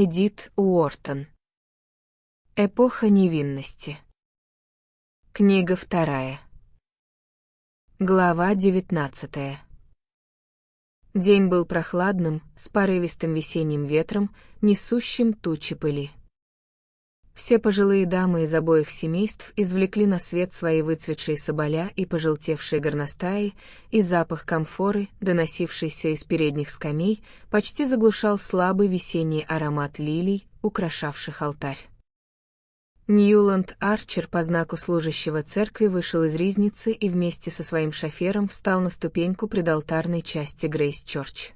Эдит Уортон. Эпоха невинности. Книга 2. Глава 19. День был прохладным, с порывистым весенним ветром, несущим тучи пыли. Все пожилые дамы из обоих семейств извлекли на свет свои выцветшие соболя и пожелтевшие горностаи, и запах камфоры, доносившийся из передних скамей, почти заглушал слабый весенний аромат лилий, украшавших алтарь. Ньюланд Арчер по знаку служащего церкви вышел из ризницы и вместе со своим шофером встал на ступеньку предалтарной части Грейс-Чорч.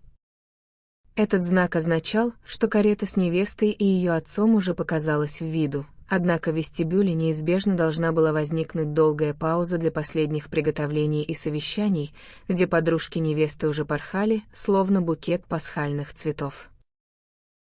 Этот знак означал, что карета с невестой и ее отцом уже показалась в виду, однако в вестибюле неизбежно должна была возникнуть долгая пауза для последних приготовлений и совещаний, где подружки невесты уже порхали, словно букет пасхальных цветов.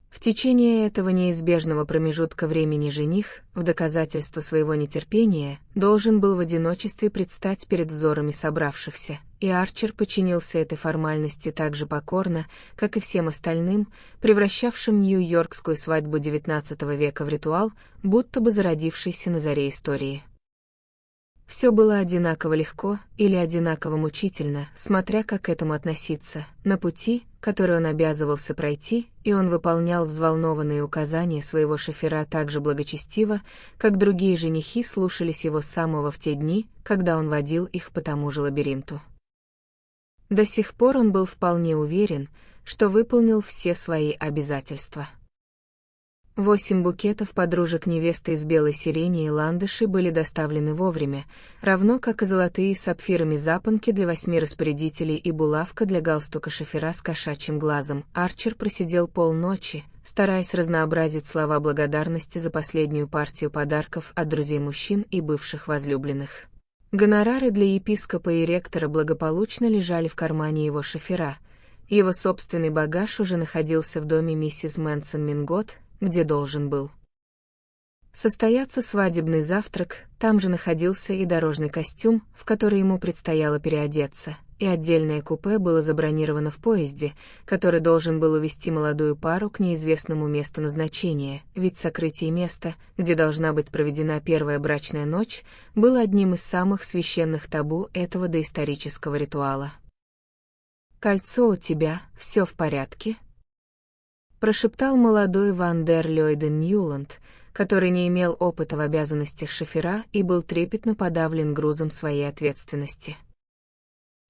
В течение этого неизбежного промежутка времени жених, в доказательство своего нетерпения, должен был в одиночестве предстать перед взорами собравшихся, и Арчер подчинился этой формальности так же покорно, как и всем остальным, превращавшим нью-йоркскую свадьбу XIX века в ритуал, будто бы зародившийся на заре истории. Все было одинаково легко или одинаково мучительно, смотря как к этому относиться, на пути, который он обязывался пройти, и он выполнял взволнованные указания своего шофера так же благочестиво, как другие женихи слушались его самого в те дни, когда он водил их по тому же лабиринту. До сих пор он был вполне уверен, что выполнил все свои обязательства. 8 букетов подружек невесты из белой сирени и ландыши были доставлены вовремя, равно как и золотые с сапфирами запонки для 8 распорядителей и булавка для галстука шофера с кошачьим глазом. Арчер просидел полночи, стараясь разнообразить слова благодарности за последнюю партию подарков от друзей мужчин и бывших возлюбленных. Гонорары для епископа и ректора благополучно лежали в кармане его шофера. Его собственный багаж уже находился в доме миссис Мэнсон Мингот, где должен был состояться свадебный завтрак, там же находился и дорожный костюм, в который ему предстояло переодеться, и отдельное купе было забронировано в поезде, который должен был увезти молодую пару к неизвестному месту назначения, ведь сокрытие места, где должна быть проведена первая брачная ночь, было одним из самых священных табу этого доисторического ритуала. «Кольцо у тебя, все в порядке?» — прошептал молодой Ван дер Лёйден Ньюланд, который не имел опыта в обязанностях шофера и был трепетно подавлен грузом своей ответственности.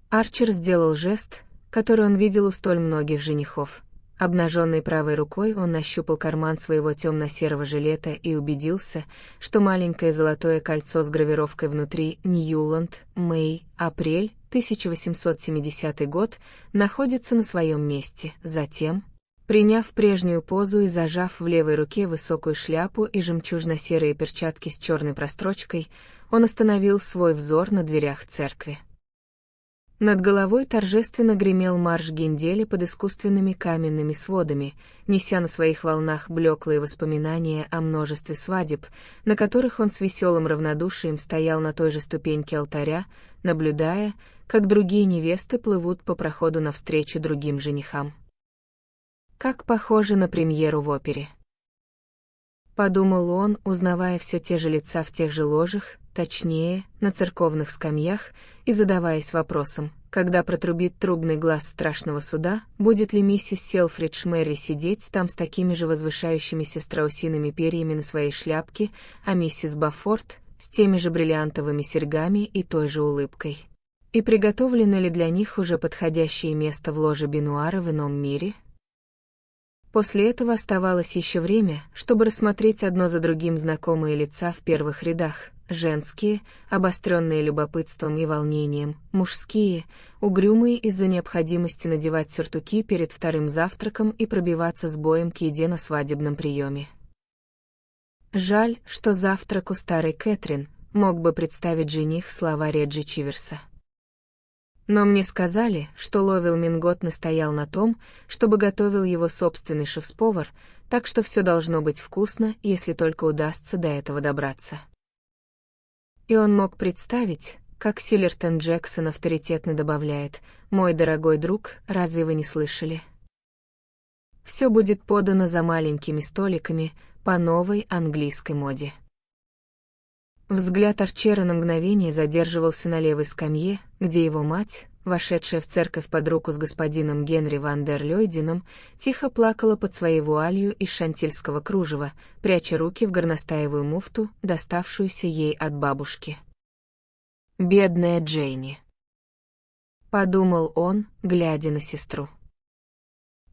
Арчер сделал жест, который он видел у столь многих женихов. Обнаженной правой рукой он нащупал карман своего темно-серого жилета и убедился, что маленькое золотое кольцо с гравировкой внутри «Ньюланд, Мэй, апрель, 1870 год» находится на своем месте. Затем, приняв прежнюю позу и зажав в левой руке высокую шляпу и жемчужно-серые перчатки с черной прострочкой, он остановил свой взор на дверях церкви. Над головой торжественно гремел марш Генделя под искусственными каменными сводами, неся на своих волнах блеклые воспоминания о множестве свадеб, на которых он с веселым равнодушием стоял на той же ступеньке алтаря, наблюдая, как другие невесты плывут по проходу навстречу другим женихам. Как похоже на премьеру в опере. Подумал он, узнавая все те же лица в тех же ложах, точнее, на церковных скамьях, и задаваясь вопросом, когда протрубит трубный глас страшного суда, будет ли миссис Селфридж Мэри сидеть там с такими же возвышающимися страусиными перьями на своей шляпке, а миссис Баффорд с теми же бриллиантовыми серьгами и той же улыбкой. И приготовлено ли для них уже подходящее место в ложе Бенуара в ином мире? После этого оставалось еще время, чтобы рассмотреть одно за другим знакомые лица в первых рядах, женские, обостренные любопытством и волнением, мужские, угрюмые из-за необходимости надевать сюртуки перед вторым завтраком и пробиваться с боем к еде на свадебном приеме. Жаль, что завтрак у старой Кэтрин, мог бы представить жених слова Реджи Чиверса. Но мне сказали, что Ловел Мингот настоял на том, чтобы готовил его собственный шеф-повар, так что все должно быть вкусно, если только удастся до этого добраться. И он мог представить, как Силлертон Джексон авторитетно добавляет: «Мой дорогой друг, разве вы не слышали?» Все будет подано за маленькими столиками по новой английской моде. Взгляд Арчера на мгновение задерживался на левой скамье, где его мать, вошедшая в церковь под руку с господином Генри ван дер Лёйденом, тихо плакала под своей вуалью из шантильского кружева, пряча руки в горностаевую муфту, доставшуюся ей от бабушки. «Бедная Джейни», — подумал он, глядя на сестру.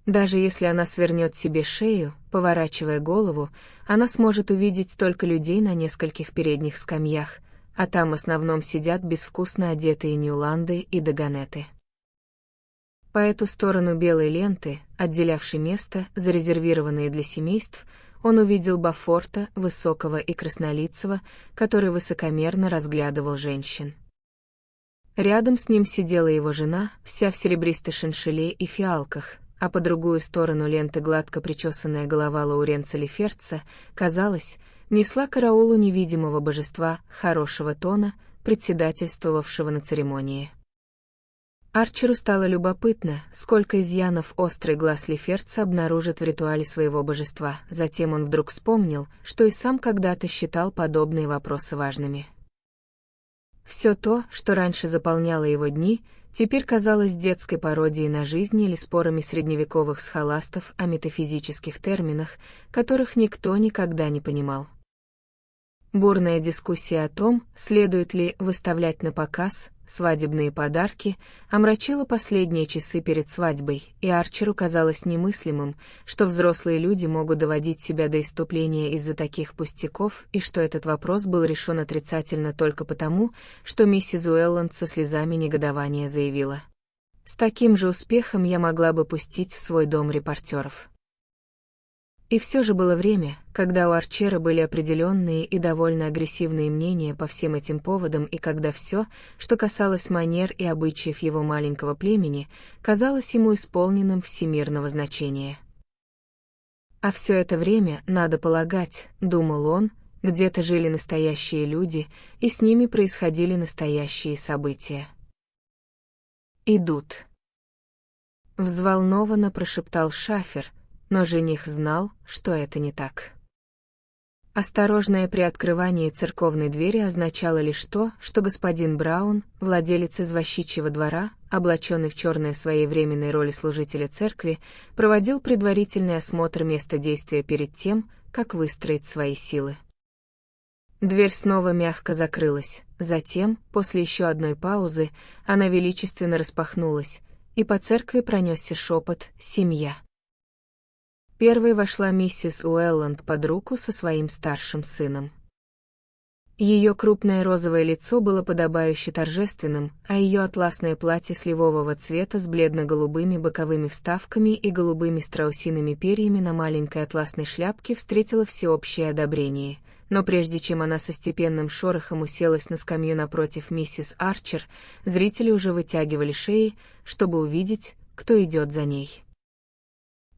Даже если она свернет себе шею, поворачивая голову, она сможет увидеть только людей на нескольких передних скамьях, а там в основном сидят безвкусно одетые Ньюланды и Даганеты. По эту сторону белой ленты, отделявшей место, зарезервированное для семейств, он увидел Бафорта, высокого и краснолицего, который высокомерно разглядывал женщин. Рядом с ним сидела его жена, вся в серебристой шиншилле и фиалках, а по другую сторону ленты гладко причесанная голова Лоуренца Леферца, казалось, несла караулу невидимого божества хорошего тона, председательствовавшего на церемонии. Арчеру стало любопытно, сколько изъянов острый глаз Леферца обнаружит в ритуале своего божества. Затем он вдруг вспомнил, что и сам когда-то считал подобные вопросы важными. Все то, что раньше заполняло его дни, теперь казалось детской пародией на жизнь или спорами средневековых схоластов о метафизических терминах, которых никто никогда не понимал. Бурная дискуссия о том, следует ли выставлять на показ свадебные подарки, омрачила последние часы перед свадьбой, и Арчеру казалось немыслимым, что взрослые люди могут доводить себя до исступления из-за таких пустяков, и что этот вопрос был решен отрицательно только потому, что миссис Уэлланд со слезами негодования заявила: «С таким же успехом я могла бы пустить в свой дом репортеров». И все же было время, когда у Арчера были определенные и довольно агрессивные мнения по всем этим поводам, и когда все, что касалось манер и обычаев его маленького племени, казалось ему исполненным всемирного значения. А все это время, надо полагать, думал он, где-то жили настоящие люди, и с ними происходили настоящие события. «Идут», — взволнованно прошептал Шафер, но жених знал, что это не так. Осторожное приоткрывание церковной двери означало лишь то, что господин Браун, владелец извозчичьего двора, облаченный в черное своей временной роли служителя церкви, проводил предварительный осмотр места действия перед тем, как выстроить свои силы. Дверь снова мягко закрылась, затем, после еще одной паузы, она величественно распахнулась, и по церкви пронесся шепот «Семья». Первой вошла миссис Уэлланд под руку со своим старшим сыном. Ее крупное розовое лицо было подобающе торжественным, а ее атласное платье сливового цвета с бледно-голубыми боковыми вставками и голубыми страусиными перьями на маленькой атласной шляпке встретило всеобщее одобрение. Но прежде чем она со степенным шорохом уселась на скамью напротив миссис Арчер, зрители уже вытягивали шеи, чтобы увидеть, кто идет за ней.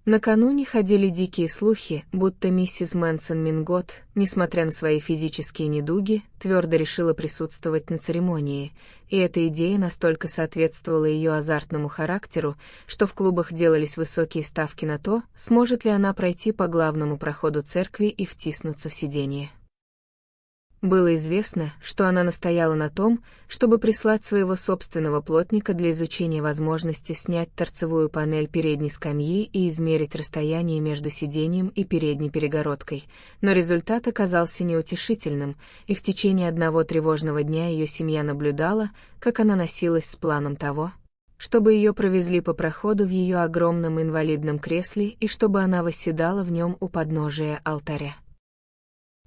Накануне ходили дикие слухи, будто миссис Мэнсон Мингот, несмотря на свои физические недуги, твердо решила присутствовать на церемонии, и эта идея настолько соответствовала ее азартному характеру, что в клубах делались высокие ставки на то, сможет ли она пройти по главному проходу церкви и втиснуться в сиденье. Было известно, что она настояла на том, чтобы прислать своего собственного плотника для изучения возможности снять торцевую панель передней скамьи и измерить расстояние между сиденьем и передней перегородкой, но результат оказался неутешительным, и в течение одного тревожного дня ее семья наблюдала, как она носилась с планом того, чтобы ее провезли по проходу в ее огромном инвалидном кресле и чтобы она восседала в нем у подножия алтаря.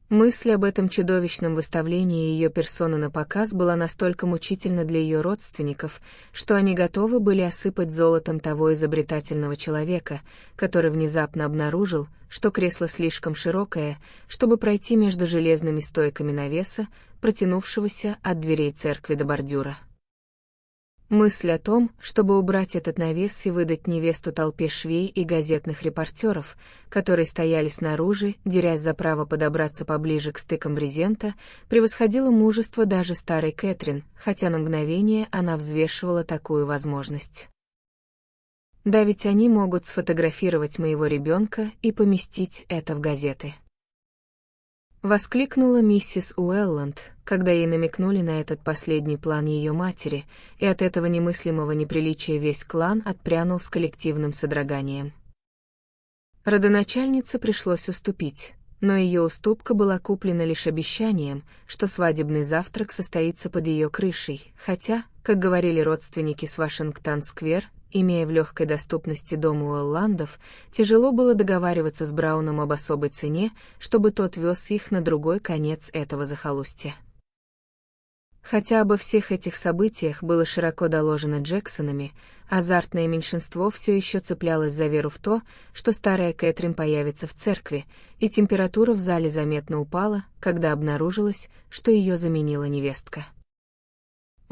Мысль об этом чудовищном выставлении ее персоны на показ была настолько мучительна для ее родственников, что они готовы были осыпать золотом того изобретательного человека, который внезапно обнаружил, что кресло слишком широкое, чтобы пройти между железными стойками навеса, протянувшегося от дверей церкви до бордюра. Мысль о том, чтобы убрать этот навес и выдать невесту толпе швей и газетных репортеров, которые стояли снаружи, дерясь за право подобраться поближе к стыкам брезента, превосходила мужество даже старой Кэтрин, хотя на мгновение она взвешивала такую возможность. Да ведь они могут сфотографировать моего ребенка и поместить это в газеты. Воскликнула миссис Уэлланд, когда ей намекнули на этот последний план ее матери, и от этого немыслимого неприличия весь клан отпрянул с коллективным содроганием. Родоначальнице пришлось уступить, но ее уступка была куплена лишь обещанием, что свадебный завтрак состоится под ее крышей, хотя, как говорили родственники с Вашингтон-сквер, имея в легкой доступности дом Уэлландов, тяжело было договариваться с Брауном об особой цене, чтобы тот вез их на другой конец этого захолустья. Хотя обо всех этих событиях было широко доложено Джексонами, азартное меньшинство все еще цеплялось за веру в то, что старая Кэтрин появится в церкви, и температура в зале заметно упала, когда обнаружилось, что ее заменила невестка.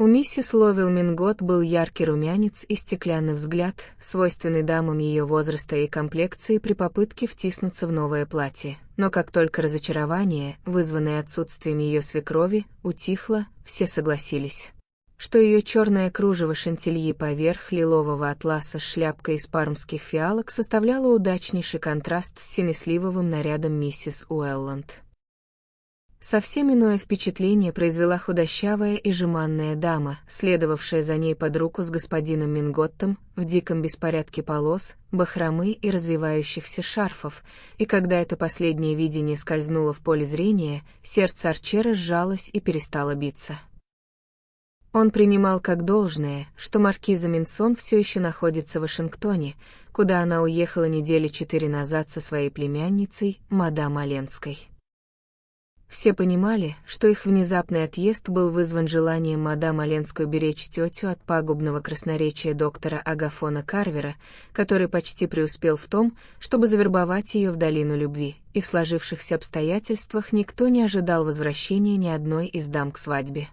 У миссис Ловел Мингот был яркий румянец и стеклянный взгляд, свойственный дамам ее возраста и комплекции при попытке втиснуться в новое платье. Но как только разочарование, вызванное отсутствием ее свекрови, утихло, все согласились, что ее черное кружево шантильи поверх лилового атласа с шляпкой из пармских фиалок составляло удачнейший контраст с синесливовым нарядом миссис Уэлланд. Совсем иное впечатление произвела худощавая и жеманная дама, следовавшая за ней под руку с господином Минготтом, в диком беспорядке полос, бахромы и развивающихся шарфов, и когда это последнее видение скользнуло в поле зрения, сердце Арчера сжалось и перестало биться. Он принимал как должное, что маркиза Минсон все еще находится в Вашингтоне, куда она уехала недели 4 назад со своей племянницей, мадам Оленской. Все понимали, что их внезапный отъезд был вызван желанием мадам Оленской уберечь тетю от пагубного красноречия доктора Агафона Карвера, который почти преуспел в том, чтобы завербовать ее в долину любви, и в сложившихся обстоятельствах никто не ожидал возвращения ни одной из дам к свадьбе.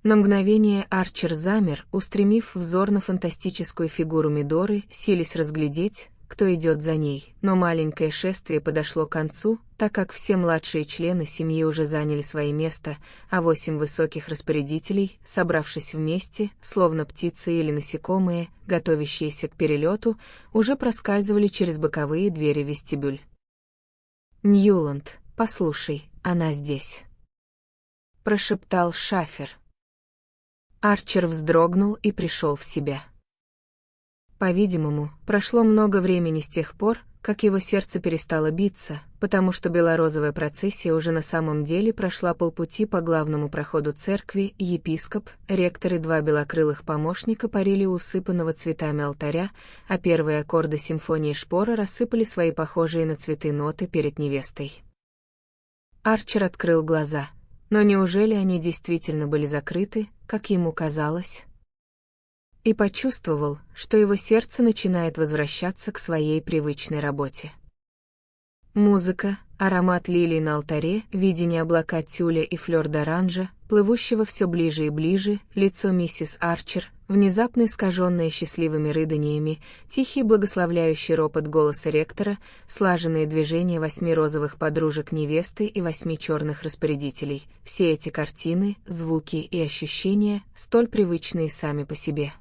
На мгновение Арчер замер, устремив взор на фантастическую фигуру Мидоры, силясь разглядеть, кто идет за ней, но маленькое шествие подошло к концу, так как все младшие члены семьи уже заняли свои места, а 8 высоких распорядителей, собравшись вместе, словно птицы или насекомые, готовящиеся к перелету, уже проскальзывали через боковые двери в вестибюль. «Ньюланд, послушай, она здесь», — прошептал Шафер. Арчер вздрогнул и пришел в себя. По-видимому, прошло много времени с тех пор, как его сердце перестало биться, потому что белорозовая процессия уже на самом деле прошла полпути по главному проходу церкви, епископ, ректор и 2 белокрылых помощника парили у усыпанного цветами алтаря, а первые аккорды симфонии Шпора рассыпали свои похожие на цветы ноты перед невестой. Арчер открыл глаза, но неужели они действительно были закрыты, как ему казалось? И почувствовал, что его сердце начинает возвращаться к своей привычной работе. Музыка, аромат лилий на алтаре, видение облака тюля и флёр-д'оранжа, плывущего все ближе и ближе, лицо миссис Арчер, внезапно искаженное счастливыми рыданиями, тихий благословляющий ропот голоса ректора, слаженные движения 8 розовых подружек невесты и 8 черных распорядителей, все эти картины, звуки и ощущения, столь привычные сами по себе,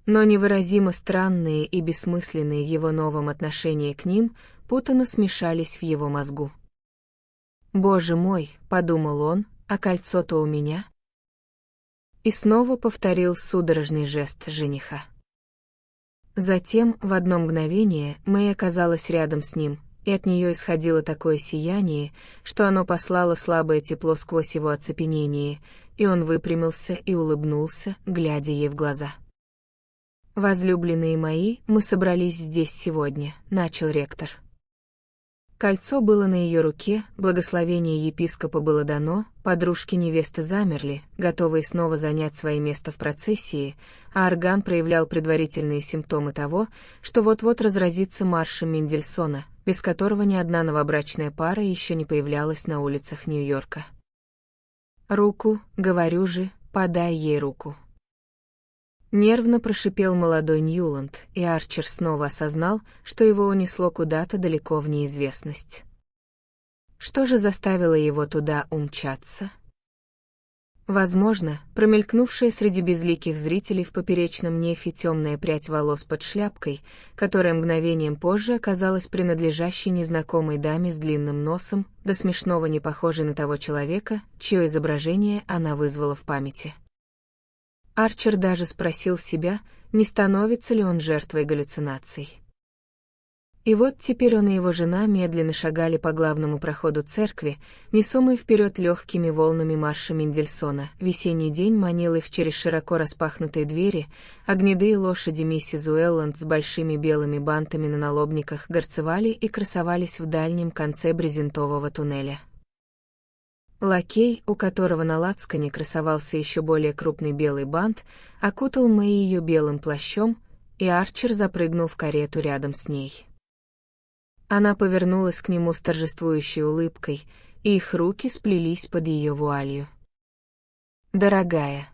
но невыразимо странные и бессмысленные в его новом отношении к ним, путано смешались в его мозгу. «Боже мой», — подумал он, — «а кольцо-то у меня?» И снова повторил судорожный жест жениха. Затем, в одно мгновение, Мэй оказалась рядом с ним, и от нее исходило такое сияние, что оно послало слабое тепло сквозь его оцепенение, и он выпрямился и улыбнулся, глядя ей в глаза. «Возлюбленные мои, мы собрались здесь сегодня», — начал ректор. Кольцо было на ее руке, благословение епископа было дано, подружки невесты замерли, готовые снова занять свое место в процессии, а орган проявлял предварительные симптомы того, что вот-вот разразится маршем Мендельсона, без которого ни одна новобрачная пара еще не появлялась на улицах Нью-Йорка. «Руку, говорю же, подай ей руку». Нервно прошипел молодой Ньюланд, и Арчер снова осознал, что его унесло куда-то далеко в неизвестность. Что же заставило его туда умчаться? Возможно, промелькнувшая среди безликих зрителей в поперечном нефе темная прядь волос под шляпкой, которая мгновением позже оказалась принадлежащей незнакомой даме с длинным носом, до смешного не похожей на того человека, чье изображение она вызвала в памяти. Арчер даже спросил себя, не становится ли он жертвой галлюцинаций. И вот теперь он и его жена медленно шагали по главному проходу церкви, несомые вперед легкими волнами марша Мендельсона. Весенний день манил их через широко распахнутые двери, а гнедые лошади миссис Уэлланд с большими белыми бантами на налобниках горцевали и красовались в дальнем конце брезентового туннеля. Лакей, у которого на лацкане красовался еще более крупный белый бант, окутал Мэй ее белым плащом, и Арчер запрыгнул в карету рядом с ней. Она повернулась к нему с торжествующей улыбкой, и их руки сплелись под ее вуалью. «Дорогая»,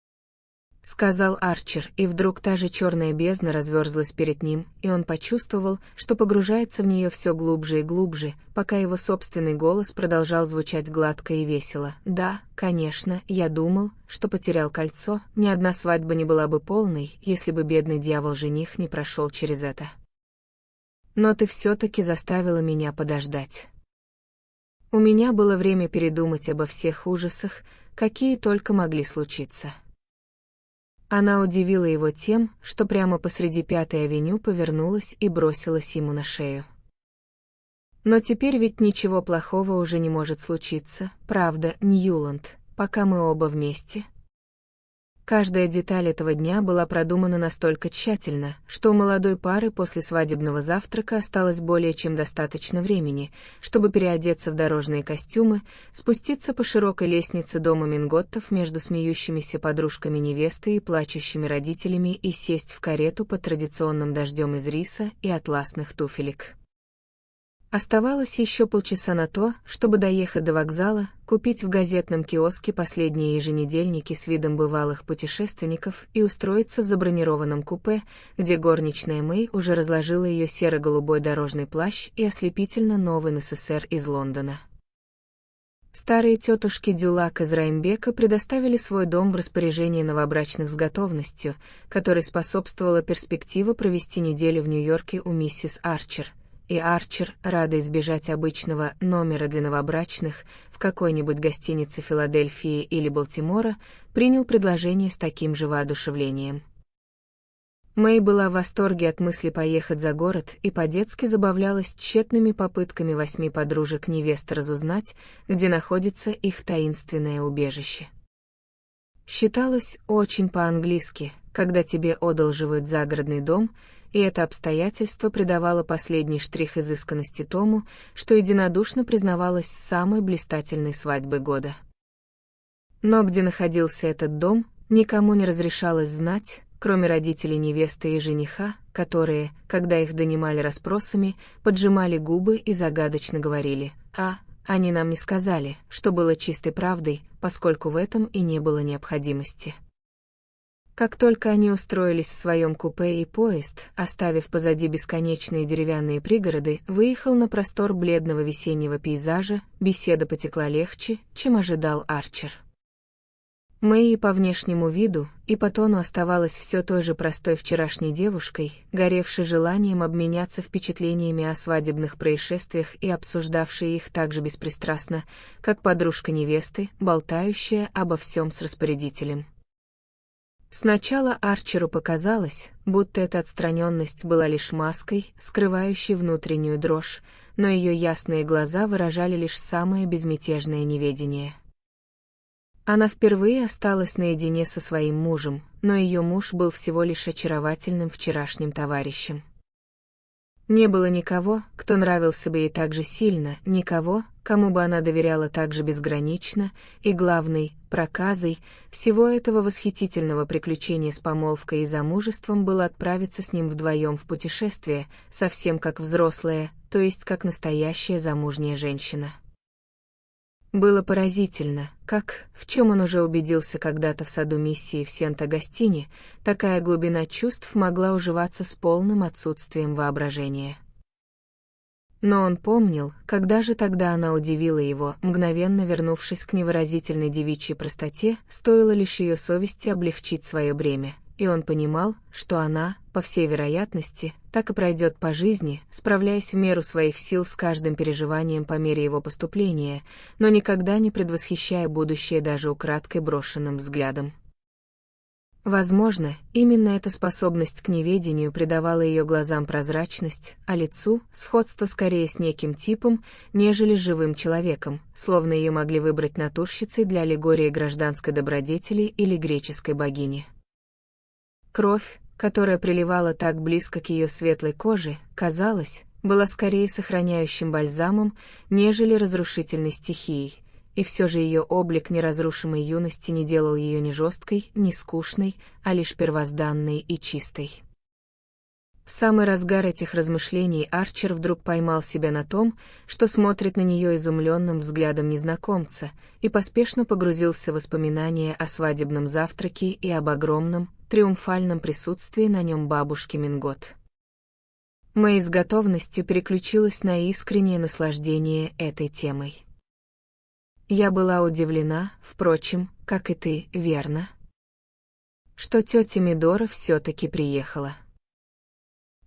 — сказал Арчер, и вдруг та же черная бездна разверзлась перед ним, и он почувствовал, что погружается в нее все глубже и глубже, пока его собственный голос продолжал звучать гладко и весело. «Да, конечно, я думал, что потерял кольцо, ни одна свадьба не была бы полной, если бы бедный дьявол-жених не прошел через это. Но ты все-таки заставила меня подождать. У меня было время передумать обо всех ужасах, какие только могли случиться». Она удивила его тем, что прямо посреди Пятой авеню повернулась и бросилась ему на шею. «Но теперь ведь ничего плохого уже не может случиться, правда, Ньюланд, пока мы оба вместе?» Каждая деталь этого дня была продумана настолько тщательно, что у молодой пары после свадебного завтрака осталось более чем достаточно времени, чтобы переодеться в дорожные костюмы, спуститься по широкой лестнице дома Минготтов между смеющимися подружками невесты и плачущими родителями и сесть в карету под традиционным дождем из риса и атласных туфелек. Оставалось еще полчаса на то, чтобы доехать до вокзала, купить в газетном киоске последние еженедельники с видом бывалых путешественников и устроиться в забронированном купе, где горничная Мэй уже разложила ее серо-голубой дорожный плащ и ослепительно новый НССР из Лондона. Старые тетушки Дюлак из Райнбека предоставили свой дом в распоряжение новобрачных с готовностью, которой способствовала перспектива провести неделю в Нью-Йорке у миссис Арчер. И Арчер, рада избежать обычного номера для новобрачных в какой-нибудь гостинице Филадельфии или Балтимора, принял предложение с таким же воодушевлением. Мэй была в восторге от мысли поехать за город и по-детски забавлялась тщетными попытками 8 подружек невесты разузнать, где находится их таинственное убежище. Считалось очень по-английски, когда тебе одалживают загородный дом, и это обстоятельство придавало последний штрих изысканности тому, что единодушно признавалось самой блистательной свадьбой года. Но где находился этот дом, никому не разрешалось знать, кроме родителей невесты и жениха, которые, когда их донимали расспросами, поджимали губы и загадочно говорили: они нам не сказали, что было чистой правдой, поскольку в этом и не было необходимости». Как только они устроились в своем купе, и поезд, оставив позади бесконечные деревянные пригороды, выехал на простор бледного весеннего пейзажа, беседа потекла легче, чем ожидал Арчер. Мэй и по внешнему виду, и по тону оставалась все той же простой вчерашней девушкой, горевшей желанием обменяться впечатлениями о свадебных происшествиях и обсуждавшей их так же беспристрастно, как подружка невесты, болтающая обо всем с распорядителем. Сначала Арчеру показалось, будто эта отстраненность была лишь маской, скрывающей внутреннюю дрожь, но ее ясные глаза выражали лишь самое безмятежное неведение. Она впервые осталась наедине со своим мужем, но ее муж был всего лишь очаровательным вчерашним товарищем. Не было никого, кто нравился бы ей так же сильно, никого, кому бы она доверяла так же безгранично, и главной проказой всего этого восхитительного приключения с помолвкой и замужеством было отправиться с ним вдвоем в путешествие, совсем как взрослая, то есть как настоящая замужняя женщина. Было поразительно, как, в чем он уже убедился когда-то в саду миссии в Сент-Агастине, такая глубина чувств могла уживаться с полным отсутствием воображения. Но он помнил, когда же тогда она удивила его, мгновенно вернувшись к невыразительной девичьей простоте, стоило лишь ее совести облегчить свое бремя. И он понимал, что она, по всей вероятности, так и пройдет по жизни, справляясь в меру своих сил с каждым переживанием по мере его поступления, но никогда не предвосхищая будущее даже украдкой брошенным взглядом. Возможно, именно эта способность к неведению придавала ее глазам прозрачность, а лицу — сходство скорее с неким типом, нежели с живым человеком, словно ее могли выбрать натурщицей для аллегории гражданской добродетели или греческой богини. Кровь, которая приливала так близко к ее светлой коже, казалось, была скорее сохраняющим бальзамом, нежели разрушительной стихией, и все же ее облик неразрушимой юности не делал ее ни жесткой, ни скучной, а лишь первозданной и чистой. В самый разгар этих размышлений Арчер вдруг поймал себя на том, что смотрит на нее изумленным взглядом незнакомца, и поспешно погрузился в воспоминания о свадебном завтраке и об огромном, триумфальном присутствии на нем бабушки Мингот. Мэй с готовностью переключилась на искреннее наслаждение этой темой. Я была удивлена, впрочем, как и ты, верно? Что тетя Мидора все-таки приехала.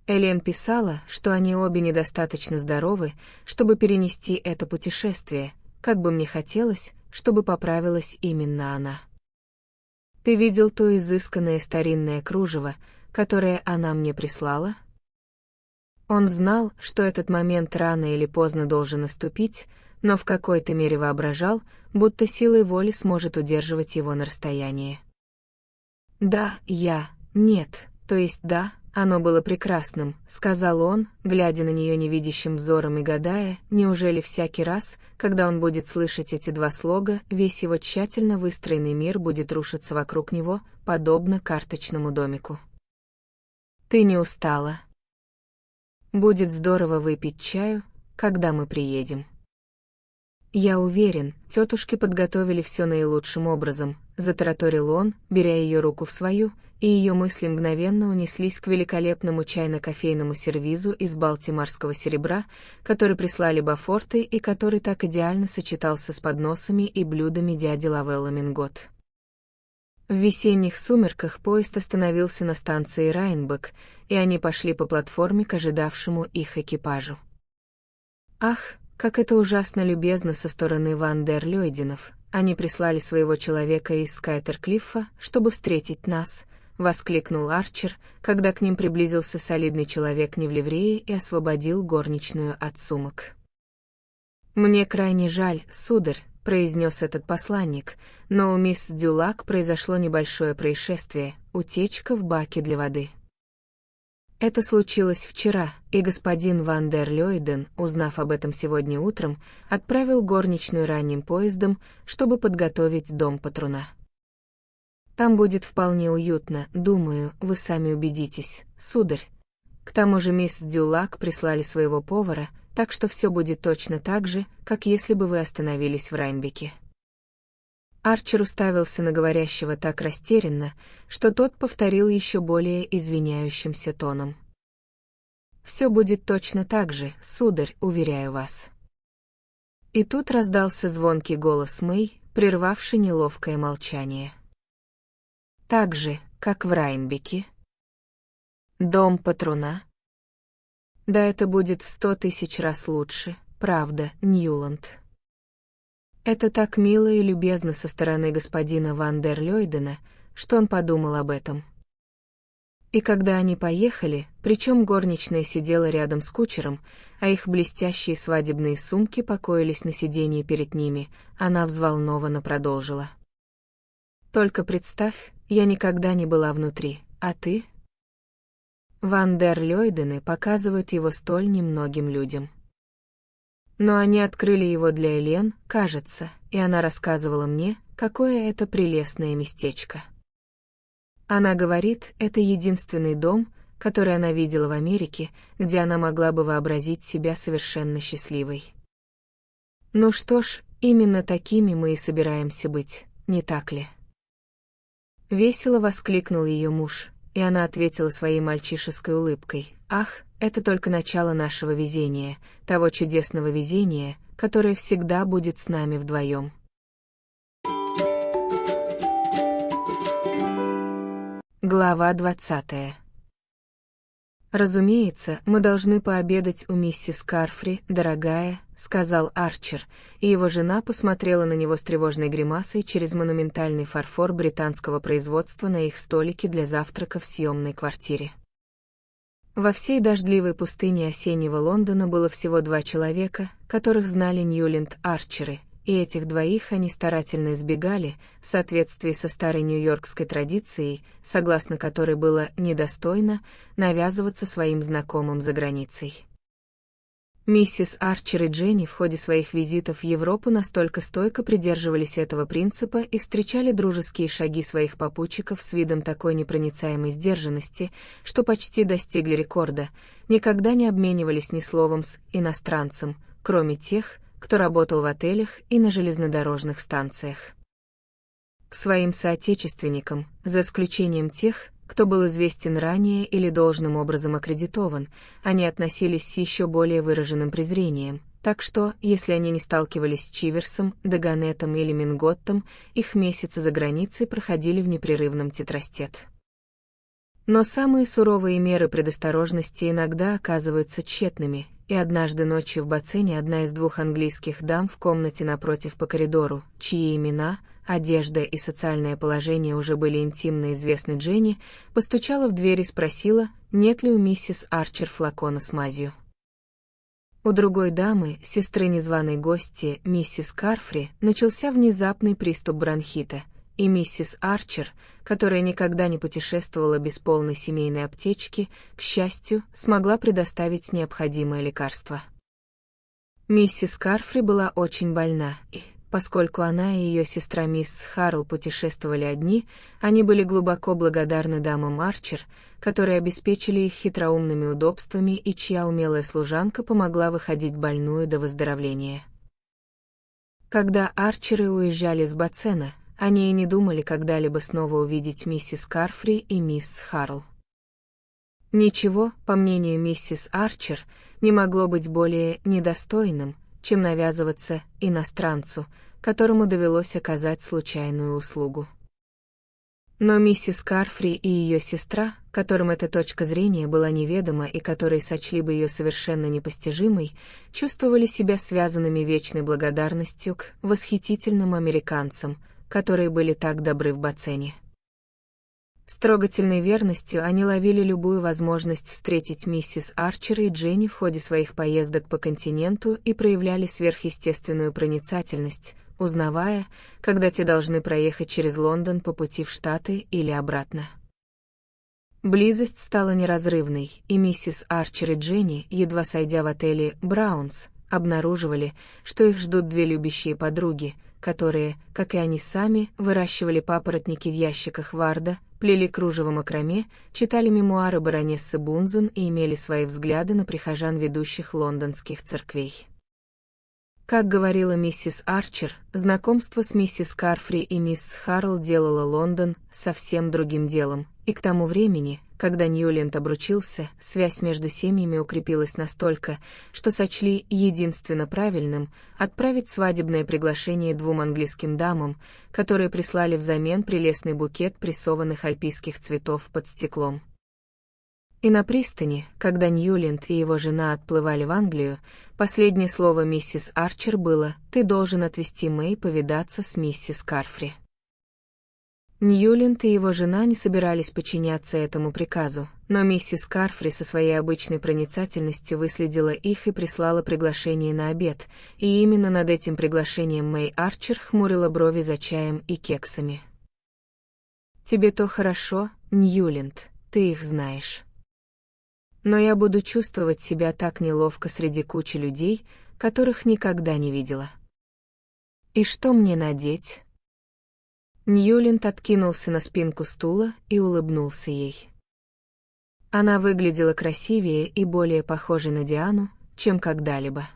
Элен писала, что они обе недостаточно здоровы, чтобы перенести это путешествие, как бы мне хотелось, чтобы поправилась именно она. Ты видел то изысканное старинное кружево, которое она мне прислала? Он знал, что этот момент рано или поздно должен наступить, но в какой-то мере воображал, будто силой воли сможет удерживать его на расстоянии. Нет, то есть да, оно было прекрасным, сказал он, глядя на нее невидящим взором и гадая, неужели всякий раз, когда он будет слышать эти два слога, весь его тщательно выстроенный мир будет рушиться вокруг него, подобно карточному домику. Ты не устала? Будет здорово выпить чаю, когда мы приедем. «Я уверен, тетушки подготовили все наилучшим образом», — затараторил он, беря ее руку в свою, и ее мысли мгновенно унеслись к великолепному чайно-кофейному сервизу из балтиморского серебра, который прислали Бафорты и который так идеально сочетался с подносами и блюдами дяди Лавелла Мингот. В весенних сумерках поезд остановился на станции Райнбек, и они пошли по платформе к ожидавшему их экипажу. «Ах, как это ужасно любезно со стороны Ван дер Лёйденов! Они прислали своего человека из Скайтерклиффа, чтобы встретить нас», — воскликнул Арчер, когда к ним приблизился солидный человек не в ливрее и освободил горничную от сумок. «Мне крайне жаль, сударь», — произнес этот посланник, «но у мисс Дюлак произошло небольшое происшествие, утечка в баке для воды». Это случилось вчера, и господин Ван дер Лёйден, узнав об этом сегодня утром, отправил горничную ранним поездом, чтобы подготовить дом патруна. Там будет вполне уютно, думаю, вы сами убедитесь, сударь. К тому же мисс Дюлак прислали своего повара, так что все будет точно так же, как если бы вы остановились в Райнбеке. Арчер уставился на говорящего так растерянно, что тот повторил еще более извиняющимся тоном. «Все будет точно так же, сударь, уверяю вас». И тут раздался звонкий голос Мэй, прервавший неловкое молчание. «Так же, как в Райнбеке. Дом патруна. Да это будет в 100 000 раз лучше, правда, Ньюланд». Это так мило и любезно со стороны господина Ван дер Лёйдена, что он подумал об этом. И когда они поехали, причем горничная сидела рядом с кучером, а их блестящие свадебные сумки покоились на сиденье перед ними, она взволнованно продолжила. «Только представь, я никогда не была внутри, а ты?» Ван дер Лёйдены показывают его столь немногим людям. Но они открыли его для Элен, кажется, и она рассказывала мне, какое это прелестное местечко. Она говорит, это единственный дом, который она видела в Америке, где она могла бы вообразить себя совершенно счастливой. Ну что ж, именно такими мы и собираемся быть, не так ли? Весело воскликнул ее муж, и она ответила своей мальчишеской улыбкой. «Ах, это только начало нашего везения, того чудесного везения, которое всегда будет с нами вдвоем. Глава 20. «Разумеется, мы должны пообедать у миссис Карфри, дорогая», — сказал Арчер, и его жена посмотрела на него с тревожной гримасой через монументальный фарфор британского производства на их столике для завтрака в съемной квартире. Во всей дождливой пустыне осеннего Лондона было всего 2 человека, которых знали Ньюленд-Арчеры, и этих двоих они старательно избегали, в соответствии со старой нью-йоркской традицией, согласно которой было недостойно навязываться своим знакомым за границей. Миссис Арчер и Дженни в ходе своих визитов в Европу настолько стойко придерживались этого принципа и встречали дружеские шаги своих попутчиков с видом такой непроницаемой сдержанности, что почти достигли рекорда, никогда не обменивались ни словом с иностранцем, кроме тех, кто работал в отелях и на железнодорожных станциях. К своим соотечественникам, за исключением тех, кто был известен ранее или должным образом аккредитован, они относились с еще более выраженным презрением, так что, если они не сталкивались с Чиверсом, Даганетом или Минготтом, их месяцы за границей проходили в непрерывном тетрастет. Но самые суровые меры предосторожности иногда оказываются тщетными, и однажды ночью в Бацене одна из 2 английских дам в комнате напротив по коридору, чьи имена, одежда и социальное положение уже были интимно известны Дженни, постучала в дверь и спросила, нет ли у миссис Арчер флакона с мазью. У другой дамы, сестры незваной гости, миссис Карфри, начался внезапный приступ бронхита, и миссис Арчер, которая никогда не путешествовала без полной семейной аптечки, к счастью, смогла предоставить необходимое лекарство. Миссис Карфри была очень больна, и, поскольку она и ее сестра мисс Харл путешествовали одни, они были глубоко благодарны дамам Арчер, которые обеспечили их хитроумными удобствами и чья умелая служанка помогла выходить больную до выздоровления. Когда Арчеры уезжали с Бацена, они и не думали когда-либо снова увидеть миссис Карфри и мисс Харл. Ничего, по мнению миссис Арчер, не могло быть более недостойным, чем навязываться иностранцу, которому довелось оказать случайную услугу. Но миссис Карфри и ее сестра, которым эта точка зрения была неведома и которые сочли бы ее совершенно непостижимой, чувствовали себя связанными вечной благодарностью к восхитительным американцам, которые были так добры в Бацене. С трогательной верностью они ловили любую возможность встретить миссис Арчер и Дженни в ходе своих поездок по континенту и проявляли сверхъестественную проницательность, узнавая, когда те должны проехать через Лондон по пути в Штаты или обратно. Близость стала неразрывной, и миссис Арчер и Дженни, едва сойдя в отеле «Браунс», обнаруживали, что их ждут 2 любящие подруги, которые, как и они сами, выращивали папоротники в ящиках Варда, плели кружево макраме, читали мемуары баронессы Бунзен и имели свои взгляды на прихожан ведущих лондонских церквей. Как говорила миссис Арчер, знакомство с миссис Карфри и мисс Харл делало Лондон совсем другим делом, и к тому времени, когда Ньюленд обручился, связь между семьями укрепилась настолько, что сочли единственно правильным отправить свадебное приглашение 2 английским дамам, которые прислали взамен прелестный букет прессованных альпийских цветов под стеклом. И на пристани, когда Ньюленд и его жена отплывали в Англию, последнее слово миссис Арчер было «Ты должен отвезти Мэй повидаться с миссис Карфри». Ньюленд и его жена не собирались подчиняться этому приказу, но миссис Карфри со своей обычной проницательностью выследила их и прислала приглашение на обед, и именно над этим приглашением Мэй Арчер хмурила брови за чаем и кексами. «Тебе то хорошо, Ньюленд, ты их знаешь. Но я буду чувствовать себя так неловко среди кучи людей, которых никогда не видела. И что мне надеть?» Ньюленд откинулся на спинку стула и улыбнулся ей. Она выглядела красивее и более похожей на Диану, чем когда-либо.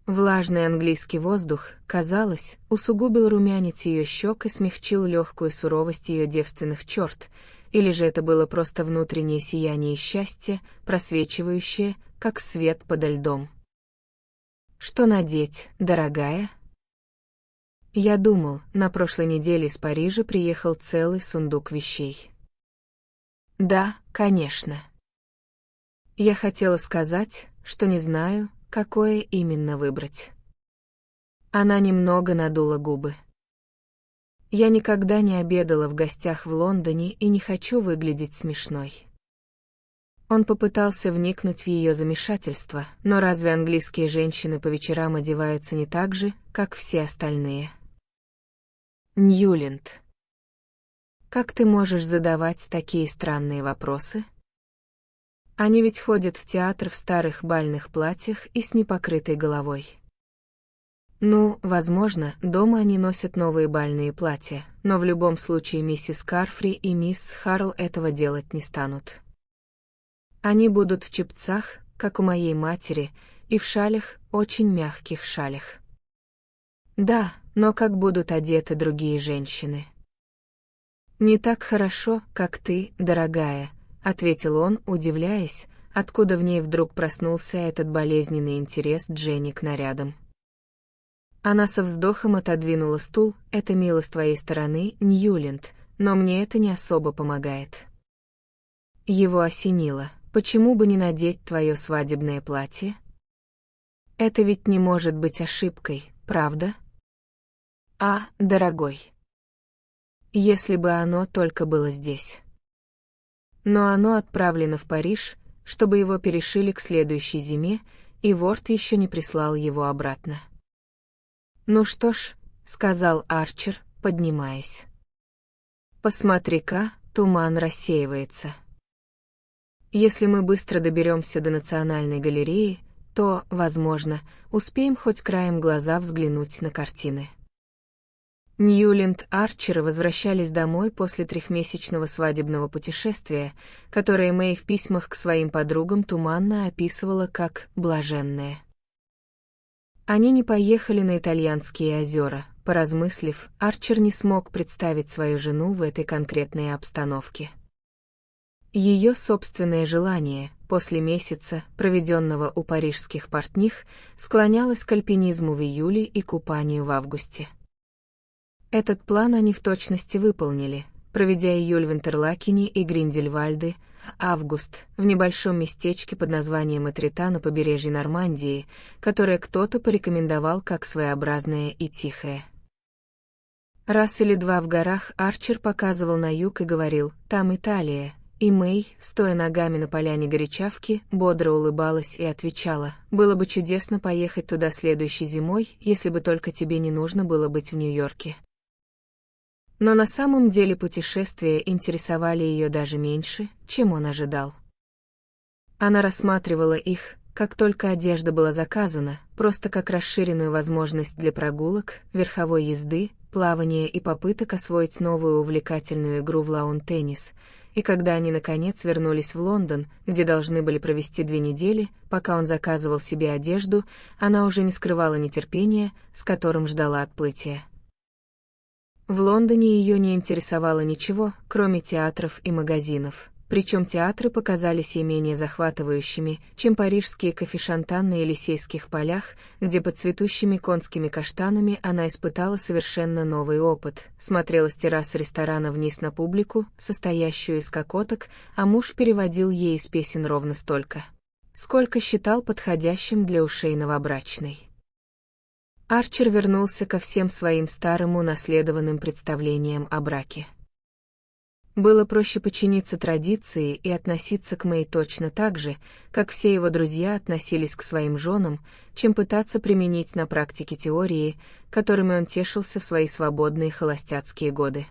Влажный английский воздух, казалось, усугубил румянец ее щек и смягчил легкую суровость ее девственных черт, или же это было просто внутреннее сияние счастья, просвечивающее, как свет подо льдом. «Что надеть, дорогая?» Я думал, на прошлой неделе из Парижа приехал целый сундук вещей. Да, конечно. Я хотела сказать, что не знаю, какое именно выбрать. Она немного надула губы. Я никогда не обедала в гостях в Лондоне и не хочу выглядеть смешной. Он попытался вникнуть в ее замешательство, но разве английские женщины по вечерам одеваются не так же, как все остальные? Ньюленд. Как ты можешь задавать такие странные вопросы? Они ведь ходят в театр в старых бальных платьях и с непокрытой головой. Ну, возможно, дома они носят новые бальные платья, но в любом случае миссис Карфри и мисс Харл этого делать не станут. Они будут в чепцах, как у моей матери, и в шалях, очень мягких шалях. Да, но как будут одеты другие женщины? «Не так хорошо, как ты, дорогая», — ответил он, удивляясь, откуда в ней вдруг проснулся этот болезненный интерес Дженни к нарядам. Она со вздохом отодвинула стул. «Это мило с твоей стороны, Ньюленд, но мне это не особо помогает». Его осенило. «Почему бы не надеть твое свадебное платье? Это ведь не может быть ошибкой, правда?» Дорогой. Если бы оно только было здесь. Но оно отправлено в Париж, чтобы его перешили к следующей зиме, и Ворд еще не прислал его обратно. «Ну что ж», — сказал Арчер, поднимаясь. «Посмотри-ка, туман рассеивается. Если мы быстро доберемся до Национальной галереи, то, возможно, успеем хоть краем глаза взглянуть на картины». Ньюленд Арчеры возвращались домой после трехмесячного свадебного путешествия, которое Мэй в письмах к своим подругам туманно описывала как «блаженное». Они не поехали на итальянские озера. Поразмыслив, Арчер не смог представить свою жену в этой конкретной обстановке. Ее собственное желание, после месяца, проведенного у парижских портних, склонялось к альпинизму в июле и купанию в августе. Этот план они в точности выполнили, проведя июль в Интерлакене и Гриндельвальде, август в небольшом местечке под названием Этрита на побережье Нормандии, которое кто-то порекомендовал как своеобразное и тихое. Раз или два в горах Арчер показывал на юг и говорил «там Италия», и Мэй, стоя ногами на поляне горячавки, бодро улыбалась и отвечала «было бы чудесно поехать туда следующей зимой, если бы только тебе не нужно было быть в Нью-Йорке». Но на самом деле путешествия интересовали ее даже меньше, чем он ожидал. Она рассматривала их, как только одежда была заказана, просто как расширенную возможность для прогулок, верховой езды, плавания и попыток освоить новую увлекательную игру в лаун-теннис. И когда они наконец вернулись в Лондон, где должны были провести 2 недели, пока он заказывал себе одежду, она уже не скрывала нетерпения, с которым ждала отплытия. В Лондоне ее не интересовало ничего, кроме театров и магазинов. Причем театры показались ей менее захватывающими, чем парижские кафе-шантан на Елисейских полях, где под цветущими конскими каштанами она испытала совершенно новый опыт, смотрела с террасы ресторана вниз на публику, состоящую из кокоток, а муж переводил ей из песен ровно столько, сколько считал подходящим для ушей новобрачной. Арчер вернулся ко всем своим старым унаследованным представлениям о браке. Было проще подчиниться традиции и относиться к Мэй точно так же, как все его друзья относились к своим женам, чем пытаться применить на практике теории, которыми он тешился в свои свободные холостяцкие годы.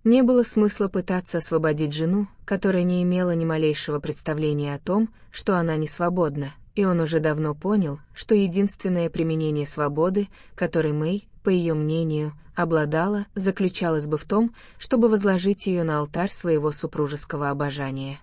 Не было смысла пытаться освободить жену, которая не имела ни малейшего представления о том, что она не свободна, и он уже давно понял, что единственное применение свободы, которой Мэй, по ее мнению, обладала, заключалось бы в том, чтобы возложить ее на алтарь своего супружеского обожания.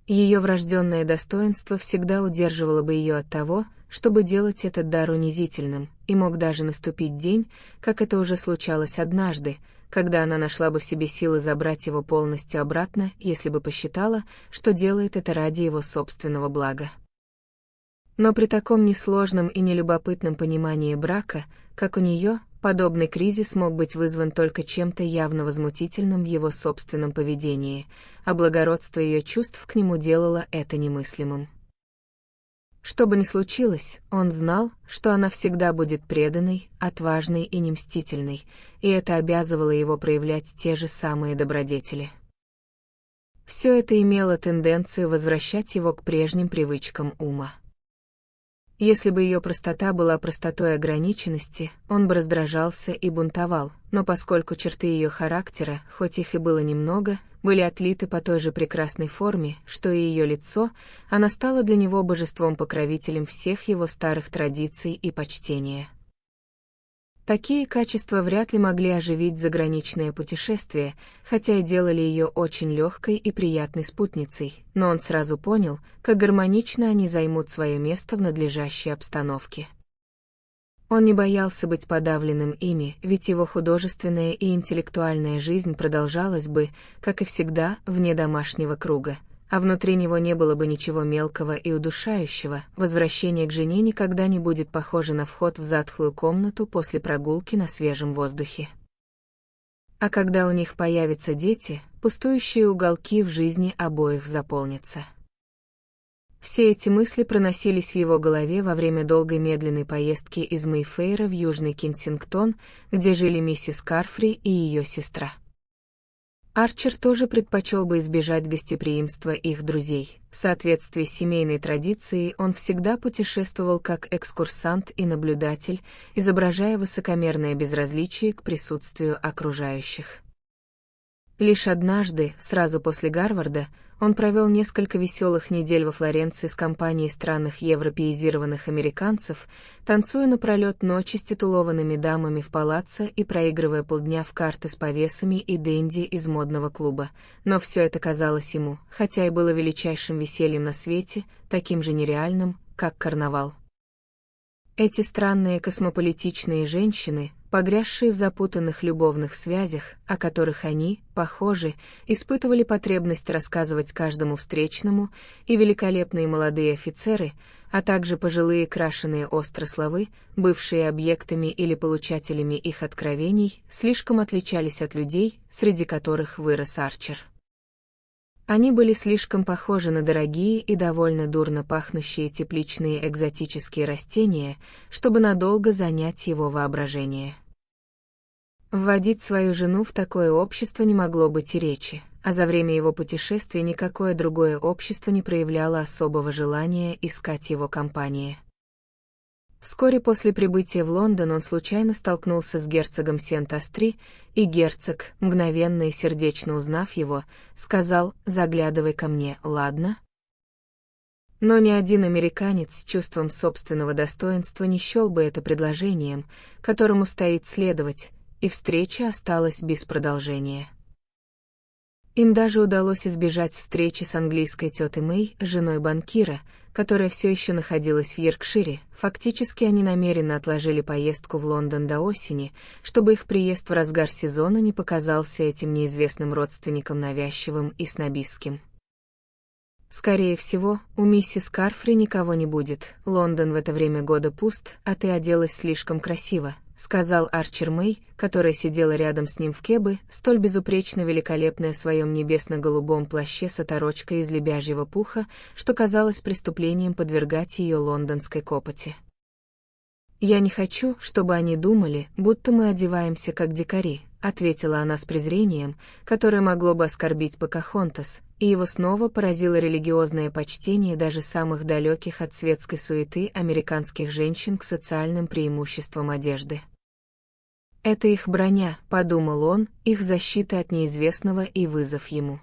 Ее врожденное достоинство всегда удерживало бы ее от того, чтобы делать этот дар унизительным, и мог даже наступить день, как это уже случалось однажды, когда она нашла бы в себе силы забрать его полностью обратно, если бы посчитала, что делает это ради его собственного блага. Но при таком несложном и нелюбопытном понимании брака, как у нее, подобный кризис мог быть вызван только чем-то явно возмутительным в его собственном поведении, а благородство ее чувств к нему делало это немыслимым. Что бы ни случилось, он знал, что она всегда будет преданной, отважной и немстительной, и это обязывало его проявлять те же самые добродетели. Все это имело тенденцию возвращать его к прежним привычкам ума. Если бы ее простота была простотой ограниченности, он бы раздражался и бунтовал, но поскольку черты ее характера, хоть их и было немного, были отлиты по той же прекрасной форме, что и ее лицо, она стала для него божеством-покровителем всех его старых традиций и почтения. Такие качества вряд ли могли оживить заграничное путешествие, хотя и делали ее очень легкой и приятной спутницей, но он сразу понял, как гармонично они займут свое место в надлежащей обстановке. Он не боялся быть подавленным ими, ведь его художественная и интеллектуальная жизнь продолжалась бы, как и всегда, вне домашнего круга, а внутри него не было бы ничего мелкого и удушающего. Возвращение к жене никогда не будет похоже на вход в затхлую комнату после прогулки на свежем воздухе. А когда у них появятся дети, пустующие уголки в жизни обоих заполнятся. Все эти мысли проносились в его голове во время долгой медленной поездки из Мэйфэйра в Южный Кенсингтон, где жили миссис Карфри и ее сестра. Арчер тоже предпочел бы избежать гостеприимства их друзей. В соответствии с семейной традицией он всегда путешествовал как экскурсант и наблюдатель, изображая высокомерное безразличие к присутствию окружающих. Лишь однажды, сразу после Гарварда, он провел несколько веселых недель во Флоренции с компанией странных европеизированных американцев, танцуя напролет ночи с титулованными дамами в палаццо и проигрывая полдня в карты с повесами и денди из модного клуба. Но все это казалось ему, хотя и было величайшим весельем на свете, таким же нереальным, как карнавал. Эти странные космополитичные женщины, погрязшие в запутанных любовных связях, о которых они, похоже, испытывали потребность рассказывать каждому встречному, и великолепные молодые офицеры, а также пожилые крашеные острословы, бывшие объектами или получателями их откровений, слишком отличались от людей, среди которых вырос Арчер. Они были слишком похожи на дорогие и довольно дурно пахнущие тепличные экзотические растения, чтобы надолго занять его воображение. Вводить свою жену в такое общество не могло быть и речи, а за время его путешествия никакое другое общество не проявляло особого желания искать его компании. Вскоре после прибытия в Лондон он случайно столкнулся с герцогом Сент-Астри, и герцог, мгновенно и сердечно узнав его, сказал: «Заглядывай ко мне, ладно?» Но ни один американец с чувством собственного достоинства не счел бы это предложением, которому стоит следовать, и встреча осталась без продолжения. Им даже удалось избежать встречи с английской тётой Мэй, женой банкира, которая все еще находилась в Йоркшире. Фактически они намеренно отложили поездку в Лондон до осени, чтобы их приезд в разгар сезона не показался этим неизвестным родственникам навязчивым и снобистским. «Скорее всего, у миссис Карфри никого не будет. Лондон в это время года пуст, а ты оделась слишком красиво», — сказал Арчер Мэй, которая сидела рядом с ним в кебе, столь безупречно великолепная в своем небесно-голубом плаще с оторочкой из лебяжьего пуха, что казалось преступлением подвергать ее лондонской копоти. «Я не хочу, чтобы они думали, будто мы одеваемся как дикари», — ответила она с презрением, которое могло бы оскорбить Покахонтас, и его снова поразило религиозное почтение даже самых далеких от светской суеты американских женщин к социальным преимуществам одежды. «Это их броня», — подумал он, — «их защита от неизвестного и вызов ему».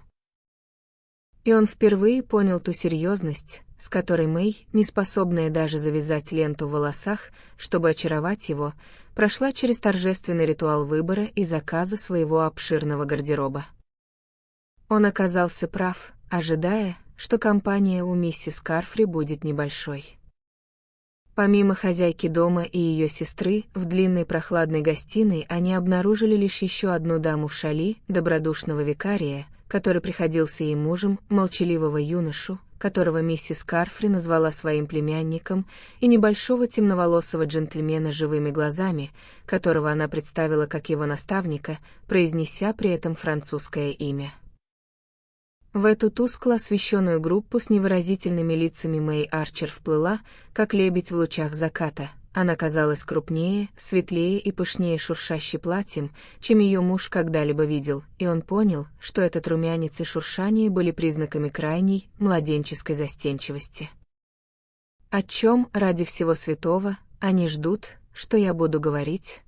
И он впервые понял ту серьезность, с которой Мэй, неспособная даже завязать ленту в волосах, чтобы очаровать его, прошла через торжественный ритуал выбора и заказа своего обширного гардероба. Он оказался прав, ожидая, что компания у миссис Карфри будет небольшой. Помимо хозяйки дома и ее сестры, в длинной прохладной гостиной они обнаружили лишь еще одну даму в шали, добродушного викария, который приходился ей мужем, молчаливого юношу, которого миссис Карфри назвала своим племянником, и небольшого темноволосого джентльмена с живыми глазами, которого она представила как его наставника, произнеся при этом французское имя. В эту тускло освещенную группу с невыразительными лицами Мэй Арчер вплыла, как лебедь в лучах заката. Она казалась крупнее, светлее и пышнее шуршащей платьем, чем ее муж когда-либо видел, и он понял, что этот румянец и шуршание были признаками крайней, младенческой застенчивости. О чем, ради всего святого, они ждут, что я буду говорить?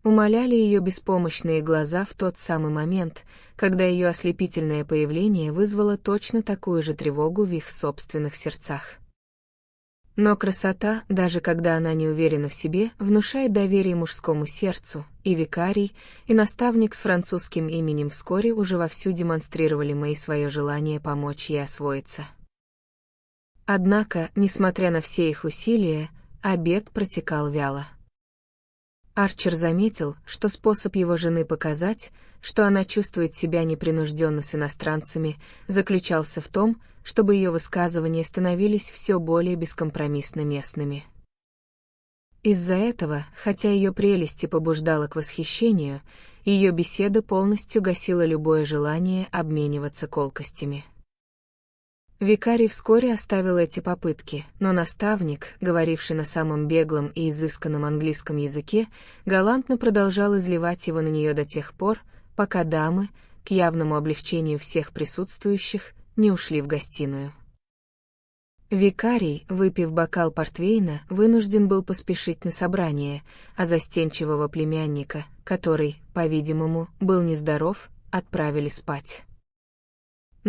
Умоляли ее беспомощные глаза в тот самый момент, когда ее ослепительное появление вызвало точно такую же тревогу в их собственных сердцах. Но красота, даже когда она не уверена в себе, внушает доверие мужскому сердцу, и викарий, и наставник с французским именем вскоре уже вовсю демонстрировали Мэй свое желание помочь ей освоиться. Однако, несмотря на все их усилия, обед протекал вяло. Арчер заметил, что способ его жены показать, что она чувствует себя непринужденно с иностранцами, заключался в том, чтобы ее высказывания становились все более бескомпромиссно местными. Из-за этого, хотя ее прелесть и побуждала к восхищению, ее беседа полностью гасила любое желание обмениваться колкостями. Викарий вскоре оставил эти попытки, но наставник, говоривший на самом беглом и изысканном английском языке, галантно продолжал изливать его на нее до тех пор, пока дамы, к явному облегчению всех присутствующих, не ушли в гостиную. Викарий, выпив бокал портвейна, вынужден был поспешить на собрание, а застенчивого племянника, который, по-видимому, был нездоров, отправили спать.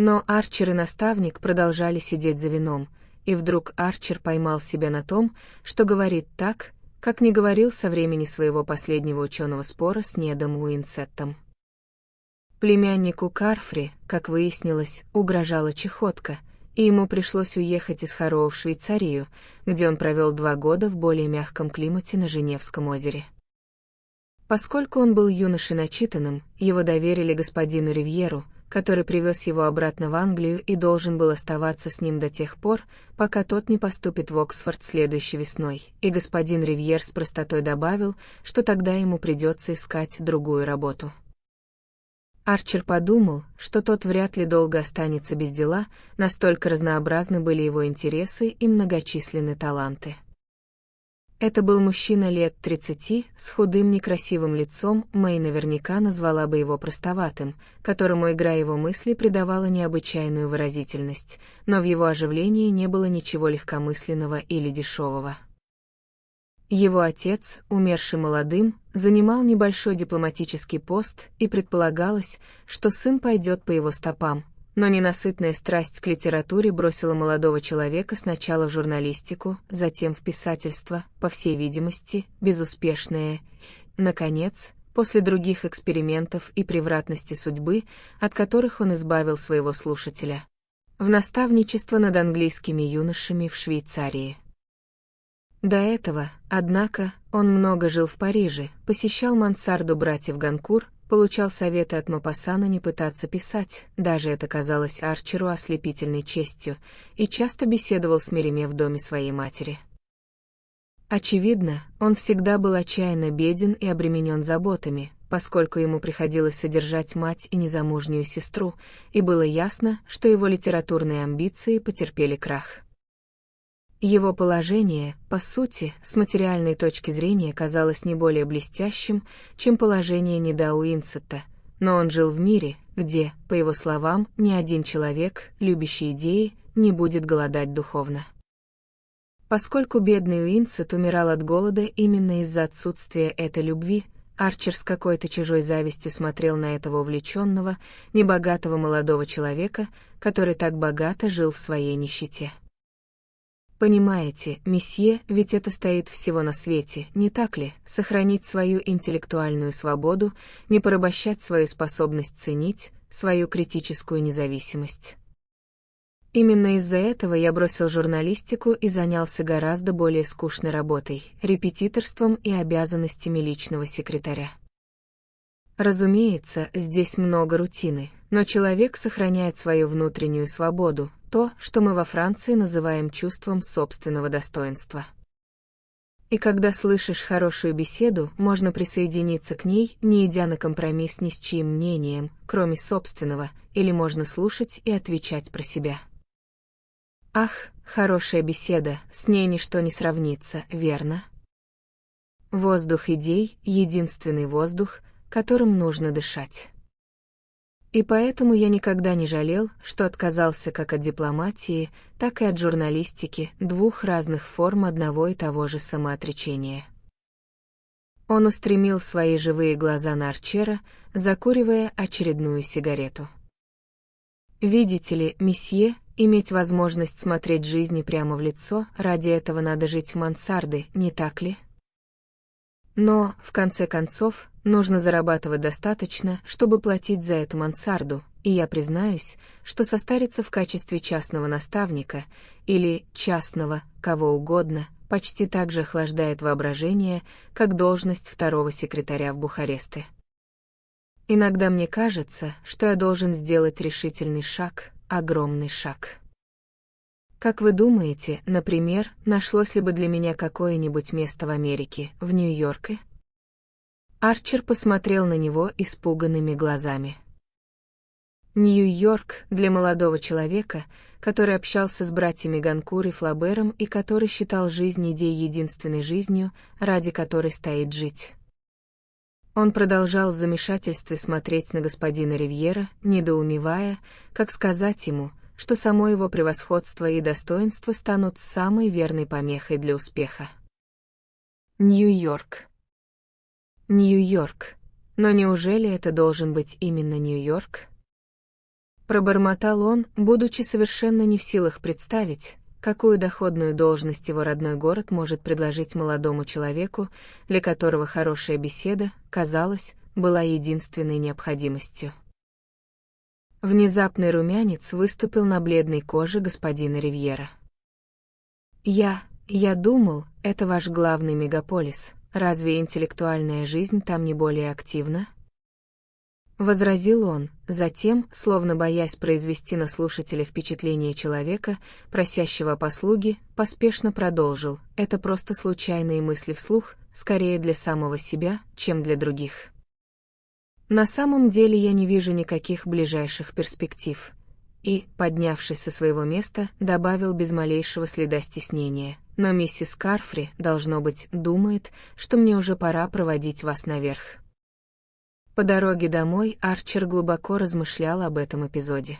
Но Арчер и наставник продолжали сидеть за вином, и вдруг Арчер поймал себя на том, что говорит так, как не говорил со времени своего последнего ученого спора с Недом Уинсеттом. Племяннику Карфри, как выяснилось, угрожала чехотка, и ему пришлось уехать из Харроу в Швейцарию, где он провел 2 года в более мягком климате на Женевском озере. Поскольку он был юношей начитанным, его доверили господину Ривьеру, который привез его обратно в Англию и должен был оставаться с ним до тех пор, пока тот не поступит в Оксфорд следующей весной, и господин Ривьер с простотой добавил, что тогда ему придется искать другую работу. Арчер подумал, что тот вряд ли долго останется без дела, настолько разнообразны были его интересы и многочисленны таланты. Это был мужчина лет 30, с худым некрасивым лицом, Мэй наверняка назвала бы его простоватым, которому игра его мыслей придавала необычайную выразительность, но в его оживлении не было ничего легкомысленного или дешевого. Его отец, умерший молодым, занимал небольшой дипломатический пост, и предполагалось, что сын пойдет по его стопам. Но ненасытная страсть к литературе бросила молодого человека сначала в журналистику, затем в писательство, по всей видимости, безуспешное. Наконец, после других экспериментов и превратности судьбы, от которых он избавил своего слушателя, в наставничество над английскими юношами в Швейцарии. До этого, однако, он много жил в Париже, посещал мансарду братьев Ганкур, получал советы от Мопассана не пытаться писать, даже это казалось Арчеру ослепительной честью, и часто беседовал с Мериме в доме своей матери. Очевидно, он всегда был отчаянно беден и обременен заботами, поскольку ему приходилось содержать мать и незамужнюю сестру, и было ясно, что его литературные амбиции потерпели крах. Его положение, по сути, с материальной точки зрения казалось не более блестящим, чем положение Неда Уинсетта, но он жил в мире, где, по его словам, ни один человек, любящий идеи, не будет голодать духовно. Поскольку бедный Уинсетт умирал от голода именно из-за отсутствия этой любви, Арчер с какой-то чужой завистью смотрел на этого увлеченного, небогатого молодого человека, который так богато жил в своей нищете. Понимаете, месье, ведь это стоит всего на свете, не так ли, сохранить свою интеллектуальную свободу, не порабощать свою способность ценить, свою критическую независимость. Именно из-за этого я бросил журналистику и занялся гораздо более скучной работой, репетиторством и обязанностями личного секретаря. Разумеется, здесь много рутины, но человек сохраняет свою внутреннюю свободу, то, что мы во Франции называем чувством собственного достоинства. И когда слышишь хорошую беседу, можно присоединиться к ней, не идя на компромисс ни с чьим мнением, кроме собственного, или можно слушать и отвечать про себя. Ах, хорошая беседа, с ней ничто не сравнится, верно? Воздух идей — единственный воздух, которым нужно дышать. И поэтому я никогда не жалел, что отказался как от дипломатии, так и от журналистики, двух разных форм одного и того же самоотречения. Он устремил свои живые глаза на Арчера, закуривая очередную сигарету. «Видите ли, месье, иметь возможность смотреть жизни прямо в лицо, ради этого надо жить в мансарде, не так ли? Но, в конце концов, нужно зарабатывать достаточно, чтобы платить за эту мансарду, и я признаюсь, что состариться в качестве частного наставника, или частного, кого угодно, почти так же охлаждает воображение, как должность второго секретаря в Бухаресте. Иногда мне кажется, что я должен сделать решительный шаг, огромный шаг. Как вы думаете, например, нашлось ли бы для меня какое-нибудь место в Америке, в Нью-Йорке?» Арчер посмотрел на него испуганными глазами. Нью-Йорк для молодого человека, который общался с братьями Ганкур и Флабером и который считал жизнь идеей единственной жизнью, ради которой стоит жить. Он продолжал в замешательстве смотреть на господина Ривьера, недоумевая, как сказать ему, что само его превосходство и достоинство станут самой верной помехой для успеха. Нью-Йорк. Нью-Йорк. Но неужели это должен быть именно Нью-Йорк? Пробормотал он, будучи совершенно не в силах представить, какую доходную должность его родной город может предложить молодому человеку, для которого хорошая беседа, казалось, была единственной необходимостью. Внезапный румянец выступил на бледной коже господина Ривьера. Я думал, это ваш главный мегаполис, разве интеллектуальная жизнь там не более активна?» Возразил он, затем, словно боясь произвести на слушателя впечатление человека, просящего о послуге, поспешно продолжил: «Это просто случайные мысли вслух, скорее для самого себя, чем для других. На самом деле я не вижу никаких ближайших перспектив». И, поднявшись со своего места, добавил без малейшего следа стеснения: «Но миссис Карфри, должно быть, думает, что мне уже пора проводить вас наверх». По дороге домой Арчер глубоко размышлял об этом эпизоде.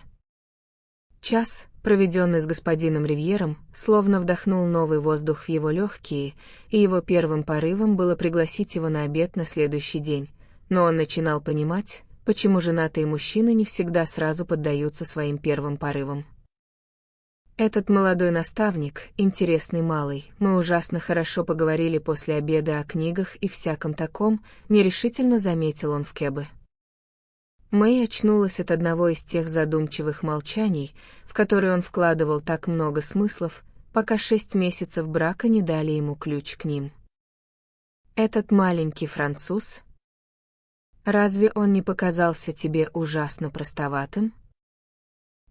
Час, проведенный с господином Ривьером, словно вдохнул новый воздух в его легкие, и его первым порывом было пригласить его на обед на следующий день, но он начинал понимать, почему женатые мужчины не всегда сразу поддаются своим первым порывам. Этот молодой наставник, интересный малый, мы ужасно хорошо поговорили после обеда о книгах и всяком таком, нерешительно заметил он в Кэбе. Мэй очнулась от одного из тех задумчивых молчаний, в которые он вкладывал так много смыслов, пока 6 месяцев брака не дали ему ключ к ним. «Этот маленький француз? Разве он не показался тебе ужасно простоватым?»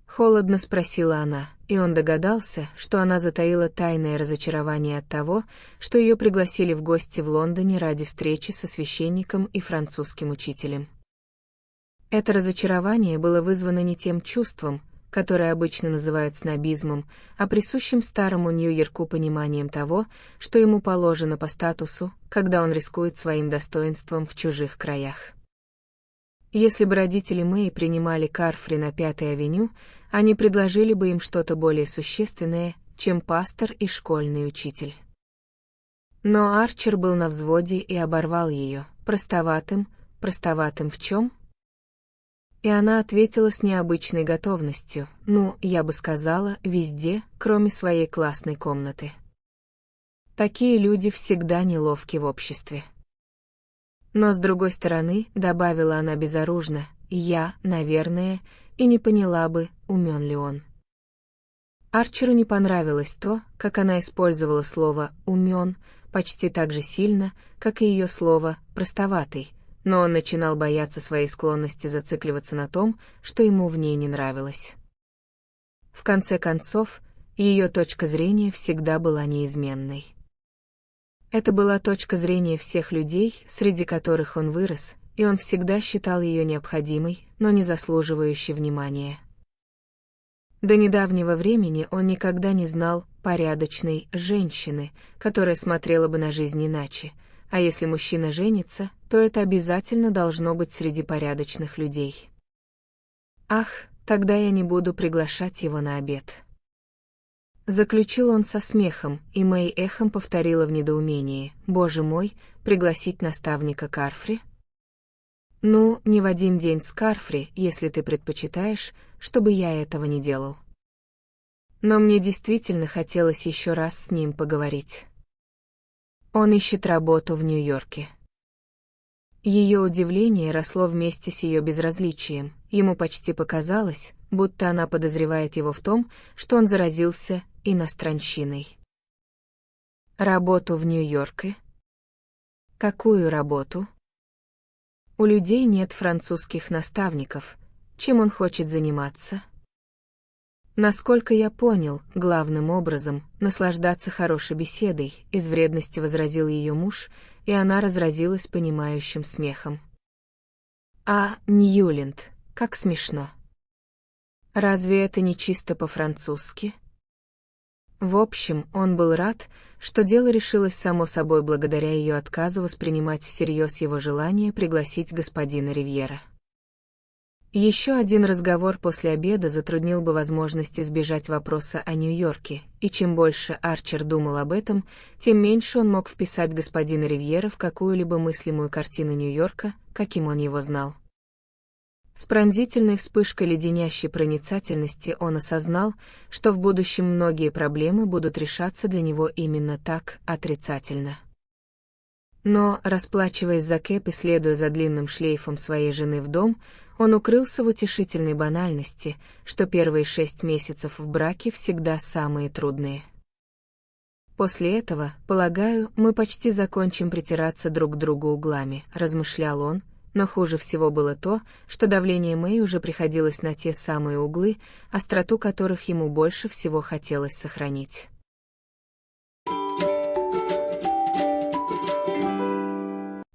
Холодно спросила она, и он догадался, что она затаила тайное разочарование от того, что ее пригласили в гости в Лондоне ради встречи со священником и французским учителем. Это разочарование было вызвано не тем чувством, которое обычно называют снобизмом, а присущим старому Нью-Йорку пониманием того, что ему положено по статусу, когда он рискует своим достоинством в чужих краях. Если бы родители Мэй принимали Карфри на 5-й авеню, они предложили бы им что-то более существенное, чем пастор и школьный учитель. Но Арчер был на взводе и оборвал ее: простоватым в чем? И она ответила с необычной готовностью: я бы сказала, везде, кроме своей классной комнаты. Такие люди всегда неловки в обществе. Но с другой стороны, добавила она безоружно, я, наверное, и не поняла бы, умён ли он. Арчеру не понравилось то, как она использовала слово «умён» почти так же сильно, как и ее слово «простоватый», но он начинал бояться своей склонности зацикливаться на том, что ему в ней не нравилось. В конце концов, ее точка зрения всегда была неизменной. Это была точка зрения всех людей, среди которых он вырос, и он всегда считал ее необходимой, но не заслуживающей внимания. До недавнего времени он никогда не знал порядочной женщины, которая смотрела бы на жизнь иначе, а если мужчина женится, то это обязательно должно быть среди порядочных людей. Ах, тогда я не буду приглашать его на обед. Заключил он со смехом, и Мэй эхом повторила в недоумении: «Боже мой, пригласить наставника Карфри?» «Ну, не в один день с Карфри, если ты предпочитаешь, чтобы я этого не делал. Но мне действительно хотелось еще раз с ним поговорить. Он ищет работу в Нью-Йорке». Ее удивление росло вместе с ее безразличием. Ему почти показалось, будто она подозревает его в том, что он заразился иностранщиной. Работу в Нью-Йорке? Какую работу? У людей нет французских наставников. Чем он хочет заниматься? Насколько я понял, главным образом, наслаждаться хорошей беседой, из вредности возразил ее муж, и она разразилась понимающим смехом. А, Ньюленд, как смешно. Разве это не чисто по-французски? В общем, он был рад, что дело решилось само собой благодаря ее отказу воспринимать всерьез его желание пригласить господина Ривьера. Еще один разговор после обеда затруднил бы возможность избежать вопроса о Нью-Йорке, и чем больше Арчер думал об этом, тем меньше он мог вписать господина Ривьера в какую-либо мыслимую картину Нью-Йорка, каким он его знал. С пронзительной вспышкой леденящей проницательности он осознал, что в будущем многие проблемы будут решаться для него именно так, отрицательно. Но, расплачиваясь за Кэп и следуя за длинным шлейфом своей жены в дом, он укрылся в утешительной банальности, что первые 6 месяцев в браке всегда самые трудные. «После этого, полагаю, мы почти закончим притираться друг к другу углами», — размышлял он, но хуже всего было то, что давление Мэй уже приходилось на те самые углы, остроту которых ему больше всего хотелось сохранить.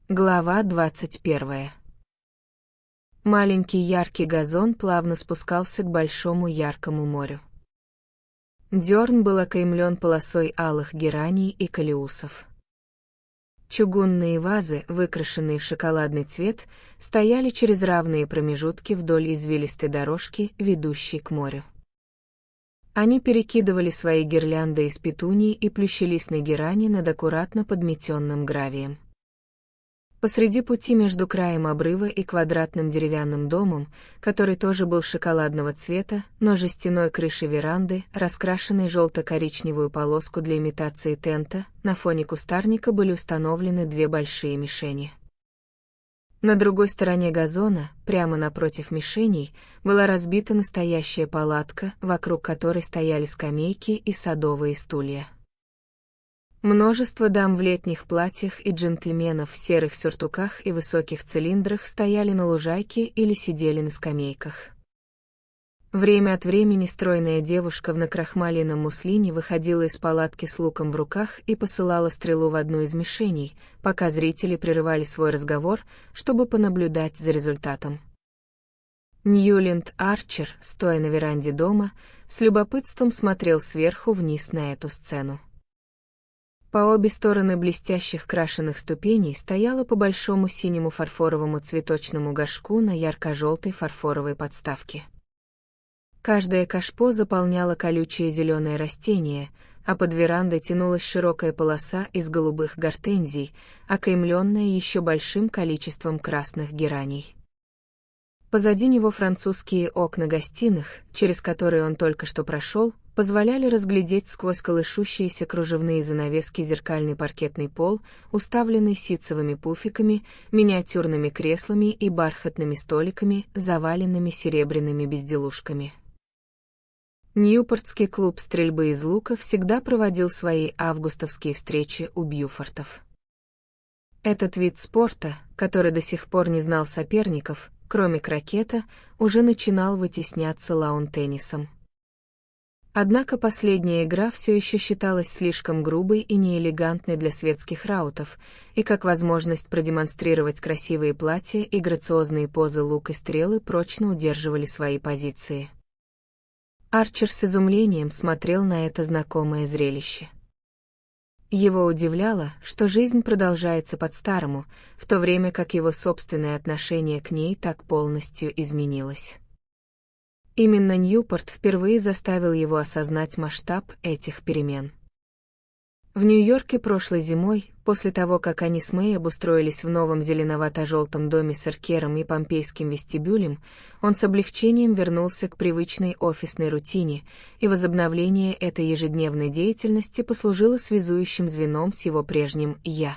Глава 21. Маленький яркий газон плавно спускался к большому яркому морю. Дёрн был окаймлен полосой алых гераний и калиусов. Чугунные вазы, выкрашенные в шоколадный цвет, стояли через равные промежутки вдоль извилистой дорожки, ведущей к морю. Они перекидывали свои гирлянды из петунии и плющелистной герани над аккуратно подметенным гравием. Посреди пути между краем обрыва и квадратным деревянным домом, который тоже был шоколадного цвета, но жестяной крышей веранды, раскрашенной желто-коричневую полоску для имитации тента, на фоне кустарника были установлены 2 большие мишени. На другой стороне газона, прямо напротив мишеней, была разбита настоящая палатка, вокруг которой стояли скамейки и садовые стулья. Множество дам в летних платьях и джентльменов в серых сюртуках и высоких цилиндрах стояли на лужайке или сидели на скамейках. Время от времени стройная девушка в накрахмаленном муслине выходила из палатки с луком в руках и посылала стрелу в одну из мишеней, пока зрители прерывали свой разговор, чтобы понаблюдать за результатом. Ньюленд Арчер, стоя на веранде дома, с любопытством смотрел сверху вниз на эту сцену. По обе стороны блестящих крашеных ступеней стояло по большому синему фарфоровому цветочному горшку на ярко-желтой фарфоровой подставке. Каждое кашпо заполняло колючее зеленое растение, а под верандой тянулась широкая полоса из голубых гортензий, окаймленная еще большим количеством красных гераний. Позади него французские окна гостиных, через которые он только что прошел, позволяли разглядеть сквозь колышущиеся кружевные занавески зеркальный паркетный пол, уставленный ситцевыми пуфиками, миниатюрными креслами и бархатными столиками, заваленными серебряными безделушками. Ньюпортский клуб стрельбы из лука всегда проводил свои августовские встречи у Бьюфортов. Этот вид спорта, который до сих пор не знал соперников, кроме крокета, уже начинал вытесняться лаун-теннисом. Однако последняя игра все еще считалась слишком грубой и неэлегантной для светских раутов, и как возможность продемонстрировать красивые платья и грациозные позы лук и стрелы прочно удерживали свои позиции. Арчер с изумлением смотрел на это знакомое зрелище. Его удивляло, что жизнь продолжается по-старому, в то время как его собственное отношение к ней так полностью изменилось. Именно Ньюпорт впервые заставил его осознать масштаб этих перемен. В Нью-Йорке прошлой зимой, после того, как они с Мэй обустроились в новом зеленовато-желтом доме с эркером и помпейским вестибюлем, он с облегчением вернулся к привычной офисной рутине, и возобновление этой ежедневной деятельности послужило связующим звеном с его прежним «я».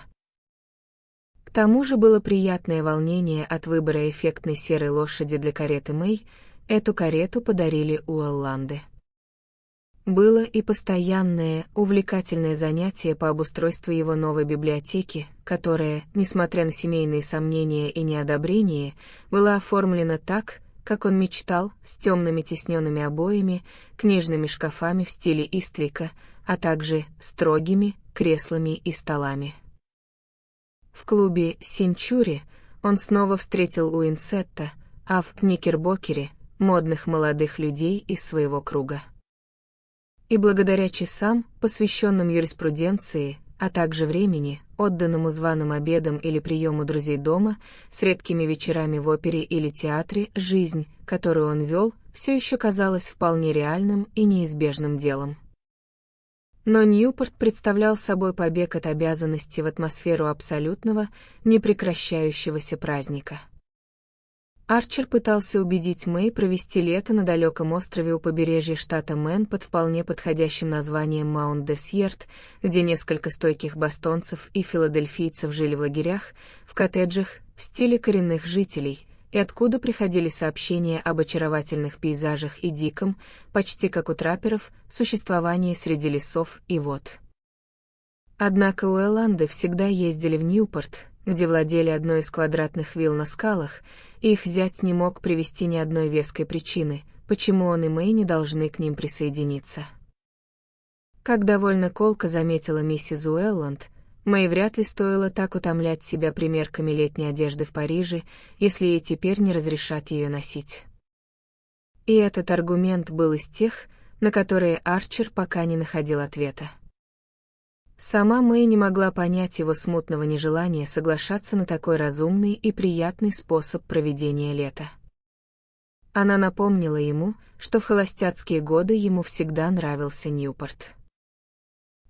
К тому же было приятное волнение от выбора эффектной серой лошади для кареты Мэй. Эту карету подарили Уолланды. Было и постоянное, увлекательное занятие по обустройству его новой библиотеки, которая, несмотря на семейные сомнения и неодобрение, была оформлена так, как он мечтал, с темными тисненными обоями, книжными шкафами в стиле Истлика, а также строгими креслами и столами. В клубе «Сенчури» он снова встретил Уинсетта, а в Никербокере — модных молодых людей из своего круга. И благодаря часам, посвященным юриспруденции, а также времени, отданному званым обедам или приему друзей дома, с редкими вечерами в опере или театре, жизнь, которую он вел, все еще казалась вполне реальным и неизбежным делом. Но Ньюпорт представлял собой побег от обязанности в атмосферу абсолютного, непрекращающегося праздника. Арчер пытался убедить Мэй провести лето на далеком острове у побережья штата Мэн под вполне подходящим названием Маунт-Десьерт, где несколько стойких бостонцев и филадельфийцев жили в лагерях, в коттеджах, в стиле коренных жителей, и откуда приходили сообщения об очаровательных пейзажах и диком, почти как у трапперов, существовании среди лесов и вод. Однако Уолланды всегда ездили в Ньюпорт, где владели одной из квадратных вилл на скалах, и их зять не мог привести ни одной веской причины, почему он и Мэй не должны к ним присоединиться. Как довольно колко заметила миссис Уэлланд, Мэй вряд ли стоило так утомлять себя примерками летней одежды в Париже, если ей теперь не разрешат ее носить. И этот аргумент был из тех, на которые Арчер пока не находил ответа. Сама Мэй не могла понять его смутного нежелания соглашаться на такой разумный и приятный способ проведения лета. Она напомнила ему, что в холостяцкие годы ему всегда нравился Ньюпорт.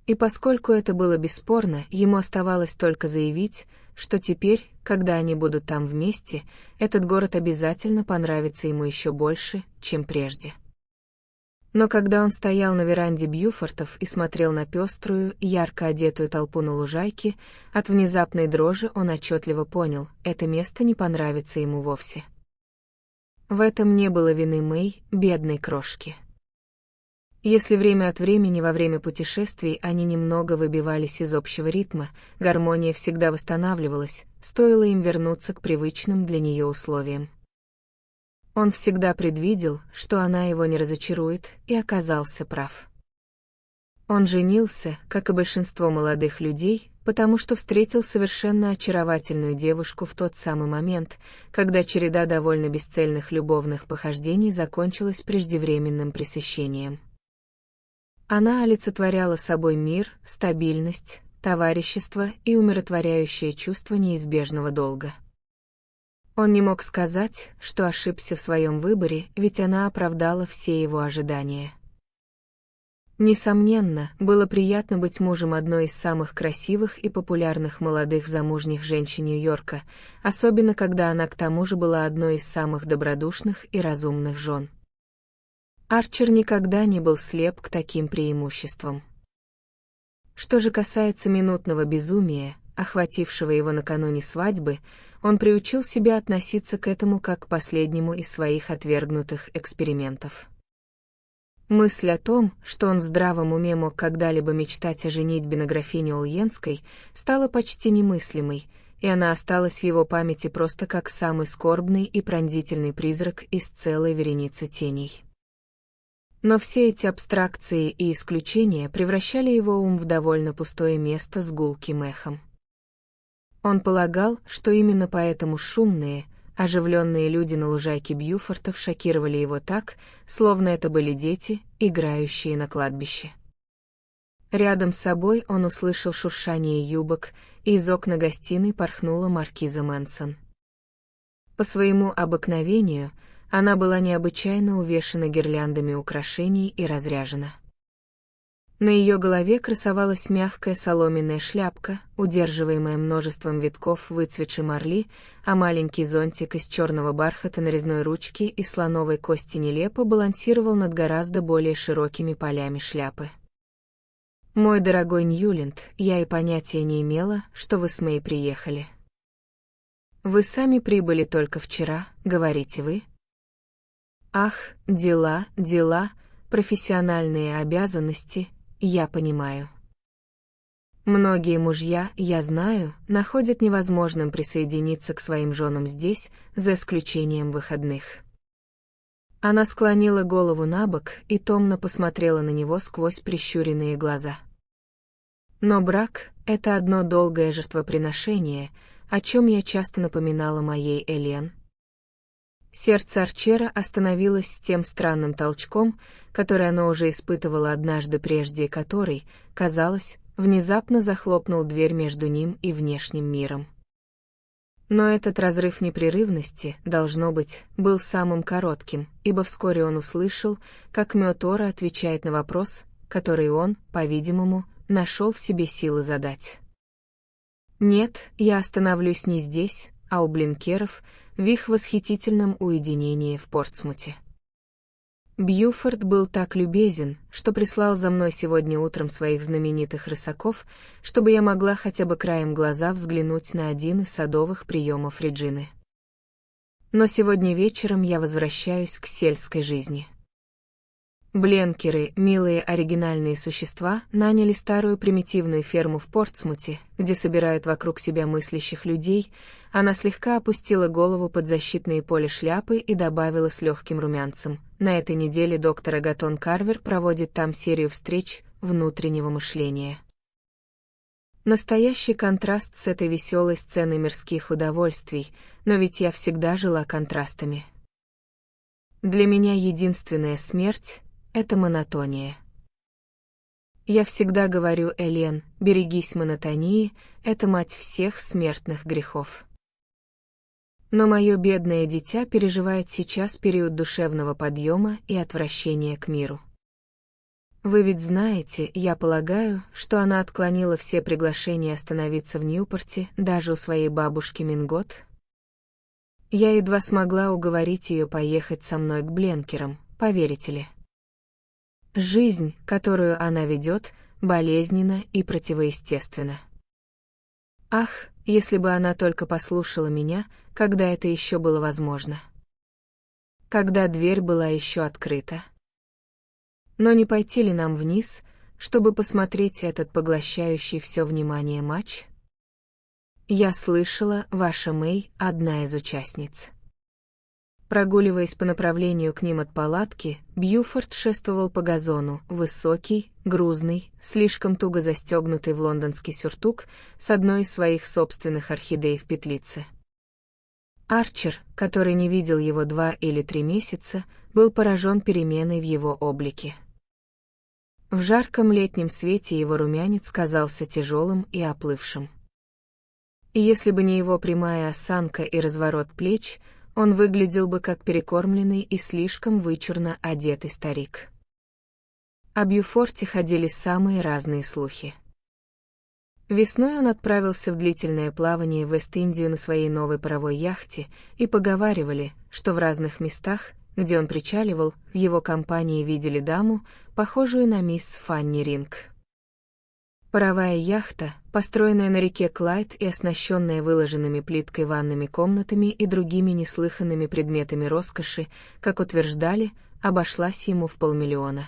И поскольку это было бесспорно, ему оставалось только заявить, что теперь, когда они будут там вместе, этот город обязательно понравится ему еще больше, чем прежде. Но когда он стоял на веранде Бьюфортов и смотрел на пеструю, ярко одетую толпу на лужайке, от внезапной дрожи он отчетливо понял, это место не понравится ему вовсе. В этом не было вины Мэй, бедной крошки. Если время от времени во время путешествий они немного выбивались из общего ритма, гармония всегда восстанавливалась, стоило им вернуться к привычным для нее условиям. Он всегда предвидел, что она его не разочарует, и оказался прав. Он женился, как и большинство молодых людей, потому что встретил совершенно очаровательную девушку в тот самый момент, когда череда довольно бесцельных любовных похождений закончилась преждевременным пресыщением. Она олицетворяла собой мир, стабильность, товарищество и умиротворяющее чувство неизбежного долга. Он не мог сказать, что ошибся в своем выборе, ведь она оправдала все его ожидания. Несомненно, было приятно быть мужем одной из самых красивых и популярных молодых замужних женщин Нью-Йорка, особенно когда она к тому же была одной из самых добродушных и разумных жен. Арчер никогда не был слеп к таким преимуществам. Что же касается минутного безумия, охватившего его накануне свадьбы, он приучил себя относиться к этому как к последнему из своих отвергнутых экспериментов. Мысль о том, что он в здравом уме мог когда-либо мечтать о женитьбе на графине Ульенской, стала почти немыслимой, и она осталась в его памяти просто как самый скорбный и пронзительный призрак из целой вереницы теней. Но все эти абстракции и исключения превращали его ум в довольно пустое место с гулким эхом. Он полагал, что именно поэтому шумные, оживленные люди на лужайке Бьюфортов шокировали его так, словно это были дети, играющие на кладбище. Рядом с собой он услышал шуршание юбок, и из окна гостиной порхнула маркиза Мэнсон. По своему обыкновению, она была необычайно увешана гирляндами украшений и разряжена. На ее голове красовалась мягкая соломенная шляпка, удерживаемая множеством витков выцветшей марли, а маленький зонтик из черного бархата на резной ручке и слоновой кости нелепо балансировал над гораздо более широкими полями шляпы. «Мой дорогой Ньюленд, я и понятия не имела, что вы с Мэй приехали. Вы сами прибыли только вчера, говорите вы?» «Ах, дела, профессиональные обязанности, я понимаю. Многие мужья, я знаю, находят невозможным присоединиться к своим женам здесь, за исключением выходных». Она склонила голову набок и томно посмотрела на него сквозь прищуренные глаза. «Но брак — это одно долгое жертвоприношение, о чем я часто напоминала моей Элен». Сердце Арчера остановилось с тем странным толчком, который оно уже испытывало однажды прежде и который, казалось, внезапно захлопнул дверь между ним и внешним миром. Но этот разрыв непрерывности, должно быть, был самым коротким, ибо вскоре он услышал, как Меотора отвечает на вопрос, который он, по-видимому, нашел в себе силы задать. «Нет, я остановлюсь не здесь, а у Блинкеров, в их восхитительном уединении в Портсмуте. Бьюфорд был так любезен, что прислал за мной сегодня утром своих знаменитых рысаков, чтобы я могла хотя бы краем глаза взглянуть на один из садовых приемов Реджины. Но сегодня вечером я возвращаюсь к сельской жизни». Бленкеры, милые оригинальные существа, наняли старую примитивную ферму в Портсмуте, где собирают вокруг себя мыслящих людей. Она слегка опустила голову под защитные поля шляпы и добавила с легким румянцем: «На этой неделе доктор Агатон Карвер проводит там серию встреч внутреннего мышления». Настоящий контраст с этой веселой сценой мирских удовольствий, но ведь я всегда жила контрастами. Для меня единственная смерть — это монотония. Я всегда говорю, Элен, берегись монотонии, это мать всех смертных грехов. Но мое бедное дитя переживает сейчас период душевного подъема и отвращения к миру. Вы ведь знаете, я полагаю, что она отклонила все приглашения остановиться в Ньюпорте, даже у своей бабушки Мингот. Я едва смогла уговорить ее поехать со мной к Бленкерам, поверите ли. Жизнь, которую она ведет, болезненна и противоестественна. Ах, если бы она только послушала меня, когда это еще было возможно. Когда дверь была еще открыта. Но не пойти ли нам вниз, чтобы посмотреть этот поглощающий все внимание матч? Я слышала, ваша Мэй — одна из участниц. Прогуливаясь по направлению к ним от палатки, Бьюфорд шествовал по газону, высокий, грузный, слишком туго застегнутый в лондонский сюртук, с одной из своих собственных орхидей в петлице. Арчер, который не видел его 2 или 3 месяца, был поражен переменой в его облике. В жарком летнем свете его румянец казался тяжелым и оплывшим. И если бы не его прямая осанка и разворот плеч, он выглядел бы как перекормленный и слишком вычурно одетый старик. О Бьюфорте ходили самые разные слухи. Весной он отправился в длительное плавание в Вест-Индию на своей новой паровой яхте, и поговаривали, что в разных местах, где он причаливал, в его компании видели даму, похожую на мисс Фанни Ринг. Паровая яхта, построенная на реке Клайд и оснащенная выложенными плиткой ванными комнатами и другими неслыханными предметами роскоши, как утверждали, обошлась ему в 500 000.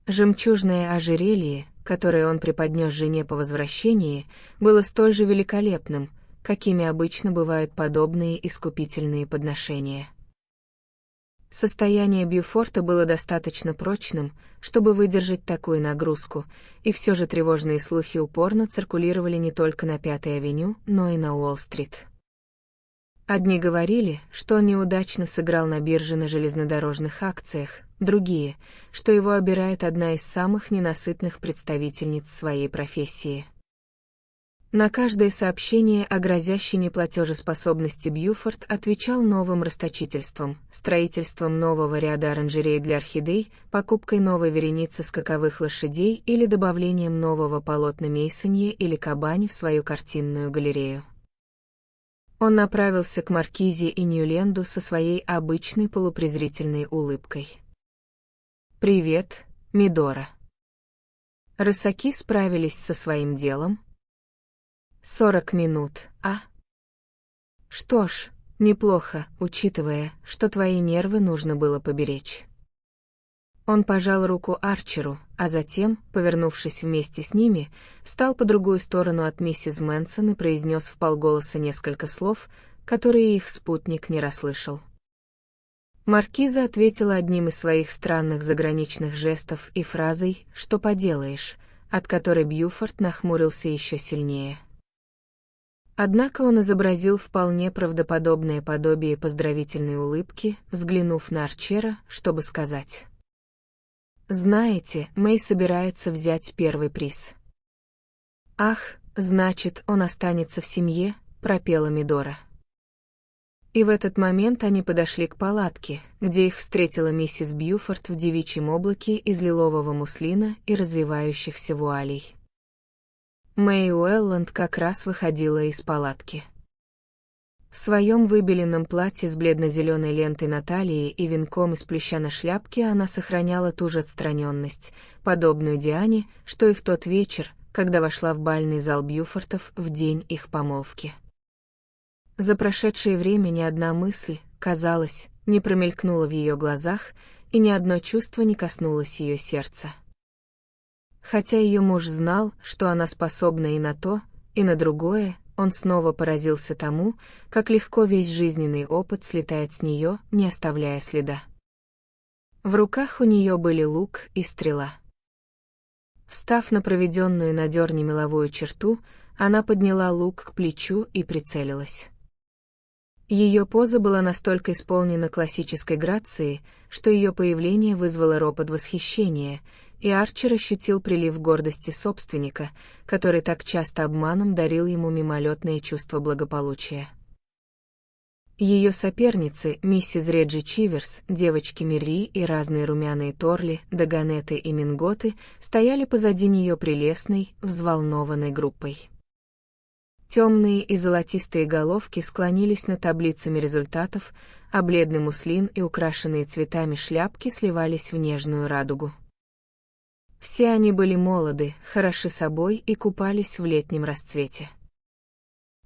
Жемчужное ожерелье, которое он преподнес жене по возвращении, было столь же великолепным, какими обычно бывают подобные искупительные подношения. Состояние Бьюфорта было достаточно прочным, чтобы выдержать такую нагрузку, и все же тревожные слухи упорно циркулировали не только на Пятой авеню, но и на Уолл-стрит. Одни говорили, что он неудачно сыграл на бирже на железнодорожных акциях, другие, что его обирает одна из самых ненасытных представительниц своей профессии. На каждое сообщение о грозящей неплатежеспособности Бьюфорт отвечал новым расточительством, строительством нового ряда оранжерей для орхидей, покупкой новой вереницы скаковых лошадей или добавлением нового полотна Мейсонье или Кабани в свою картинную галерею. Он направился к маркизе и Ньюленду со своей обычной полупрезрительной улыбкой. «Привет, Мидора». Рысаки справились со своим делом. 40 минут, а? Что ж, неплохо, учитывая, что твои нервы нужно было поберечь. Он пожал руку Арчеру, а затем, повернувшись вместе с ними, встал по другую сторону от миссис Мэнсон и произнес вполголоса несколько слов, которые их спутник не расслышал. Маркиза ответила одним из своих странных заграничных жестов и фразой «что поделаешь», от которой Бьюфорт нахмурился еще сильнее. Однако он изобразил вполне правдоподобное подобие поздравительной улыбки, взглянув на Арчера, чтобы сказать: «Знаете, Мэй собирается взять первый приз». «Ах, значит, он останется в семье», — пропела Мидора. И в этот момент они подошли к палатке, где их встретила миссис Бьюфорт в девичьем облаке из лилового муслина и развивающихся вуалей. Мэй Уэлланд как раз выходила из палатки. В своем выбеленном платье с бледно-зеленой лентой на талии и венком из плюща на шляпке она сохраняла ту же отстраненность, подобную Диане, что и в тот вечер, когда вошла в бальный зал Бьюфортов в день их помолвки. За прошедшее время ни одна мысль, казалось, не промелькнула в ее глазах, и ни одно чувство не коснулось ее сердца. Хотя ее муж знал, что она способна и на то, и на другое, он снова поразился тому, как легко весь жизненный опыт слетает с нее, не оставляя следа. В руках у нее были лук и стрела. Встав на проведенную на дерне меловую черту, она подняла лук к плечу и прицелилась. Ее поза была настолько исполнена классической грацией, что ее появление вызвало ропот восхищения, и Арчер ощутил прилив гордости собственника, который так часто обманом дарил ему мимолетное чувство благополучия. Ее соперницы, миссис Реджи Чиверс, девочки Мирри и разные румяные Торли, Даганеты и Минготы, стояли позади нее прелестной, взволнованной группой. Темные и золотистые головки склонились над таблицами результатов, а бледный муслин и украшенные цветами шляпки сливались в нежную радугу. Все они были молоды, хороши собой и купались в летнем расцвете.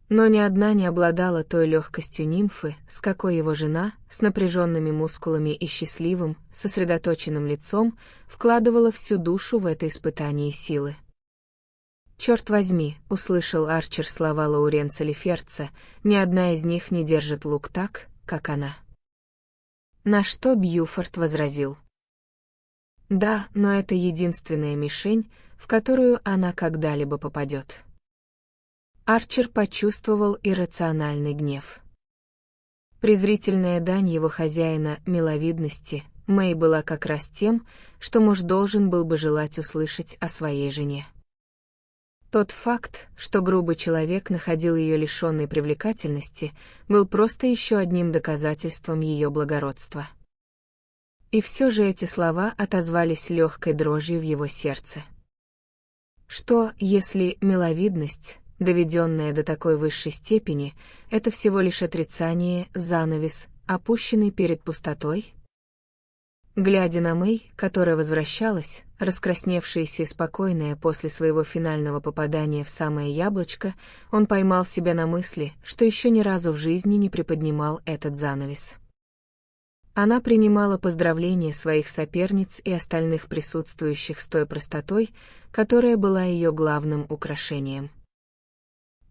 Но ни одна не обладала той легкостью нимфы, с какой его жена, с напряженными мускулами и счастливым, сосредоточенным лицом, вкладывала всю душу в это испытание силы. «Черт возьми», — услышал Арчер слова Лоуренса Леферца, «ни одна из них не держит лук так, как она». На что Бьюфорт возразил: «Да, но это единственная мишень, в которую она когда-либо попадет». Арчер почувствовал иррациональный гнев. Презрительная дань его хозяина миловидности, Мэй, была как раз тем, что муж должен был бы желать услышать о своей жене. Тот факт, что грубый человек находил ее лишенной привлекательности, был просто еще одним доказательством ее благородства. И все же эти слова отозвались легкой дрожью в его сердце. Что, если миловидность, доведенная до такой высшей степени, это всего лишь отрицание, занавес, опущенный перед пустотой? Глядя на Мэй, которая возвращалась, раскрасневшаяся и спокойная после своего финального попадания в самое яблочко, он поймал себя на мысли, что еще ни разу в жизни не приподнимал этот занавес. Она принимала поздравления своих соперниц и остальных присутствующих с той простотой, которая была ее главным украшением.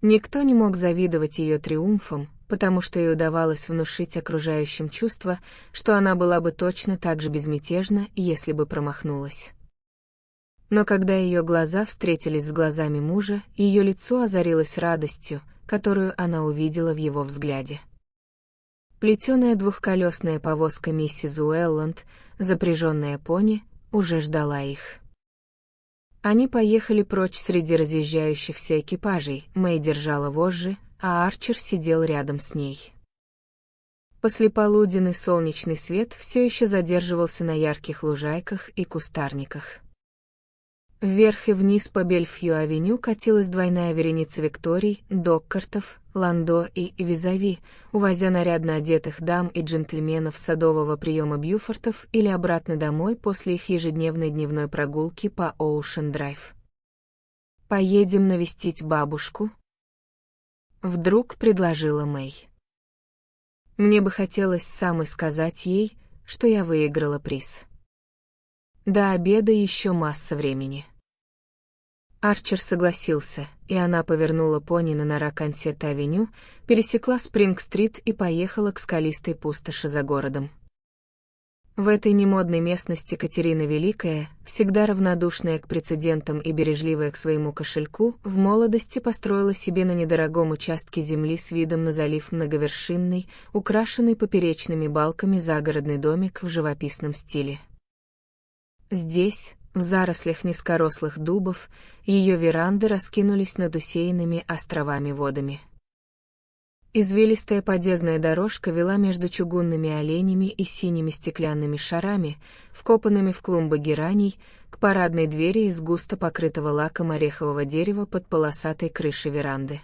Никто не мог завидовать ее триумфам, потому что ей удавалось внушить окружающим чувство, что она была бы точно так же безмятежна, если бы промахнулась. Но когда ее глаза встретились с глазами мужа, ее лицо озарилось радостью, которую она увидела в его взгляде. Плетеная двухколесная повозка миссис Уэлланд, запряженная пони, уже ждала их. Они поехали прочь среди разъезжающихся экипажей, Мэй держала вожжи, а Арчер сидел рядом с ней. Послеполуденный солнечный свет все еще задерживался на ярких лужайках и кустарниках. Вверх и вниз по Бельфью-авеню катилась двойная вереница Викторий, Доккартов, Ландо и Визави, увозя нарядно одетых дам и джентльменов с садового приема Бьюфортов или обратно домой после их ежедневной дневной прогулки по Оушен-драйв. «Поедем навестить бабушку?» Вдруг предложила Мэй. Мне бы хотелось самой сказать ей, что я выиграла приз. До обеда еще масса времени. Арчер согласился, и она повернула пони на Нарракансет-авеню, пересекла Спринг-стрит и поехала к скалистой пустоши за городом. В этой немодной местности Катерина Великая, всегда равнодушная к прецедентам и бережливая к своему кошельку, в молодости построила себе на недорогом участке земли с видом на залив многовершинный, украшенный поперечными балками загородный домик в живописном стиле. Здесь, в зарослях низкорослых дубов, ее веранды раскинулись над усеянными островами водами. Извилистая подъездная дорожка вела между чугунными оленями и синими стеклянными шарами, вкопанными в клумбы гераний, к парадной двери из густо покрытого лаком орехового дерева под полосатой крышей веранды.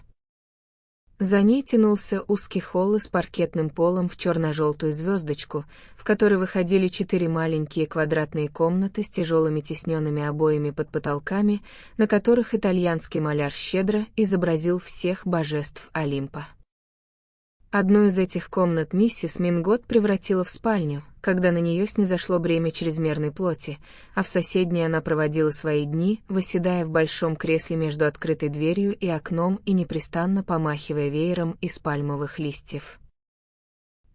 За ней тянулся узкий холл с паркетным полом в черно-желтую звездочку, в который выходили 4 маленькие квадратные комнаты с тяжелыми тисненными обоями под потолками, на которых итальянский маляр щедро изобразил всех божеств Олимпа. Одну из этих комнат миссис Мингот превратила в спальню, когда на нее снизошло бремя чрезмерной плоти, а в соседней она проводила свои дни, восседая в большом кресле между открытой дверью и окном и непрестанно помахивая веером из пальмовых листьев.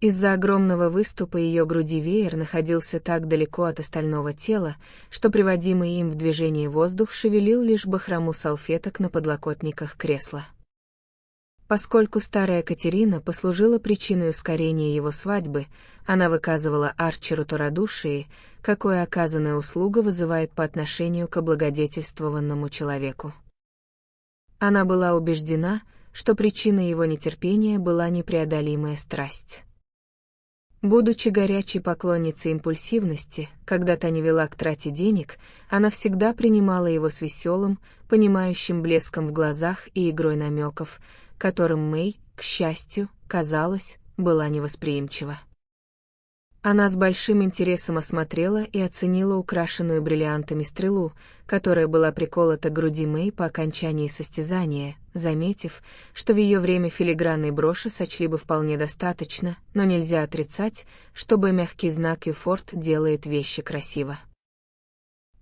Из-за огромного выступа ее груди веер находился так далеко от остального тела, что приводимый им в движение воздух шевелил лишь бахрому салфеток на подлокотниках кресла. Поскольку старая Катерина послужила причиной ускорения его свадьбы, она выказывала Арчеру то радушие, какое оказанная услуга вызывает по отношению к облагодетельствованному человеку. Она была убеждена, что причиной его нетерпения была непреодолимая страсть. Будучи горячей поклонницей импульсивности, когда та не вела к трате денег, она всегда принимала его с веселым, понимающим блеском в глазах и игрой намеков, которым Мэй, к счастью, казалось, была невосприимчива. Она с большим интересом осмотрела и оценила украшенную бриллиантами стрелу, которая была приколота к груди Мэй по окончании состязания, заметив, что в ее время филигранной броши сочли бы вполне достаточно, но нельзя отрицать, чтобы мягкий знак Юфорт делает вещи красиво.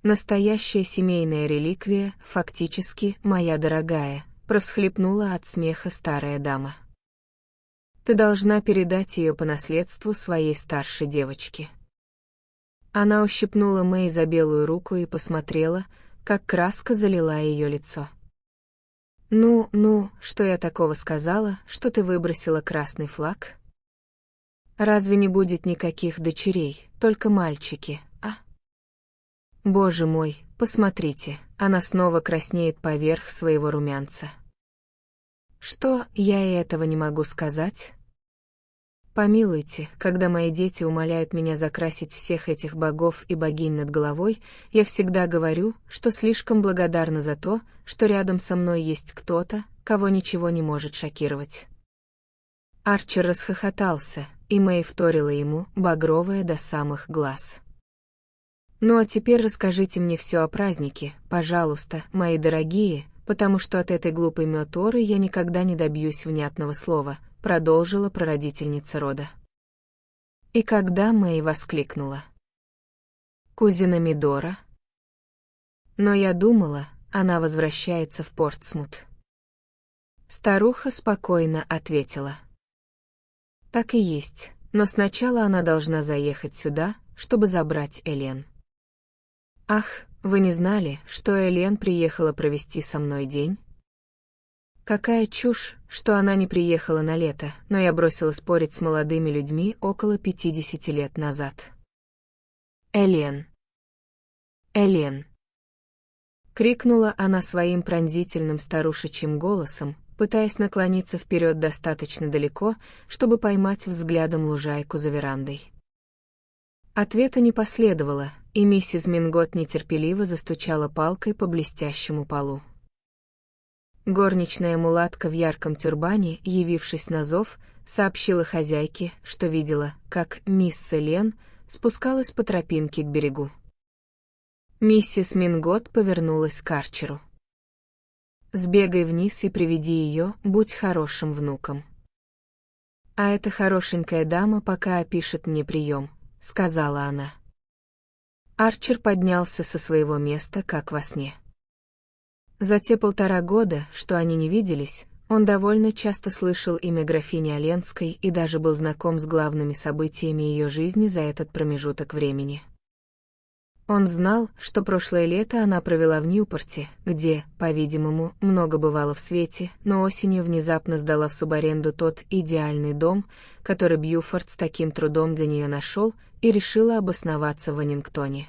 Настоящая семейная реликвия, фактически, моя дорогая, всхлипнула от смеха старая дама. Ты должна передать ее по наследству своей старшей девочке. Она ущипнула Мэй за белую руку и посмотрела, как краска залила ее лицо. «Ну, что я такого сказала, что ты выбросила красный флаг? Разве не будет никаких дочерей, только мальчики, а? Боже мой, посмотрите, она снова краснеет поверх своего румянца. Что, я и этого не могу сказать?» Помилуйте, когда мои дети умоляют меня закрасить всех этих богов и богинь над головой, я всегда говорю, что слишком благодарна за то, что рядом со мной есть кто-то, кого ничего не может шокировать. Арчер расхохотался, и Мэй вторила ему, багровая до самых глаз. «Ну а теперь расскажите мне все о празднике, пожалуйста, мои дорогие, потому что от этой глупой Мёторы я никогда не добьюсь внятного слова», продолжила прародительница рода. И когда Мэй воскликнула: «Кузина Мидора?» Но я думала, она возвращается в Портсмут. Старуха спокойно ответила: «Так и есть, но сначала она должна заехать сюда, чтобы забрать Элен». «Ах, вы не знали, что Элен приехала провести со мной день?» Какая чушь, что она не приехала на лето, но я бросила спорить с молодыми людьми около 50 лет назад. «Элен! Элен!» Крикнула она своим пронзительным старушечьим голосом, пытаясь наклониться вперед достаточно далеко, чтобы поймать взглядом лужайку за верандой. Ответа не последовало, и миссис Мингот нетерпеливо застучала палкой по блестящему полу. Горничная мулатка в ярком тюрбане, явившись на зов, сообщила хозяйке, что видела, как мисс Элен спускалась по тропинке к берегу. Миссис Мингот повернулась к Арчеру. «Сбегай вниз и приведи ее, будь хорошим внуком. А эта хорошенькая дама пока опишет мне прием», — сказала она. Арчер поднялся со своего места, как во сне. За те 1,5 года, что они не виделись, он довольно часто слышал имя графини Оленской и даже был знаком с главными событиями ее жизни за этот промежуток времени. Он знал, что прошлое лето она провела в Ньюпорте, где, по-видимому, много бывало в свете, но осенью внезапно сдала в субаренду тот идеальный дом, который Бьюфорд с таким трудом для нее нашел, и решила обосноваться в Аннингтоне.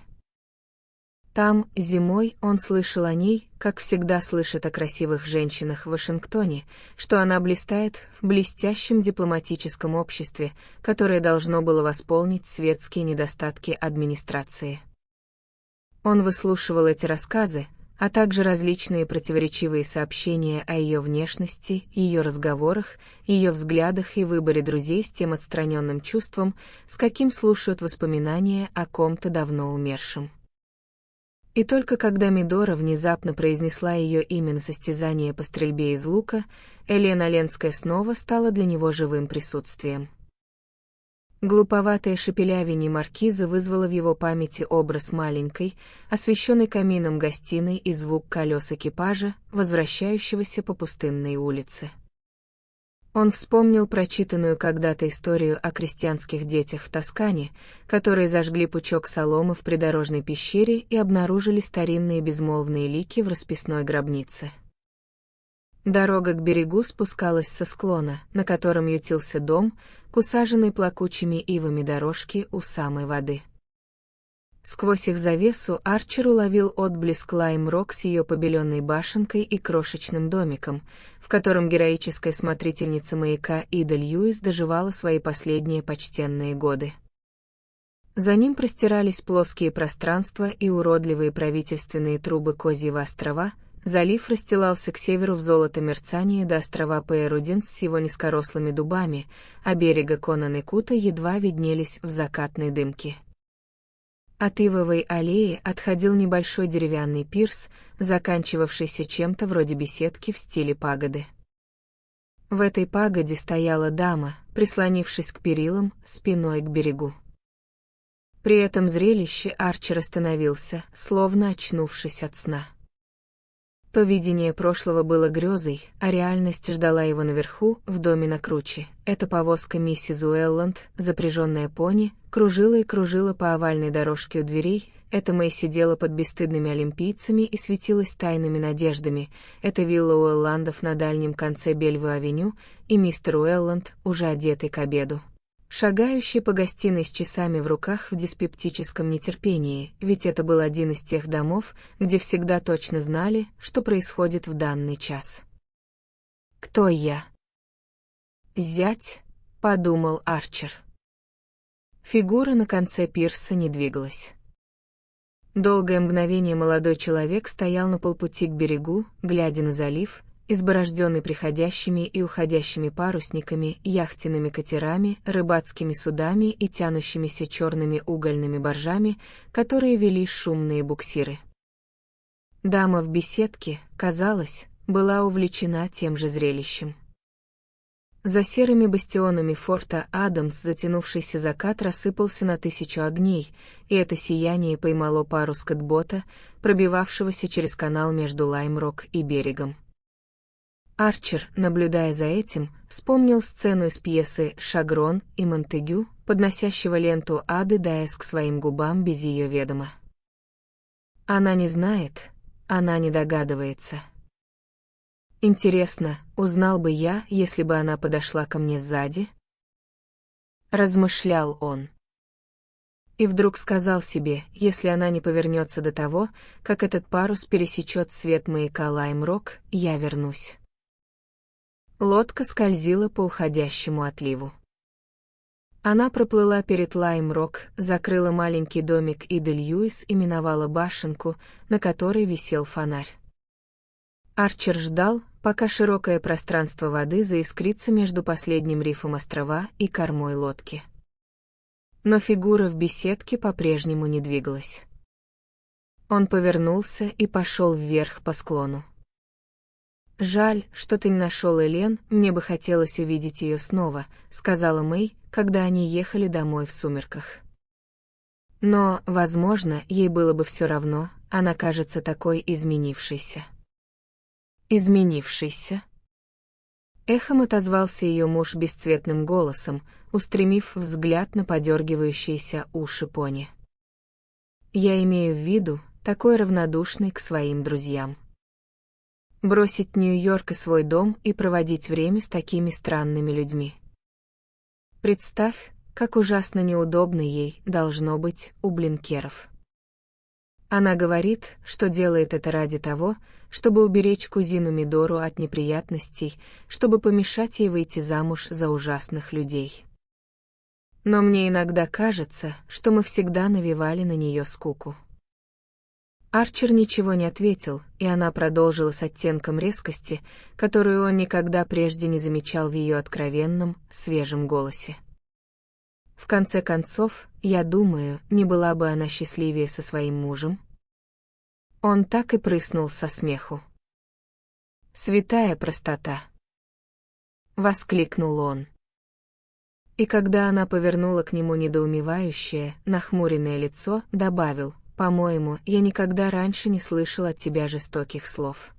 Там, зимой, он слышал о ней, как всегда слышит о красивых женщинах в Вашингтоне, что она блистает в блестящем дипломатическом обществе, которое должно было восполнить светские недостатки администрации. Он выслушивал эти рассказы, а также различные противоречивые сообщения о ее внешности, ее разговорах, ее взглядах и выборе друзей с тем отстраненным чувством, с каким слушают воспоминания о ком-то давно умершем. И только когда Мидора внезапно произнесла ее имя на состязание по стрельбе из лука, Элен Оленская снова стала для него живым присутствием. Глуповатое шепелявение маркиза вызвало в его памяти образ маленькой, освещенной камином гостиной и звук колес экипажа, возвращающегося по пустынной улице. Он вспомнил прочитанную когда-то историю о крестьянских детях в Тоскане, которые зажгли пучок соломы в придорожной пещере и обнаружили старинные безмолвные лики в расписной гробнице. Дорога к берегу спускалась со склона, на котором ютился дом, к усаженной плакучими ивами дорожке у самой воды. Сквозь их завесу Арчер уловил отблеск Лайм-Рок с ее побеленной башенкой и крошечным домиком, в котором героическая смотрительница маяка Ида Льюис доживала свои последние почтенные годы. За ним простирались плоские пространства и уродливые правительственные трубы Козьего острова, залив расстилался к северу в золото мерцания до острова Пейрудинс с его низкорослыми дубами, а берега Конан-и-Кута едва виднелись в закатной дымке. От ивовой аллеи отходил небольшой деревянный пирс, заканчивавшийся чем-то вроде беседки в стиле пагоды. В этой пагоде стояла дама, прислонившись к перилам, спиной к берегу. При этом зрелище Арчер остановился, словно очнувшись от сна. То видение прошлого было грезой, а реальность ждала его наверху, в доме на круче. Эта повозка миссис Уэлланд, запряженная пони, кружила и кружила по овальной дорожке у дверей. Эта Мэй сидела под бесстыдными олимпийцами и светилась тайными надеждами. Это вилла Уэлландов на дальнем конце Бельву-авеню, и мистер Уэлланд, уже одетый к обеду, шагающий по гостиной с часами в руках в диспептическом нетерпении, ведь это был один из тех домов, где всегда точно знали, что происходит в данный час. «Кто я?» «Зять», — подумал Арчер. Фигура на конце пирса не двигалась. Долгое мгновение молодой человек стоял на полпути к берегу, глядя на залив, изборожденный приходящими и уходящими парусниками, яхтенными катерами, рыбацкими судами и тянущимися черными угольными баржами, которые вели шумные буксиры. Дама в беседке, казалось, была увлечена тем же зрелищем. За серыми бастионами форта Адамс затянувшийся закат рассыпался на 1000 огней, и это сияние поймало пару скотбота, пробивавшегося через канал между Лайм-Рок и берегом. Арчер, наблюдая за этим, вспомнил сцену из пьесы «Шагрон и Монтегю», подносящего ленту Ады Дайс к своим губам без ее ведома. Она не знает, она не догадывается. Интересно, узнал бы я, если бы она подошла ко мне сзади? Размышлял он. И вдруг сказал себе, если она не повернется до того, как этот парус пересечет свет маяка Лайм-Рок, я вернусь. Лодка скользила по уходящему отливу. Она проплыла перед Лайм-Рок, закрыла маленький домик Иды Льюис и миновала башенку, на которой висел фонарь. Арчер ждал, пока широкое пространство воды заискрится между последним рифом острова и кормой лодки. Но фигура в беседке по-прежнему не двигалась. Он повернулся и пошел вверх по склону. «Жаль, что ты не нашел Элен, мне бы хотелось увидеть ее снова», — сказала Мэй, когда они ехали домой в сумерках. Но, возможно, ей было бы все равно, она кажется такой изменившейся. «Изменившийся?» Эхом отозвался ее муж бесцветным голосом, устремив взгляд на подергивающиеся уши пони. «Я имею в виду, такой равнодушный к своим друзьям. Бросить Нью-Йорк и свой дом и проводить время с такими странными людьми. Представь, как ужасно неудобно ей должно быть у Блинкеров. Она говорит, что делает это ради того, чтобы уберечь кузину Мидору от неприятностей, чтобы помешать ей выйти замуж за ужасных людей. Но мне иногда кажется, что мы всегда навевали на нее скуку». Арчер ничего не ответил, и она продолжила с оттенком резкости, которую он никогда прежде не замечал в ее откровенном, свежем голосе. «В конце концов, я думаю, не была бы она счастливее со своим мужем?» Он так и прыснул со смеху. «Святая простота!» — воскликнул он. И когда она повернула к нему недоумевающее, нахмуренное лицо, добавил: «По-моему, я никогда раньше не слышал от тебя жестоких слов».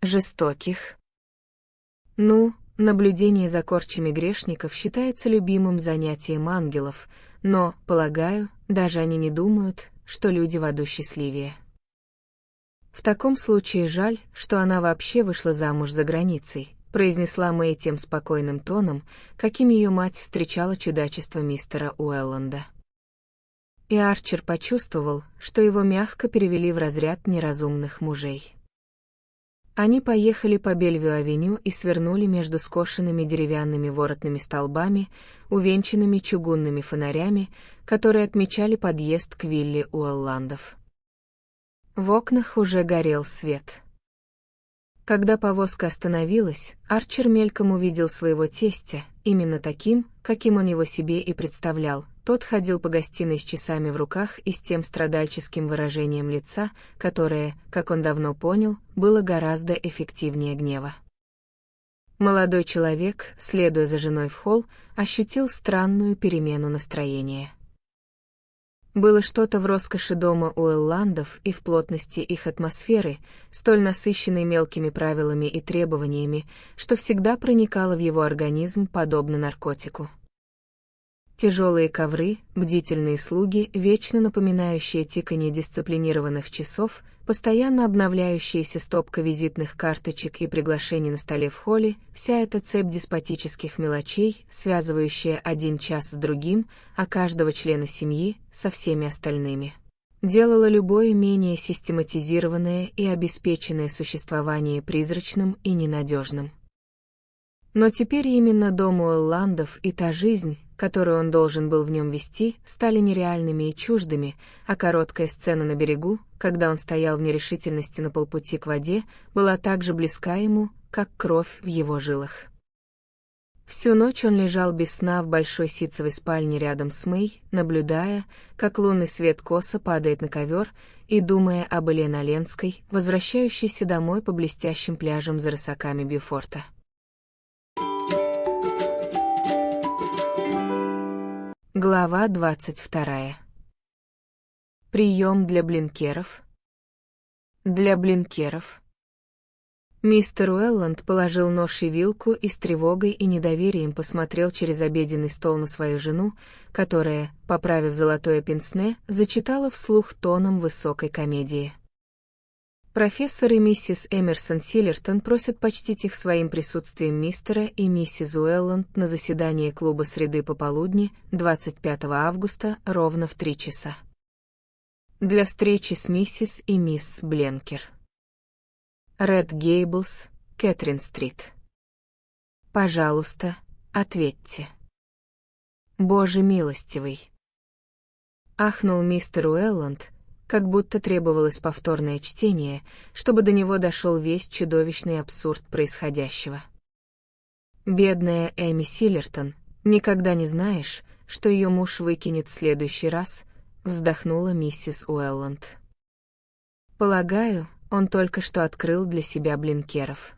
«Жестоких?» «Ну, наблюдение за корчами грешников считается любимым занятием ангелов, но, полагаю, даже они не думают, что люди в аду счастливее». «В таком случае жаль, что она вообще вышла замуж за границей», произнесла Мэй тем спокойным тоном, каким ее мать встречала чудачество мистера Уэлланда. И Арчер почувствовал, что его мягко перевели в разряд неразумных мужей. Они поехали по Бельвью-авеню и свернули между скошенными деревянными воротными столбами, увенчанными чугунными фонарями, которые отмечали подъезд к вилле Уэлландов. В окнах уже горел свет. Когда повозка остановилась, Арчер мельком увидел своего тестя, именно таким, каким он его себе и представлял. Тот ходил по гостиной с часами в руках и с тем страдальческим выражением лица, которое, как он давно понял, было гораздо эффективнее гнева. Молодой человек, следуя за женой в холл, ощутил странную перемену настроения. Было что-то в роскоши дома Уэлландов и в плотности их атмосферы, столь насыщенной мелкими правилами и требованиями, что всегда проникало в его организм подобно наркотику. Тяжелые ковры, бдительные слуги, вечно напоминающие тиканье дисциплинированных часов, постоянно обновляющаяся стопка визитных карточек и приглашений на столе в холле, вся эта цепь деспотических мелочей, связывающая один час с другим, а каждого члена семьи со всеми остальными, делала любое менее систематизированное и обеспеченное существование призрачным и ненадежным. Но теперь именно дом Уэлландов и та жизнь, которую он должен был в нем вести, стали нереальными и чуждыми, а короткая сцена на берегу, когда он стоял в нерешительности на полпути к воде, была так же близка ему, как кровь в его жилах. Всю ночь он лежал без сна в большой ситцевой спальне рядом с Мэй, наблюдая, как лунный свет косо падает на ковер, и думая об Элен Оленской, возвращающейся домой по блестящим пляжам за рысаками Бьюфорта. Глава 22. Прием для блинкеров. Для блинкеров. Мистер Уэлланд положил нож и вилку и с тревогой и недоверием посмотрел через обеденный стол на свою жену, которая, поправив золотое пенсне, зачитала вслух тоном высокой комедии. Профессор и миссис Эмерсон Силлертон просят почтить их своим присутствием мистера и миссис Уэлланд на заседании клуба среды пополудни, 25 августа, ровно в 3 часа. Для встречи с миссис и мисс Бленкер. Ред Гейблс, Кэтрин-стрит. Пожалуйста, ответьте. Боже милостивый. Ахнул мистер Уэлланд, как будто требовалось повторное чтение, чтобы до него дошел весь чудовищный абсурд происходящего. Бедная Эми Силлертон, никогда не знаешь, что ее муж выкинет в следующий раз, вздохнула миссис Уэлланд. Полагаю, он только что открыл для себя блинкеров.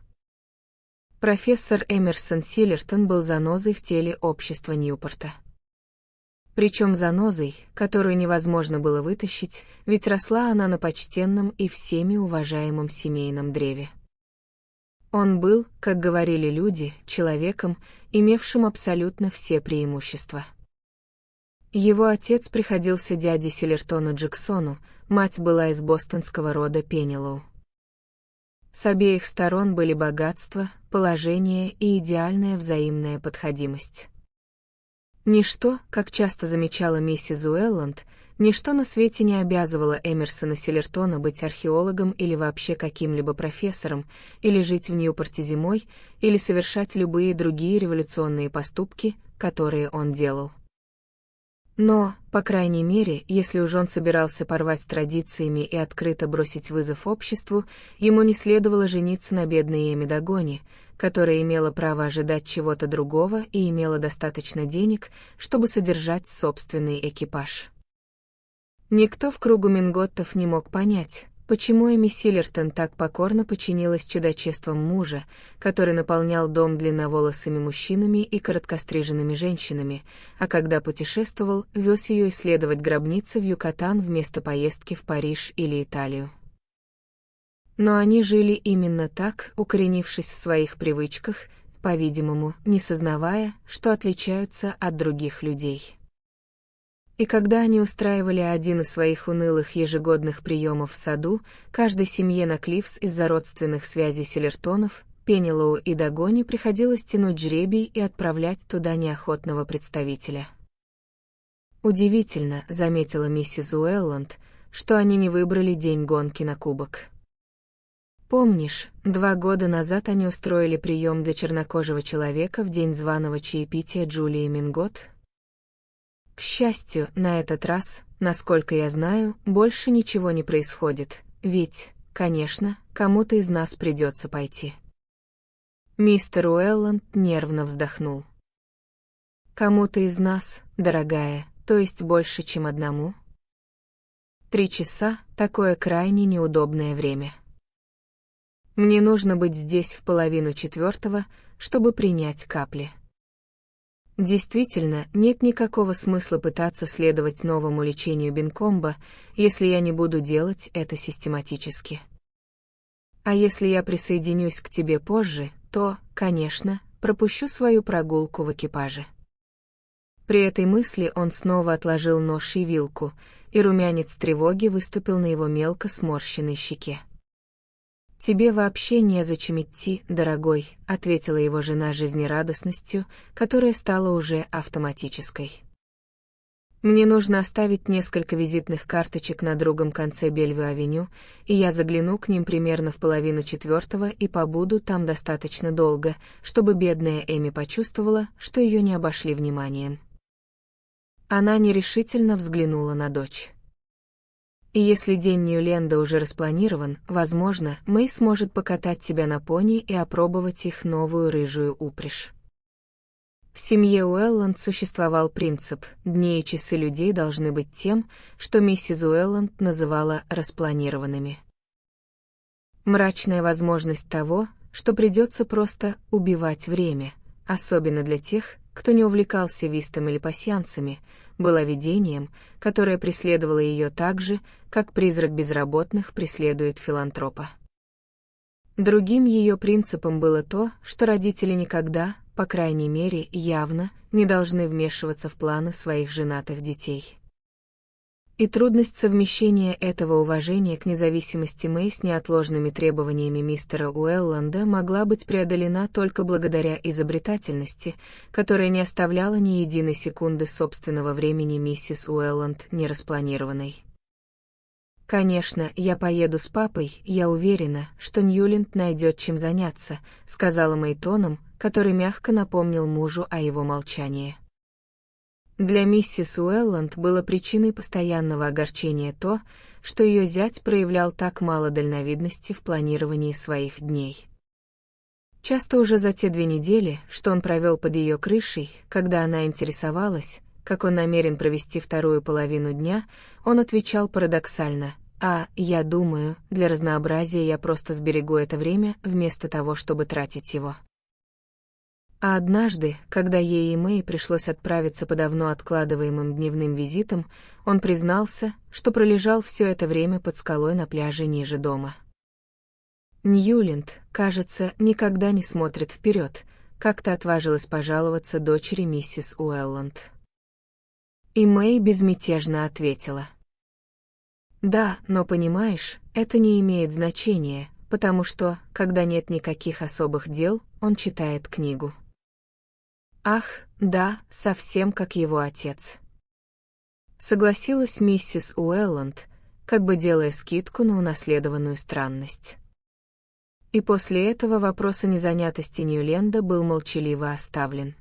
Профессор Эмерсон Силлертон был занозой в теле общества Ньюпорта. Причем занозой, которую невозможно было вытащить, ведь росла она на почтенном и всеми уважаемом семейном древе. Он был, как говорили люди, человеком, имевшим абсолютно все преимущества. Его отец приходился дяде Силлертону Джексону, мать была из бостонского рода Пеннилоу. С обеих сторон были богатство, положение и идеальная взаимная подходимость. Ничто, как часто замечала миссис Уэлланд, ничто на свете не обязывало Эмерсона Силлертона быть археологом или вообще каким-либо профессором, или жить в Ньюпорте зимой, или совершать любые другие революционные поступки, которые он делал. Но, по крайней мере, если уж он собирался порвать с традициями и открыто бросить вызов обществу, ему не следовало жениться на бедной Эми Дагони, которая имела право ожидать чего-то другого и имела достаточно денег, чтобы содержать собственный экипаж. Никто в кругу Минготтов не мог понять, почему Эми Силлертон так покорно подчинилась чудачествам мужа, который наполнял дом длинноволосыми мужчинами и короткостриженными женщинами, а когда путешествовал, вез ее исследовать гробницы в Юкатан вместо поездки в Париж или Италию. Но они жили именно так, укоренившись в своих привычках, по-видимому, не сознавая, что отличаются от других людей. И когда они устраивали один из своих унылых ежегодных приемов в саду, каждой семье на Клифс из-за родственных связей Силлертонов, Пеннилоу и Дагони приходилось тянуть жребий и отправлять туда неохотного представителя. «Удивительно», — заметила миссис Уэлланд, что они не выбрали день гонки на кубок. Помнишь, 2 года назад они устроили прием для чернокожего человека в день званого чаепития Джулии Минготт? К счастью, на этот раз, насколько я знаю, больше ничего не происходит, ведь, конечно, кому-то из нас придется пойти. Мистер Уэлланд нервно вздохнул. Кому-то из нас, дорогая, то есть больше, чем одному? 3 часа — такое крайне неудобное время. Мне нужно быть здесь в 3:30, чтобы принять капли. Действительно, нет никакого смысла пытаться следовать новому лечению Бенкомба, если я не буду делать это систематически. А если я присоединюсь к тебе позже, то, конечно, пропущу свою прогулку в экипаже. При этой мысли он снова отложил нож и вилку, и румянец тревоги выступил на его мелко сморщенной щеке. «Тебе вообще незачем идти, дорогой», — ответила его жена жизнерадостностью, которая стала уже автоматической. «Мне нужно оставить несколько визитных карточек на другом конце Бельвю-авеню, и я загляну к ним примерно в 3:30 и побуду там достаточно долго, чтобы бедная Эми почувствовала, что ее не обошли вниманием». Она нерешительно взглянула на дочь. И если день Ньюленда уже распланирован, возможно, Мэй сможет покатать тебя на пони и опробовать их новую рыжую упряжь. В семье Уэлланд существовал принцип: дни и часы людей должны быть тем, что миссис Уэлланд называла распланированными. Мрачная возможность того, что придется просто убивать время, особенно для тех, кто не увлекался вистом или пасьянсами, была видением, которое преследовало ее так же, как призрак безработных преследует филантропа. Другим ее принципом было то, что родители никогда, по крайней мере, явно, не должны вмешиваться в планы своих женатых детей. И трудность совмещения этого уважения к независимости Мэй с неотложными требованиями мистера Уэлланда могла быть преодолена только благодаря изобретательности, которая не оставляла ни единой секунды собственного времени миссис Уэлланд нераспланированной. «Конечно, я поеду с папой, я уверена, что Ньюленд найдет чем заняться», сказала Мэй тоном, который мягко напомнил мужу о его молчании. Для миссис Уэлланд было причиной постоянного огорчения то, что ее зять проявлял так мало дальновидности в планировании своих дней. Часто уже за те 2 недели, что он провел под ее крышей, когда она интересовалась, как он намерен провести вторую половину дня, он отвечал парадоксально: я думаю, для разнообразия я просто сберегу это время, вместо того, чтобы тратить его». А однажды, когда ей и Мэй пришлось отправиться по давно откладываемым дневным визитам, он признался, что пролежал все это время под скалой на пляже ниже дома. Ньюленд, кажется, никогда не смотрит вперед, как-то отважилась пожаловаться дочери миссис Уэлланд. И Мэй безмятежно ответила: «Да, но понимаешь, это не имеет значения, потому что, когда нет никаких особых дел, он читает книгу». «Ах, да, совсем как его отец», согласилась миссис Уэлланд, как бы делая скидку на унаследованную странность. И после этого вопрос о незанятости Ньюленда был молчаливо оставлен.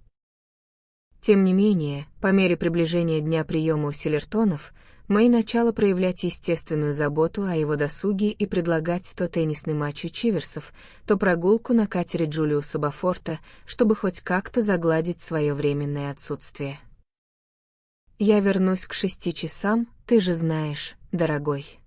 Тем не менее, по мере приближения дня приема у Силлертонов, Мэй начала проявлять естественную заботу о его досуге и предлагать то теннисный матч у Чиверсов, то прогулку на катере Джулиуса Бафорта, чтобы хоть как-то загладить свое временное отсутствие. «Я вернусь к 6 часам, ты же знаешь, дорогой».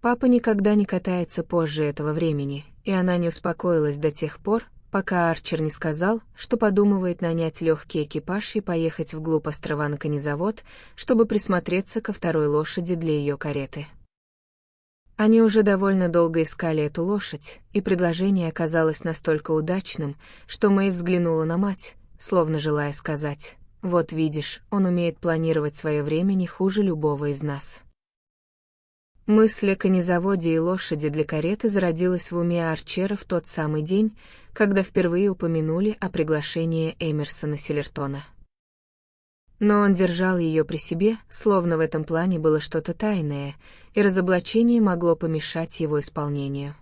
Папа никогда не катается позже этого времени, и она не успокоилась до тех пор, пока Арчер не сказал, что подумывает нанять легкий экипаж и поехать вглубь острова на конезавод, чтобы присмотреться ко второй лошади для ее кареты. Они уже довольно долго искали эту лошадь, и предложение оказалось настолько удачным, что Мэй взглянула на мать, словно желая сказать: «Вот видишь, он умеет планировать свое время не хуже любого из нас». Мысль о конезаводе и лошади для кареты зародилась в уме Арчера в тот самый день, когда впервые упомянули о приглашении Эмерсона Силлертона. Но он держал ее при себе, словно в этом плане было что-то тайное, и разоблачение могло помешать его исполнению.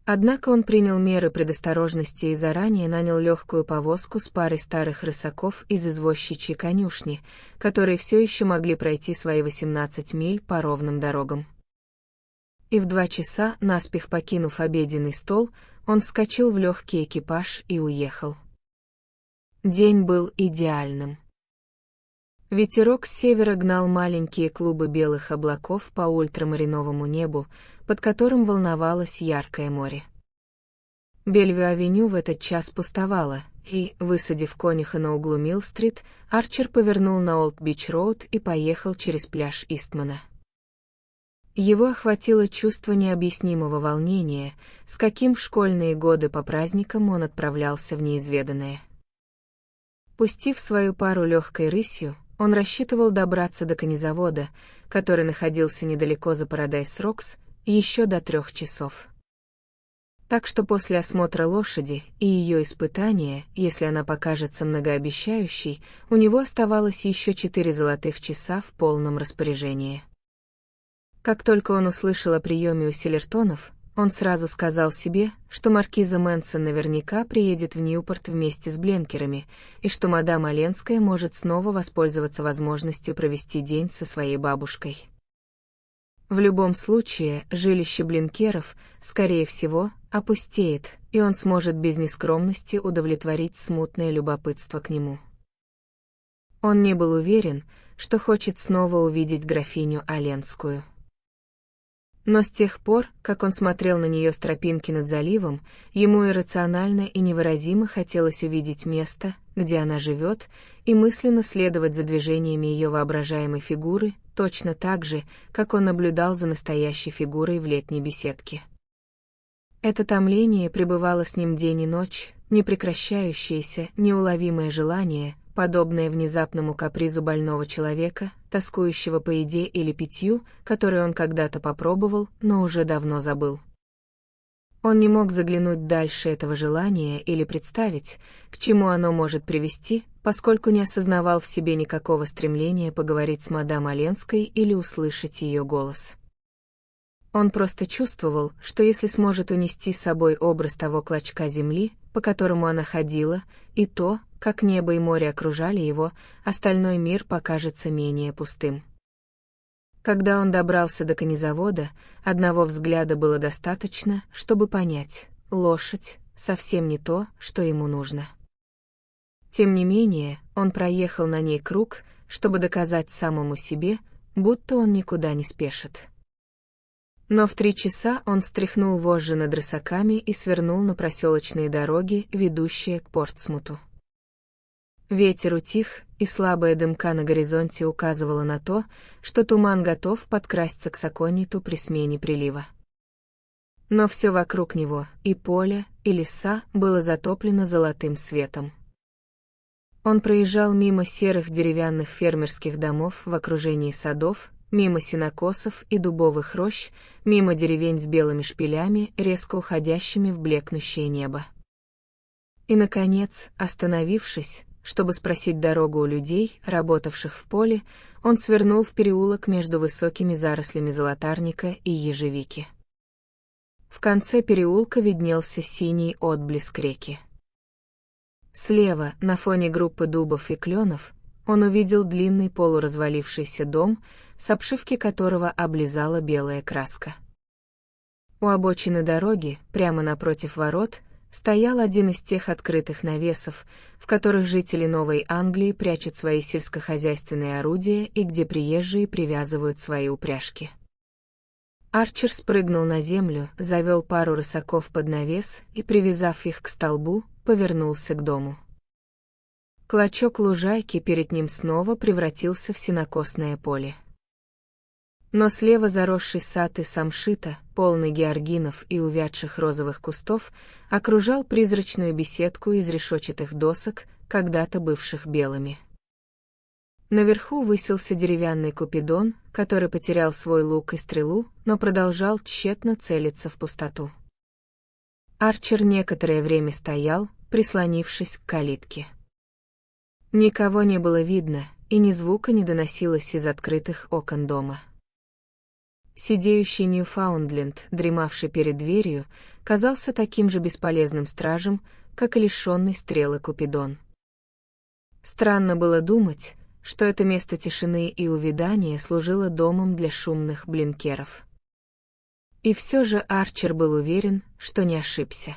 Однако он принял меры предосторожности и заранее нанял легкую повозку с парой старых рысаков из извозчичьей конюшни, которые все еще могли пройти свои 18 миль по ровным дорогам. И в 2 часа, наспех покинув обеденный стол, он вскочил в легкий экипаж и уехал. День был идеальным. Ветерок с севера гнал маленькие клубы белых облаков по ультрамариновому небу, под которым волновалось яркое море. Бельвью-авеню в этот час пустовала, и, высадив конюха на углу Милл-стрит, Арчер повернул на Олд-Бич-роуд и поехал через пляж Истмана. Его охватило чувство необъяснимого волнения, с каким в школьные годы по праздникам он отправлялся в неизведанное. Пустив свою пару легкой рысью, он рассчитывал добраться до конезавода, который находился недалеко за Парадайз-Рокс, еще до 3 часов. Так что после осмотра лошади и ее испытания, если она покажется многообещающей, у него оставалось еще 4 золотых часа в полном распоряжении. Как только он услышал о приеме у Силлертонов, он сразу сказал себе, что маркиза Мэнсон наверняка приедет в Ньюпорт вместе с Бленкерами, и что мадам Оленская может снова воспользоваться возможностью провести день со своей бабушкой. В любом случае, жилище Бленкеров, скорее всего, опустеет, и он сможет без нескромности удовлетворить смутное любопытство к нему. Он не был уверен, что хочет снова увидеть графиню Оленскую. Но с тех пор, как он смотрел на нее с тропинки над заливом, ему иррационально и невыразимо хотелось увидеть место, где она живет, и мысленно следовать за движениями ее воображаемой фигуры, точно так же, как он наблюдал за настоящей фигурой в летней беседке. Это томление пребывало с ним день и ночь, непрекращающееся, неуловимое желание, подобное внезапному капризу больного человека, тоскующего по еде или питью, которое он когда-то попробовал, но уже давно забыл. Он не мог заглянуть дальше этого желания или представить, к чему оно может привести, поскольку не осознавал в себе никакого стремления поговорить с мадам Оленской или услышать ее голос. Он просто чувствовал, что если сможет унести с собой образ того клочка земли, по которому она ходила, и то, как небо и море окружали его, остальной мир покажется менее пустым. Когда он добрался до конезавода, одного взгляда было достаточно, чтобы понять, лошадь — совсем не то, что ему нужно. Тем не менее, он проехал на ней круг, чтобы доказать самому себе, будто он никуда не спешит. Но в 3 часа он встряхнул вожжи над рысаками и свернул на проселочные дороги, ведущие к Портсмуту. Ветер утих, и слабая дымка на горизонте указывала на то, что туман готов подкрасться к Соконниту при смене прилива. Но все вокруг него, и поле, и леса, было затоплено золотым светом. Он проезжал мимо серых деревянных фермерских домов в окружении садов, мимо сенокосов и дубовых рощ, мимо деревень с белыми шпилями, резко уходящими в блекнущее небо. И, наконец, остановившись, чтобы спросить дорогу у людей, работавших в поле, он свернул в переулок между высокими зарослями золотарника и ежевики. В конце переулка виднелся синий отблеск реки. Слева, на фоне группы дубов и кленов, он увидел длинный полуразвалившийся дом, с обшивки которого облизала белая краска. У обочины дороги, прямо напротив ворот, стоял один из тех открытых навесов, в которых жители Новой Англии прячут свои сельскохозяйственные орудия и где приезжие привязывают свои упряжки. Арчер спрыгнул на землю, завел пару рысаков под навес и, привязав их к столбу, повернулся к дому. Клочок лужайки перед ним снова превратился в сенокосное поле. Но слева заросший сад из самшита, полный георгинов и увядших розовых кустов, окружал призрачную беседку из решетчатых досок, когда-то бывших белыми. Наверху высился деревянный купидон, который потерял свой лук и стрелу, но продолжал тщетно целиться в пустоту. Арчер некоторое время стоял, прислонившись к калитке. Никого не было видно, и ни звука не доносилось из открытых окон дома. Сидеющий Ньюфаундленд, дремавший перед дверью, казался таким же бесполезным стражем, как и лишенный стрелы Купидон. Странно было думать, что это место тишины и увядания служило домом для шумных блинкеров. И все же Арчер был уверен, что не ошибся.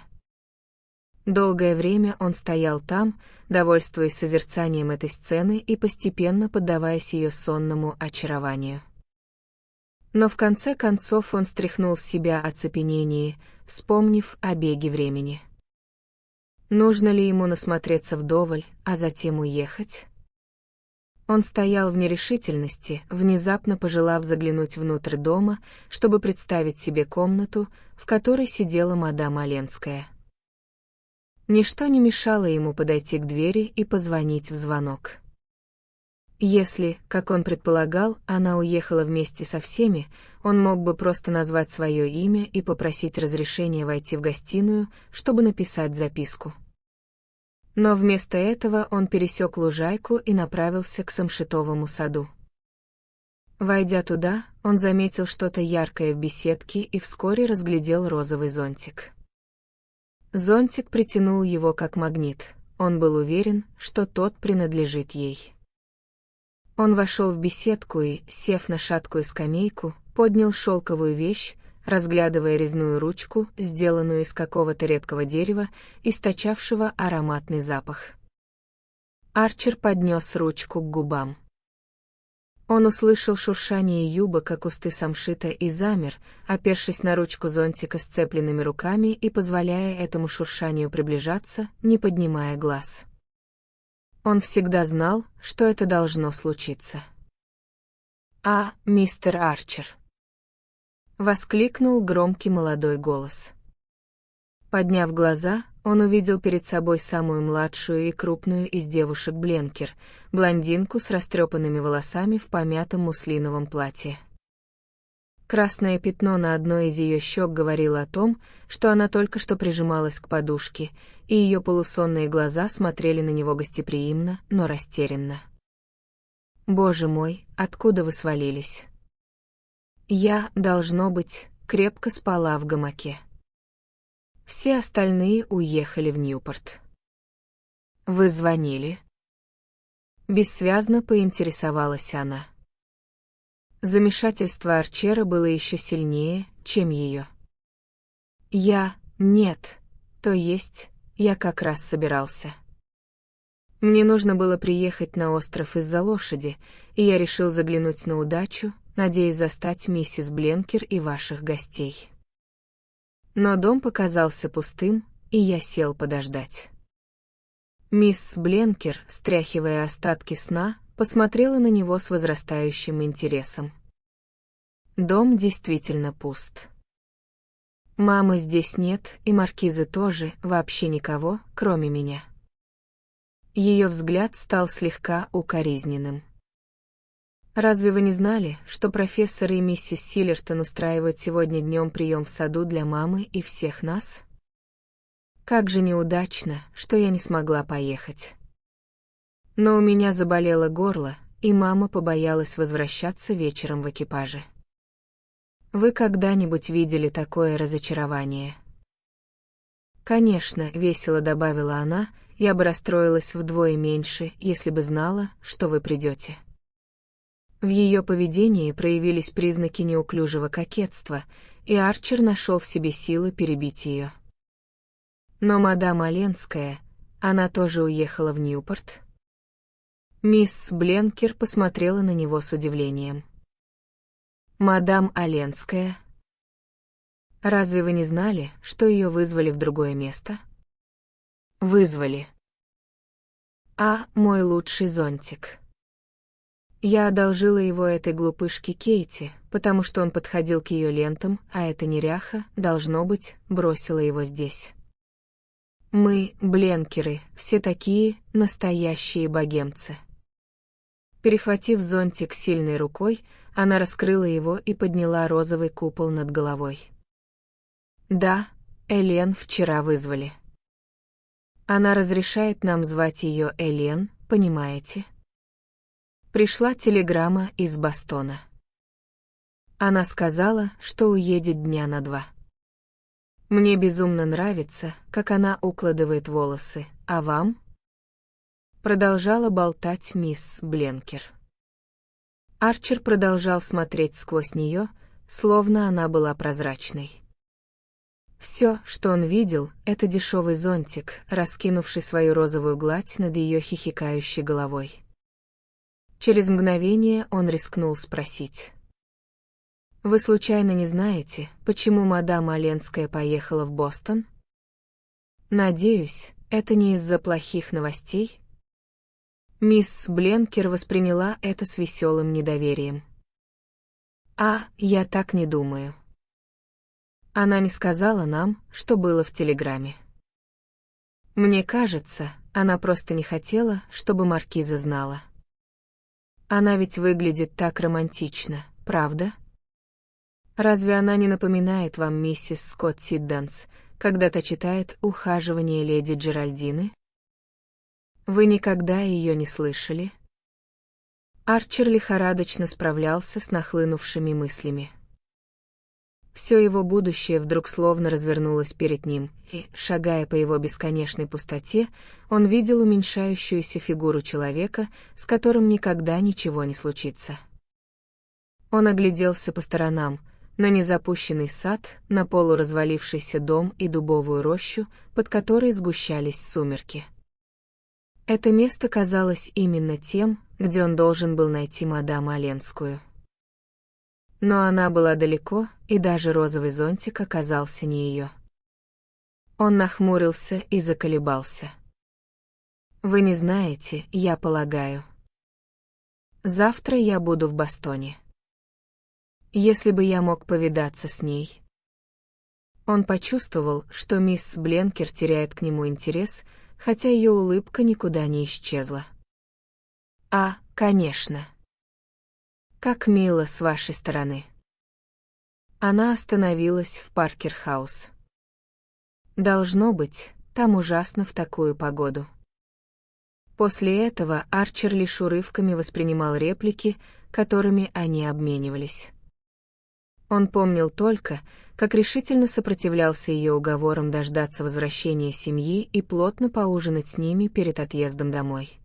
Долгое время он стоял там, довольствуясь созерцанием этой сцены и постепенно поддаваясь ее сонному очарованию. Но в конце концов он стряхнул с себя оцепенение, вспомнив о беге времени. Нужно ли ему насмотреться вдоволь, а затем уехать? Он стоял в нерешительности, внезапно пожелав заглянуть внутрь дома, чтобы представить себе комнату, в которой сидела мадам Оленская. Ничто не мешало ему подойти к двери и позвонить в звонок. Если, как он предполагал, она уехала вместе со всеми, он мог бы просто назвать свое имя и попросить разрешения войти в гостиную, чтобы написать записку. Но вместо этого он пересек лужайку и направился к самшитовому саду. Войдя туда, он заметил что-то яркое в беседке и вскоре разглядел розовый зонтик. Зонтик притянул его как магнит, он был уверен, что тот принадлежит ей. Он вошел в беседку и, сев на шаткую скамейку, поднял шелковую вещь, разглядывая резную ручку, сделанную из какого-то редкого дерева, источавшего ароматный запах. Арчер поднес ручку к губам. Он услышал шуршание юбок о кусты самшита и замер, опершись на ручку зонтика сцепленными руками и позволяя этому шуршанию приближаться, не поднимая глаз. Он всегда знал, что это должно случиться. Мистер Арчер!» — воскликнул громкий молодой голос. Подняв глаза, он увидел перед собой самую младшую и крупную из девушек Бленкер, блондинку с растрепанными волосами в помятом муслиновом платье. Красное пятно на одной из ее щек говорило о том, что она только что прижималась к подушке, и ее полусонные глаза смотрели на него гостеприимно, но растерянно. «Боже мой, откуда вы свалились?» «Я, должно быть, крепко спала в гамаке. Все остальные уехали в Ньюпорт». «Вы звонили?» Бессвязно поинтересовалась она. Замешательство Арчера было еще сильнее, чем ее. Нет, то есть, я как раз собирался. Мне нужно было приехать на остров из-за лошади, и я решил заглянуть на удачу, надеясь застать миссис Бленкер и ваших гостей. Но дом показался пустым, и я сел подождать. Мисс Бленкер, стряхивая остатки сна, посмотрела на него с возрастающим интересом. Дом действительно пуст. Мамы здесь нет, и маркизы тоже, вообще никого, кроме меня. Ее взгляд стал слегка укоризненным. «Разве вы не знали, что профессор и миссис Силлертон устраивают сегодня днем прием в саду для мамы и всех нас? Как же неудачно, что я не смогла поехать. Но у меня заболело горло, и мама побоялась возвращаться вечером в экипаже. Вы когда-нибудь видели такое разочарование?» «Конечно», — весело добавила она, — «я бы расстроилась вдвое меньше, если бы знала, что вы придете». В ее поведении проявились признаки неуклюжего кокетства, и Арчер нашел в себе силы перебить ее. «Но мадам Оленская, она тоже уехала в Ньюпорт?» Мисс Бленкер посмотрела на него с удивлением. «Мадам Оленская? Разве вы не знали, что ее вызвали в другое место?» «Вызвали. Мой лучший зонтик. Я одолжила его этой глупышке Кейти, потому что он подходил к ее лентам, а эта неряха, должно быть, бросила его здесь. Мы, Бленкеры, все такие настоящие богемцы». Перехватив зонтик сильной рукой, она раскрыла его и подняла розовый купол над головой. «Да, Элен вчера вызвали. Она разрешает нам звать ее Элен, понимаете? Пришла телеграмма из Бостона. Она сказала, что уедет дня на 2. Мне безумно нравится, как она укладывает волосы, а вам?» Продолжала болтать мисс Бленкер. Арчер продолжал смотреть сквозь нее, словно она была прозрачной. Все, что он видел, это дешевый зонтик, раскинувший свою розовую гладь над ее хихикающей головой. Через мгновение он рискнул спросить: «Вы случайно не знаете, почему мадам Оленская поехала в Бостон? Надеюсь, это не из-за плохих новостей?» Мисс Бленкер восприняла это с веселым недоверием. Я так не думаю. Она не сказала нам, что было в телеграмме. Мне кажется, она просто не хотела, чтобы маркиза знала. Она ведь выглядит так романтично, правда? Разве она не напоминает вам миссис Скотт Сидданс, когда-то читает «Ухаживание леди Джеральдины»? Вы никогда ее не слышали?» Арчер лихорадочно справлялся с нахлынувшими мыслями. Все его будущее вдруг словно развернулось перед ним, и, шагая по его бесконечной пустоте, он видел уменьшающуюся фигуру человека, с которым никогда ничего не случится. Он огляделся по сторонам, на незапущенный сад, на полуразвалившийся дом и дубовую рощу, под которой сгущались сумерки. Это место казалось именно тем, где он должен был найти мадам Оленскую. Но она была далеко, и даже розовый зонтик оказался не ее. Он нахмурился и заколебался. «Вы не знаете, я полагаю. Завтра я буду в Бостоне. Если бы я мог повидаться с ней». Он почувствовал, что мисс Бленкер теряет к нему интерес, хотя ее улыбка никуда не исчезла. Конечно. Как мило с вашей стороны». Она остановилась в Паркер-хаус. Должно быть, там ужасно в такую погоду. После этого Арчер лишь урывками воспринимал реплики, которыми они обменивались. Он помнил только, как решительно сопротивлялся ее уговорам дождаться возвращения семьи и плотно поужинать с ними перед отъездом домой.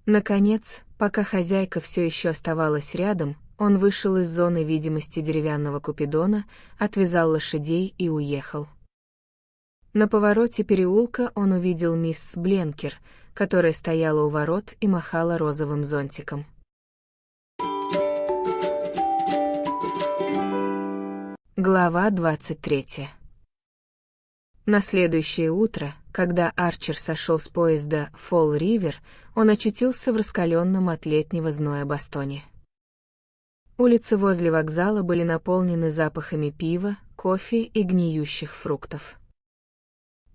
Наконец, пока хозяйка все еще оставалась рядом, он вышел из зоны видимости деревянного купидона, отвязал лошадей и уехал. На повороте переулка он увидел мисс Бленкер, которая стояла у ворот и махала розовым зонтиком. Глава 23. На следующее утро, когда Арчер сошел с поезда Фолл-Ривер, он очутился в раскаленном от летнего зноя Бостоне. Улицы возле вокзала были наполнены запахами пива, кофе и гниющих фруктов.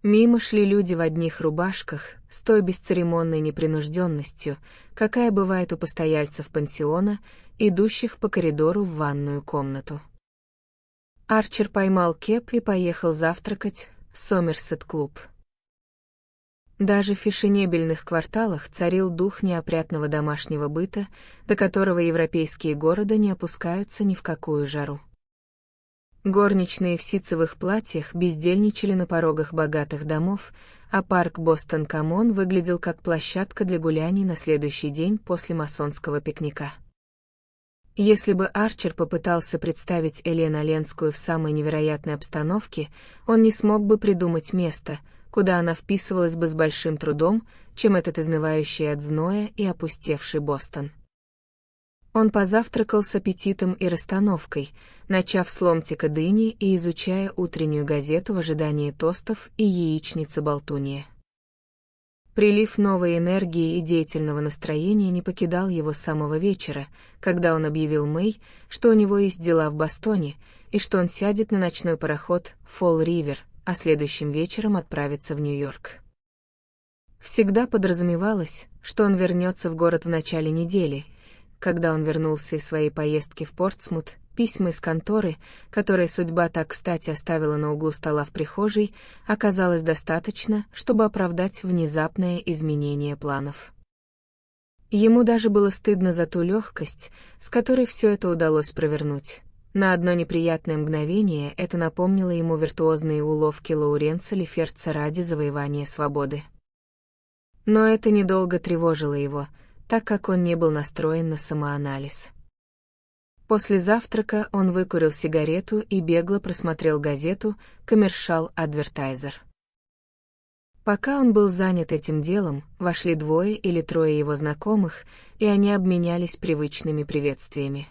Мимо шли люди в одних рубашках, с той бесцеремонной непринужденностью, какая бывает у постояльцев пансиона, идущих по коридору в ванную комнату. Арчер поймал кэб и поехал завтракать в Сомерсет-клуб. Даже в фешенебельных кварталах царил дух неопрятного домашнего быта, до которого европейские города не опускаются ни в какую жару. Горничные в ситцевых платьях бездельничали на порогах богатых домов, а парк Бостон-Коммон выглядел как площадка для гуляний на следующий день после масонского пикника. Если бы Арчер попытался представить Элен Оленскую в самой невероятной обстановке, он не смог бы придумать место, куда она вписывалась бы с большим трудом, чем этот изнывающий от зноя и опустевший Бостон. Он позавтракал с аппетитом и расстановкой, начав с ломтика дыни и изучая утреннюю газету в ожидании тостов и яичницы-болтунья. Прилив новой энергии и деятельного настроения не покидал его с самого вечера, когда он объявил Мэй, что у него есть дела в Бостоне, и что он сядет на ночной пароход Фолл-Ривер, а следующим вечером отправится в Нью-Йорк. Всегда подразумевалось, что он вернется в город в начале недели. Когда он вернулся из своей поездки в Портсмут, письма из конторы, которые судьба так кстати оставила на углу стола в прихожей, оказалось достаточно, чтобы оправдать внезапное изменение планов. Ему даже было стыдно за ту легкость, с которой все это удалось провернуть. На одно неприятное мгновение это напомнило ему виртуозные уловки Лоуренса Леферца ради завоевания свободы. Но это недолго тревожило его, так как он не был настроен на самоанализ. После завтрака он выкурил сигарету и бегло просмотрел газету «Коммершал Адвертайзер». Пока он был занят этим делом, вошли 2 или 3 его знакомых, и они обменялись привычными приветствиями.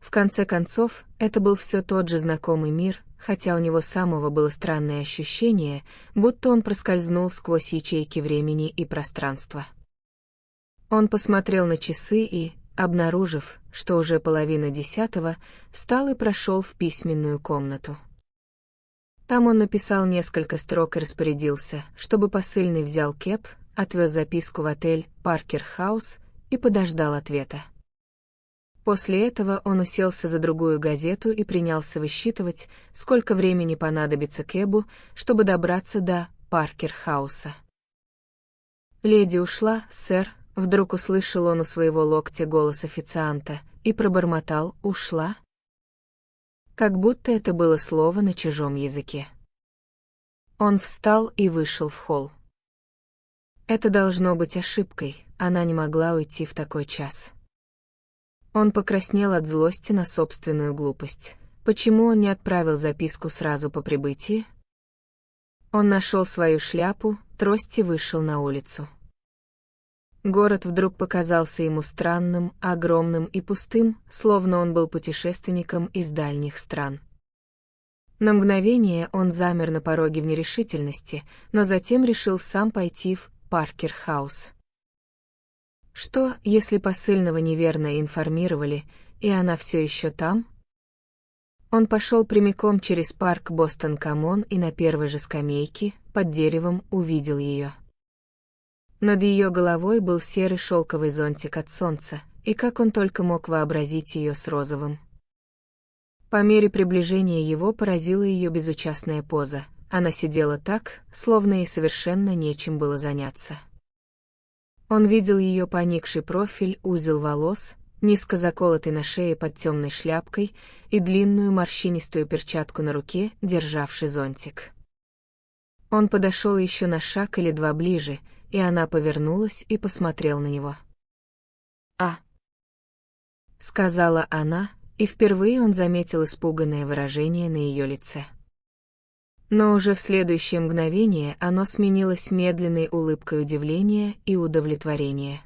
В конце концов, это был все тот же знакомый мир, хотя у него самого было странное ощущение, будто он проскользнул сквозь ячейки времени и пространства. Он посмотрел на часы и, обнаружив, что уже 9:30, встал и прошел в письменную комнату. Там он написал несколько строк и распорядился, чтобы посыльный взял кэб, отвез записку в отель «Паркер-хаус» и подождал ответа. После этого он уселся за другую газету и принялся высчитывать, сколько времени понадобится кэбу, чтобы добраться до Паркер-хауса. «Леди ушла, сэр», — вдруг услышал он у своего локтя голос официанта и пробормотал «ушла?», как будто это было слово на чужом языке. Он встал и вышел в холл. Это должно быть ошибкой, она не могла уйти в такой час. Он покраснел от злости на собственную глупость. Почему он не отправил записку сразу по прибытии? Он нашел свою шляпу, трость и вышел на улицу. Город вдруг показался ему странным, огромным и пустым, словно он был путешественником из дальних стран. На мгновение он замер на пороге в нерешительности, но затем решил сам пойти в Паркер-хаус. Что, если посыльного неверно информировали, и она все еще там? Он пошел прямиком через парк Бостон-Коммон и на первой же скамейке, под деревом, увидел ее. Над ее головой был серый шелковый зонтик от солнца, и как он только мог вообразить ее с розовым. По мере приближения его поразила ее безучастная поза. Она сидела так, словно ей совершенно нечем было заняться. Он видел ее поникший профиль, узел волос, низко заколотый на шее под темной шляпкой и длинную морщинистую перчатку на руке, державший зонтик. Он подошел еще на шаг или два ближе, и она повернулась и посмотрела на него. «А!» — сказала она, и впервые он заметил испуганное выражение на ее лице. Но уже в следующее мгновение оно сменилось медленной улыбкой удивления и удовлетворения.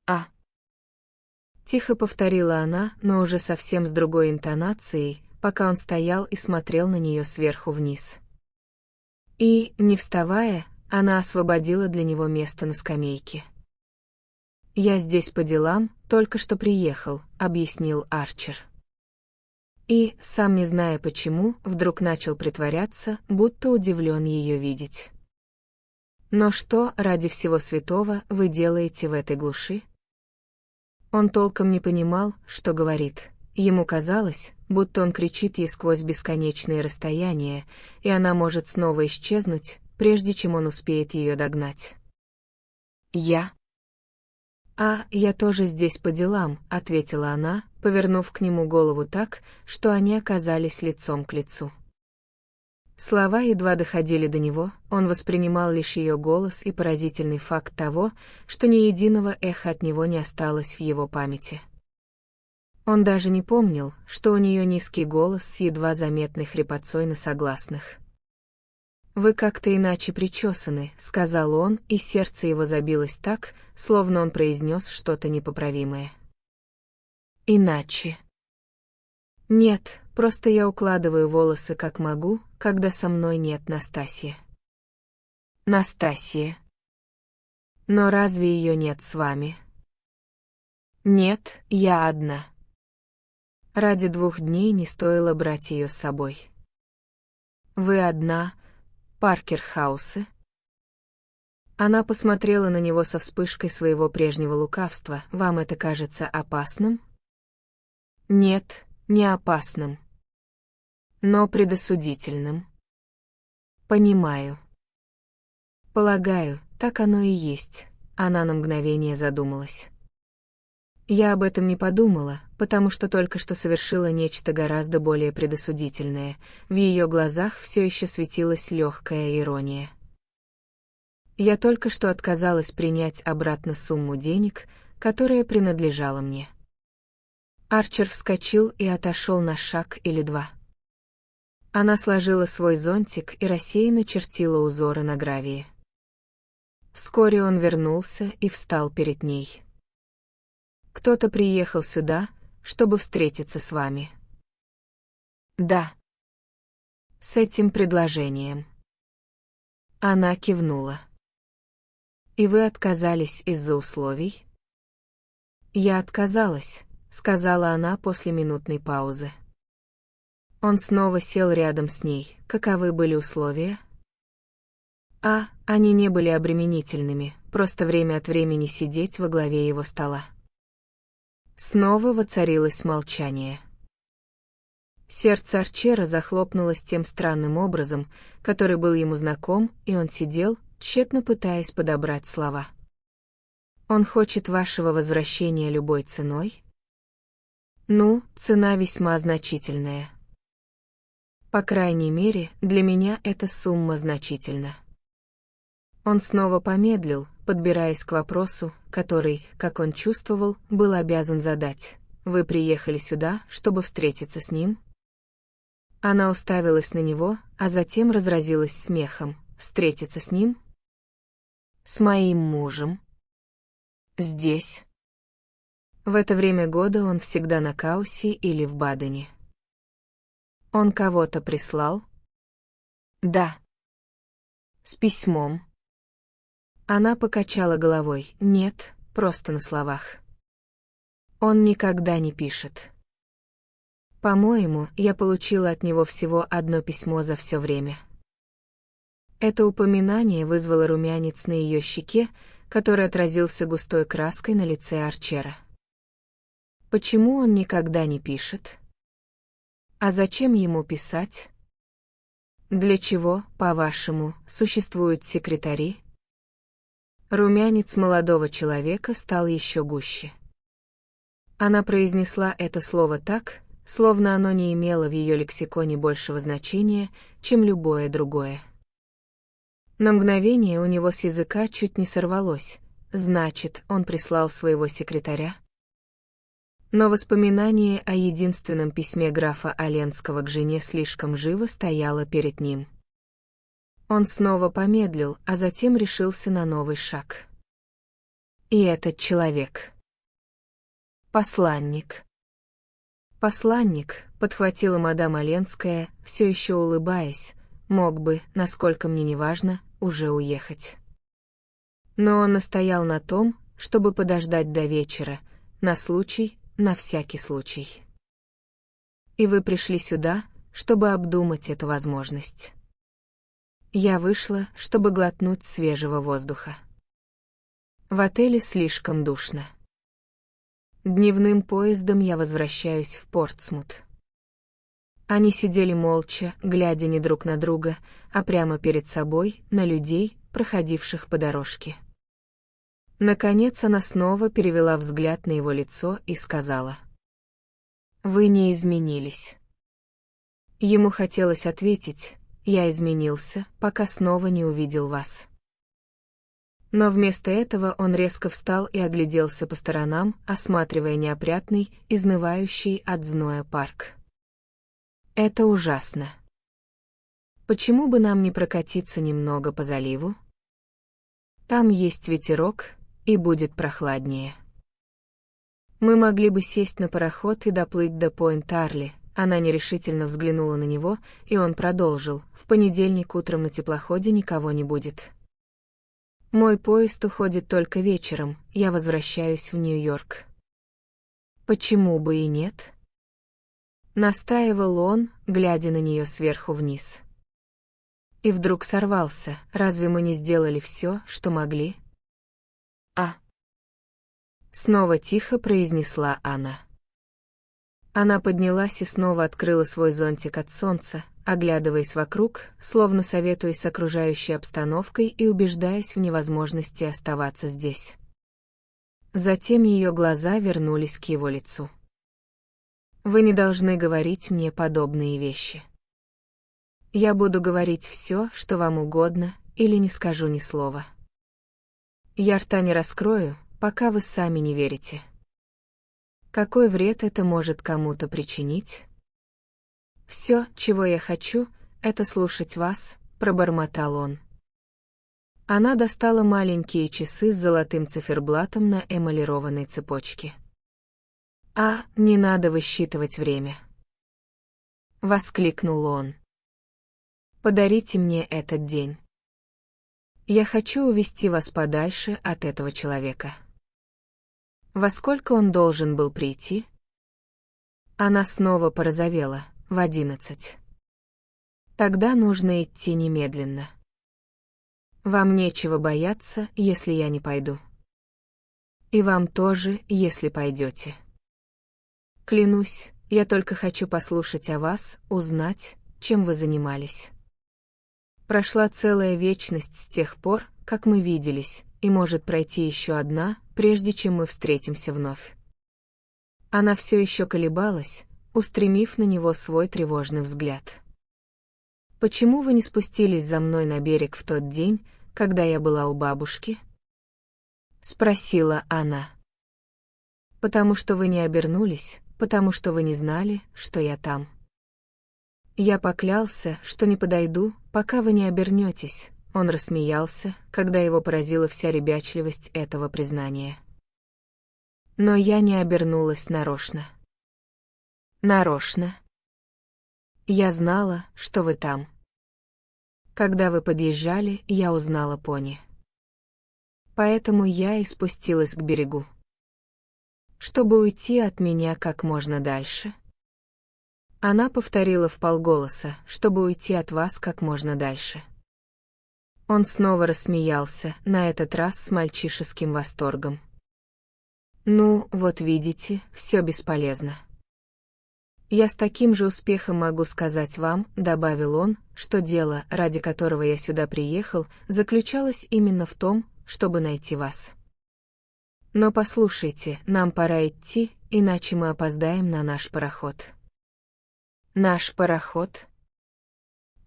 «А!» — тихо повторила она, но уже совсем с другой интонацией, пока он стоял и смотрел на нее сверху вниз. И, не вставая, она освободила для него место на скамейке. «Я здесь по делам, только что приехал», — объяснил Арчер. И, сам не зная почему, вдруг начал притворяться, будто удивлен ее видеть. «Но что, ради всего святого, вы делаете в этой глуши?» Он толком не понимал, что говорит. Ему казалось, будто он кричит ей сквозь бесконечные расстояния, и она может снова исчезнуть, прежде чем он успеет ее догнать. «Я?» «Я тоже здесь по делам», — ответила она, повернув к нему голову так, что они оказались лицом к лицу. Слова едва доходили до него, он воспринимал лишь ее голос и поразительный факт того, что ни единого эха от него не осталось в его памяти. Он даже не помнил, что у нее низкий голос с едва заметной хрипотцой на согласных. «Вы как-то иначе причесаны», — сказал он, и сердце его забилось так, словно он произнес что-то непоправимое. «Иначе». «Нет, просто я укладываю волосы как могу, когда со мной нет Настасьи». «Настасья. Но разве ее нет с вами?» «Нет, я одна». Ради 2 дней не стоило брать ее с собой. «Вы одна, Паркер-хаусе?» Она посмотрела на него со вспышкой своего прежнего лукавства. «Вам это кажется опасным?» «Нет, не опасным. Но предосудительным». «Понимаю». «Полагаю, так оно и есть», — она на мгновение задумалась. «Я об этом не подумала, потому что только что совершила нечто гораздо более предосудительное». В ее глазах все еще светилась легкая ирония. «Я только что отказалась принять обратно сумму денег, которая принадлежала мне». Арчер вскочил и отошел на шаг или два. Она сложила свой зонтик и рассеянно чертила узоры на гравии. Вскоре он вернулся и встал перед ней. «Кто-то приехал сюда, чтобы встретиться с вами?» «Да». «С этим предложением». Она кивнула. «И вы отказались из-за условий?» «Я отказалась», — сказала она после минутной паузы. Он снова сел рядом с ней. «Каковы были условия?» Они не были обременительными, просто время от времени сидеть во главе его стола». Снова воцарилось молчание. Сердце Арчера захлопнулось тем странным образом, который был ему знаком, и он сидел, тщетно пытаясь подобрать слова. «Он хочет вашего возвращения любой ценой?» «Ну, цена весьма значительная. По крайней мере, для меня эта сумма значительна». Он снова помедлил, подбираясь к вопросу, который, как он чувствовал, был обязан задать. «Вы приехали сюда, чтобы встретиться с ним?» Она уставилась на него, а затем разразилась смехом. Встретиться с ним? С моим мужем. Здесь. В это время года он всегда на Кауси или в Бадене. Он кого-то прислал? Да. С письмом. Она покачала головой. Нет, просто на словах. Он никогда не пишет. По-моему, я получила от него всего одно письмо за все время. Это упоминание вызвало румянец на ее щеке, который отразился густой краской на лице Арчера. Почему он никогда не пишет? А зачем ему писать? Для чего, по-вашему, существуют секретари? Румянец молодого человека стал еще гуще. Она произнесла это слово так, словно оно не имело в ее лексиконе большего значения, чем любое другое. На мгновение у него с языка чуть не сорвалось. Значит, он прислал своего секретаря? Но воспоминание о единственном письме графа Оленского к жене слишком живо стояло перед ним. Он снова помедлил, а затем решился на новый шаг. И этот человек. Посланник. Посланник, подхватила мадам Оленская, все еще улыбаясь, мог бы, насколько мне неважно, уже уехать. Но он настоял на том, чтобы подождать до вечера, на всякий случай. И вы пришли сюда, чтобы обдумать эту возможность. Я вышла, чтобы глотнуть свежего воздуха. В отеле слишком душно. Дневным поездом я возвращаюсь в Портсмут. Они сидели молча, глядя не друг на друга, а прямо перед собой, на людей, проходивших по дорожке. Наконец она снова перевела взгляд на его лицо и сказала: «Вы не изменились». Ему хотелось ответить: «Я изменился, пока снова не увидел вас». Но вместо этого он резко встал и огляделся по сторонам, осматривая неопрятный, изнывающий от зноя парк. «Это ужасно. Почему бы нам не прокатиться немного по заливу? Там есть ветерок, и будет прохладнее. Мы могли бы сесть на пароход и доплыть до Пойнт-Арли». Она нерешительно взглянула на него, и он продолжил: «В понедельник утром на теплоходе никого не будет. Мой поезд уходит только вечером, я возвращаюсь в Нью-Йорк». «Почему бы и нет?» Настаивал он, глядя на нее сверху вниз. И вдруг сорвался: «Разве мы не сделали все, что могли?» Снова тихо произнесла она. Она поднялась и снова открыла свой зонтик от солнца, оглядываясь вокруг, словно советуясь с окружающей обстановкой и убеждаясь в невозможности оставаться здесь. Затем ее глаза вернулись к его лицу. «Вы не должны говорить мне подобные вещи. Я буду говорить все, что вам угодно, или не скажу ни слова. Я рта не раскрою, пока вы сами не верите. Какой вред это может кому-то причинить? Все, чего я хочу, это слушать вас», — пробормотал он. Она достала маленькие часы с золотым циферблатом на эмалированной цепочке. Не надо высчитывать время», — воскликнул он. «Подарите мне этот день. Я хочу увести вас подальше от этого человека». Во сколько он должен был прийти? Она снова порозовела: в 11. Тогда нужно идти немедленно. Вам нечего бояться, если я не пойду. И вам тоже, если пойдете. Клянусь, я только хочу послушать о вас, узнать, чем вы занимались. Прошла целая вечность с тех пор, как мы виделись, и может пройти еще одна, прежде чем мы встретимся вновь. Она все еще колебалась, устремив на него свой тревожный взгляд. «Почему вы не спустились за мной на берег в тот день, когда я была у бабушки?» — спросила она. «Потому что вы не обернулись, потому что вы не знали, что я там». Я поклялся, что не подойду, пока вы не обернетесь. Он рассмеялся, когда его поразила вся ребячливость этого признания. Но я не обернулась нарочно. Нарочно. Я знала, что вы там. Когда вы подъезжали, я узнала пони. Поэтому я и спустилась к берегу. Чтобы уйти от меня как можно дальше. Она повторила вполголоса, чтобы уйти от вас как можно дальше. Он снова рассмеялся, на этот раз с мальчишеским восторгом. Ну, вот видите, все бесполезно. Я с таким же успехом могу сказать вам, добавил он, что дело, ради которого я сюда приехал, заключалось именно в том, чтобы найти вас. Но послушайте, нам пора идти, иначе мы опоздаем на наш пароход. Наш пароход?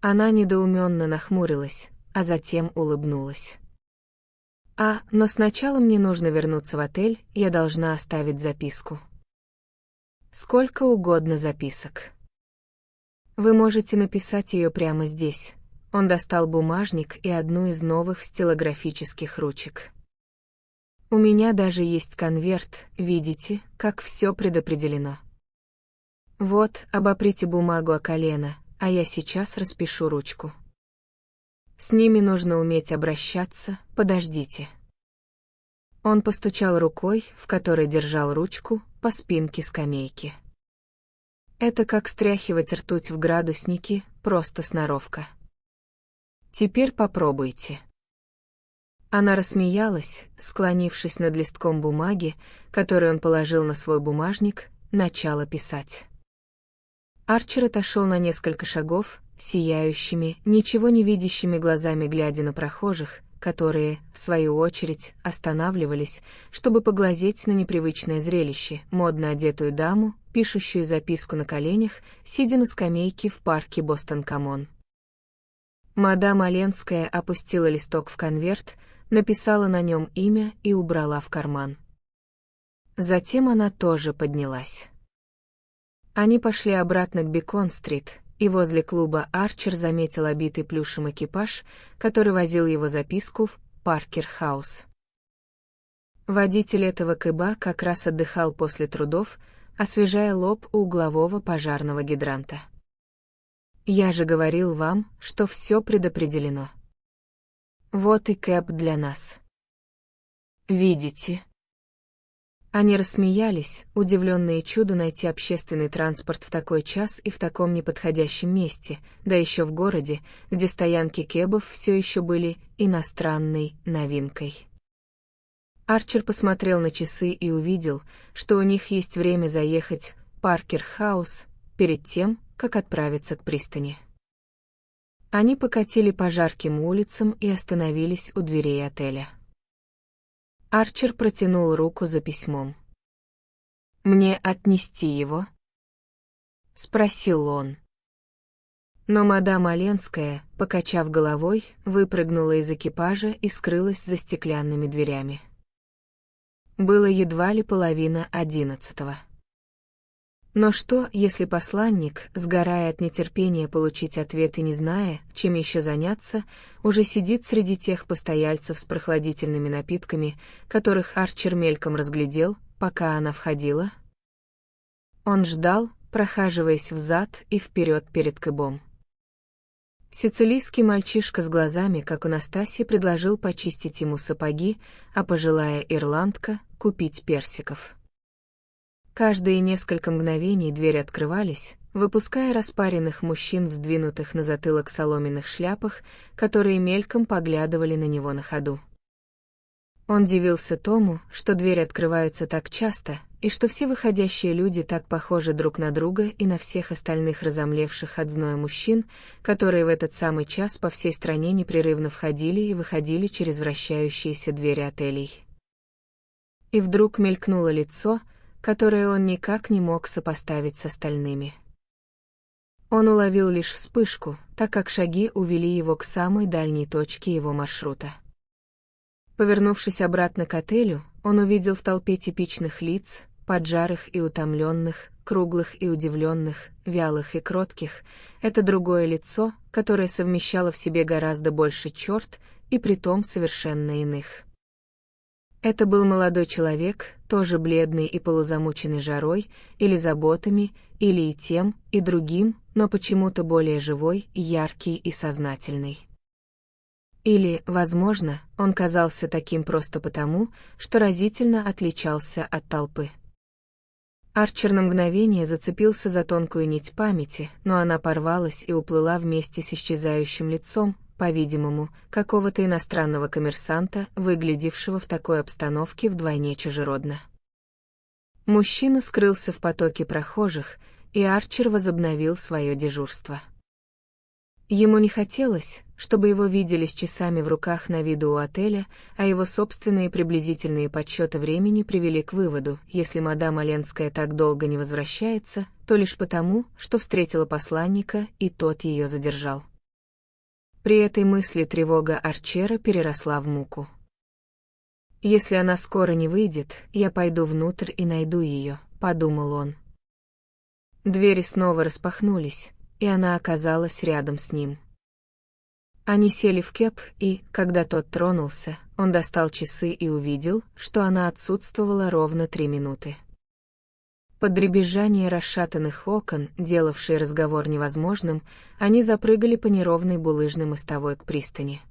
Она недоуменно нахмурилась, а затем улыбнулась. Но сначала мне нужно вернуться в отель, я должна оставить записку. Сколько угодно записок. Вы можете написать ее прямо здесь. Он достал бумажник и одну из новых стилографических ручек. У меня даже есть конверт, видите, как все предопределено. Вот, обоприте бумагу о колено, а я сейчас распишу ручку. С ними нужно уметь обращаться, подождите. Он постучал рукой, в которой держал ручку, по спинке скамейки. Это как стряхивать ртуть в градуснике, просто сноровка. Теперь попробуйте. Она рассмеялась, склонившись над листком бумаги, который он положил на свой бумажник, начала писать. Арчер отошел на несколько шагов, сияющими, ничего не видящими глазами глядя на прохожих, которые, в свою очередь, останавливались, чтобы поглазеть на непривычное зрелище, модно одетую даму, пишущую записку на коленях, сидя на скамейке в парке Бостон-Коммон. Мадам Оленская опустила листок в конверт, написала на нем имя и убрала в карман. Затем она тоже поднялась. Они пошли обратно к Бекон-стрит, и возле клуба Арчер заметил обитый плюшем экипаж, который возил его записку в Паркер-хаус. Водитель этого кэба как раз отдыхал после трудов, освежая лоб у углового пожарного гидранта. «Я же говорил вам, что все предопределено. Вот и кэб для нас. Видите?» Они рассмеялись, удивленные чуду найти общественный транспорт в такой час и в таком неподходящем месте, да еще в городе, где стоянки кэбов все еще были иностранной новинкой. Арчер посмотрел на часы и увидел, что у них есть время заехать в Паркер-хаус перед тем, как отправиться к пристани. Они покатили по жарким улицам и остановились у дверей отеля. Арчер протянул руку за письмом. «Мне отнести его?» — спросил он. Но мадам Оленская, покачав головой, выпрыгнула из экипажа и скрылась за стеклянными дверями. Было едва ли 10:30. Но что, если посланник, сгорая от нетерпения получить ответ и не зная, чем еще заняться, уже сидит среди тех постояльцев с прохладительными напитками, которых Арчер мельком разглядел, пока она входила? Он ждал, прохаживаясь взад и вперед перед кэбом. Сицилийский мальчишка с глазами, как у Настасьи, предложил почистить ему сапоги, а пожилая ирландка — купить персиков. Каждые несколько мгновений двери открывались, выпуская распаренных мужчин в сдвинутых на затылок соломенных шляпах, которые мельком поглядывали на него на ходу. Он дивился тому, что двери открываются так часто, и что все выходящие люди так похожи друг на друга и на всех остальных разомлевших от зноя мужчин, которые в этот самый час по всей стране непрерывно входили и выходили через вращающиеся двери отелей. И вдруг мелькнуло лицо, которое он никак не мог сопоставить с остальными. Он уловил лишь вспышку, так как шаги увели его к самой дальней точке его маршрута. Повернувшись обратно к отелю, он увидел в толпе типичных лиц, поджарых и утомленных, круглых и удивленных, вялых и кротких, это другое лицо, которое совмещало в себе гораздо больше черт, и притом совершенно иных. Это был молодой человек, тоже бледный и полузамученный жарой, или заботами, или и тем, и другим, но почему-то более живой, яркий и сознательный. Или, возможно, он казался таким просто потому, что разительно отличался от толпы. Арчер на мгновение зацепился за тонкую нить памяти, но она порвалась и уплыла вместе с исчезающим лицом, по-видимому, какого-то иностранного коммерсанта, выглядевшего в такой обстановке вдвойне чужеродно. Мужчина скрылся в потоке прохожих, и Арчер возобновил свое дежурство. Ему не хотелось, чтобы его видели с часами в руках на виду у отеля, а его собственные приблизительные подсчеты времени привели к выводу, если мадам Оленская так долго не возвращается, то лишь потому, что встретила посланника, и тот ее задержал. При этой мысли тревога Арчера переросла в муку. «Если она скоро не выйдет, я пойду внутрь и найду ее», — подумал он. Двери снова распахнулись, и она оказалась рядом с ним. Они сели в кэб, и, когда тот тронулся, он достал часы и увидел, что она отсутствовала ровно 3 минуты. Под дребезжание расшатанных окон, делавшие разговор невозможным, они запрыгали по неровной булыжной мостовой к пристани.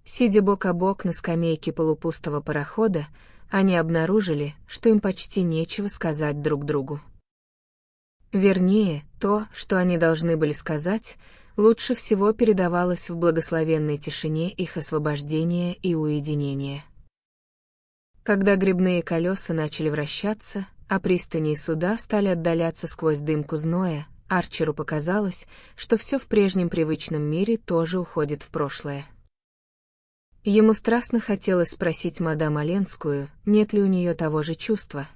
Сидя бок о бок на скамейке полупустого парохода, они обнаружили, что им почти нечего сказать друг другу. Вернее, то, что они должны были сказать, лучше всего передавалось в благословенной тишине их освобождения и уединения. Когда гребные колеса начали вращаться, а пристани и суда стали отдаляться сквозь дымку зноя, Арчеру показалось, что все в прежнем привычном мире тоже уходит в прошлое. Ему страстно хотелось спросить мадам Оленскую, нет ли у нее того же чувства,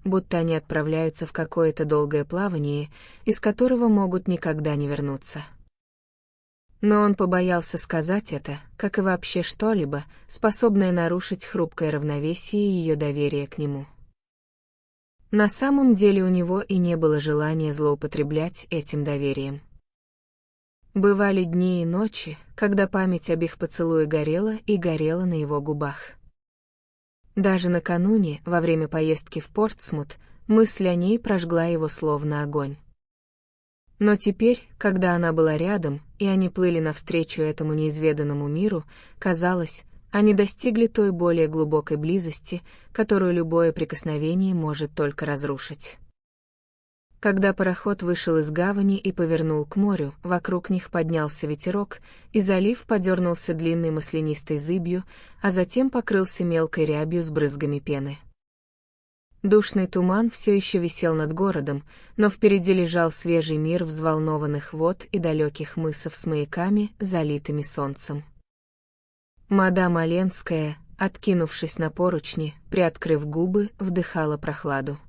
будто они отправляются в какое-то долгое плавание, из которого могут никогда не вернуться. Но он побоялся сказать это, как и вообще что-либо, способное нарушить хрупкое равновесие и ее доверие к нему. На самом деле у него и не было желания злоупотреблять этим доверием. Бывали дни и ночи, когда память об их поцелуе горела и горела на его губах. Даже накануне, во время поездки в Портсмут, мысль о ней прожгла его словно огонь. Но теперь, когда она была рядом, и они плыли навстречу этому неизведанному миру, казалось, они достигли той более глубокой близости, которую любое прикосновение может только разрушить. Когда пароход вышел из гавани и повернул к морю, вокруг них поднялся ветерок, и залив подернулся длинной маслянистой зыбью, а затем покрылся мелкой рябью с брызгами пены. Душный туман все еще висел над городом, но впереди лежал свежий мир взволнованных вод и далеких мысов с маяками, залитыми солнцем. Мадам Оленская, откинувшись на поручни, приоткрыв губы, вдыхала прохладу.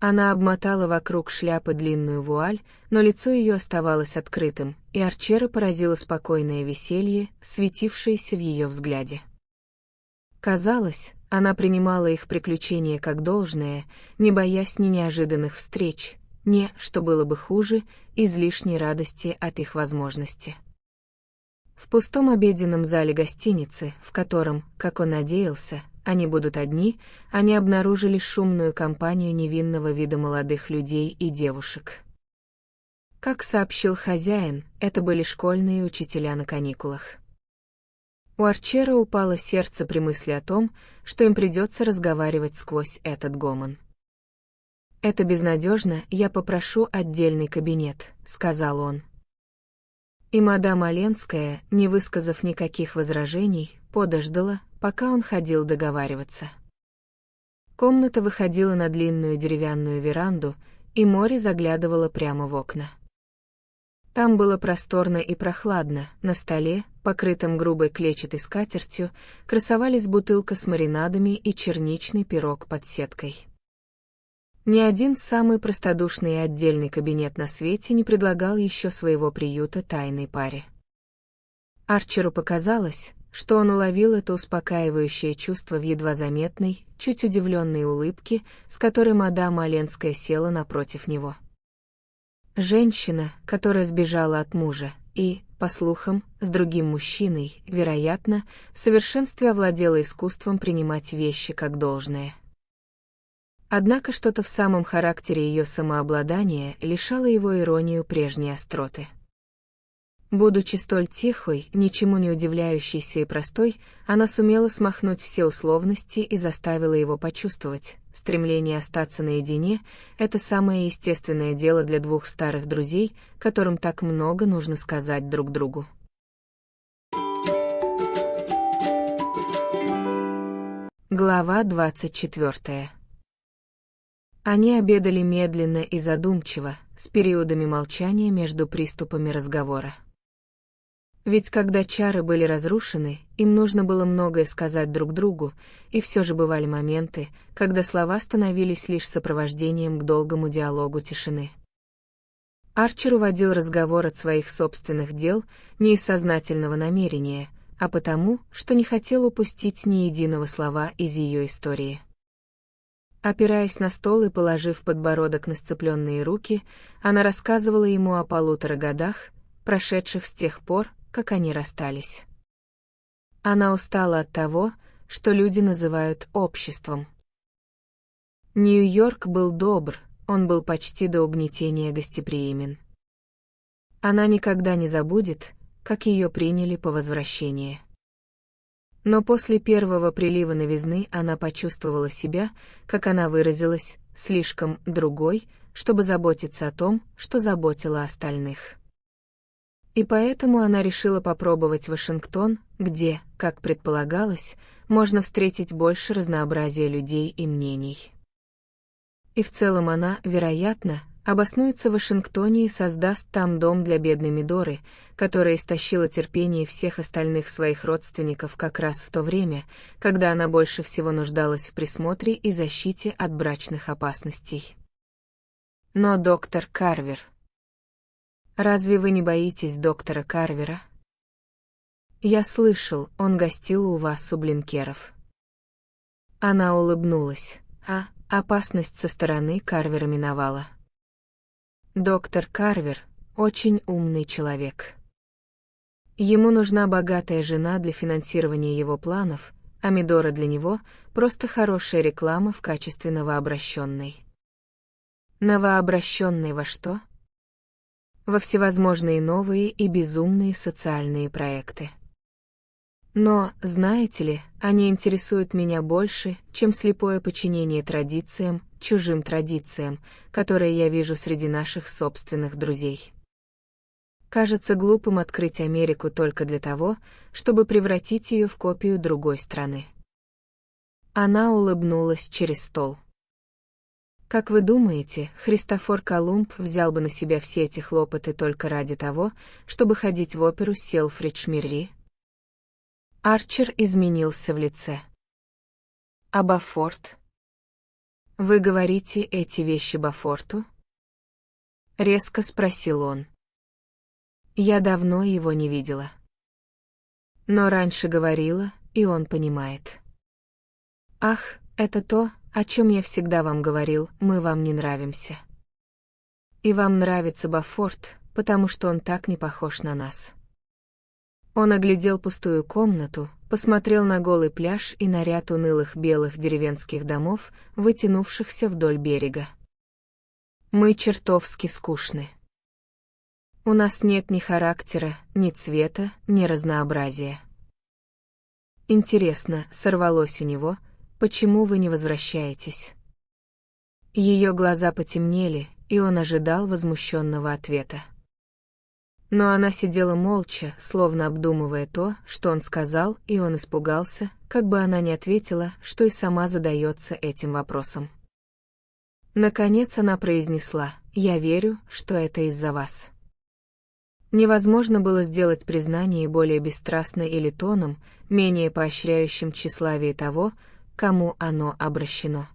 Она обмотала вокруг шляпы длинную вуаль, но лицо ее оставалось открытым, и Арчера поразило спокойное веселье, светившееся в ее взгляде. Казалось, она принимала их приключения как должное, не боясь ни неожиданных встреч, ни, что было бы хуже, излишней радости от их возможности. В пустом обеденном зале гостиницы, в котором, как он надеялся, они будут одни, они обнаружили шумную компанию невинного вида молодых людей и девушек. Как сообщил хозяин, это были школьные учителя на каникулах. У Арчера упало сердце при мысли о том, что им придется разговаривать сквозь этот гомон. «Это безнадежно, я попрошу отдельный кабинет», — сказал он. И мадам Оленская, не высказав никаких возражений, подождала, пока он ходил договариваться. Комната выходила на длинную деревянную веранду, и море заглядывало прямо в окна. Там было просторно и прохладно, на столе, покрытом грубой клетчатой скатертью, красовались бутылка с маринадами и черничный пирог под сеткой. Ни один самый простодушный и отдельный кабинет на свете не предлагал еще своего приюта тайной паре. Арчеру показалось, что он уловил это успокаивающее чувство в едва заметной, чуть удивленной улыбке, с которой мадам Оленская села напротив него. Женщина, которая сбежала от мужа и, по слухам, с другим мужчиной, вероятно, в совершенстве овладела искусством принимать вещи как должное. Однако что-то в самом характере ее самообладания лишало его иронию прежней остроты. Будучи столь тихой, ничему не удивляющейся и простой, она сумела смахнуть все условности и заставила его почувствовать: стремление остаться наедине — это самое естественное дело для двух старых друзей, которым так много нужно сказать друг другу. Глава 24. Они обедали медленно и задумчиво, с периодами молчания между приступами разговора. Ведь когда чары были разрушены, им нужно было многое сказать друг другу, и все же бывали моменты, когда слова становились лишь сопровождением к долгому диалогу тишины. Арчер уводил разговор от своих собственных дел не из сознательного намерения, а потому, что не хотел упустить ни единого слова из ее истории. Опираясь на стол и положив подбородок на сцепленные руки, она рассказывала ему о 1,5 годах, прошедших с тех пор, как они расстались. Она устала от того, что люди называют обществом. Нью-Йорк был добр, он был почти до угнетения гостеприимен. Она никогда не забудет, как ее приняли по возвращении. Но после первого прилива новизны она почувствовала себя, как она выразилась, слишком другой, чтобы заботиться о том, что заботило остальных. И поэтому она решила попробовать Вашингтон, где, как предполагалось, можно встретить больше разнообразия людей и мнений. И в целом она, вероятно, обоснуется в Вашингтоне и создаст там дом для бедной Медоры, которая истощила терпение всех остальных своих родственников как раз в то время, когда она больше всего нуждалась в присмотре и защите от брачных опасностей. Но доктор Карвер... Разве вы не боитесь доктора Карвера? Я слышал, он гостил у вас у Блинкеров. Она улыбнулась, а опасность со стороны Карвера миновала. Доктор Карвер — очень умный человек. Ему нужна богатая жена для финансирования его планов, а Медора для него — просто хорошая реклама в качестве новообращенной. Новообращенной во что? Во всевозможные новые и безумные социальные проекты. Но, знаете ли, они интересуют меня больше, чем слепое подчинение традициям, чужим традициям, которые я вижу среди наших собственных друзей. Кажется глупым открыть Америку только для того, чтобы превратить ее в копию другой страны. Она улыбнулась через стол. Как вы думаете, Христофор Колумб взял бы на себя все эти хлопоты только ради того, чтобы ходить в оперу Селфридж-Мирри? Арчер изменился в лице. А Бофорт? Вы говорите эти вещи Бофорту? Резко спросил он. Я давно его не видела. Но раньше говорила, и он понимает. Ах, это то, о чем я всегда вам говорил, мы вам не нравимся. И вам нравится Бофорт, потому что он так не похож на нас. Он оглядел пустую комнату, посмотрел на голый пляж и на ряд унылых белых деревенских домов, вытянувшихся вдоль берега. Мы чертовски скучны. У нас нет ни характера, ни цвета, ни разнообразия. Интересно, сорвалось у него, почему вы не возвращаетесь? Ее глаза потемнели, и он ожидал возмущенного ответа. Но она сидела молча, словно обдумывая то, что он сказал, и он испугался, как бы она не ответила, что и сама задается этим вопросом. Наконец она произнесла: «Я верю, что это из-за вас». Невозможно было сделать признание более бесстрастно или тоном, менее поощряющим тщеславие того, кому оно обращено.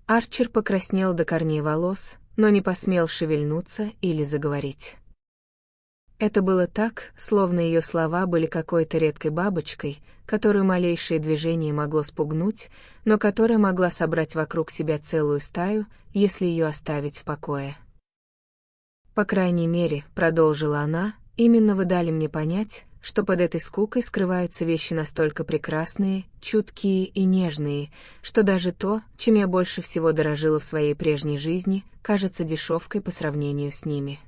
Арчер покраснел до корней волос, но не посмел шевельнуться или заговорить. Это было так, словно ее слова были какой-то редкой бабочкой, которую малейшее движение могло спугнуть, но которая могла собрать вокруг себя целую стаю, если ее оставить в покое. «По крайней мере, — продолжила она, — именно вы дали мне понять, что под этой скукой скрываются вещи настолько прекрасные, чуткие и нежные, что даже то, чем я больше всего дорожила в своей прежней жизни, кажется дешевкой по сравнению с ними».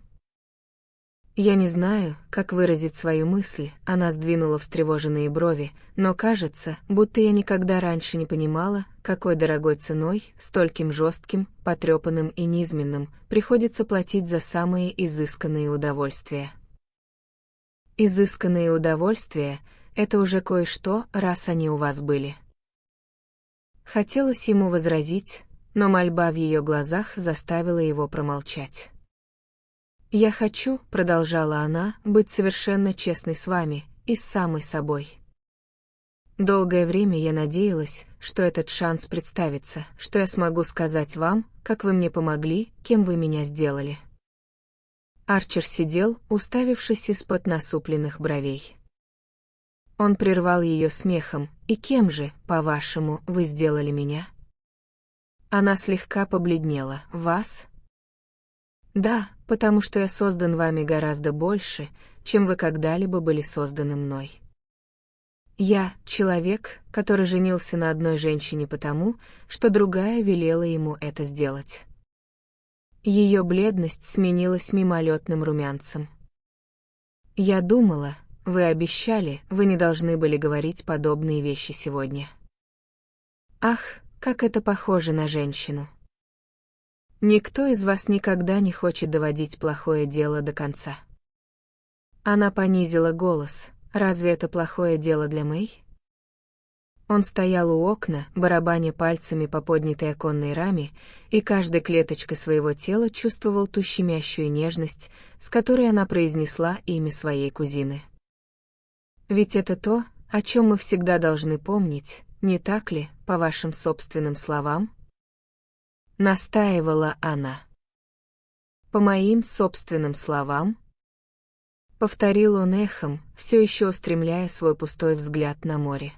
Я не знаю, как выразить свою мысль, она сдвинула встревоженные брови, но кажется, будто я никогда раньше не понимала, какой дорогой ценой, стольким жестким, потрепанным и низменным, приходится платить за самые изысканные удовольствия. Изысканные удовольствия — это уже кое-что, раз они у вас были. Хотелось ему возразить, но мольба в ее глазах заставила его промолчать. «Я хочу, — продолжала она, — быть совершенно честной с вами и с самой собой. Долгое время я надеялась, что этот шанс представится, что я смогу сказать вам, как вы мне помогли, кем вы меня сделали». Арчер сидел, уставившись из-под насупленных бровей. Он прервал ее смехом. «И кем же, по-вашему, вы сделали меня?» Она слегка побледнела. «Вас?» «Да, потому что я создан вами гораздо больше, чем вы когда-либо были созданы мной. Я — человек, который женился на одной женщине потому, что другая велела ему это сделать». Ее бледность сменилась мимолетным румянцем. «Я думала, вы обещали, вы не должны были говорить подобные вещи сегодня». «Ах, как это похоже на женщину! Никто из вас никогда не хочет доводить плохое дело до конца». Она понизила голос. «Разве это плохое дело для Мэй?» Он стоял у окна, барабаня пальцами по поднятой оконной раме, и каждой клеточкой своего тела чувствовал ту щемящую нежность, с которой она произнесла имя своей кузины. «Ведь это то, о чем мы всегда должны помнить, не так ли, по вашим собственным словам?» Настаивала она. «По моим собственным словам?» Повторил он эхом, все еще устремляя свой пустой взгляд на море.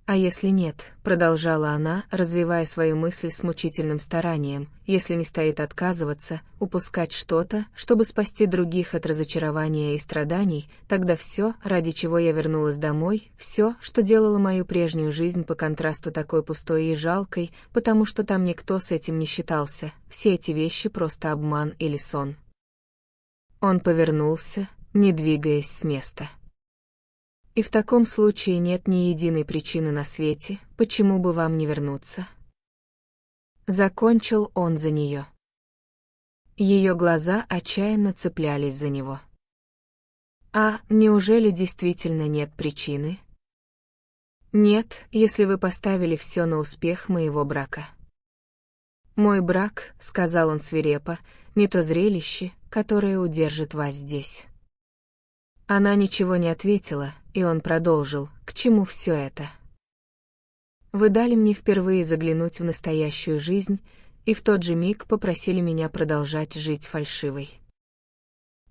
«А если нет, — продолжала она, развивая свою мысль с мучительным старанием, — если не стоит отказываться, упускать что-то, чтобы спасти других от разочарования и страданий, тогда все, ради чего я вернулась домой, все, что делало мою прежнюю жизнь по контрасту такой пустой и жалкой, потому что там никто с этим не считался, все эти вещи просто обман или сон». Он повернулся, не двигаясь с места. «И в таком случае нет ни единой причины на свете, почему бы вам не вернуться?» Закончил он за нее. Ее глаза отчаянно цеплялись за него. «А неужели действительно нет причины?» «Нет, если вы поставили все на успех моего брака». «Мой брак, — сказал он свирепо, — не то зрелище, которое удержит вас здесь». Она ничего не ответила, и он продолжил: «К чему все это? Вы дали мне впервые заглянуть в настоящую жизнь, и в тот же миг попросили меня продолжать жить фальшивой.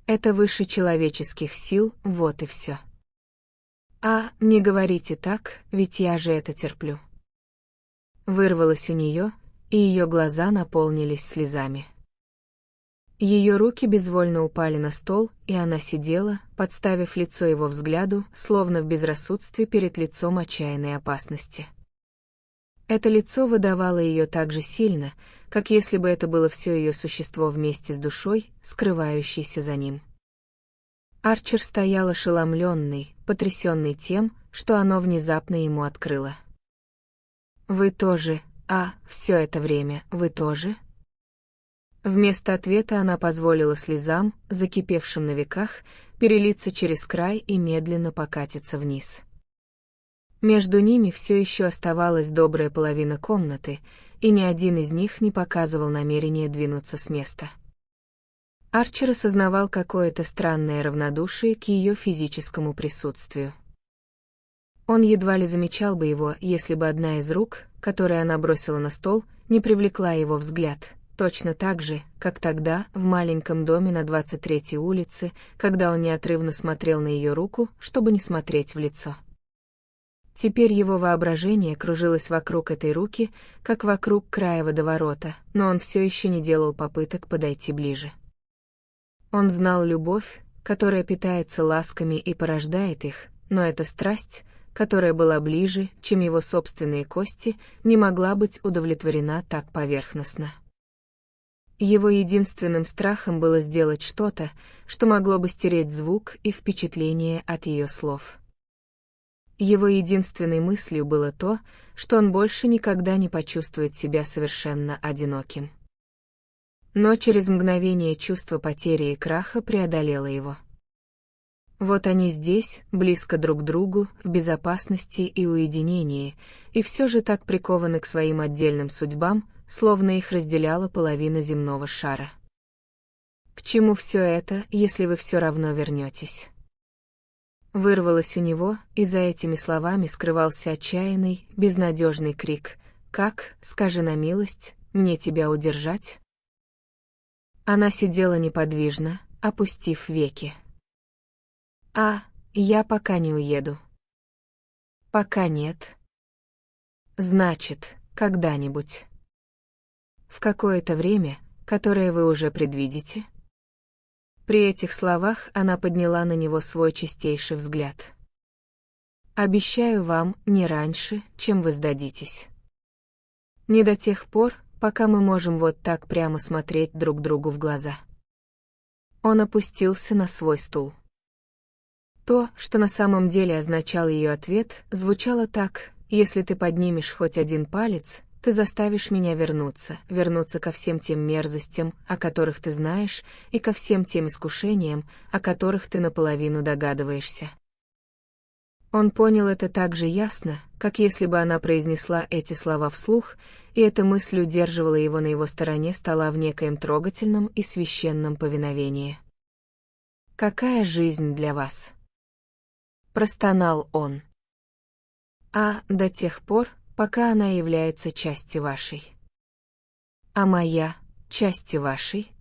Это выше человеческих сил, вот и все. А, не говорите так, ведь я же это терплю». Вырвалось у нее, и ее глаза наполнились слезами. Ее руки безвольно упали на стол, и она сидела, подставив лицо его взгляду, словно в безрассудстве перед лицом отчаянной опасности. Это лицо выдавало ее так же сильно, как если бы это было все ее существо вместе с душой, скрывающейся за ним. Арчер стоял ошеломленный, потрясенный тем, что оно внезапно ему открыло. «Вы тоже, все это время, вы тоже?» Вместо ответа она позволила слезам, закипевшим на веках, перелиться через край и медленно покатиться вниз. Между ними все еще оставалась добрая половина комнаты, и ни один из них не показывал намерения двинуться с места. Арчер осознавал какое-то странное равнодушие к ее физическому присутствию. Он едва ли замечал бы его, если бы одна из рук, которые она бросила на стол, не привлекла его взгляд, точно так же, как тогда, в маленьком доме на 23-й улице, когда он неотрывно смотрел на ее руку, чтобы не смотреть в лицо. Теперь его воображение кружилось вокруг этой руки, как вокруг края водоворота, но он все еще не делал попыток подойти ближе. Он знал любовь, которая питается ласками и порождает их, но эта страсть, которая была ближе, чем его собственные кости, не могла быть удовлетворена так поверхностно. Его единственным страхом было сделать что-то, что могло бы стереть звук и впечатление от ее слов. Его единственной мыслью было то, что он больше никогда не почувствует себя совершенно одиноким. Но через мгновение чувство потери и краха преодолело его. Вот они здесь, близко друг к другу, в безопасности и уединении, и все же так прикованы к своим отдельным судьбам, словно их разделяла половина земного шара. К чему все это, если вы все равно вернетесь? Вырвалось у него, и за этими словами скрывался отчаянный, безнадежный крик: «Как, скажи на милость, мне тебя удержать?» Она сидела неподвижно, опустив веки. Я пока не уеду». «Пока нет». «Значит, когда-нибудь». «В какое-то время, которое вы уже предвидите?» При этих словах она подняла на него свой чистейший взгляд. «Обещаю вам, не раньше, чем вы сдадитесь. Не до тех пор, пока мы можем вот так прямо смотреть друг другу в глаза». Он опустился на свой стул. То, что на самом деле означал ее ответ, звучало так: «Если ты поднимешь хоть один палец, ты заставишь меня вернуться ко всем тем мерзостям, о которых ты знаешь, и ко всем тем искушениям, о которых ты наполовину догадываешься». Он понял это так же ясно, как если бы она произнесла эти слова вслух, и эта мысль удерживала его на его стороне стола в некоем трогательном и священном повиновении. «Какая жизнь для вас?» Простонал он. До тех пор, пока она является частью вашей. А моя — частью вашей?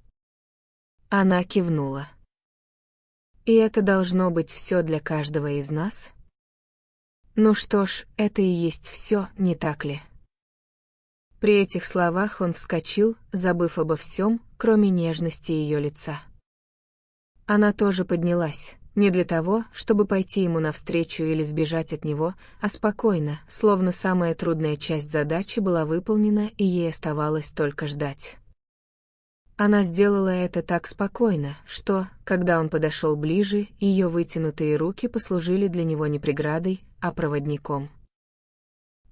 Она кивнула. И это должно быть все для каждого из нас? Ну что ж, это и есть все, не так ли? При этих словах он вскочил, забыв обо всем, кроме нежности ее лица. Она тоже поднялась. Не для того, чтобы пойти ему навстречу или сбежать от него, а спокойно, словно самая трудная часть задачи была выполнена и ей оставалось только ждать. Она сделала это так спокойно, что, когда он подошел ближе, ее вытянутые руки послужили для него не преградой, а проводником.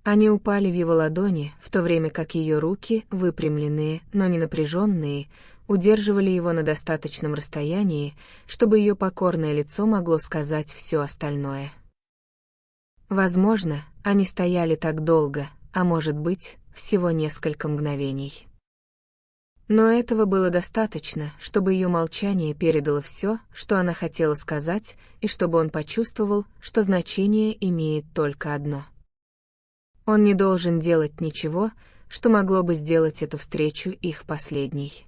Они упали в его ладони, в то время как ее руки, выпрямленные, но не напряженные, удерживали его на достаточном расстоянии, чтобы ее покорное лицо могло сказать все остальное. Возможно, они стояли так долго, а может быть, всего несколько мгновений. Но этого было достаточно, чтобы ее молчание передало все, что она хотела сказать, и чтобы он почувствовал, что значение имеет только одно. Он не должен делать ничего, что могло бы сделать эту встречу их последней.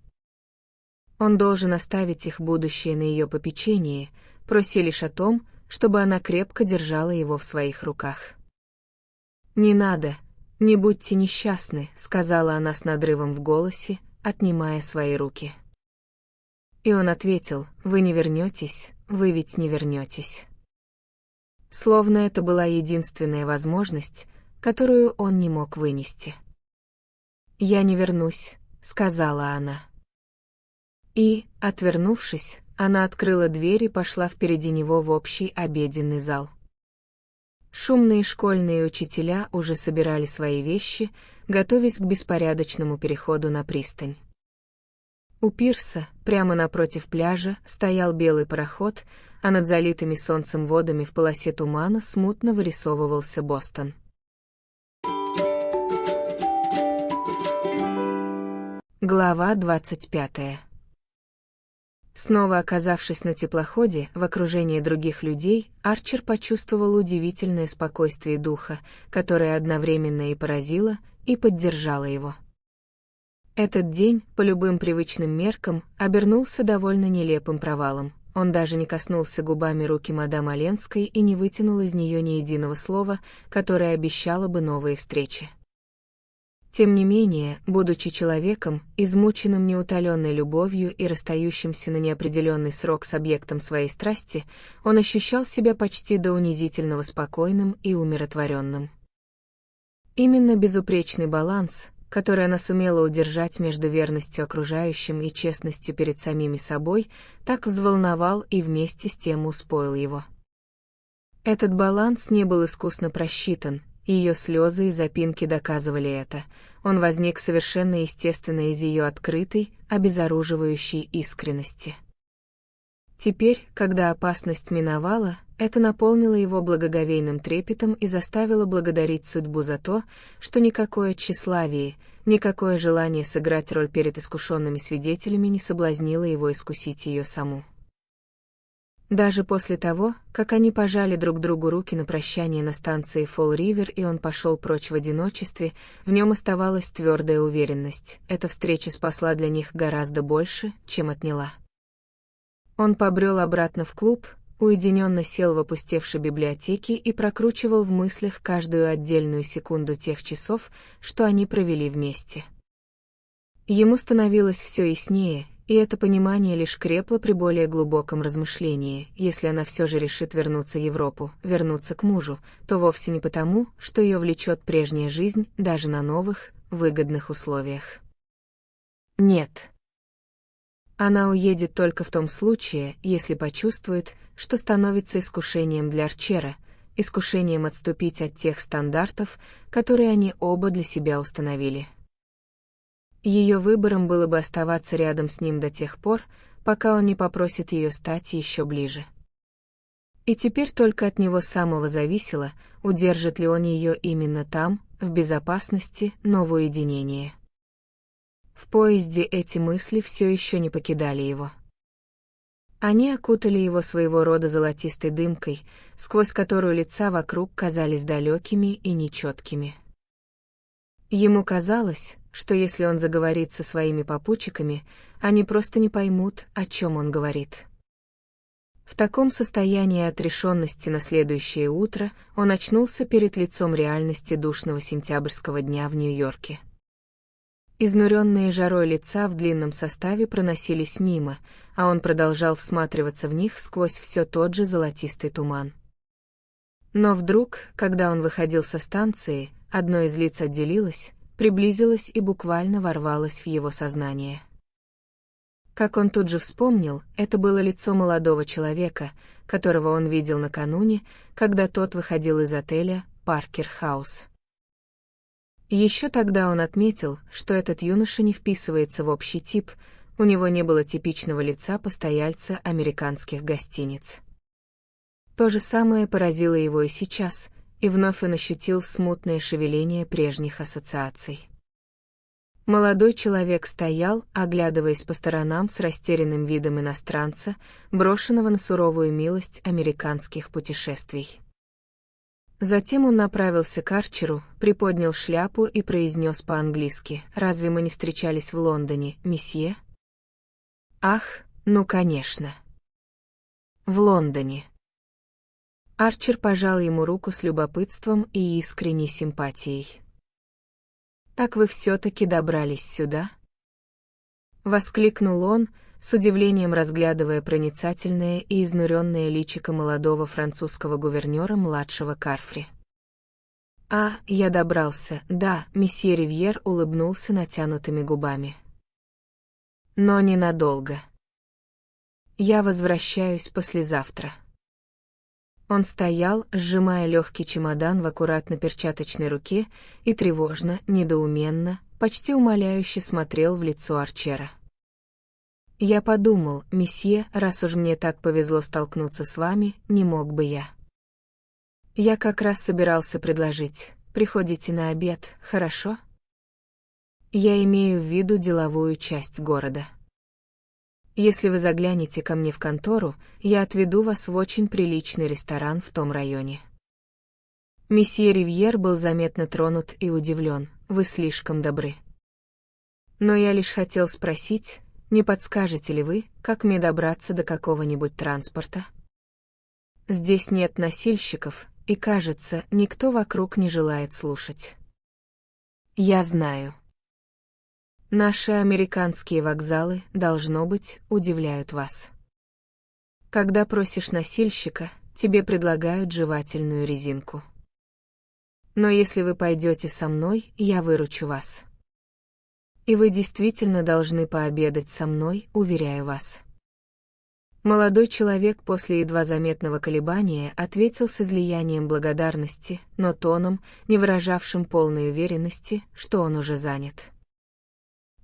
Он должен оставить их будущее на ее попечении, прося лишь о том, чтобы она крепко держала его в своих руках. «Не надо, не будьте несчастны», — сказала она с надрывом в голосе, отнимая свои руки. И он ответил: «Вы не вернетесь, вы ведь не вернетесь». Словно это была единственная возможность, которую он не мог вынести. «Я не вернусь», — сказала она. И, отвернувшись, она открыла дверь и пошла впереди него в общий обеденный зал. Шумные школьные учителя уже собирали свои вещи, готовясь к беспорядочному переходу на пристань. У пирса, прямо напротив пляжа, стоял белый пароход, а над залитыми солнцем водами в полосе тумана смутно вырисовывался Бостон. Глава 25. Снова оказавшись на теплоходе, в окружении других людей, Арчер почувствовал удивительное спокойствие духа, которое одновременно и поразило, и поддержало его. Этот день, по любым привычным меркам, обернулся довольно нелепым провалом. Он даже не коснулся губами руки мадам Оленской и не вытянул из нее ни единого слова, которое обещало бы новые встречи. Тем не менее, будучи человеком, измученным неутоленной любовью и расстающимся на неопределенный срок с объектом своей страсти, он ощущал себя почти до унизительного спокойным и умиротворенным. Именно безупречный баланс, который она сумела удержать между верностью окружающим и честностью перед самими собой, так взволновал и вместе с тем успокоил его. Этот баланс не был искусно просчитан, ее слезы и запинки доказывали это. Он возник совершенно естественно из ее открытой, обезоруживающей искренности. Теперь, когда опасность миновала, это наполнило его благоговейным трепетом и заставило благодарить судьбу за то, что никакое тщеславие, никакое желание сыграть роль перед искушенными свидетелями не соблазнило его искусить ее саму. Даже после того, как они пожали друг другу руки на прощание на станции Фолл-Ривер и он пошел прочь в одиночестве, в нем оставалась твердая уверенность, эта встреча спасла для них гораздо больше, чем отняла. Он побрел обратно в клуб, уединенно сел в опустевшей библиотеке и прокручивал в мыслях каждую отдельную секунду тех часов, что они провели вместе. Ему становилось все яснее, и это понимание лишь крепло при более глубоком размышлении. Если она все же решит вернуться в Европу, вернуться к мужу, то вовсе не потому, что ее влечет прежняя жизнь даже на новых, выгодных условиях. Нет. Она уедет только в том случае, если почувствует, что становится искушением для Арчера, искушением отступить от тех стандартов, которые они оба для себя установили. Ее выбором было бы оставаться рядом с ним до тех пор, пока он не попросит ее стать еще ближе. И теперь только от него самого зависело, удержит ли он ее именно там, в безопасности, но в уединении. В поезде эти мысли все еще не покидали его. Они окутали его своего рода золотистой дымкой, сквозь которую лица вокруг казались далекими и нечеткими. Ему казалось, что если он заговорит со своими попутчиками, они просто не поймут, о чем он говорит. В таком состоянии отрешенности на следующее утро он очнулся перед лицом реальности душного сентябрьского дня в Нью-Йорке. Изнуренные жарой лица в длинном составе проносились мимо, а он продолжал всматриваться в них сквозь все тот же золотистый туман. Но вдруг, когда он выходил со станции, одно из лиц отделилось, приблизилось и буквально ворвалось в его сознание. Как он тут же вспомнил, это было лицо молодого человека, которого он видел накануне, когда тот выходил из отеля «Паркер Хаус». Еще тогда он отметил, что этот юноша не вписывается в общий тип, у него не было типичного лица постояльца американских гостиниц. То же самое поразило его и сейчас, и вновь он ощутил смутное шевеление прежних ассоциаций. Молодой человек стоял, оглядываясь по сторонам с растерянным видом иностранца, брошенного на суровую милость американских путешествий. Затем он направился к Арчеру, приподнял шляпу и произнес по-английски: «Разве мы не встречались в Лондоне, месье?» «Ах, ну конечно. В Лондоне». Арчер пожал ему руку с любопытством и искренней симпатией. «Так вы все-таки добрались сюда?» — воскликнул он, с удивлением разглядывая проницательное и изнуренное личико молодого французского гувернера младшего Карфри. «А, я добрался, да», — месье Ривьер улыбнулся натянутыми губами. «Но ненадолго. Я возвращаюсь послезавтра». Он стоял, сжимая легкий чемодан в аккуратно перчаточной руке, и тревожно, недоуменно, почти умоляюще смотрел в лицо Арчера. «Я подумал, месье, раз уж мне так повезло столкнуться с вами, не мог бы я. Я как раз собирался предложить, приходите на обед, хорошо? Я имею в виду деловую часть города. Если вы заглянете ко мне в контору, я отведу вас в очень приличный ресторан в том районе». Месье Ривьер был заметно тронут и удивлен. «Вы слишком добры». Но я лишь хотел спросить, не подскажете ли вы, как мне добраться до какого-нибудь транспорта? Здесь нет носильщиков, и, кажется, никто вокруг не желает слушать. Я знаю. Наши американские вокзалы, должно быть, удивляют вас. Когда просишь носильщика, тебе предлагают жевательную резинку. Но если вы пойдете со мной, я выручу вас. И вы действительно должны пообедать со мной, уверяю вас. Молодой человек после едва заметного колебания ответил с излиянием благодарности, но тоном, не выражавшим полной уверенности, что он уже занят.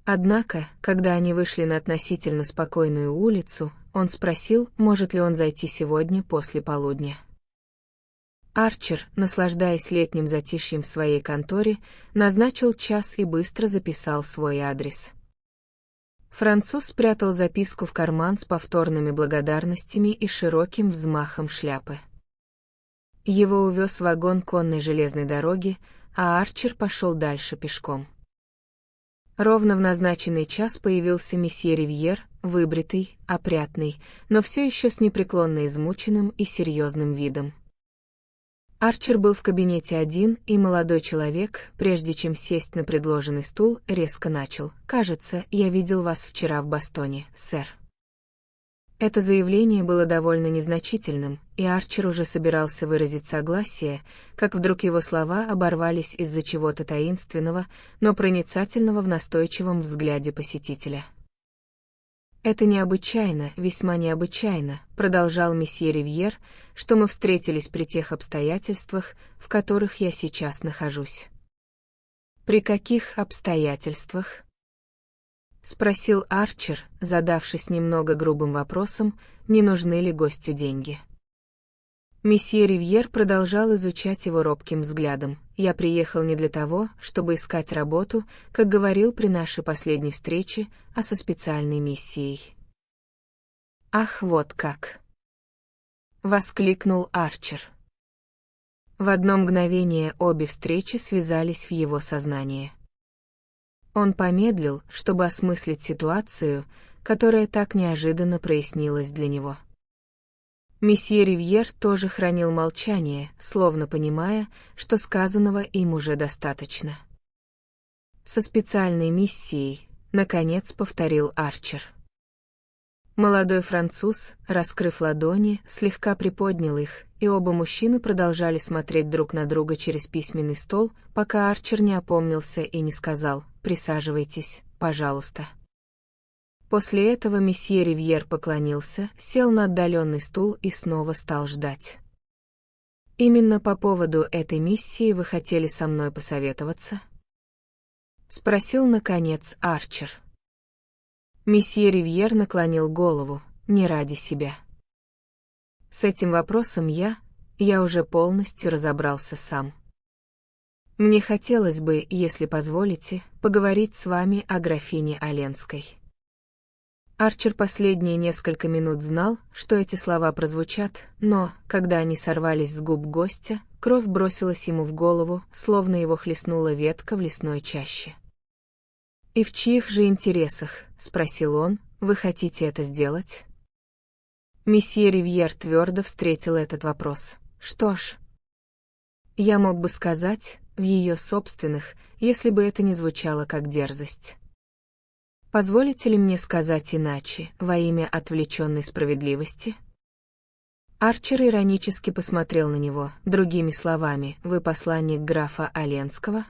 Однако, когда они вышли на относительно спокойную улицу, он спросил, может ли он зайти сегодня после полудня. Арчер, наслаждаясь летним затишьем в своей конторе, назначил час и быстро записал свой адрес. Француз спрятал записку в карман с повторными благодарностями и широким взмахом шляпы. Его увез вагон конной железной дороги, а Арчер пошел дальше пешком. Ровно в назначенный час появился месье Ривьер, выбритый, опрятный, но все еще с непреклонно измученным и серьезным видом. Арчер был в кабинете один, и молодой человек, прежде чем сесть на предложенный стул, резко начал: «Кажется, я видел вас вчера в Бостоне, сэр». Это заявление было довольно незначительным, и Арчер уже собирался выразить согласие, как вдруг его слова оборвались из-за чего-то таинственного, но проницательного в настойчивом взгляде посетителя. «Это необычайно, весьма необычайно», — продолжал месье Ривьер, «что мы встретились при тех обстоятельствах, в которых я сейчас нахожусь». «При каких обстоятельствах?» — спросил Арчер, задавшись немного грубым вопросом, не нужны ли гостю деньги. Месье Ривьер продолжал изучать его робким взглядом. «Я приехал не для того, чтобы искать работу, как говорил при нашей последней встрече, а со специальной миссией». «Ах, вот как!» — воскликнул Арчер. В одно мгновение обе встречи связались в его сознании. Он помедлил, чтобы осмыслить ситуацию, которая так неожиданно прояснилась для него. Месье Ривьер тоже хранил молчание, словно понимая, что сказанного им уже достаточно. «Со специальной миссией», — наконец повторил Арчер. Молодой француз, раскрыв ладони, слегка приподнял их, и оба мужчины продолжали смотреть друг на друга через письменный стол, пока Арчер не опомнился и не сказал: «Присаживайтесь, пожалуйста». После этого месье Ривьер поклонился, сел на отдаленный стул и снова стал ждать. «Именно по поводу этой миссии вы хотели со мной посоветоваться?» — спросил, наконец, Арчер. Месье Ривьер наклонил голову, не ради себя. «С этим вопросом я уже полностью разобрался сам. Мне хотелось бы, если позволите, поговорить с вами о графине Оленской». Арчер последние несколько минут знал, что эти слова прозвучат, но, когда они сорвались с губ гостя, кровь бросилась ему в голову, словно его хлестнула ветка в лесной чаще. «И в чьих же интересах, — спросил он, — вы хотите это сделать?» Месье Ривьер твердо встретил этот вопрос. «Что ж, я мог бы сказать, в ее собственных, если бы это не звучало как дерзость. Позволите ли мне сказать иначе, во имя отвлеченной справедливости?» Арчер иронически посмотрел на него, другими словами: «Вы посланник графа Оленского?»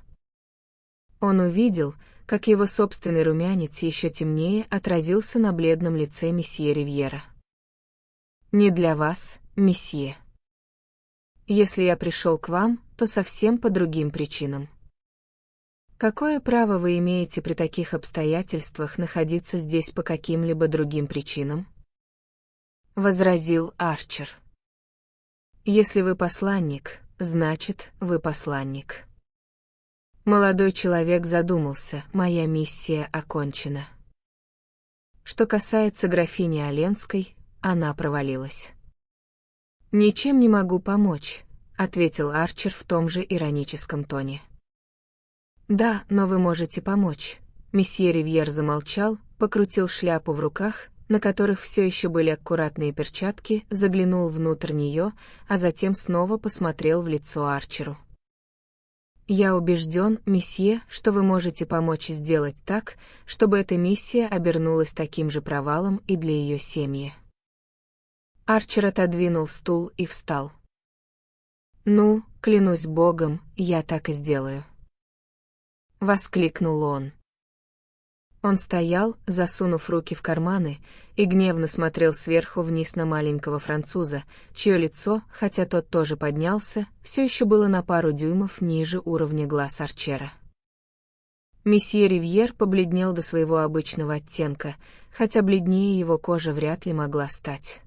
Он увидел, как его собственный румянец еще темнее отразился на бледном лице месье Ривьера. «Не для вас, месье. Если я пришел к вам, то совсем по другим причинам». «Какое право вы имеете при таких обстоятельствах находиться здесь по каким-либо другим причинам?» — возразил Арчер. «Если вы посланник, значит, вы посланник». Молодой человек задумался: «Моя миссия окончена. Что касается графини Оленской, она провалилась». «Ничем не могу помочь», — ответил Арчер в том же ироническом тоне. «Да, но вы можете помочь. Месье Ривьер замолчал, покрутил шляпу в руках, на которых все еще были аккуратные перчатки, заглянул внутрь нее, а затем снова посмотрел в лицо Арчеру. «Я убежден, месье, что вы можете помочь сделать так, чтобы эта миссия обернулась таким же провалом и для ее семьи». Арчер отодвинул стул и встал. «Ну, клянусь Богом, я так и сделаю», — воскликнул он. Он стоял, засунув руки в карманы, и гневно смотрел сверху вниз на маленького француза, чье лицо, хотя тот тоже поднялся, все еще было на пару дюймов ниже уровня глаз Арчера. Месье Ривьер побледнел до своего обычного оттенка, хотя бледнее его кожа вряд ли могла стать.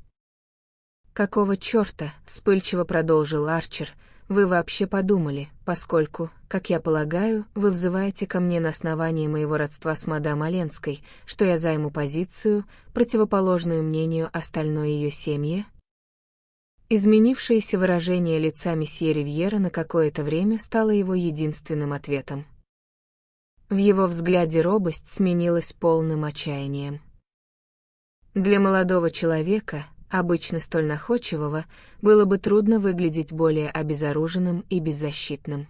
«Какого черта?» — вспыльчиво продолжил Арчер, — «вы вообще подумали, поскольку, как я полагаю, вы взываете ко мне на основании моего родства с мадам Оленской, что я займу позицию, противоположную мнению остальной ее семьи?» Изменившееся выражение лица месье Ривьера на какое-то время стало его единственным ответом. В его взгляде робость сменилась полным отчаянием. Для молодого человека, обычно столь находчивого, было бы трудно выглядеть более обезоруженным и беззащитным.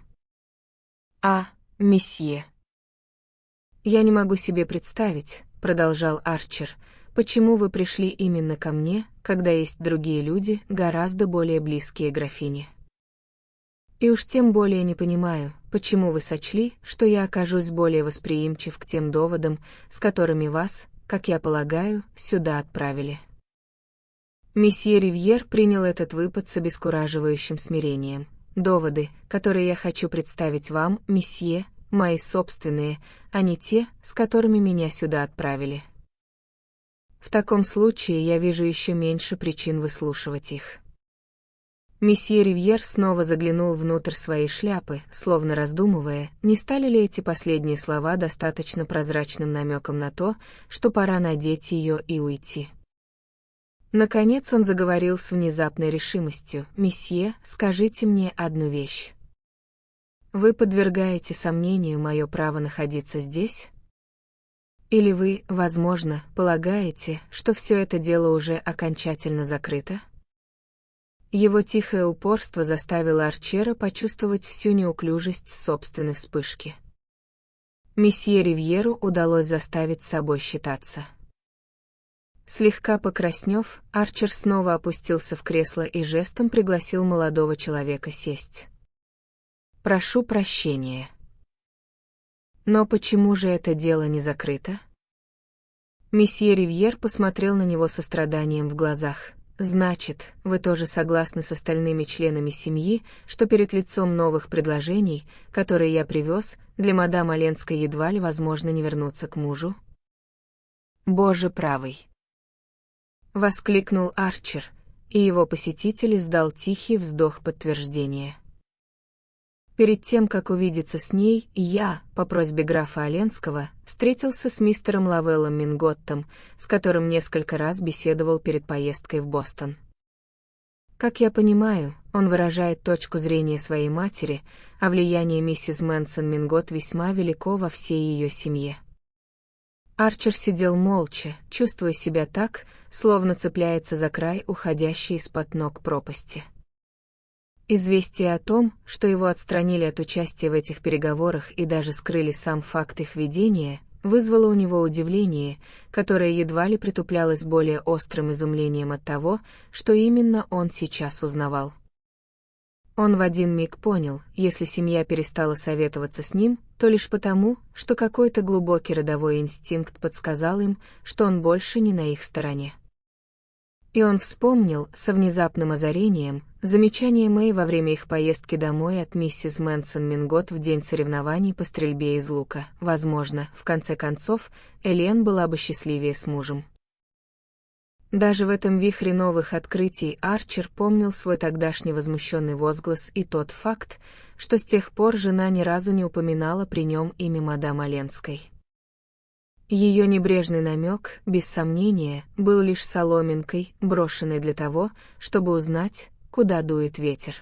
Месье. «Я не могу себе представить», — продолжал Арчер, «почему вы пришли именно ко мне, когда есть другие люди, гораздо более близкие графине. И уж тем более не понимаю, почему вы сочли, что я окажусь более восприимчив к тем доводам, с которыми вас, как я полагаю, сюда отправили». Месье Ривьер принял этот выпад с обескураживающим смирением. «Доводы, которые я хочу представить вам, месье, мои собственные, а не те, с которыми меня сюда отправили. В таком случае я вижу еще меньше причин выслушивать их». Месье Ривьер снова заглянул внутрь своей шляпы, словно раздумывая, не стали ли эти последние слова достаточно прозрачным намеком на то, что пора надеть ее и уйти. Наконец он заговорил с внезапной решимостью: «Месье, скажите мне одну вещь. Вы подвергаете сомнению мое право находиться здесь? Или вы, возможно, полагаете, что все это дело уже окончательно закрыто?» Его тихое упорство заставило Арчера почувствовать всю неуклюжесть собственной вспышки. Месье Ривьеру удалось заставить с собой считаться. Слегка покраснев, Арчер снова опустился в кресло и жестом пригласил молодого человека сесть. «Прошу прощения. Но почему же это дело не закрыто?» Месье Ривьер посмотрел на него со страданием в глазах. «Значит, вы тоже согласны с остальными членами семьи, что перед лицом новых предложений, которые я привез, для мадам Оленской едва ли возможно не вернуться к мужу?» «Боже правый!» — воскликнул Арчер, и его посетитель издал тихий вздох подтверждения. «Перед тем, как увидеться с ней, я, по просьбе графа Оленского, встретился с мистером Лавеллом Минготтом, с которым несколько раз беседовал перед поездкой в Бостон. Как я понимаю, он выражает точку зрения своей матери, а влияние миссис Мэнсон Минготт весьма велико во всей ее семье». Арчер сидел молча, чувствуя себя так, словно цепляется за край уходящей из-под ног пропасти. Известие о том, что его отстранили от участия в этих переговорах и даже скрыли сам факт их ведения, вызвало у него удивление, которое едва ли притуплялось более острым изумлением от того, что именно он сейчас узнавал. Он в один миг понял, если семья перестала советоваться с ним, то лишь потому, что какой-то глубокий родовой инстинкт подсказал им, что он больше не на их стороне. И он вспомнил, со внезапным озарением, замечание Мэй во время их поездки домой от миссис Мэнсон Минготт в день соревнований по стрельбе из лука. Возможно, в конце концов, Элен была бы счастливее с мужем. Даже в этом вихре новых открытий Арчер помнил свой тогдашний возмущенный возглас и тот факт, что с тех пор жена ни разу не упоминала при нем имя мадам Оленской. Ее небрежный намек, без сомнения, был лишь соломинкой, брошенной для того, чтобы узнать, куда дует ветер.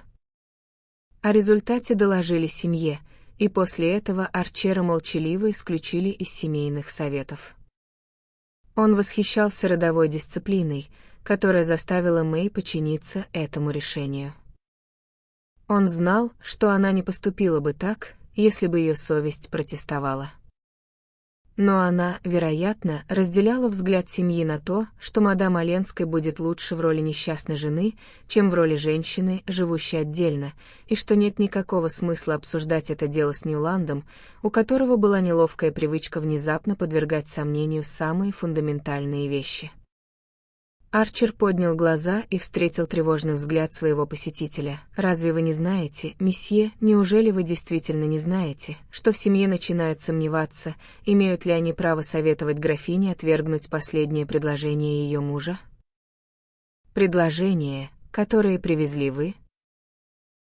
О результате доложили семье, и после этого Арчера молчаливо исключили из семейных советов. Он восхищался родовой дисциплиной, которая заставила Мэй подчиниться этому решению. Он знал, что она не поступила бы так, если бы ее совесть протестовала. Но она, вероятно, разделяла взгляд семьи на то, что мадам Оленской будет лучше в роли несчастной жены, чем в роли женщины, живущей отдельно, и что нет никакого смысла обсуждать это дело с Ньюландом, у которого была неловкая привычка внезапно подвергать сомнению самые фундаментальные вещи. Арчер поднял глаза и встретил тревожный взгляд своего посетителя. «Разве вы не знаете, месье, неужели вы действительно не знаете, что в семье начинают сомневаться, имеют ли они право советовать графине отвергнуть последнее предложение ее мужа? Предложение, которое привезли вы?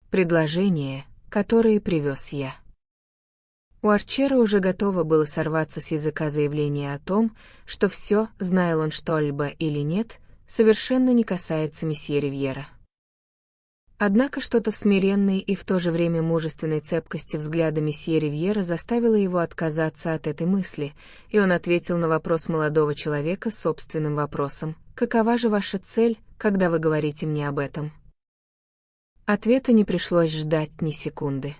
Предложение, которое привез я». У Арчера уже готово было сорваться с языка заявление о том, что все, знал он что-либо или нет, совершенно не касается месье Ривьера. Однако что-то в смиренной и в то же время мужественной цепкости взгляда месье Ривьера заставило его отказаться от этой мысли, и он ответил на вопрос молодого человека собственным вопросом: «Какова же ваша цель, когда вы говорите мне об этом?» Ответа не пришлось ждать ни секунды.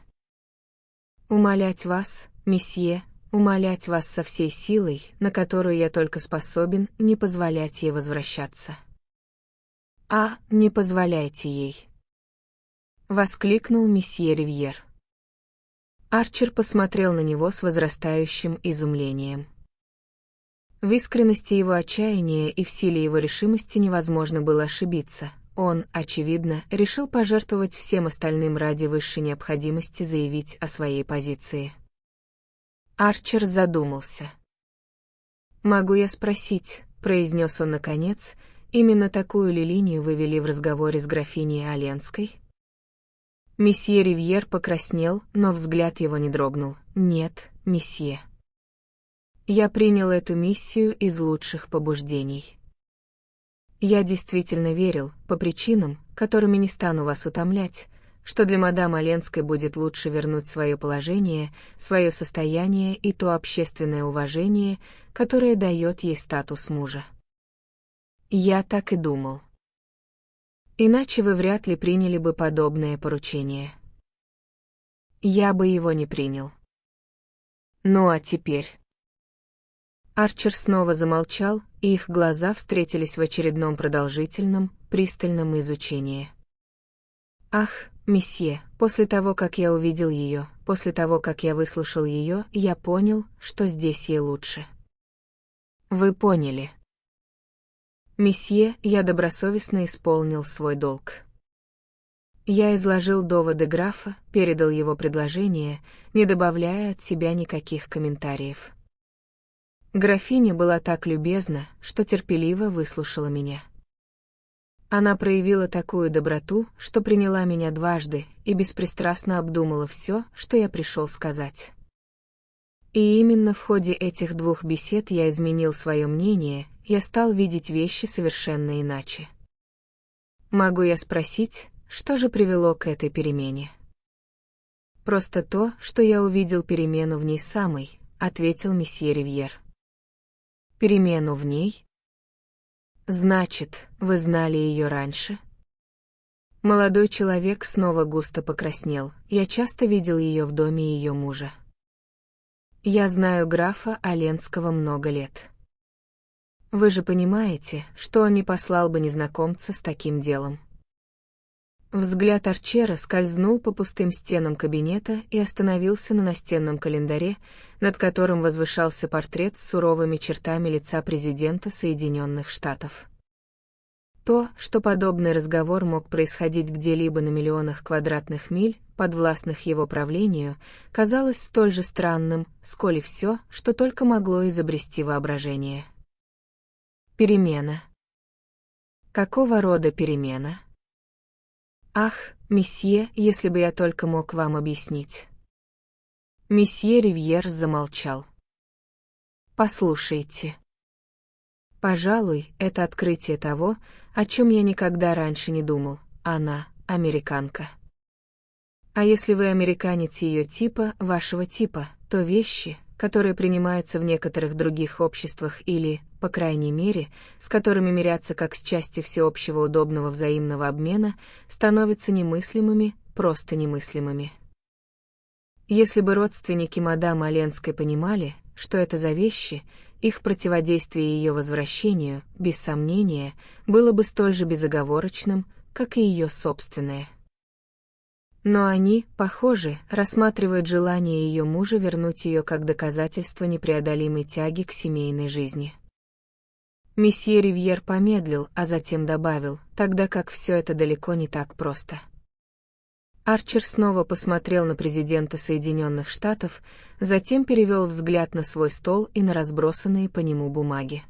«Умолять вас, месье, умолять вас со всей силой, на которую я только способен, не позволять ей возвращаться». «Не позволяйте ей!» — воскликнул месье Ривьер. Арчер посмотрел на него с возрастающим изумлением. В искренности его отчаяния и в силе его решимости невозможно было ошибиться. Он, очевидно, решил пожертвовать всем остальным ради высшей необходимости заявить о своей позиции. Арчер задумался. «Могу я спросить», — произнес он наконец, — «именно такую ли линию вы вели в разговоре с графиней Оленской?» Месье Ривьер покраснел, но взгляд его не дрогнул. «Нет, месье. Я принял эту миссию из лучших побуждений. Я действительно верил, по причинам, которыми не стану вас утомлять, что для мадам Оленской будет лучше вернуть свое положение, свое состояние и то общественное уважение, которое дает ей статус мужа. Я так и думал. Иначе вы вряд ли приняли бы подобное поручение. Я бы его не принял. Ну а теперь...» Арчер снова замолчал, и их глаза встретились в очередном продолжительном, пристальном изучении. «Ах, месье, после того, как я увидел ее, после того, как я выслушал ее, я понял, что здесь ей лучше». «Вы поняли?» «Месье, я добросовестно исполнил свой долг. Я изложил доводы графа, передал его предложение, не добавляя от себя никаких комментариев. Графиня была так любезна, что терпеливо выслушала меня. Она проявила такую доброту, что приняла меня дважды и беспристрастно обдумала все, что я пришел сказать. И именно в ходе этих двух бесед я изменил свое мнение, я стал видеть вещи совершенно иначе. Могу я спросить, что же привело к этой перемене?» «Просто то, что я увидел перемену в ней самой», — ответил месье Ривьер. «Перемену в ней? Значит, вы знали ее раньше?» Молодой человек снова густо покраснел. «Я часто видел ее в доме ее мужа. Я знаю графа Оленского много лет. Вы же понимаете, что он не послал бы незнакомца с таким делом». Взгляд Арчера скользнул по пустым стенам кабинета и остановился на настенном календаре, над которым возвышался портрет с суровыми чертами лица президента Соединенных Штатов. То, что подобный разговор мог происходить где-либо на миллионах квадратных миль, подвластных его правлению, казалось столь же странным, сколь и все, что только могло изобрести воображение. Перемена. Какого рода перемена? «Ах, месье, если бы я только мог вам объяснить». Месье Ривьер замолчал. «Послушайте. Пожалуй, это открытие того, о чем я никогда раньше не думал. Она — американка. А если вы американец ее типа, вашего типа, то вещи, которые принимаются в некоторых других обществах или, по крайней мере, с которыми мирятся как с частью всеобщего удобного взаимного обмена, становятся немыслимыми, просто немыслимыми. Если бы родственники мадам Оленской понимали, что это за вещи, их противодействие ее возвращению, без сомнения, было бы столь же безоговорочным, как и ее собственное. Но они, похоже, рассматривают желание ее мужа вернуть ее как доказательство непреодолимой тяги к семейной жизни. Месье Ривьер помедлил, а затем добавил, тогда как все это далеко не так просто. Арчер снова посмотрел на президента Соединенных Штатов, затем перевел взгляд на свой стол и на разбросанные по нему бумаги.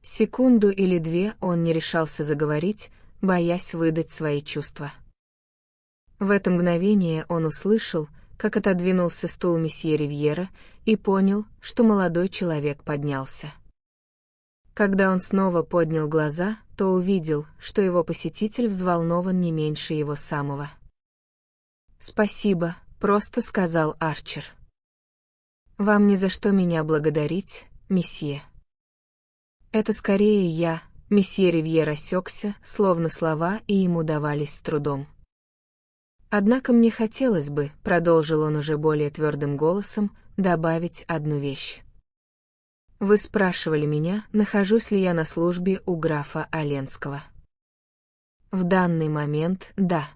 Секунду или две он не решался заговорить, боясь выдать свои чувства. В это мгновение он услышал, как отодвинулся стул месье Ривьера, и понял, что молодой человек поднялся. Когда он снова поднял глаза, то увидел, что его посетитель взволнован не меньше его самого. «Спасибо», — просто сказал Арчер. «Вам ни за что меня благодарить, месье». «Это скорее я», — месье Ривьер осекся, словно слова и ему давались с трудом. «Однако мне хотелось бы», — продолжил он уже более твердым голосом, добавить одну вещь. «Вы спрашивали меня, нахожусь ли я на службе у графа Оленского. В данный момент — да.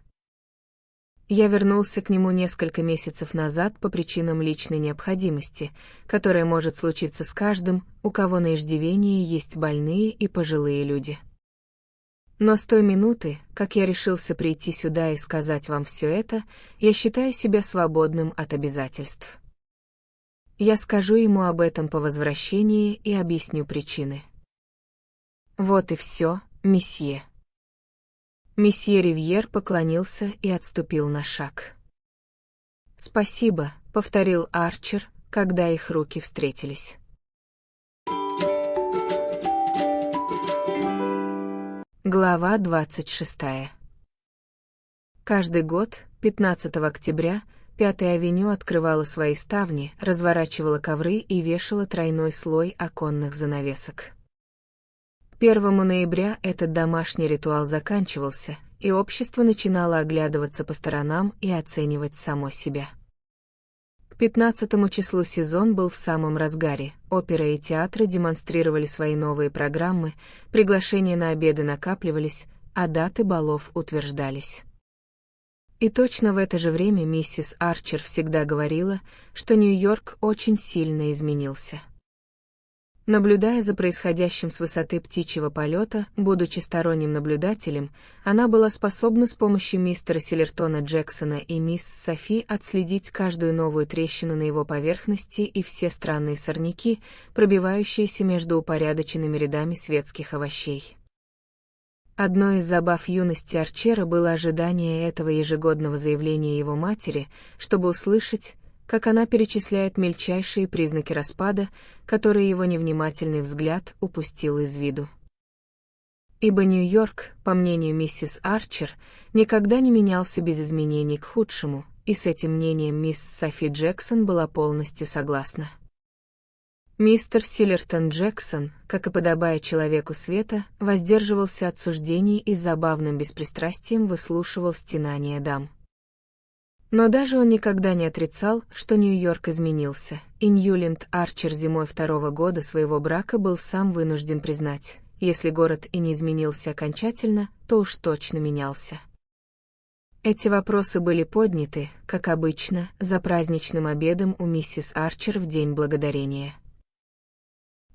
Я вернулся к нему несколько месяцев назад по причинам личной необходимости, которая может случиться с каждым, у кого на иждивении есть больные и пожилые люди. Но с той минуты, как я решился прийти сюда и сказать вам все это, я считаю себя свободным от обязательств. Я скажу ему об этом по возвращении и объясню причины. Вот и все, месье». Месье Ривьер поклонился и отступил на шаг. «Спасибо», — повторил Арчер, когда их руки встретились. Глава 26. Каждый год, 15 октября, 5-я авеню открывала свои ставни, разворачивала ковры и вешала тройной слой оконных занавесок. К 1 ноября этот домашний ритуал заканчивался, и общество начинало оглядываться по сторонам и оценивать само себя. К 15 числу сезон был в самом разгаре, опера и театры демонстрировали свои новые программы, приглашения на обеды накапливались, а даты балов утверждались. И точно в это же время миссис Арчер всегда говорила, что Нью-Йорк очень сильно изменился. Наблюдая за происходящим с высоты птичьего полета, будучи сторонним наблюдателем, она была способна с помощью мистера Силлертона Джексона и мисс Софи отследить каждую новую трещину на его поверхности и все странные сорняки, пробивающиеся между упорядоченными рядами светских овощей. Одной из забав юности Арчера было ожидание этого ежегодного заявления его матери, чтобы услышать, как она перечисляет мельчайшие признаки распада, которые его невнимательный взгляд упустил из виду. Ибо Нью-Йорк, по мнению миссис Арчер, никогда не менялся без изменений к худшему, и с этим мнением мисс Софи Джексон была полностью согласна. Мистер Силлертон Джексон, как и подобая человеку света, воздерживался от суждений и с забавным беспристрастием выслушивал стенания дам. Но даже он никогда не отрицал, что Нью-Йорк изменился, и Ньюленд Арчер зимой 2-го года своего брака был сам вынужден признать, если город и не изменился окончательно, то уж точно менялся. Эти вопросы были подняты, как обычно, за праздничным обедом у миссис Арчер в День Благодарения.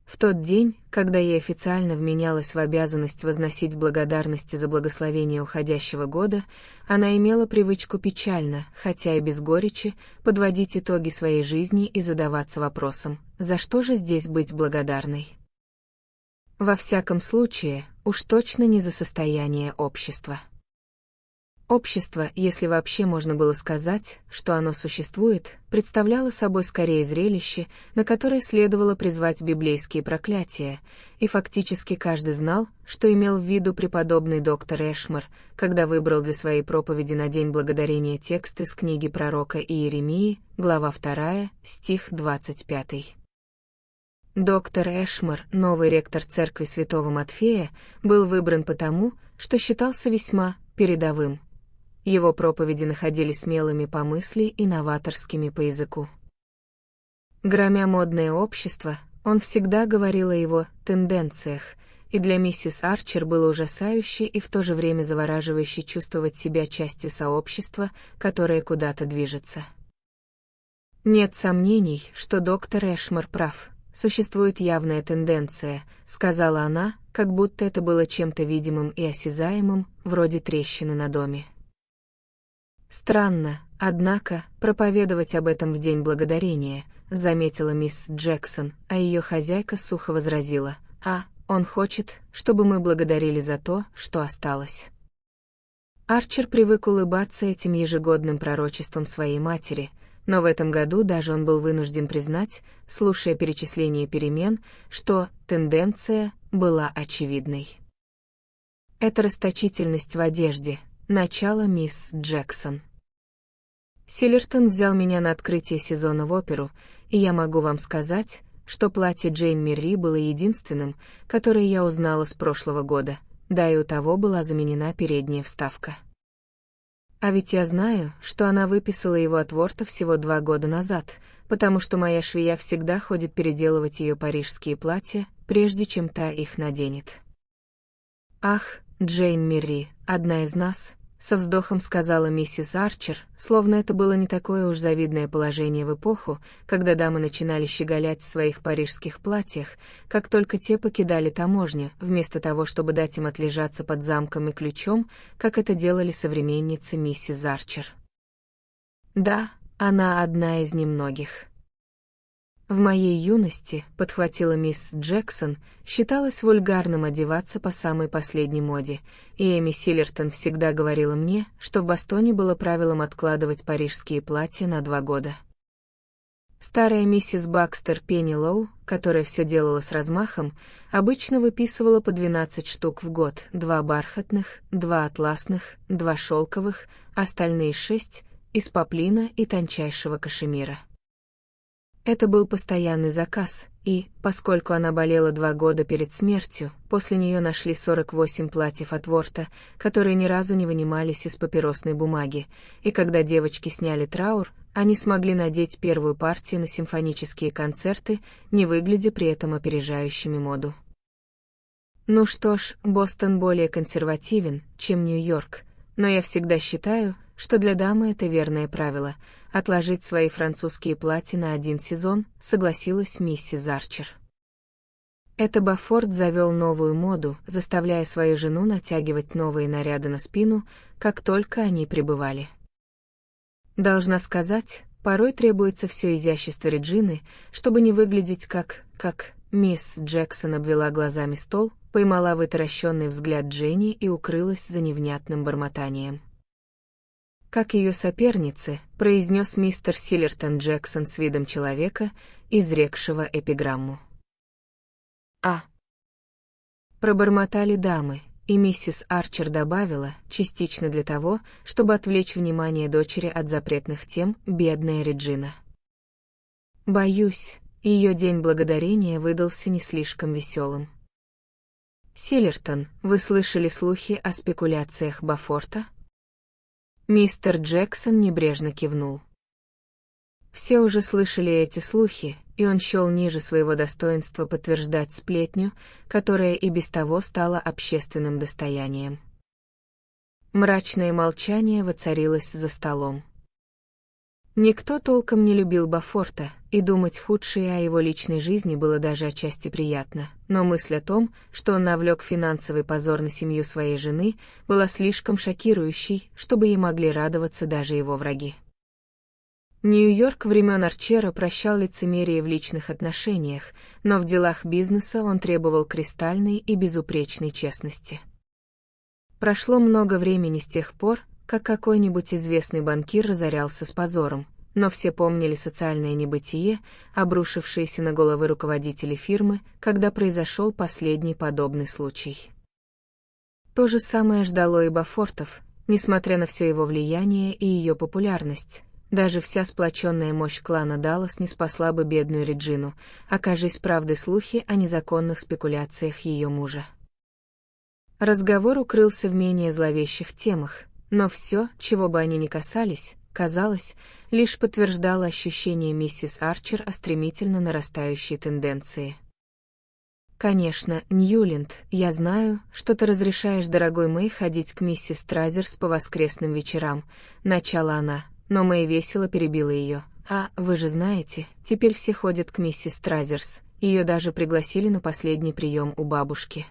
В тот день, когда ей официально вменялось в обязанность возносить благодарности за благословение уходящего года, она имела привычку печально, хотя и без горечи, подводить итоги своей жизни и задаваться вопросом, за что же здесь быть благодарной? Во всяком случае, уж точно не за состояние общества. Общество, если вообще можно было сказать, что оно существует, представляло собой скорее зрелище, на которое следовало призвать библейские проклятия, и фактически каждый знал, что имел в виду преподобный доктор Эшмор, когда выбрал для своей проповеди на День Благодарения текст из книги пророка Иеремии, глава 2, стих 25. Доктор Эшмор, новый ректор церкви Святого Матфея, был выбран потому, что считался весьма передовым. Его проповеди находились смелыми по мысли и новаторскими по языку. Громя модное общество, он всегда говорил о его тенденциях, и для миссис Арчер было ужасающе и в то же время завораживающе чувствовать себя частью сообщества, которое куда-то движется. «Нет сомнений, что доктор Эшмор прав. Существует явная тенденция», — сказала она, как будто это было чем-то видимым и осязаемым, вроде трещины на доме. «Странно, однако, проповедовать об этом в День Благодарения», — заметила мисс Джексон, а ее хозяйка сухо возразила: он хочет, чтобы мы благодарили за то, что осталось». Арчер привык улыбаться этим ежегодным пророчеством своей матери, но в этом году даже он был вынужден признать, слушая перечисление перемен, что тенденция была очевидной. Это расточительность в одежде. Начало мисс Джексон. Силлертон взял меня на открытие сезона в оперу, и я могу вам сказать, что платье Джейн Мерри было единственным, которое я узнала с прошлого года, да и у того была заменена передняя вставка. А ведь я знаю, что она выписала его от Ворта всего 2 года назад, потому что моя швея всегда ходит переделывать ее парижские платья, прежде чем та их наденет. «Ах, Джейн Мерри, одна из нас», — со вздохом сказала миссис Арчер, словно это было не такое уж завидное положение в эпоху, когда дамы начинали щеголять в своих парижских платьях, как только те покидали таможню, вместо того, чтобы дать им отлежаться под замком и ключом, как это делали современницы миссис Арчер. «Да, она одна из немногих». В моей юности, подхватила мисс Джексон, считалось вульгарным одеваться по самой последней моде, и Эми Силлертон всегда говорила мне, что в Бостоне было правилом откладывать парижские платья на 2 года. Старая миссис Бакстер Пеннилоу, которая все делала с размахом, обычно выписывала по 12 штук в год, 2 бархатных, 2 атласных, 2 шелковых, остальные 6 из поплина и тончайшего кашемира. Это был постоянный заказ, и, поскольку она болела 2 года перед смертью, после нее нашли 48 платьев от Ворта, которые ни разу не вынимались из папиросной бумаги, и когда девочки сняли траур, они смогли надеть первую партию на симфонические концерты, не выглядя при этом опережающими моду. Ну что ж, Бостон более консервативен, чем Нью-Йорк, но я всегда считаю, что для дамы это верное правило — отложить свои французские платья на 1 сезон, согласилась миссис Арчер. Это Бофорт завел новую моду, заставляя свою жену натягивать новые наряды на спину, как только они прибывали. Должна сказать, порой требуется все изящество Реджины, чтобы не выглядеть как мисс Джексон обвела глазами стол, поймала вытаращенный взгляд Дженни и укрылась за невнятным бормотанием. Как ее соперницы, произнес мистер Силлертон Джексон с видом человека, изрекшего эпиграмму. Пробормотали дамы, и миссис Арчер добавила, частично для того, чтобы отвлечь внимание дочери от запретных тем, бедная Реджина. Боюсь, ее День Благодарения выдался не слишком веселым. Силлертон, вы слышали слухи о спекуляциях Бофорта? Мистер Джексон небрежно кивнул. Все уже слышали эти слухи, и он счел ниже своего достоинства подтверждать сплетню, которая и без того стала общественным достоянием. Мрачное молчание воцарилось за столом. Никто толком не любил Бофорта, и думать худшее о его личной жизни было даже отчасти приятно, но мысль о том, что он навлек финансовый позор на семью своей жены, была слишком шокирующей, чтобы ей могли радоваться даже его враги. Нью-Йорк времен Арчера прощал лицемерие в личных отношениях, но в делах бизнеса он требовал кристальной и безупречной честности. Прошло много времени с тех пор, как какой-нибудь известный банкир разорялся с позором, но все помнили социальное небытие, обрушившееся на головы руководителей фирмы, когда произошел последний подобный случай. То же самое ждало и Бофортов, несмотря на все его влияние и ее популярность. Даже вся сплоченная мощь клана Даллас не спасла бы бедную Реджину, окажись правдой слухи о незаконных спекуляциях ее мужа. Разговор укрылся в менее зловещих темах, но все, чего бы они ни касались, казалось, лишь подтверждало ощущение миссис Арчер о стремительно нарастающей тенденции. «Конечно, Ньюленд, я знаю, что ты разрешаешь дорогой Мэй ходить к миссис Тразерс по воскресным вечерам», — начала она, но Мэй весело перебила ее. «А, вы же знаете, теперь все ходят к миссис Тразерс, ее даже пригласили на последний прием у бабушки».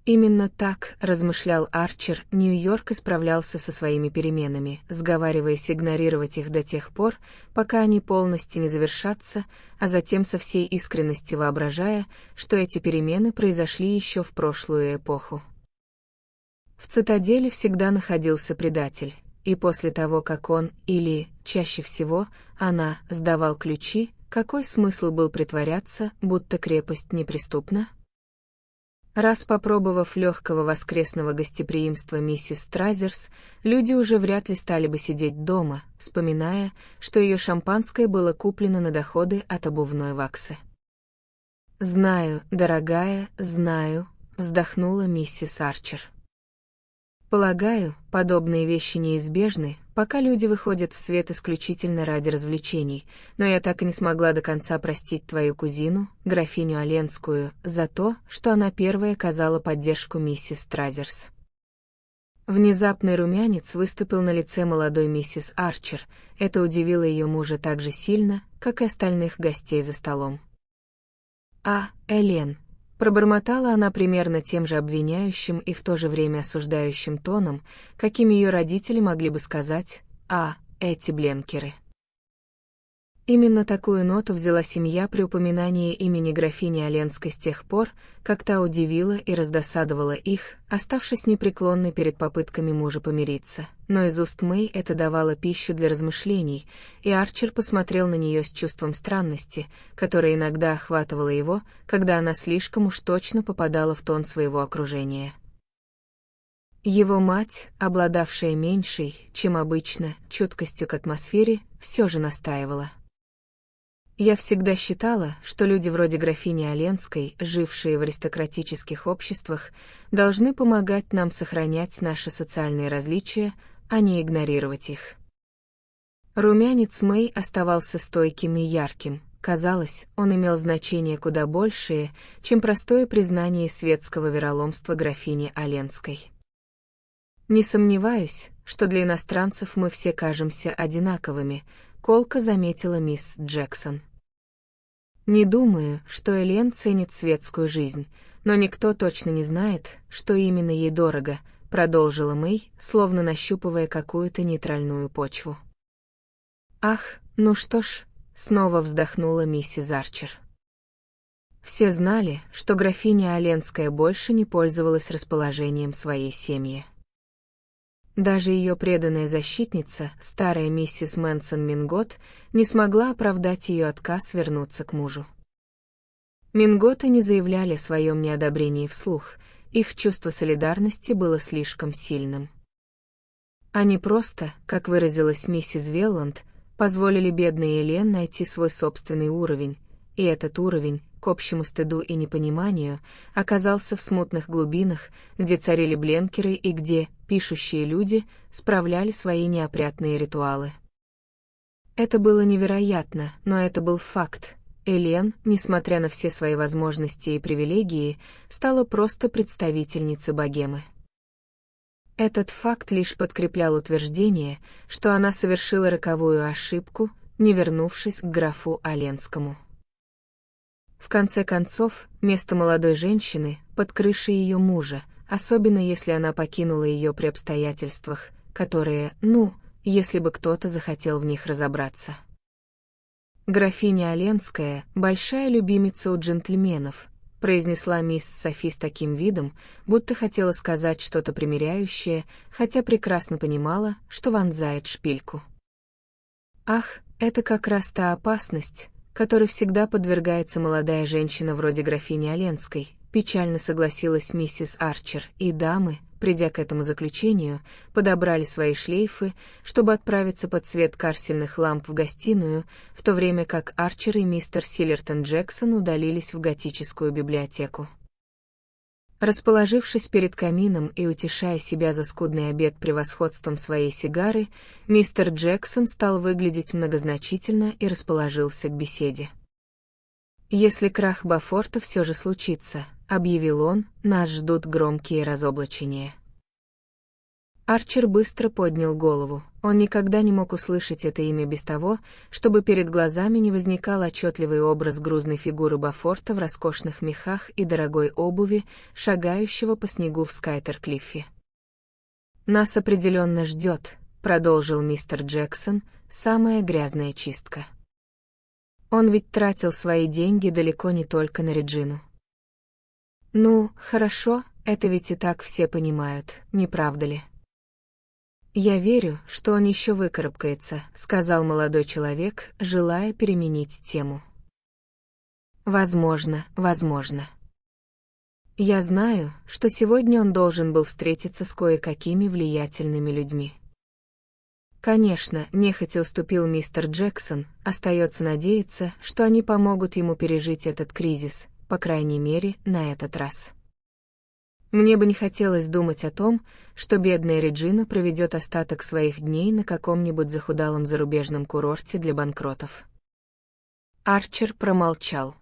Именно так, размышлял Арчер, Нью-Йорк исправлялся со своими переменами, сговариваясь игнорировать их до тех пор, пока они полностью не завершатся, а затем со всей искренностью воображая, что эти перемены произошли еще в прошлую эпоху. В цитадели всегда находился предатель, и после того, как он, или, чаще всего, она, сдавал ключи, какой смысл был притворяться, будто крепость неприступна? Раз попробовав легкого воскресного гостеприимства миссис Тразерс, люди уже вряд ли стали бы сидеть дома, вспоминая, что ее шампанское было куплено на доходы от обувной ваксы. «Знаю, дорогая, знаю», — вздохнула миссис Арчер. «Полагаю, подобные вещи неизбежны, пока люди выходят в свет исключительно ради развлечений, но я так и не смогла до конца простить твою кузину, графиню Оленскую, за то, что она первой оказала поддержку миссис Тразерс». Внезапный румянец выступил на лице молодой миссис Арчер, это удивило ее мужа так же сильно, как и остальных гостей за столом. Элен», пробормотала она примерно тем же обвиняющим и в то же время осуждающим тоном, каким ее родители могли бы сказать: эти Бленкеры». Именно такую ноту взяла семья при упоминании имени графини Оленской с тех пор, как та удивила и раздосадовала их, оставшись непреклонной перед попытками мужа помириться. Но из уст Мэй это давало пищу для размышлений, и Арчер посмотрел на нее с чувством странности, которое иногда охватывало его, когда она слишком уж точно попадала в тон своего окружения. Его мать, обладавшая меньшей, чем обычно, чуткостью к атмосфере, все же настаивала. «Я всегда считала, что люди вроде графини Оленской, жившие в аристократических обществах, должны помогать нам сохранять наши социальные различия, а не игнорировать их». Румянец Мэй оставался стойким и ярким. Казалось, он имел значение куда большее, чем простое признание светского вероломства графини Оленской. «Не сомневаюсь, что для иностранцев мы все кажемся одинаковыми», — колко заметила мисс Джексон. «Не думаю, что Элен ценит светскую жизнь, но никто точно не знает, что именно ей дорого», — продолжила Мэй, словно нащупывая какую-то нейтральную почву. Ну что ж», — снова вздохнула миссис Арчер. Все знали, что графиня Оленская больше не пользовалась расположением своей семьи. Даже ее преданная защитница, старая миссис Мэнсон Мингот, не смогла оправдать ее отказ вернуться к мужу. Минготы не заявляли о своем неодобрении вслух, их чувство солидарности было слишком сильным. Они просто, как выразилась миссис Велланд, позволили бедной Элен найти свой собственный уровень, и этот уровень, к общему стыду и непониманию, оказался в смутных глубинах, где царили Бленкеры и где пишущие люди справляли свои неопрятные ритуалы. Это было невероятно, но это был факт. Элен, несмотря на все свои возможности и привилегии, стала просто представительницей богемы. Этот факт лишь подкреплял утверждение, что она совершила роковую ошибку, не вернувшись к графу Оленскому. В конце концов, место молодой женщины под крышей ее мужа, особенно если она покинула ее при обстоятельствах, которые, если бы кто-то захотел в них разобраться. Графиня Оленская — большая любимица у джентльменов, произнесла мисс Софи с таким видом, будто хотела сказать что-то примиряющее, хотя прекрасно понимала, что вонзает шпильку. «Ах, это как раз та опасность, которой всегда подвергается молодая женщина вроде графини Оленской», печально согласилась миссис Арчер, и дамы, придя к этому заключению, подобрали свои шлейфы, чтобы отправиться под свет карсельных ламп в гостиную, в то время как Арчер и мистер Силлертон Джексон удалились в готическую библиотеку. Расположившись перед камином и утешая себя за скудный обед превосходством своей сигары, мистер Джексон стал выглядеть многозначительно и расположился к беседе. «Если крах Бофорта все же случится», — объявил он, — «нас ждут громкие разоблачения». Арчер быстро поднял голову. Он никогда не мог услышать это имя без того, чтобы перед глазами не возникал отчетливый образ грузной фигуры Бофорта в роскошных мехах и дорогой обуви, шагающего по снегу в Скайтер-Клиффе. «Нас определенно ждет», — продолжил мистер Джексон, — «самая грязная чистка». Он ведь тратил свои деньги далеко не только на Реджину. «Ну, хорошо, это ведь и так все понимают, не правда ли?» «Я верю, что он еще выкарабкается», — сказал молодой человек, желая переменить тему. «Возможно, возможно. Я знаю, что сегодня он должен был встретиться с кое-какими влиятельными людьми». «Конечно», — нехотя уступил мистер Джексон, — «остается надеяться, что они помогут ему пережить этот кризис, по крайней мере, на этот раз. Мне бы не хотелось думать о том, что бедная Реджина проведет остаток своих дней на каком-нибудь захудалом зарубежном курорте для банкротов». Арчер промолчал.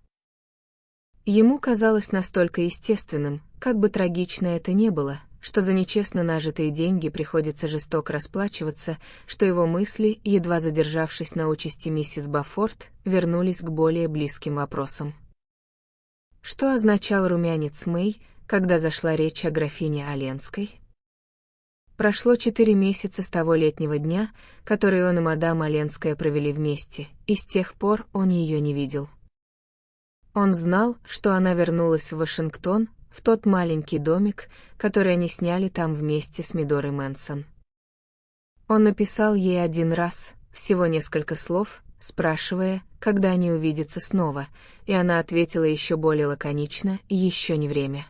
Ему казалось настолько естественным, как бы трагично это ни было, что за нечестно нажитые деньги приходится жестоко расплачиваться, что его мысли, едва задержавшись на участи миссис Бофорт, вернулись к более близким вопросам. Что означал румянец Мэй, когда зашла речь о графине Оленской? Прошло 4 месяца с того летнего дня, который он и мадам Оленская провели вместе, и с тех пор он ее не видел. Он знал, что она вернулась в Вашингтон, в тот маленький домик, который они сняли там вместе с Мидорой Мэнсон. Он написал ей один раз, всего несколько слов, спрашивая, когда они увидятся снова, и она ответила еще более лаконично: «Еще не время».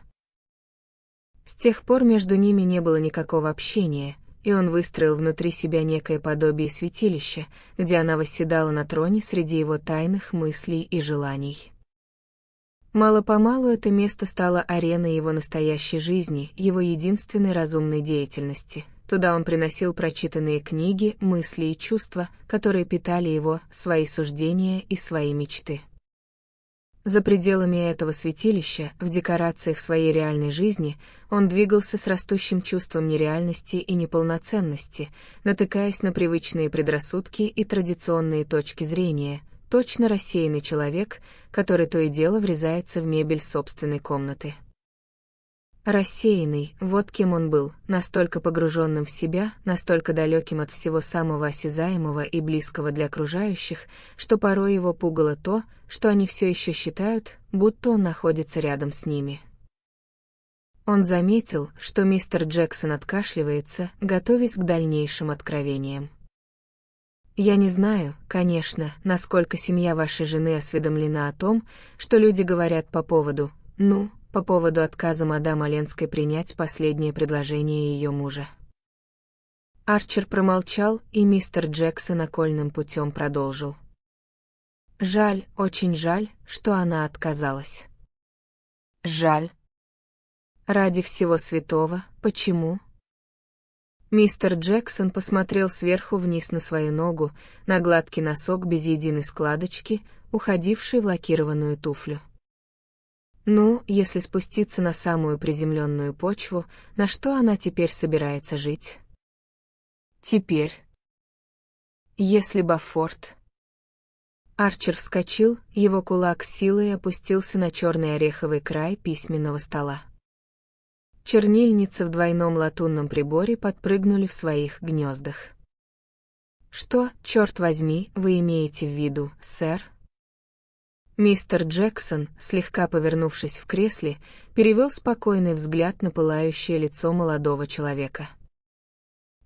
С тех пор между ними не было никакого общения, и он выстроил внутри себя некое подобие святилища, где она восседала на троне среди его тайных мыслей и желаний. Мало-помалу это место стало ареной его настоящей жизни, его единственной разумной деятельности. Туда он приносил прочитанные книги, мысли и чувства, которые питали его, свои суждения и свои мечты. За пределами этого святилища, в декорациях своей реальной жизни, он двигался с растущим чувством нереальности и неполноценности, натыкаясь на привычные предрассудки и традиционные точки зрения, точно рассеянный человек, который то и дело врезается в мебель собственной комнаты. Рассеянный, вот кем он был, настолько погруженным в себя, настолько далеким от всего самого осязаемого и близкого для окружающих, что порой его пугало то, что они все еще считают, будто он находится рядом с ними. Он заметил, что мистер Джексон откашливается, готовясь к дальнейшим откровениям. «Я не знаю, конечно, насколько семья вашей жены осведомлена о том, что люди говорят по поводу отказа мадам Оленской принять последнее предложение ее мужа». Арчер промолчал, и мистер Джексон окольным путем продолжил. «Жаль, очень жаль, что она отказалась». «Жаль. Ради всего святого, почему?» Мистер Джексон посмотрел сверху вниз на свою ногу, на гладкий носок без единой складочки, уходивший в лакированную туфлю. Ну, если спуститься на самую приземленную почву, на что она теперь собирается жить? Теперь. Если Бофорт... Арчер вскочил, его кулак с силой опустился на черный ореховый край письменного стола. Чернильницы в двойном латунном приборе подпрыгнули в своих гнездах. «Что, черт возьми, вы имеете в виду, сэр?» Мистер Джексон, слегка повернувшись в кресле, перевел спокойный взгляд на пылающее лицо молодого человека.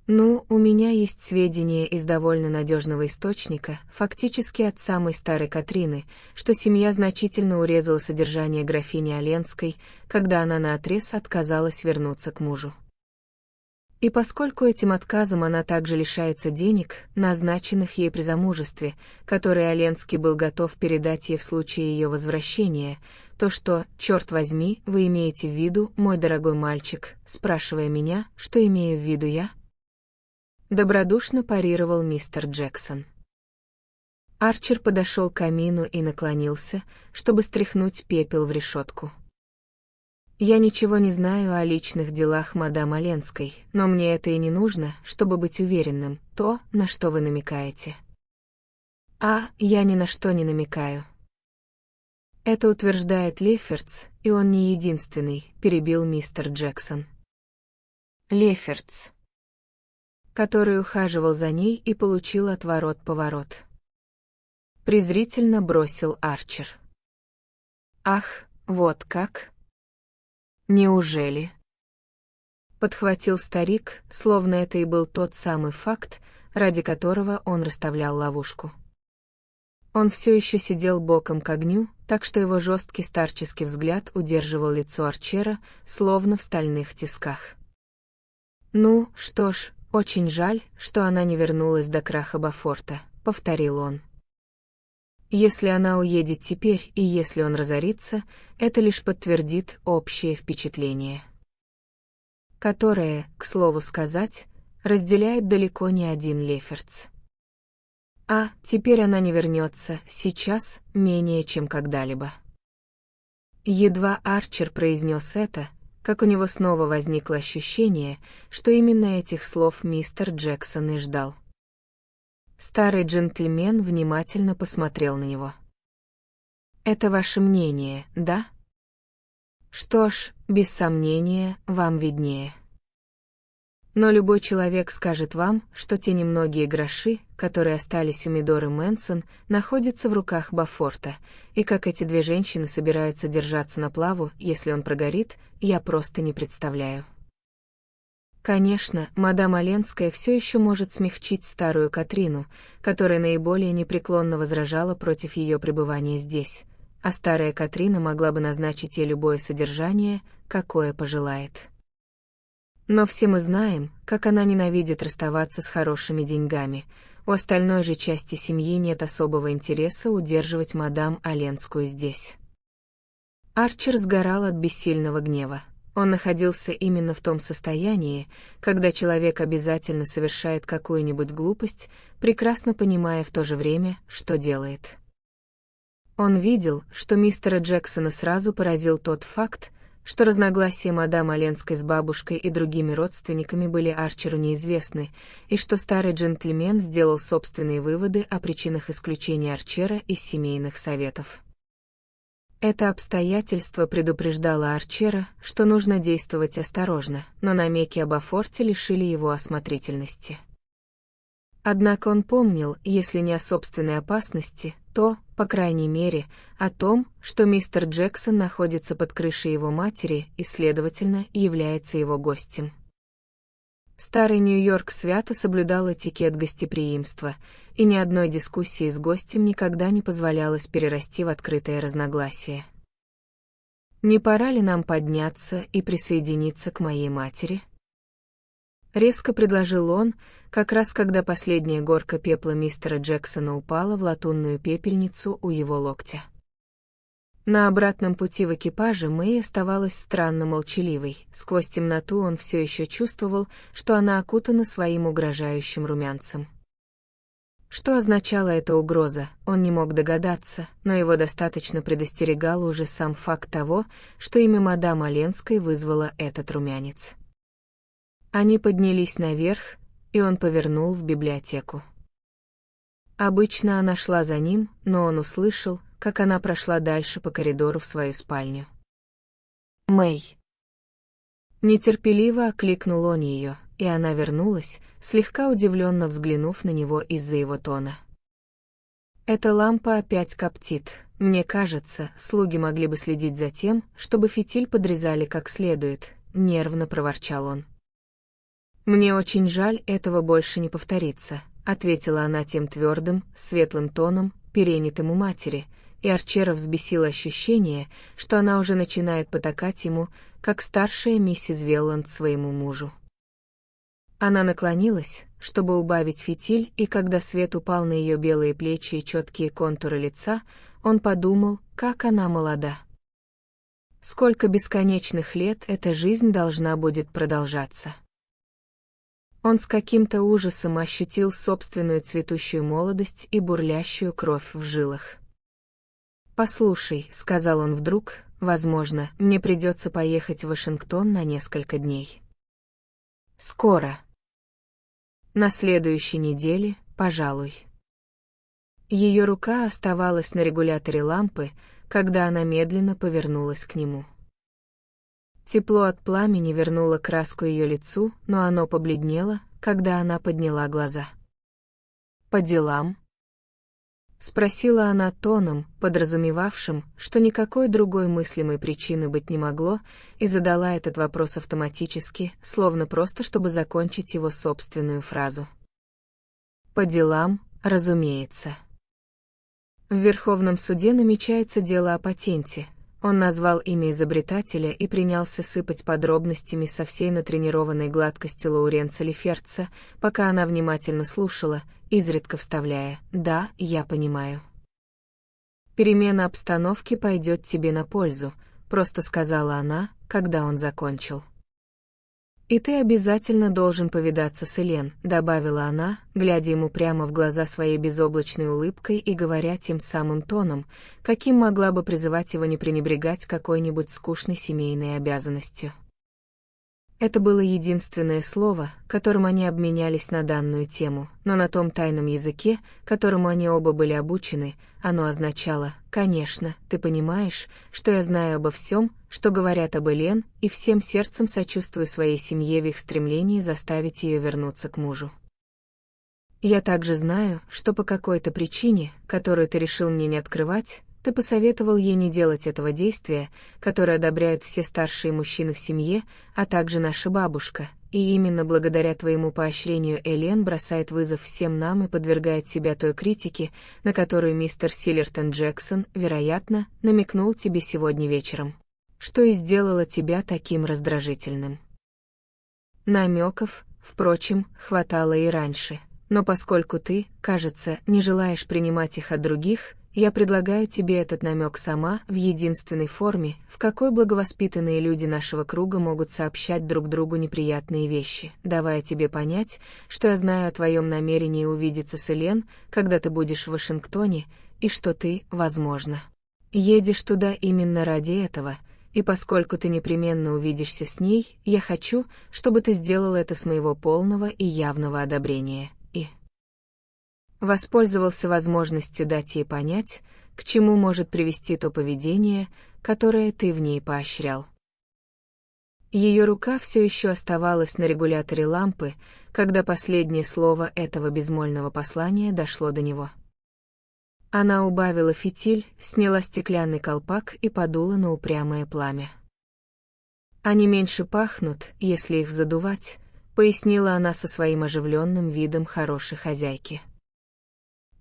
«Ну, у меня есть сведения из довольно надежного источника, фактически от самой старой Катрины, что семья значительно урезала содержание графини Оленской, когда она наотрез отказалась вернуться к мужу. И поскольку этим отказом она также лишается денег, назначенных ей при замужестве, которые Оленский был готов передать ей в случае ее возвращения, то что, черт возьми, вы имеете в виду, мой дорогой мальчик, спрашивая меня, что имею в виду я?» Добродушно парировал мистер Джексон. Арчер подошел к камину и наклонился, чтобы стряхнуть пепел в решетку. «Я ничего не знаю о личных делах мадам Оленской, но мне это и не нужно, чтобы быть уверенным, то, на что вы намекаете». Я ни на что не намекаю. Это утверждает Леффертс, и он не единственный, перебил мистер Джексон. Леффертс, который ухаживал за ней и получил отворот-поворот. Презрительно бросил Арчер. «Ах, вот как? Неужели?» Подхватил старик, словно это и был тот самый факт, ради которого он расставлял ловушку. Он все еще сидел боком к огню, так что его жесткий старческий взгляд удерживал лицо Арчера, словно в стальных тисках. «Ну, что ж, очень жаль, что она не вернулась до краха Бофорта», — повторил он. «Если она уедет теперь и если он разорится, это лишь подтвердит общее впечатление, которое, к слову сказать, разделяет далеко не один Леффертс. Теперь она не вернется, сейчас, менее чем когда-либо». Едва Арчер произнес это, как у него снова возникло ощущение, что именно этих слов мистер Джексон и ждал. Старый джентльмен внимательно посмотрел на него. «Это ваше мнение, да? Что ж, без сомнения, вам виднее. Но любой человек скажет вам, что те немногие гроши, которые остались у Мидоры Мэнсон, находятся в руках Бофорта, и как эти две женщины собираются держаться на плаву, если он прогорит, я просто не представляю. Конечно, мадам Оленская все еще может смягчить старую Катрину, которая наиболее непреклонно возражала против ее пребывания здесь, а старая Катрина могла бы назначить ей любое содержание, какое пожелает. Но все мы знаем, как она ненавидит расставаться с хорошими деньгами. У остальной же части семьи нет особого интереса удерживать мадам Оленскую здесь». Арчер сгорал от бессильного гнева. Он находился именно в том состоянии, когда человек обязательно совершает какую-нибудь глупость, прекрасно понимая в то же время, что делает. Он видел, что мистера Джексона сразу поразил тот факт, что разногласия мадам Оленской с бабушкой и другими родственниками были Арчеру неизвестны, и что старый джентльмен сделал собственные выводы о причинах исключения Арчера из семейных советов. Это обстоятельство предупреждало Арчера, что нужно действовать осторожно, но намеки об Бофорте лишили его осмотрительности. Однако он помнил, если не о собственной опасности, то, по крайней мере, о том, что мистер Джексон находится под крышей его матери и, следовательно, является его гостем. Старый Нью-Йорк свято соблюдал этикет гостеприимства, и ни одной дискуссии с гостем никогда не позволялось перерасти в открытое разногласие. «Не пора ли нам подняться и присоединиться к моей матери?» Резко предложил он, как раз когда последняя горка пепла мистера Джексона упала в латунную пепельницу у его локтя. На обратном пути в экипаже Мэй оставалась странно молчаливой. Сквозь темноту он все еще чувствовал, что она окутана своим угрожающим румянцем. Что означала эта угроза, он не мог догадаться, но его достаточно предостерегал уже сам факт того, что имя мадам Оленской вызвало этот румянец. Они поднялись наверх, и он повернул в библиотеку. Обычно она шла за ним, но он услышал, как она прошла дальше по коридору в свою спальню. «Мэй!» Нетерпеливо окликнул он ее, и она вернулась, слегка удивленно взглянув на него из-за его тона. Эта лампа опять коптит. Мне кажется, слуги могли бы следить за тем, чтобы фитиль подрезали как следует, нервно проворчал он. Мне очень жаль, этого больше не повторится, ответила она тем твердым, светлым тоном, перенятым у матери, и Арчера взбесило ощущение, что она уже начинает потакать ему, как старшая миссис Велланд своему мужу. Она наклонилась, чтобы убавить фитиль, и когда свет упал на ее белые плечи и четкие контуры лица, он подумал, как она молода. Сколько бесконечных лет эта жизнь должна будет продолжаться. Он с каким-то ужасом ощутил собственную цветущую молодость и бурлящую кровь в жилах. «Послушай», — сказал он вдруг, — «возможно, мне придется поехать в Вашингтон на несколько дней». «Скоро. На следующей неделе, пожалуй». Ее рука оставалась на регуляторе лампы, когда она медленно повернулась к нему. Тепло от пламени вернуло краску ее лицу, но оно побледнело, когда она подняла глаза. «По делам?» — спросила она тоном, подразумевавшим, что никакой другой мыслимой причины быть не могло, и задала этот вопрос автоматически, словно просто чтобы закончить его собственную фразу. «По делам, разумеется». В Верховном суде намечается дело о патенте. Он назвал имя изобретателя и принялся сыпать подробностями со всей натренированной гладкостью Лоуренса Лефертца, пока она внимательно слушала, изредка вставляя «да, я понимаю». «Перемена обстановки пойдет тебе на пользу», — просто сказала она, когда он закончил. «И ты обязательно должен повидаться с Элен», — добавила она, глядя ему прямо в глаза своей безоблачной улыбкой и говоря тем самым тоном, каким могла бы призывать его не пренебрегать какой-нибудь скучной семейной обязанностью. Это было единственное слово, которым они обменялись на данную тему, но на том тайном языке, которому они оба были обучены, оно означало: «Конечно, ты понимаешь, что я знаю обо всем, что говорят об Элен, и всем сердцем сочувствую своей семье в их стремлении заставить ее вернуться к мужу. Я также знаю, что по какой-то причине, которую ты решил мне не открывать, ты посоветовал ей не делать этого действия, которое одобряют все старшие мужчины в семье, а также наша бабушка, и именно благодаря твоему поощрению Элен бросает вызов всем нам и подвергает себя той критике, на которую мистер Силлертон Джексон, вероятно, намекнул тебе сегодня вечером. Что и сделало тебя таким раздражительным». Намеков, впрочем, хватало и раньше, но поскольку ты, кажется, не желаешь принимать их от других, я предлагаю тебе этот намек сама, в единственной форме, в какой благовоспитанные люди нашего круга могут сообщать друг другу неприятные вещи, давая тебе понять, что я знаю о твоем намерении увидеться с Элен, когда ты будешь в Вашингтоне, и что ты, возможно, едешь туда именно ради этого, и поскольку ты непременно увидишься с ней, я хочу, чтобы ты сделал это с моего полного и явного одобрения, и воспользовался возможностью дать ей понять, к чему может привести то поведение, которое ты в ней поощрял. Ее рука все еще оставалась на регуляторе лампы, когда последнее слово этого безмольного послания дошло до него. Она убавила фитиль, сняла стеклянный колпак и подула на упрямое пламя. «Они меньше пахнут, если их задувать», — пояснила она со своим оживленным видом хорошей хозяйки.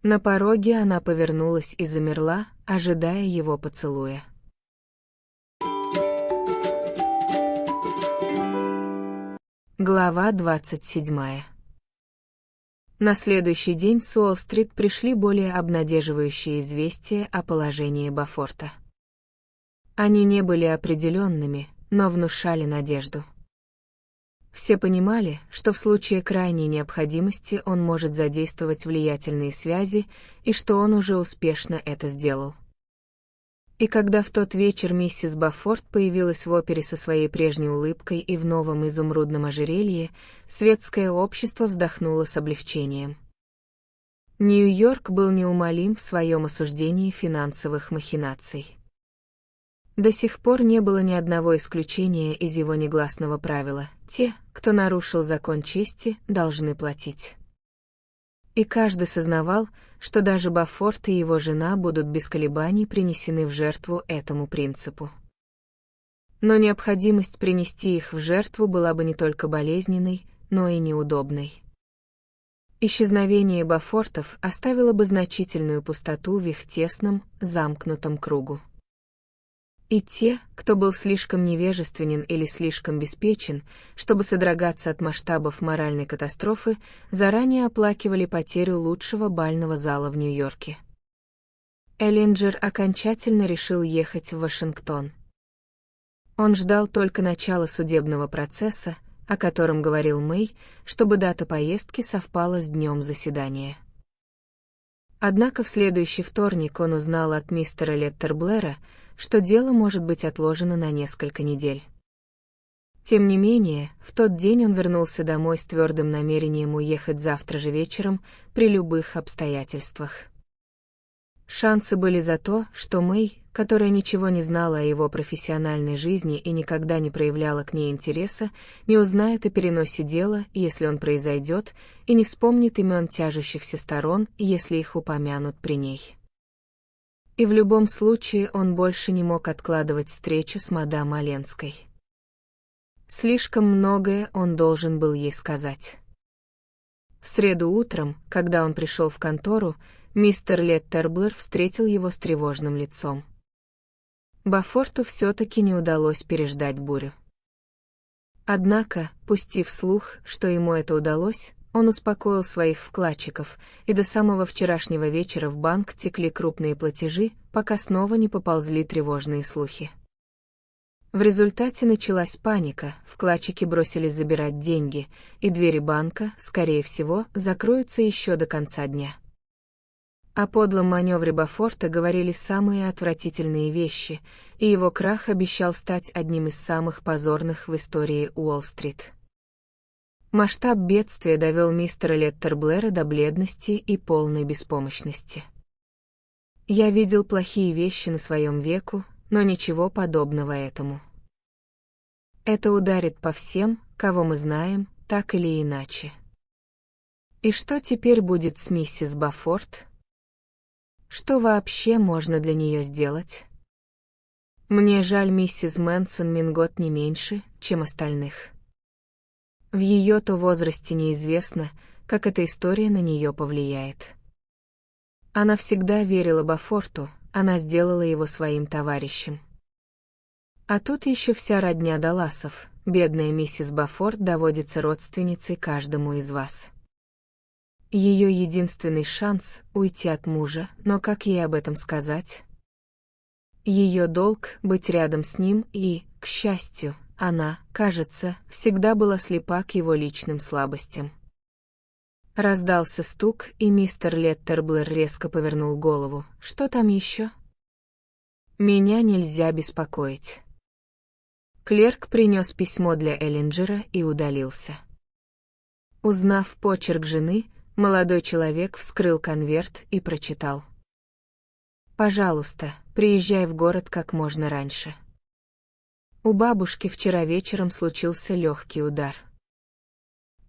На пороге она повернулась и замерла, ожидая его поцелуя. Глава 27. На следующий день с Уолл-стрит пришли более обнадеживающие известия о положении Бофорта. Они не были определенными, но внушали надежду. Все понимали, что в случае крайней необходимости он может задействовать влиятельные связи, и что он уже успешно это сделал. И когда в тот вечер миссис Бофорт появилась в опере со своей прежней улыбкой и в новом изумрудном ожерелье, светское общество вздохнуло с облегчением. Нью-Йорк был неумолим в своем осуждении финансовых махинаций. До сих пор не было ни одного исключения из его негласного правила: те, кто нарушил закон чести, должны платить. И каждый сознавал, что даже Бафорт и его жена будут без колебаний принесены в жертву этому принципу. Но необходимость принести их в жертву была бы не только болезненной, но и неудобной. Исчезновение Бафортов оставило бы значительную пустоту в их тесном, замкнутом кругу. И те, кто был слишком невежественен или слишком беспечен, чтобы содрогаться от масштабов моральной катастрофы, заранее оплакивали потерю лучшего бального зала в Нью-Йорке. Эллинджер окончательно решил ехать в Вашингтон. Он ждал только начала судебного процесса, о котором говорил Мэй, чтобы дата поездки совпала с днем заседания. Однако в следующий вторник он узнал от мистера Леттерблэра, что дело может быть отложено на несколько недель. Тем не менее, в тот день он вернулся домой с твердым намерением уехать завтра же вечером при любых обстоятельствах. Шансы были за то, что Мэй, которая ничего не знала о его профессиональной жизни и никогда не проявляла к ней интереса, не узнает о переносе дела, если он произойдет, и не вспомнит имен тяжущихся сторон, если их упомянут при ней. И в любом случае он больше не мог откладывать встречу с мадам Оленской. Слишком многое он должен был ей сказать. В среду утром, когда он пришел в контору, мистер Леттерблэр встретил его с тревожным лицом. Бафорту все-таки не удалось переждать бурю. Однако, пустив слух, что ему это удалось, он успокоил своих вкладчиков, и до самого вчерашнего вечера в банк текли крупные платежи, пока снова не поползли тревожные слухи. В результате началась паника, вкладчики бросились забирать деньги, и двери банка, скорее всего, закроются еще до конца дня. О подлом маневре Бафорта говорили самые отвратительные вещи, и его крах обещал стать одним из самых позорных в истории Уолл-стрит. Масштаб бедствия довел мистера Леттерблэра до бледности и полной беспомощности. «Я видел плохие вещи на своем веку, но ничего подобного этому. Это ударит по всем, кого мы знаем, так или иначе. И что теперь будет с миссис Бафорт? Что вообще можно для нее сделать? Мне жаль миссис Мэнсон Мингот не меньше, чем остальных. В ее-то возрасте неизвестно, как эта история на нее повлияет. Она всегда верила Бафорту, она сделала его своим товарищем. А тут еще вся родня Далласов, бедная миссис Бафорт доводится родственницей каждому из вас. Ее единственный шанс — уйти от мужа, но как ей об этом сказать? Ее долг — быть рядом с ним и, к счастью, она, кажется, всегда была слепа к его личным слабостям. Раздался стук, и мистер Леттерблэр резко повернул голову. «Что там еще?» «Меня нельзя беспокоить». Клерк принес письмо для Эллинджера и удалился. Узнав почерк жены, молодой человек вскрыл конверт и прочитал: «Пожалуйста, приезжай в город как можно раньше. У бабушки вчера вечером случился легкий удар».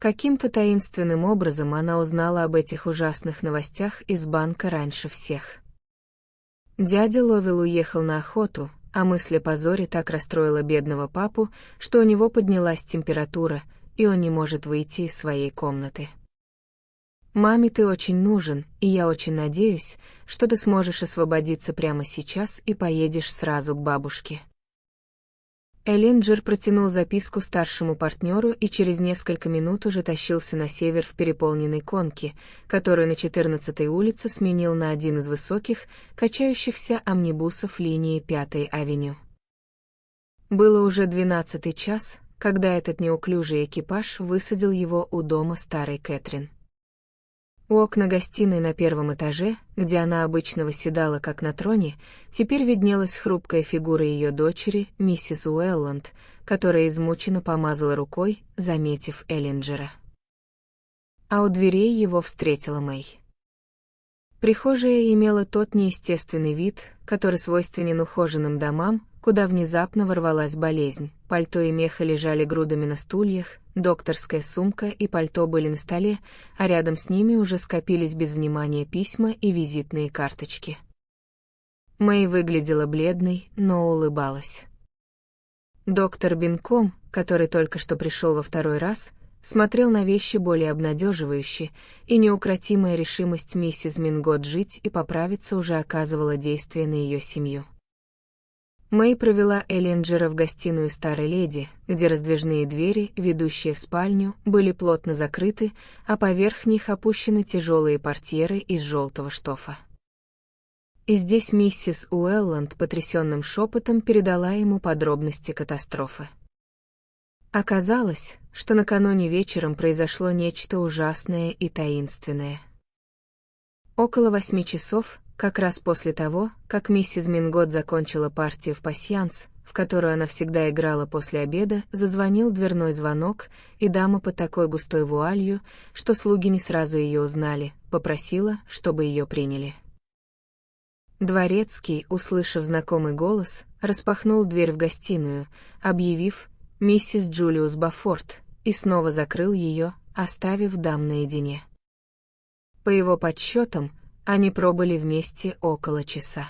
Каким-то таинственным образом она узнала об этих ужасных новостях из банка раньше всех. Дядя Ловел уехал на охоту, а мысль о позоре так расстроила бедного папу, что у него поднялась температура, и он не может выйти из своей комнаты. «Маме ты очень нужен, и я очень надеюсь, что ты сможешь освободиться прямо сейчас и поедешь сразу к бабушке». Эллинджер протянул записку старшему партнеру и через несколько минут уже тащился на север в переполненной конке, которую на 14-й улице сменил на один из высоких, качающихся амнибусов линии 5-й авеню. Было уже 12-й час, когда этот неуклюжий экипаж высадил его у дома старой Кэтрин. У окна гостиной на первом этаже, где она обычно восседала как на троне, теперь виднелась хрупкая фигура ее дочери, миссис Уэлланд, которая измученно помазала рукой, заметив Эллинджера. А у дверей его встретила Мэй. Прихожая имела тот неестественный вид, который свойственен ухоженным домам, куда внезапно ворвалась болезнь. Пальто и меха лежали грудами на стульях, докторская сумка и пальто были на столе, а рядом с ними уже скопились без внимания письма и визитные карточки. Мэй выглядела бледной, но улыбалась. Доктор Бинком, который только что пришел во второй раз, смотрел на вещи более обнадеживающе, и неукротимая решимость миссис Мингот жить и поправиться уже оказывала действие на ее семью. Мэй провела Эллинджера в гостиную старой леди, где раздвижные двери, ведущие в спальню, были плотно закрыты, а поверх них опущены тяжелые портьеры из желтого штофа. И здесь миссис Уэлланд потрясенным шепотом передала ему подробности катастрофы. Оказалось, что накануне вечером произошло нечто ужасное и таинственное. Около 8 часов, как раз после того, как миссис Мингот закончила партию в пасьянс, в которую она всегда играла после обеда, зазвонил дверной звонок, и дама под такой густой вуалью, что слуги не сразу ее узнали, попросила, чтобы ее приняли. Дворецкий, услышав знакомый голос, распахнул дверь в гостиную, объявив «Миссис Джулиус Бафорт», и снова закрыл ее, оставив дам наедине. По его подсчетам, они пробыли вместе около часа.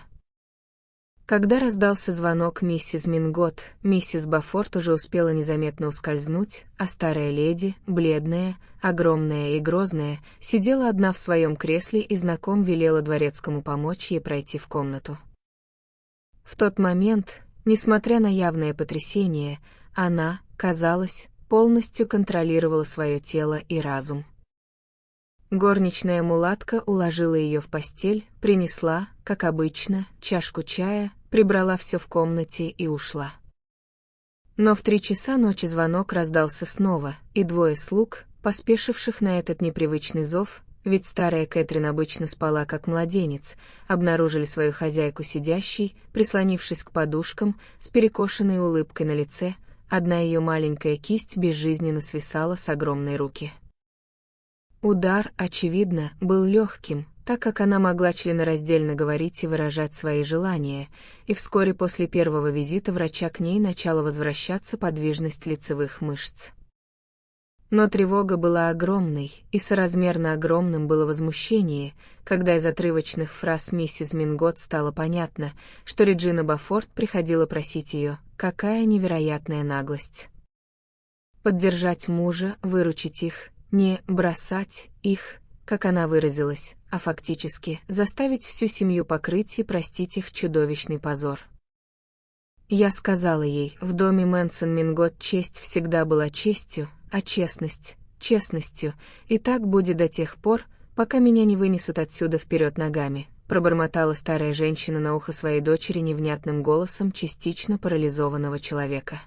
Когда раздался звонок миссис Мингот, миссис Бафорт уже успела незаметно ускользнуть, а старая леди, бледная, огромная и грозная, сидела одна в своем кресле, и знаком велела дворецкому помочь ей пройти в комнату. В тот момент, несмотря на явное потрясение, она, казалось, полностью контролировала свое тело и разум. Горничная мулатка уложила ее в постель, принесла, как обычно, чашку чая, прибрала все в комнате и ушла. Но в 3 часа ночи звонок раздался снова, и 2 слуг, поспешивших на этот непривычный зов, ведь старая Кэтрин обычно спала как младенец, обнаружили свою хозяйку сидящей, прислонившись к подушкам, с перекошенной улыбкой на лице, одна ее маленькая кисть безжизненно свисала с огромной руки. Удар, очевидно, был легким, так как она могла членораздельно говорить и выражать свои желания, и вскоре после первого визита врача к ней начала возвращаться подвижность лицевых мышц. Но тревога была огромной, и соразмерно огромным было возмущение, когда из отрывочных фраз миссис Мингот стало понятно, что Реджина Бафорт приходила просить ее, какая невероятная наглость. Поддержать мужа, выручить их, не бросать их, как она выразилась, а фактически заставить всю семью покрыть и простить их чудовищный позор. Я сказала ей, в доме Мэнсон Мингот честь всегда была честью, а честность — честностью, и так будет до тех пор, пока меня не вынесут отсюда вперед ногами, пробормотала старая женщина на ухо своей дочери невнятным голосом частично парализованного человека.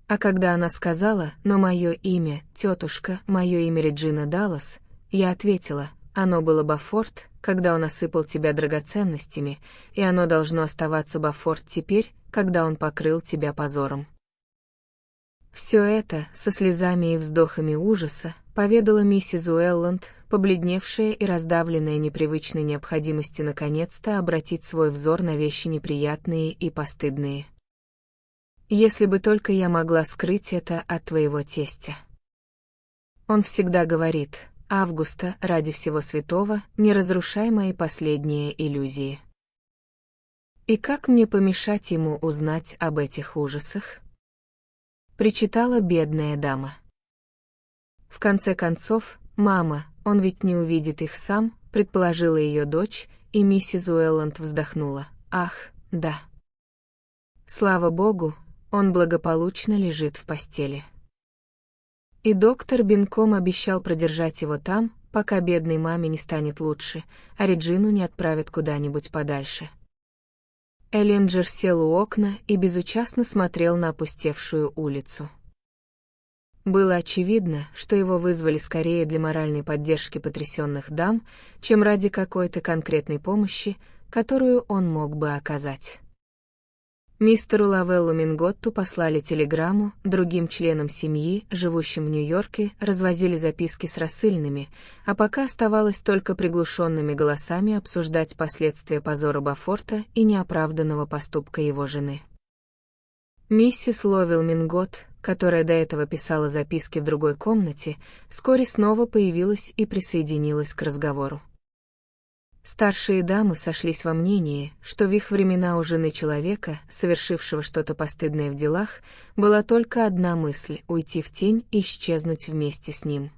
А когда она сказала, но мое имя, тетушка, мое имя Реджина Даллас, я ответила, оно было Бафорт, когда он осыпал тебя драгоценностями, и оно должно оставаться Бафорт теперь, когда он покрыл тебя позором. Все это, со слезами и вздохами ужаса, поведала миссис Уэлланд, побледневшая и раздавленная непривычной необходимостью наконец-то обратить свой взор на вещи неприятные и постыдные. Если бы только я могла скрыть это от твоего тестя. Он всегда говорит: Августа, ради всего святого, не разрушай мои последние иллюзии. И как мне помешать ему узнать об этих ужасах? Причитала бедная дама. В конце концов, мама, он ведь не увидит их сам, предположила ее дочь, и миссис Уэлланд вздохнула. Ах, да. Слава Богу, он благополучно лежит в постели. И доктор Бинком обещал продержать его там, пока бедной маме не станет лучше, а Реджину не отправят куда-нибудь подальше. Эллинджер сел у окна и безучастно смотрел на опустевшую улицу. Было очевидно, что его вызвали скорее для моральной поддержки потрясенных дам, чем ради какой-то конкретной помощи, которую он мог бы оказать. Мистеру Лавеллу Минготту послали телеграмму, другим членам семьи, живущим в Нью-Йорке, развозили записки с рассыльными, а пока оставалось только приглушенными голосами обсуждать последствия позора Бофорта и неоправданного поступка его жены. Миссис Ловелл Минготт, которая до этого писала записки в другой комнате, вскоре снова появилась и присоединилась к разговору. Старшие дамы сошлись во мнении, что в их времена у жены человека, совершившего что-то постыдное в делах, была только одна мысль — уйти в тень и исчезнуть вместе с ним.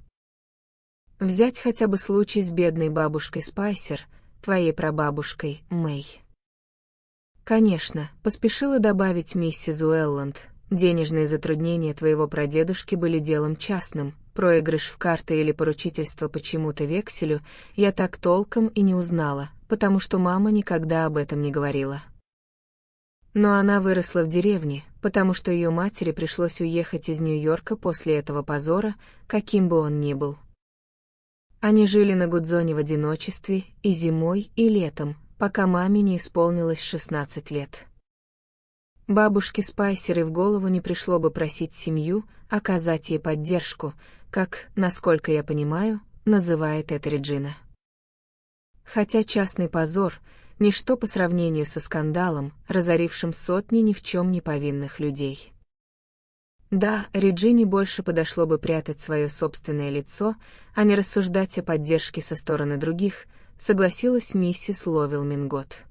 Взять хотя бы случай с бедной бабушкой Спайсер, твоей прабабушкой, Мэй. Конечно, поспешила добавить миссис Уэлланд, денежные затруднения твоего прадедушки были делом частным, проигрыш в карты или поручительство по чему-то векселю я так толком и не узнала, потому что мама никогда об этом не говорила. Но она выросла в деревне, потому что ее матери пришлось уехать из Нью-Йорка после этого позора, каким бы он ни был. Они жили на Гудзоне в одиночестве и зимой, и летом, пока маме не исполнилось 16 лет. Бабушке Спайсер и в голову не пришло бы просить семью оказать ей поддержку, как, насколько я понимаю, называет это Реджина. Хотя частный позор — ничто по сравнению со скандалом, разорившим сотни ни в чем не повинных людей. Да, Реджине больше подошло бы прятать свое собственное лицо, а не рассуждать о поддержке со стороны других, согласилась миссис Ловелл Минготт.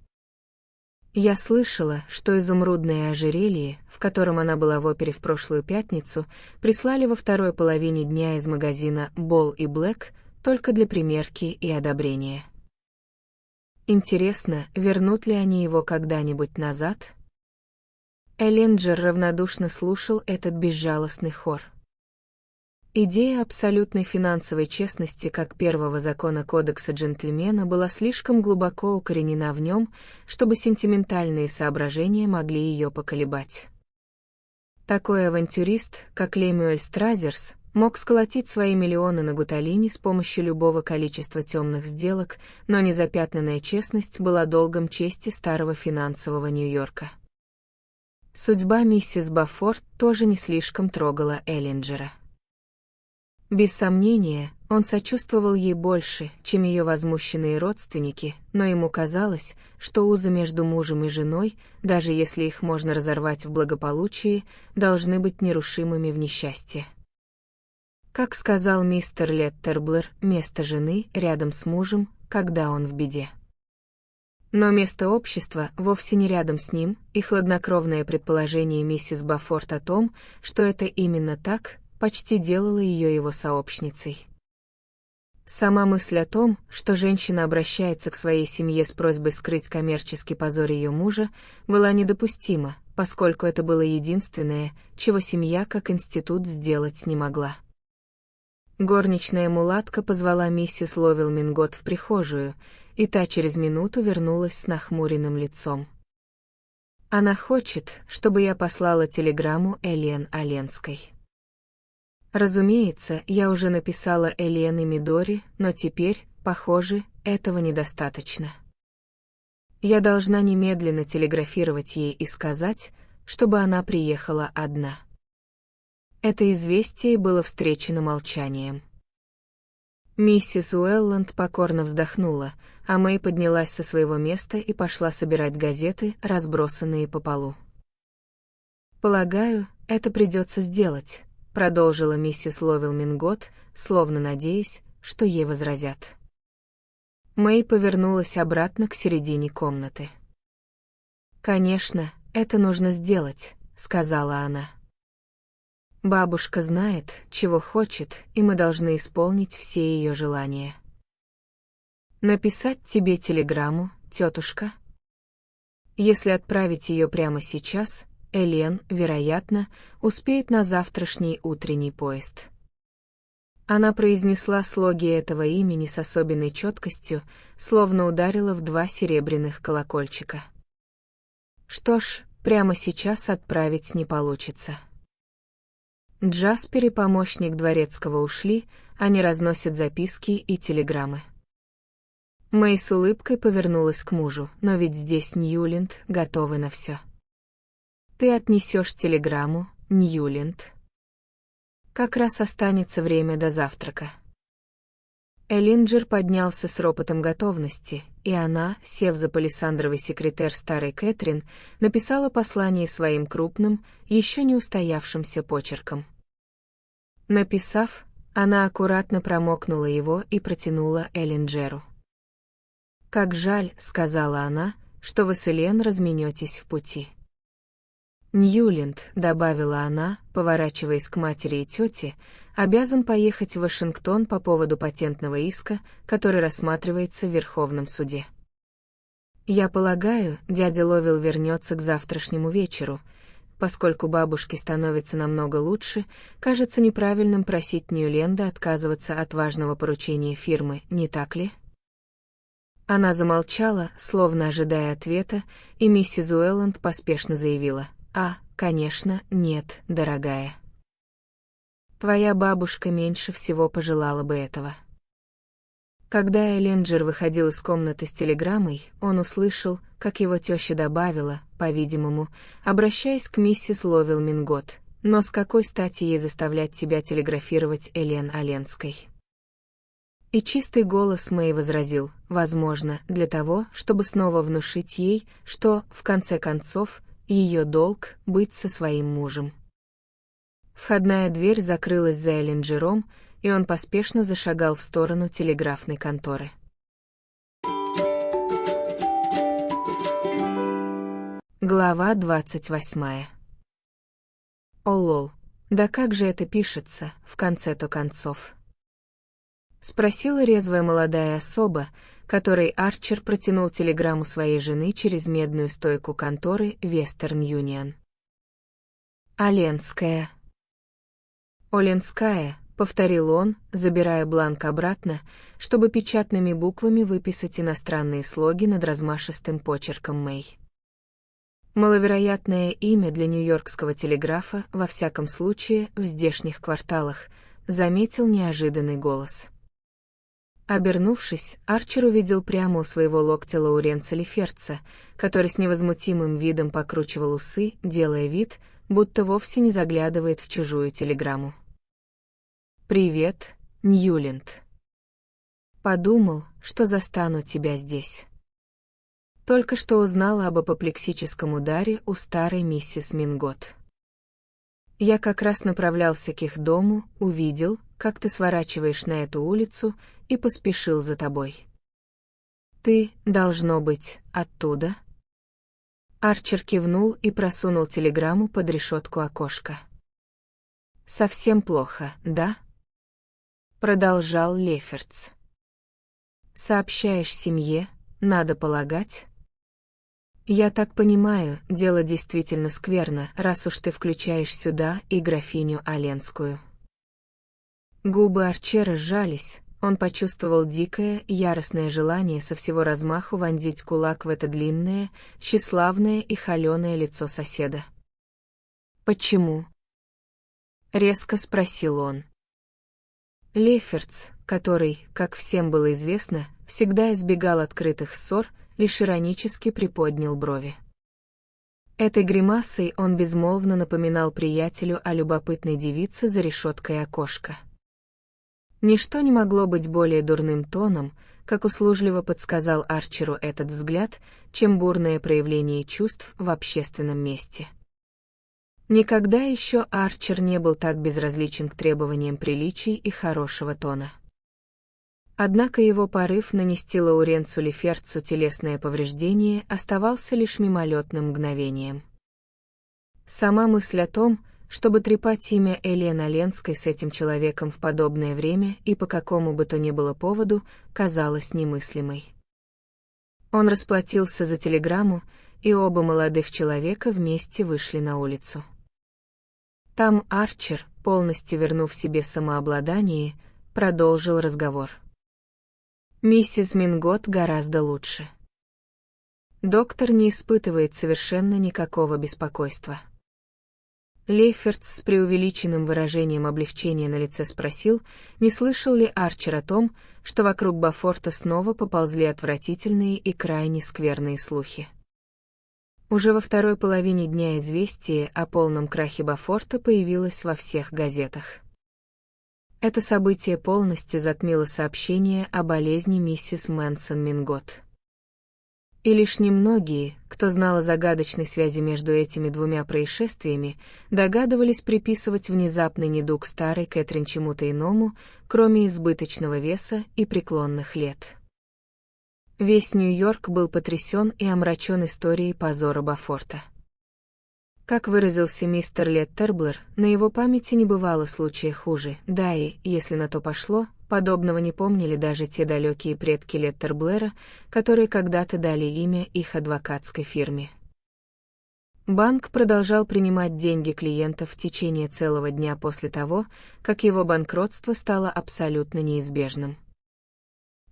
Я слышала, что изумрудное ожерелье, в котором она была в опере в прошлую пятницу, прислали во второй половине дня из магазина Ball и Black только для примерки и одобрения. Интересно, вернут ли они его когда-нибудь назад? Эллинджер равнодушно слушал этот безжалостный хор. Идея абсолютной финансовой честности как первого закона Кодекса джентльмена была слишком глубоко укоренена в нем, чтобы сентиментальные соображения могли ее поколебать. Такой авантюрист, как Лемюэль Стразерс, мог сколотить свои миллионы на гуталине с помощью любого количества темных сделок, но незапятнанная честность была долгом чести старого финансового Нью-Йорка. Судьба миссис Бофорт тоже не слишком трогала Эллинджера. Без сомнения, он сочувствовал ей больше, чем ее возмущенные родственники, но ему казалось, что узы между мужем и женой, даже если их можно разорвать в благополучии, должны быть нерушимыми в несчастье. Как сказал мистер Леттерблер, место жены рядом с мужем, когда он в беде. Но место общества вовсе не рядом с ним, и хладнокровное предположение миссис Бофорт о том, что это именно так, почти делала ее его сообщницей. Сама мысль о том, что женщина обращается к своей семье с просьбой скрыть коммерческий позор ее мужа, была недопустима, поскольку это было единственное, чего семья как институт сделать не могла. Горничная мулатка позвала миссис Ловелл Минготт в прихожую, и та через минуту вернулась с нахмуренным лицом. Она хочет, чтобы я послала телеграмму Элен Оленской. Разумеется, я уже написала Элен и Мидори, но теперь, похоже, этого недостаточно. Я должна немедленно телеграфировать ей и сказать, чтобы она приехала одна. Это известие было встречено молчанием. Миссис Уэлланд покорно вздохнула, а Мэй поднялась со своего места и пошла собирать газеты, разбросанные по полу. «Полагаю, это придется сделать», — продолжила миссис Ловелл Минготт, словно надеясь, что ей возразят. Мэй повернулась обратно к середине комнаты. «Конечно, это нужно сделать», — сказала она. «Бабушка знает, чего хочет, и мы должны исполнить все ее желания». «Написать тебе телеграмму, тетушка?» Если отправить ее прямо сейчас, Элен, вероятно, успеет на завтрашний утренний поезд. Она произнесла слоги этого имени с особенной четкостью, словно ударила в 2 серебряных колокольчика. Что ж, прямо сейчас отправить не получится. Джаспер и помощник дворецкого ушли, они разносят записки и телеграммы. Мэй с улыбкой повернулась к мужу, но ведь здесь Ньюленд готовы на все. Ты отнесешь телеграмму, Ньюленд. Как раз останется время до завтрака. Эллинджер поднялся с ропотом готовности, и она, сев за палисандровый секретер старой Кэтрин, написала послание своим крупным, еще не устоявшимся почерком. Написав, она аккуратно промокнула его и протянула Эллинджеру. «Как жаль», — сказала она, — «что вы с Элен разменетесь в пути». Ньюленд, добавила она, поворачиваясь к матери и тете, обязан поехать в Вашингтон по поводу патентного иска, который рассматривается в Верховном суде. Я полагаю, дядя Ловел вернется к завтрашнему вечеру. Поскольку бабушке становится намного лучше, кажется неправильным просить Ньюленда отказываться от важного поручения фирмы, не так ли? Она замолчала, словно ожидая ответа, и миссис Уэлланд поспешно заявила: конечно, нет, дорогая. Твоя бабушка меньше всего пожелала бы этого». Когда Эллинджер выходил из комнаты с телеграммой, он услышал, как его теща добавила, по-видимому, обращаясь к миссис Ловел Мингот: «Но с какой стати ей заставлять тебя телеграфировать Элен Оленской?» И чистый голос Мэй возразил: «Возможно, для того, чтобы снова внушить ей, что, в конце концов, ее долг — быть со своим мужем». Входная дверь закрылась за Эллинджером, и он поспешно зашагал в сторону телеграфной конторы. Глава 28. О лол, да как же это пишется, в конце-то концов? Спросила резвая молодая особа, которой Арчер протянул телеграмму своей жены через медную стойку конторы Western Union. «Оленская». «Оленская», — повторил он, забирая бланк обратно, чтобы печатными буквами выписать иностранные слоги над размашистым почерком Мэй. Маловероятное имя для нью-йоркского телеграфа, во всяком случае, в здешних кварталах, заметил неожиданный голос. Обернувшись, Арчер увидел прямо у своего локтя Лоуренса Леферца, который с невозмутимым видом покручивал усы, делая вид, будто вовсе не заглядывает в чужую телеграмму. «Привет, Ньюленд. Подумал, что застану тебя здесь. Только что узнала об апоплексическом ударе у старой миссис Мингот. Я как раз направлялся к их дому, увидел, как ты сворачиваешь на эту улицу, и поспешил за тобой. Ты, должно быть, оттуда?» Арчер кивнул и просунул телеграмму под решетку окошка. «Совсем плохо, да?» Продолжал Леферц. «Сообщаешь семье, надо полагать?» «Я так понимаю, дело действительно скверно, раз уж ты включаешь сюда и графиню Оленскую». Губы Арчера сжались, он почувствовал дикое, яростное желание со всего размаху вонзить кулак в это длинное, тщеславное и холёное лицо соседа. «Почему?» — резко спросил он. Леферц, который, как всем было известно, всегда избегал открытых ссор, лишь иронически приподнял брови. Этой гримасой он безмолвно напоминал приятелю о любопытной девице за решеткой окошка. Ничто не могло быть более дурным тоном, как услужливо подсказал Арчеру этот взгляд, чем бурное проявление чувств в общественном месте. Никогда еще Арчер не был так безразличен к требованиям приличий и хорошего тона. Однако его порыв нанести Лоуренсу Леферцу телесное повреждение оставался лишь мимолетным мгновением. Сама мысль о том, чтобы трепать имя Элен Оленской с этим человеком в подобное время и по какому бы то ни было поводу, казалась немыслимой. Он расплатился за телеграмму, и оба молодых человека вместе вышли на улицу. Там Арчер, полностью вернув себе самообладание, продолжил разговор. «Миссис Мингот гораздо лучше. Доктор не испытывает совершенно никакого беспокойства». Леферц с преувеличенным выражением облегчения на лице спросил, не слышал ли Арчер о том, что вокруг Бофорта снова поползли отвратительные и крайне скверные слухи. Уже во второй половине дня известие о полном крахе Бофорта появилось во всех газетах. Это событие полностью затмило сообщение о болезни миссис Мэнсон Мингот. И лишь немногие, кто знал о загадочной связи между этими двумя происшествиями, догадывались приписывать внезапный недуг старой Кэтрин чему-то иному, кроме избыточного веса и преклонных лет. Весь Нью-Йорк был потрясен и омрачен историей позора Бофорта. Как выразился мистер Леттерблер, на его памяти не бывало случая хуже, да и, если на то пошло, подобного не помнили даже те далекие предки Леттерблера, которые когда-то дали имя их адвокатской фирме. Банк продолжал принимать деньги клиентов в течение целого дня после того, как его банкротство стало абсолютно неизбежным.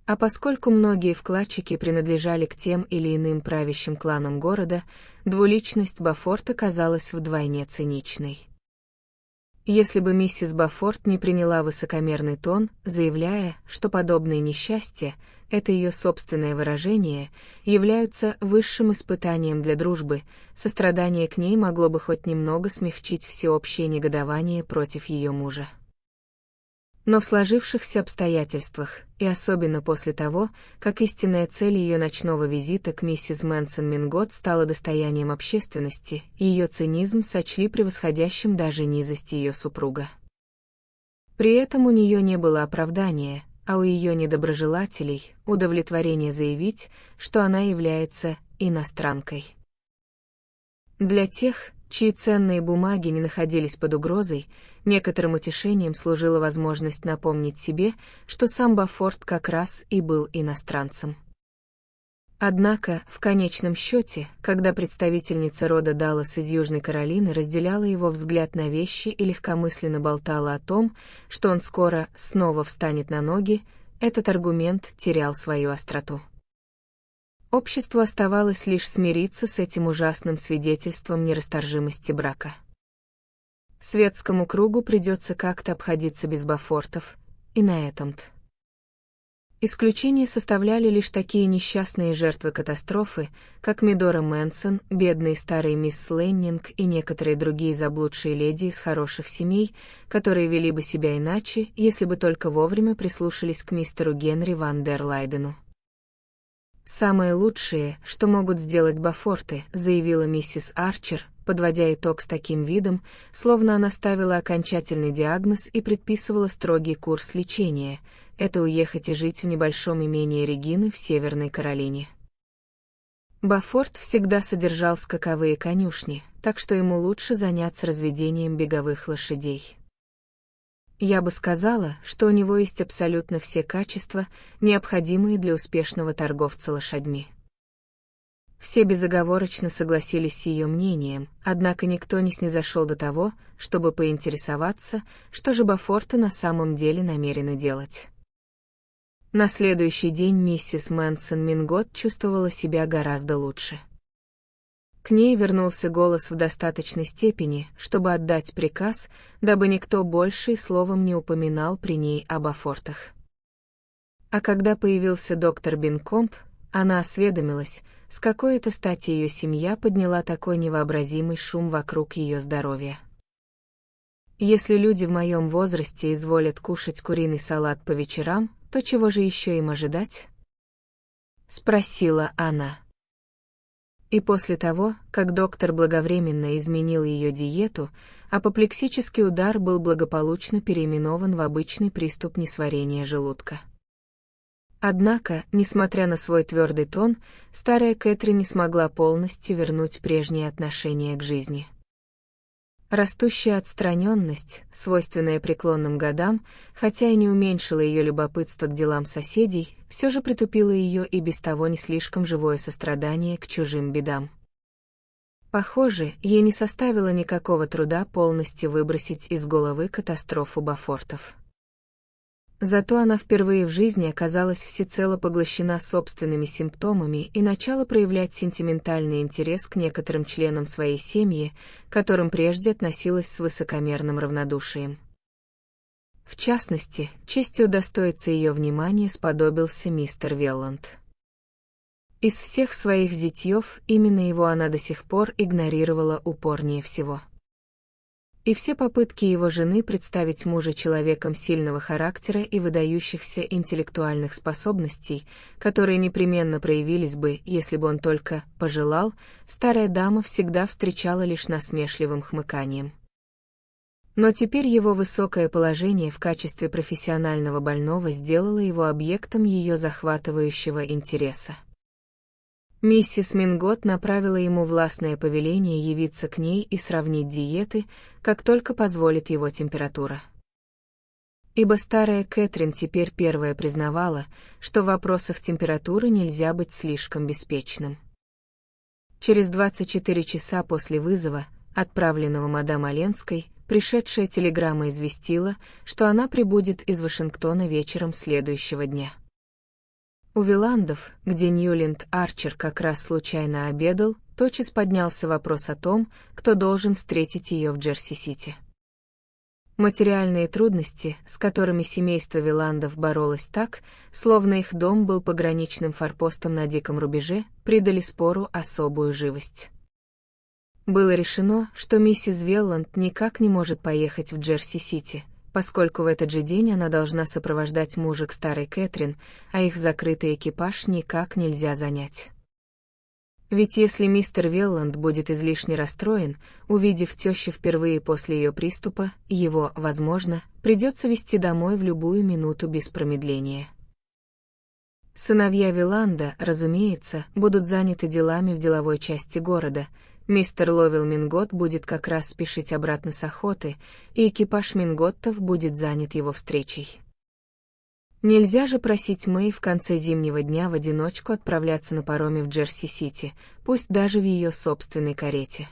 А поскольку многие вкладчики принадлежали к тем или иным правящим кланам города, двуличность Бофорта казалась вдвойне циничной. Если бы миссис Бофорт не приняла высокомерный тон, заявляя, что подобные несчастья, это ее собственное выражение, являются высшим испытанием для дружбы, сострадание к ней могло бы хоть немного смягчить всеобщее негодование против ее мужа. Но в сложившихся обстоятельствах, и особенно после того, как истинная цель ее ночного визита к миссис Мэнсон Мингот стала достоянием общественности, ее цинизм сочли превосходящим даже низость ее супруга. При этом у нее не было оправдания, а у ее недоброжелателей — удовлетворение заявить, что она является иностранкой. Для тех, чьи ценные бумаги не находились под угрозой, некоторым утешением служила возможность напомнить себе, что сам Бофорт как раз и был иностранцем. Однако, в конечном счете, когда представительница рода Даллас из Южной Каролины разделяла его взгляд на вещи и легкомысленно болтала о том, что он скоро снова встанет на ноги, этот аргумент терял свою остроту. Обществу оставалось лишь смириться с этим ужасным свидетельством нерасторжимости брака. Светскому кругу придется как-то обходиться без Бофортов, и на этом-то. Исключение составляли лишь такие несчастные жертвы катастрофы, как Медора Мэнсон, бедный старый мисс Лэннинг и некоторые другие заблудшие леди из хороших семей, которые вели бы себя иначе, если бы только вовремя прислушались к мистеру Генри ван дер Лайдену. «Самое лучшее, что могут сделать Бофорты», — заявила миссис Арчер, подводя итог с таким видом, словно она ставила окончательный диагноз и предписывала строгий курс лечения — это уехать и жить в небольшом имении Регины в Северной Каролине. Бофорт всегда содержал скаковые конюшни, так что ему лучше заняться разведением беговых лошадей. Я бы сказала, что у него есть абсолютно все качества, необходимые для успешного торговца лошадьми. Все безоговорочно согласились с ее мнением, однако никто не снизошел до того, чтобы поинтересоваться, что же Бофорты на самом деле намерены делать. На следующий день миссис Мэнсон Мингот чувствовала себя гораздо лучше. К ней вернулся голос в достаточной степени, чтобы отдать приказ, дабы никто больше и словом не упоминал при ней о Бофортах. А когда появился доктор Бинкомб, она осведомилась, с какой это стати ее семья подняла такой невообразимый шум вокруг ее здоровья. «Если люди в моем возрасте изволят кушать куриный салат по вечерам, то чего же еще им ожидать?» — спросила она. И после того, как доктор благовременно изменил ее диету, апоплексический удар был благополучно переименован в обычный приступ несварения желудка. Однако, несмотря на свой твердый тон, старая Кэтрин не смогла полностью вернуть прежнее отношение к жизни. Растущая отстраненность, свойственная преклонным годам, хотя и не уменьшила ее любопытство к делам соседей, все же притупила ее и без того не слишком живое сострадание к чужим бедам. Похоже, ей не составило никакого труда полностью выбросить из головы катастрофу Бофортов. Зато она впервые в жизни оказалась всецело поглощена собственными симптомами и начала проявлять сентиментальный интерес к некоторым членам своей семьи, к которым прежде относилась с высокомерным равнодушием. В частности, честью удостоиться ее внимания сподобился мистер Велланд. Из всех своих зятьёв именно его она до сих пор игнорировала упорнее всего. И все попытки его жены представить мужа человеком сильного характера и выдающихся интеллектуальных способностей, которые непременно проявились бы, если бы он только пожелал, старая дама всегда встречала лишь насмешливым хмыканием. Но теперь его высокое положение в качестве профессионального больного сделало его объектом ее захватывающего интереса. Миссис Мингот направила ему властное повеление явиться к ней и сравнить диеты, как только позволит его температура. Ибо старая Кэтрин теперь первая признавала, что в вопросах температуры нельзя быть слишком беспечным. Через 24 часа после вызова, отправленного мадам Оленской, пришедшая телеграмма известила, что она прибудет из Вашингтона вечером следующего дня. У Виландов, где Ньюленд Арчер как раз случайно обедал, тотчас поднялся вопрос о том, кто должен встретить ее в Джерси-Сити. Материальные трудности, с которыми семейство Виландов боролось так, словно их дом был пограничным форпостом на диком рубеже, придали спору особую живость. Было решено, что миссис Велланд никак не может поехать в Джерси-Сити, поскольку в этот же день она должна сопровождать мужа к старой Кэтрин, а их закрытый экипаж никак нельзя занять. Ведь если мистер Велланд будет излишне расстроен, увидев тещу впервые после ее приступа, его, возможно, придется везти домой в любую минуту без промедления. Сыновья Виланда, разумеется, будут заняты делами в деловой части города. Мистер Ловел Мингот будет как раз спешить обратно с охоты, и экипаж Минготтов будет занят его встречей. Нельзя же просить Мэй в конце зимнего дня в одиночку отправляться на пароме в Джерси-Сити, пусть даже в ее собственной карете.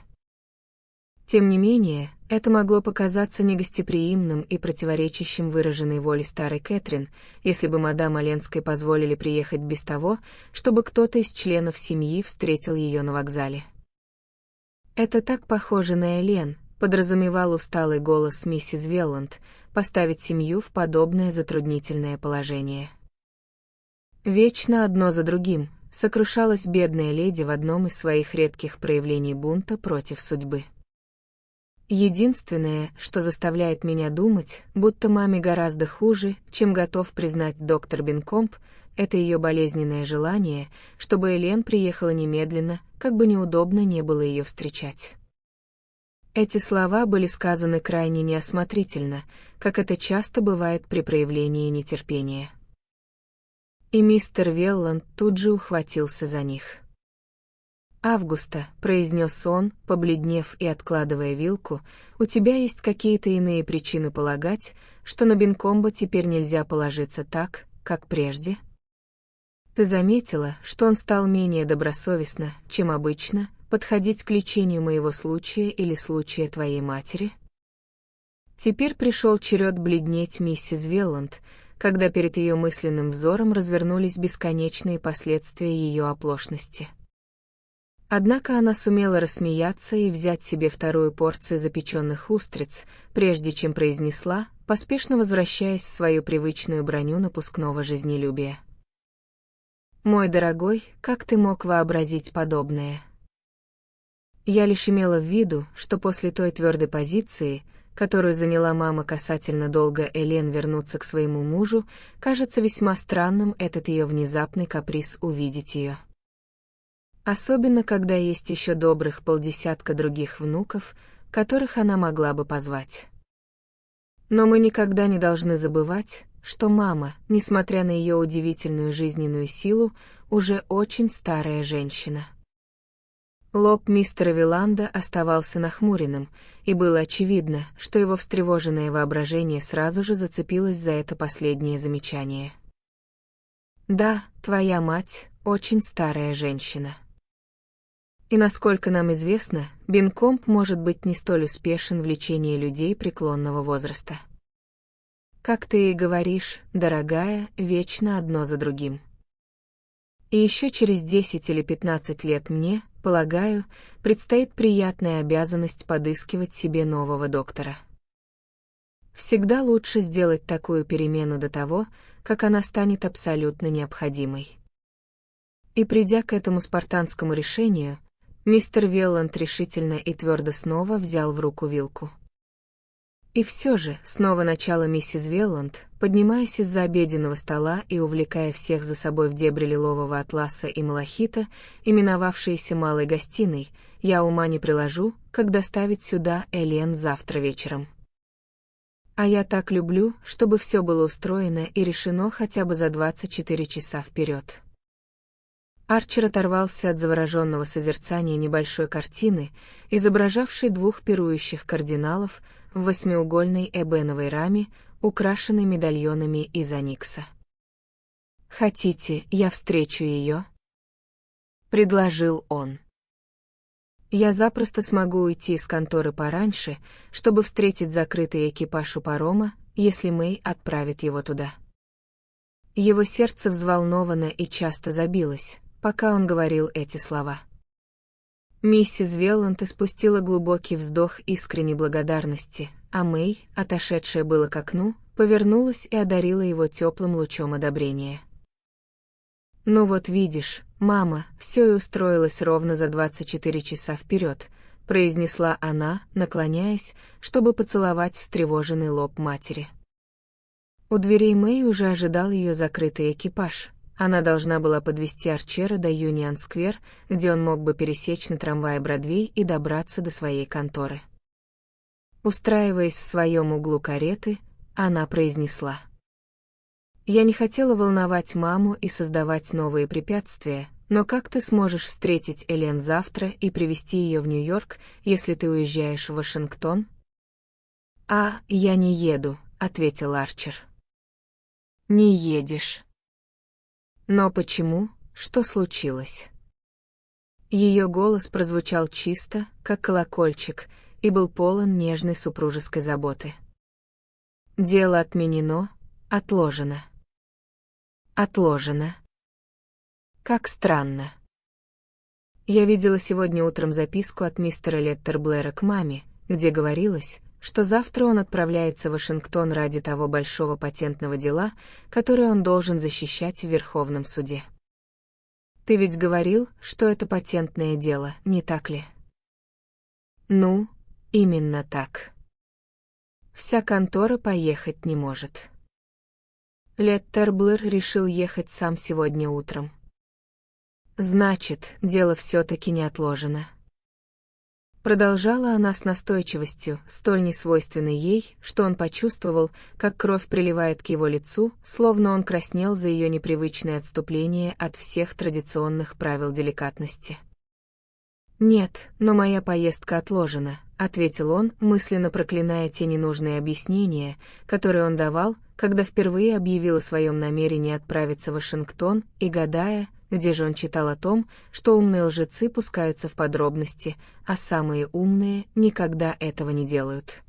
Тем не менее, это могло показаться негостеприимным и противоречащим выраженной воле старой Кэтрин, если бы мадам Оленской позволили приехать без того, чтобы кто-то из членов семьи встретил ее на вокзале. «Это так похоже на Элен», — подразумевал усталый голос миссис Велланд, поставить семью в подобное затруднительное положение. Вечно одно за другим, сокрушалась бедная леди в одном из своих редких проявлений бунта против судьбы. Единственное, что заставляет меня думать, будто маме гораздо хуже, чем готов признать доктор Бенкомп, это ее болезненное желание, чтобы Элен приехала немедленно, как бы неудобно не было ее встречать. Эти слова были сказаны крайне неосмотрительно, как это часто бывает при проявлении нетерпения. И мистер Велланд тут же ухватился за них. «Августа», — произнес он, побледнев и откладывая вилку, — «у тебя есть какие-то иные причины полагать, что на Бенкомба теперь нельзя положиться так, как прежде? Ты заметила, что он стал менее добросовестно, чем обычно, подходить к лечению моего случая или случая твоей матери?» Теперь пришел черед бледнеть миссис Велланд, когда перед ее мысленным взором развернулись бесконечные последствия ее оплошности. Однако она сумела рассмеяться и взять себе вторую порцию запеченных устриц, прежде чем произнесла, поспешно возвращаясь в свою привычную броню напускного жизнелюбия: «Мой дорогой, как ты мог вообразить подобное? Я лишь имела в виду, что после той твердой позиции, которую заняла мама касательно долга Элен вернуться к своему мужу, кажется весьма странным этот ее внезапный каприз увидеть ее. Особенно, когда есть еще добрых полдесятка других внуков, которых она могла бы позвать. Но мы никогда не должны забывать, что мама, несмотря на ее удивительную жизненную силу, уже очень старая женщина». Лоб мистера Виланда оставался нахмуренным, и было очевидно, что его встревоженное воображение сразу же зацепилось за это последнее замечание. «Да, твоя мать — очень старая женщина. И насколько нам известно, Бенкомп может быть не столь успешен в лечении людей преклонного возраста. Как ты и говоришь, дорогая, вечно одно за другим. И еще через 10 или 15 лет мне, полагаю, предстоит приятная обязанность подыскивать себе нового доктора. Всегда лучше сделать такую перемену до того, как она станет абсолютно необходимой. И придя к этому спартанскому решению, мистер Велланд решительно и твердо снова взял в руку вилку. И все же, снова начало миссис Велланд, поднимаясь из-за обеденного стола и увлекая всех за собой в дебри лилового атласа и малахита, именовавшиеся малой гостиной, я ума не приложу, как доставить сюда Элен завтра вечером. А я так люблю, чтобы все было устроено и решено хотя бы за 24 часа вперед. Арчер оторвался от завороженного созерцания небольшой картины, изображавшей двух пирующих кардиналов в восьмиугольной эбеновой раме, украшенной медальонами из оникса. «Хотите, я встречу ее?» — предложил он. «Я запросто смогу уйти из конторы пораньше, чтобы встретить закрытый экипаж у парома, если Мэй отправит его туда». Его сердце взволнованно и часто забилось, пока он говорил эти слова. Миссис Велланд испустила глубокий вздох искренней благодарности, а Мэй, отошедшая было к окну, повернулась и одарила его теплым лучом одобрения. «Ну вот видишь, мама, все и устроилось ровно за 24 часа вперед», произнесла она, наклоняясь, чтобы поцеловать встревоженный лоб матери. У дверей Мэй уже ожидал ее закрытый экипаж. Она должна была подвезти Арчера до Юнион-сквер, где он мог бы пересечь на трамвае Бродвей и добраться до своей конторы. Устраиваясь в своем углу кареты, она произнесла: «Я не хотела волновать маму и создавать новые препятствия, но как ты сможешь встретить Элен завтра и привезти ее в Нью-Йорк, если ты уезжаешь в Вашингтон?» «А, я не еду», — ответил Арчер. «Не едешь». «Но почему? Что случилось?» Ее голос прозвучал чисто, как колокольчик, и был полон нежной супружеской заботы. «Дело отменено, отложено». «Отложено. Как странно». Я видела сегодня утром записку от мистера Леттерблэра к маме, где говорилось, что завтра он отправляется в Вашингтон ради того большого патентного дела, которое он должен защищать в Верховном суде. Ты ведь говорил, что это патентное дело, не так ли? Ну, именно так. Вся контора поехать не может. Леттерблэр решил ехать сам сегодня утром. Значит, дело все-таки не отложено. Продолжала она с настойчивостью, столь несвойственной ей, что он почувствовал, как кровь приливает к его лицу, словно он краснел за ее непривычное отступление от всех традиционных правил деликатности. «Нет, но моя поездка отложена», — ответил он, мысленно проклиная те ненужные объяснения, которые он давал, когда впервые объявил о своем намерении отправиться в Вашингтон, и гадая, где же он читал о том, что умные лжецы пускаются в подробности, а самые умные никогда этого не делают.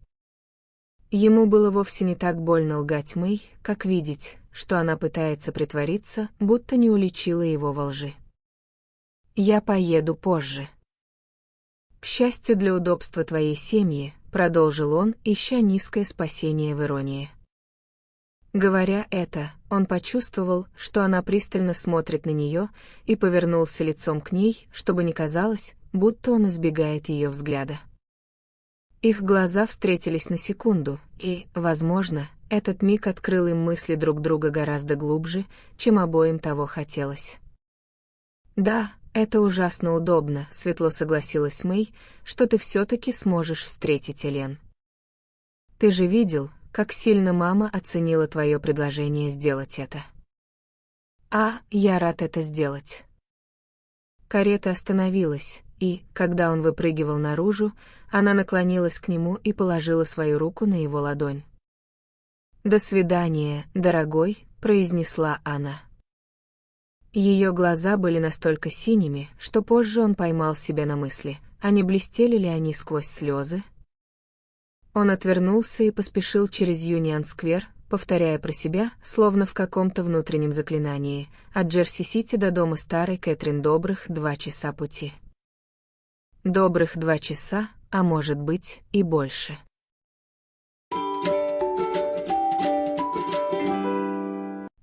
Ему было вовсе не так больно лгать Мэй, как видеть, что она пытается притвориться, будто не уличила его во лжи. «Я поеду позже». «К счастью для удобства твоей семьи», — продолжил он, ища низкое спасение в иронии. Говоря это, он почувствовал, что она пристально смотрит на нее, и повернулся лицом к ней, чтобы не казалось, будто он избегает ее взгляда. Их глаза встретились на секунду, и, возможно, этот миг открыл им мысли друг друга гораздо глубже, чем обоим того хотелось. «Да, это ужасно удобно», — светло согласилась Мэй, «что ты все-таки сможешь встретить Элен. Ты же видел, как сильно мама оценила твое предложение сделать это». «А, я рад это сделать». Карета остановилась, и, когда он выпрыгивал наружу, она наклонилась к нему и положила свою руку на его ладонь. «До свидания, дорогой», — произнесла она. Ее глаза были настолько синими, что позже он поймал себя на мысли, а не блестели ли они сквозь слезы. Он отвернулся и поспешил через Юнион-сквер, повторяя про себя, словно в каком-то внутреннем заклинании, от Джерси-Сити до дома старой Кэтрин добрых 2 часа пути. Добрых 2 часа, а может быть, и больше.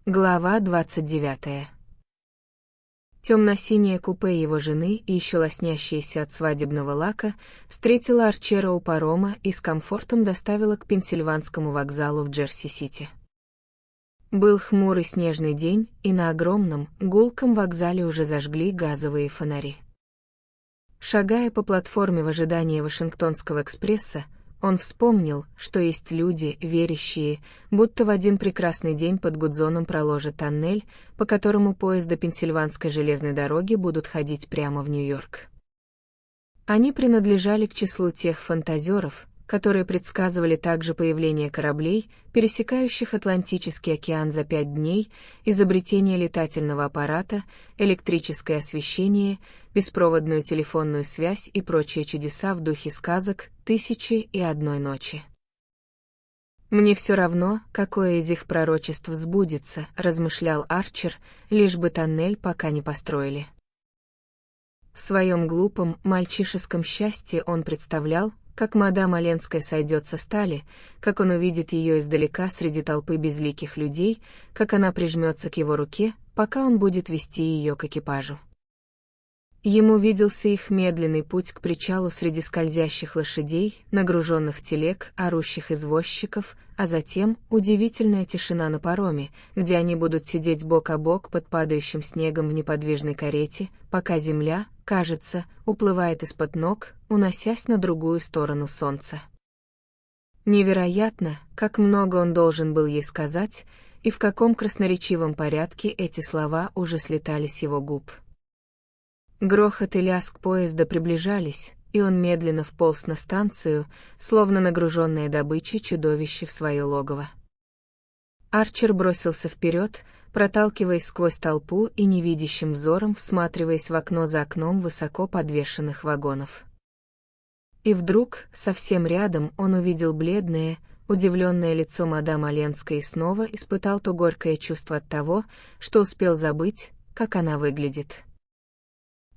Глава 29. Темно-синее купе его жены и еще лоснящееся от свадебного лака встретило Арчера у парома и с комфортом доставило к Пенсильванскому вокзалу в Джерси-Сити. Был хмурый снежный день, и на огромном, гулком вокзале уже зажгли газовые фонари. Шагая по платформе в ожидании Вашингтонского экспресса, он вспомнил, что есть люди, верящие, будто в один прекрасный день под Гудзоном проложат тоннель, по которому поезды Пенсильванской железной дороги будут ходить прямо в Нью-Йорк. Они принадлежали к числу тех фантазеров, которые предсказывали также появление кораблей, пересекающих Атлантический океан за 5 дней, изобретение летательного аппарата, электрическое освещение, беспроводную телефонную связь и прочие чудеса в духе сказок «Тысячи и одной ночи». «Мне все равно, какое из их пророчеств сбудется», — размышлял Арчер, лишь бы тоннель пока не построили. В своем глупом, мальчишеском счастье он представлял, как мадам Оленская сойдет со стали, как он увидит ее издалека среди толпы безликих людей, как она прижмется к его руке, пока он будет вести ее к экипажу. Ему виделся их медленный путь к причалу среди скользящих лошадей, нагруженных телег, орущих извозчиков, а затем удивительная тишина на пароме, где они будут сидеть бок о бок под падающим снегом в неподвижной карете, пока земля, кажется, уплывает из-под ног, уносясь на другую сторону солнца. Невероятно, как много он должен был ей сказать, и в каком красноречивом порядке эти слова уже слетали с его губ. Грохот и лязг поезда приближались, и он медленно вполз на станцию, словно нагруженное добычей чудовище в свое логово. Арчер бросился вперед, проталкиваясь сквозь толпу и невидящим взором всматриваясь в окно за окном высоко подвешенных вагонов. И вдруг, совсем рядом, он увидел бледное, удивленное лицо мадам Оленской и снова испытал то горькое чувство от того, что успел забыть, как она выглядит.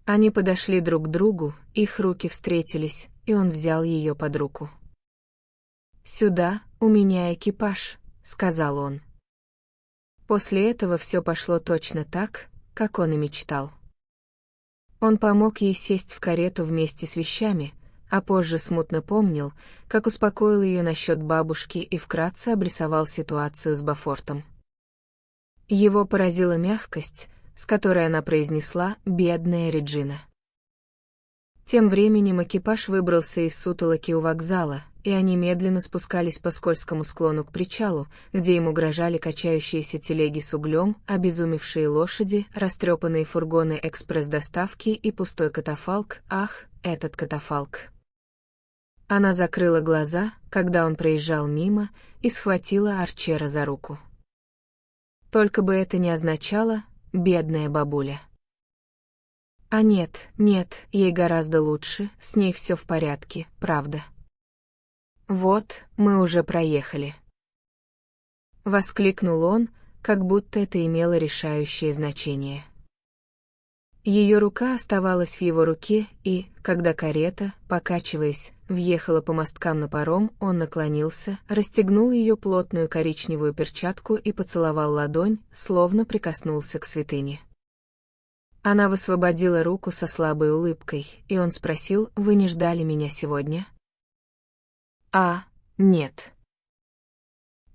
Они подошли друг к другу, их руки встретились, и он взял ее под руку. «Сюда, у меня экипаж», — сказал он. После этого все пошло точно так, как он и мечтал. Он помог ей сесть в карету вместе с вещами, а позже смутно помнил, как успокоил ее насчет бабушки и вкратце обрисовал ситуацию с Бофортом. Его поразила мягкость, с которой она произнесла «бедная Реджина». Тем временем экипаж выбрался из сутолоки у вокзала, и они медленно спускались по скользкому склону к причалу, где им угрожали качающиеся телеги с углем, обезумевшие лошади, растрепанные фургоны экспресс-доставки и пустой катафалк. Ах, этот катафалк! Она закрыла глаза, когда он проезжал мимо, и схватила Арчера за руку. Только бы это не означало «бедная бабуля». А нет, ей гораздо лучше, с ней все в порядке, правда. «Вот, мы уже проехали», — воскликнул он, как будто это имело решающее значение. Ее рука оставалась в его руке, и, когда карета, покачиваясь, въехала по мосткам на паром, он наклонился, расстегнул ее плотную коричневую перчатку и поцеловал ладонь, словно прикоснулся к святыне. Она высвободила руку со слабой улыбкой, и он спросил: «Вы не ждали меня сегодня?» Нет.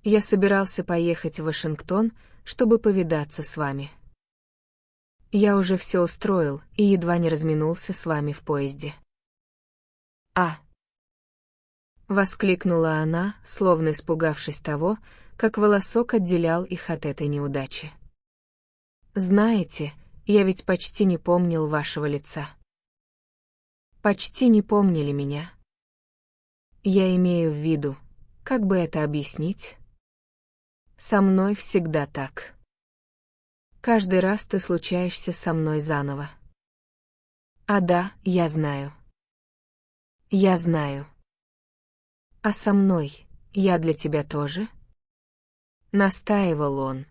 Я собирался поехать в Вашингтон, чтобы повидаться с вами. Я уже все устроил и едва не разминулся с вами в поезде». Воскликнула она, словно испугавшись того, как волосок отделял их от этой неудачи. «Знаете, я ведь почти не помнил вашего лица. Почти не помнили меня. Я имею в виду, как бы это объяснить? Со мной всегда так. Каждый раз ты случаешься со мной заново. Да, я знаю. Я знаю. А со мной, я для тебя тоже?» Настаивал он.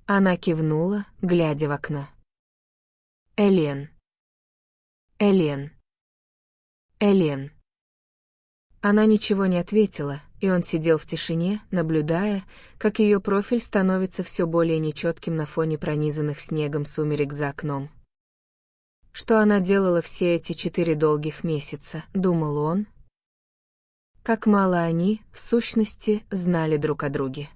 Она кивнула, глядя в окно. Элен. Элен. Элен. Она ничего не ответила, и он сидел в тишине, наблюдая, как ее профиль становится все более нечетким на фоне пронизанных снегом сумерек за окном. Что она делала все эти 4 долгих месяца, думал он? Как мало они, в сущности, знали друг о друге.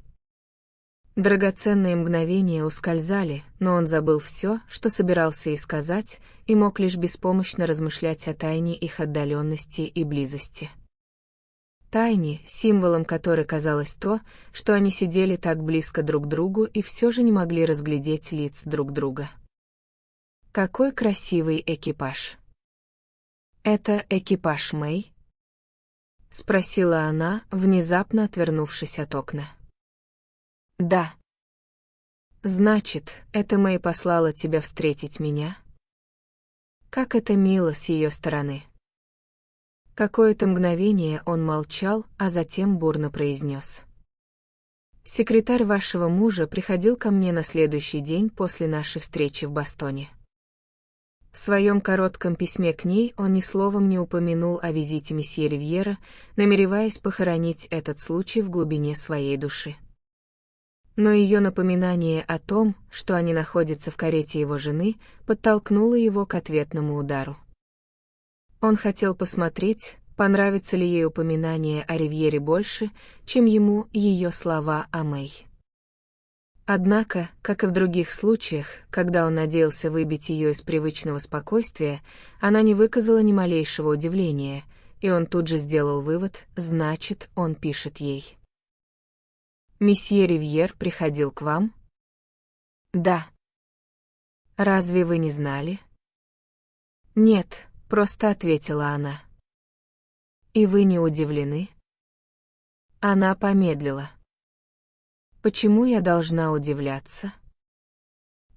Драгоценные мгновения ускользали, но он забыл все, что собирался ей сказать, и мог лишь беспомощно размышлять о тайне их отдаленности и близости. Тайне, символом которой казалось то, что они сидели так близко друг к другу и все же не могли разглядеть лиц друг друга. Какой красивый экипаж! Это экипаж Мэй? Спросила она, внезапно отвернувшись от окна. Да. Значит, это Мэй послала тебя встретить меня? Как это мило с ее стороны. Какое-то мгновение он молчал, а затем бурно произнес. Секретарь вашего мужа приходил ко мне на следующий день после нашей встречи в Бостоне. В своем коротком письме к ней он ни словом не упомянул о визите месье Ривьера, намереваясь похоронить этот случай в глубине своей души. Но ее напоминание о том, что они находятся в карете его жены, подтолкнуло его к ответному удару. Он хотел посмотреть, понравится ли ей упоминание о Ривьере больше, чем ему ее слова о Мэй. Однако, как и в других случаях, когда он надеялся выбить ее из привычного спокойствия, она не выказала ни малейшего удивления, и он тут же сделал вывод, значит, он пишет ей. «Месье Ривьер приходил к вам?» «Да». «Разве вы не знали?» «Нет», — просто ответила она. «И вы не удивлены?» Она помедлила. «Почему я должна удивляться?»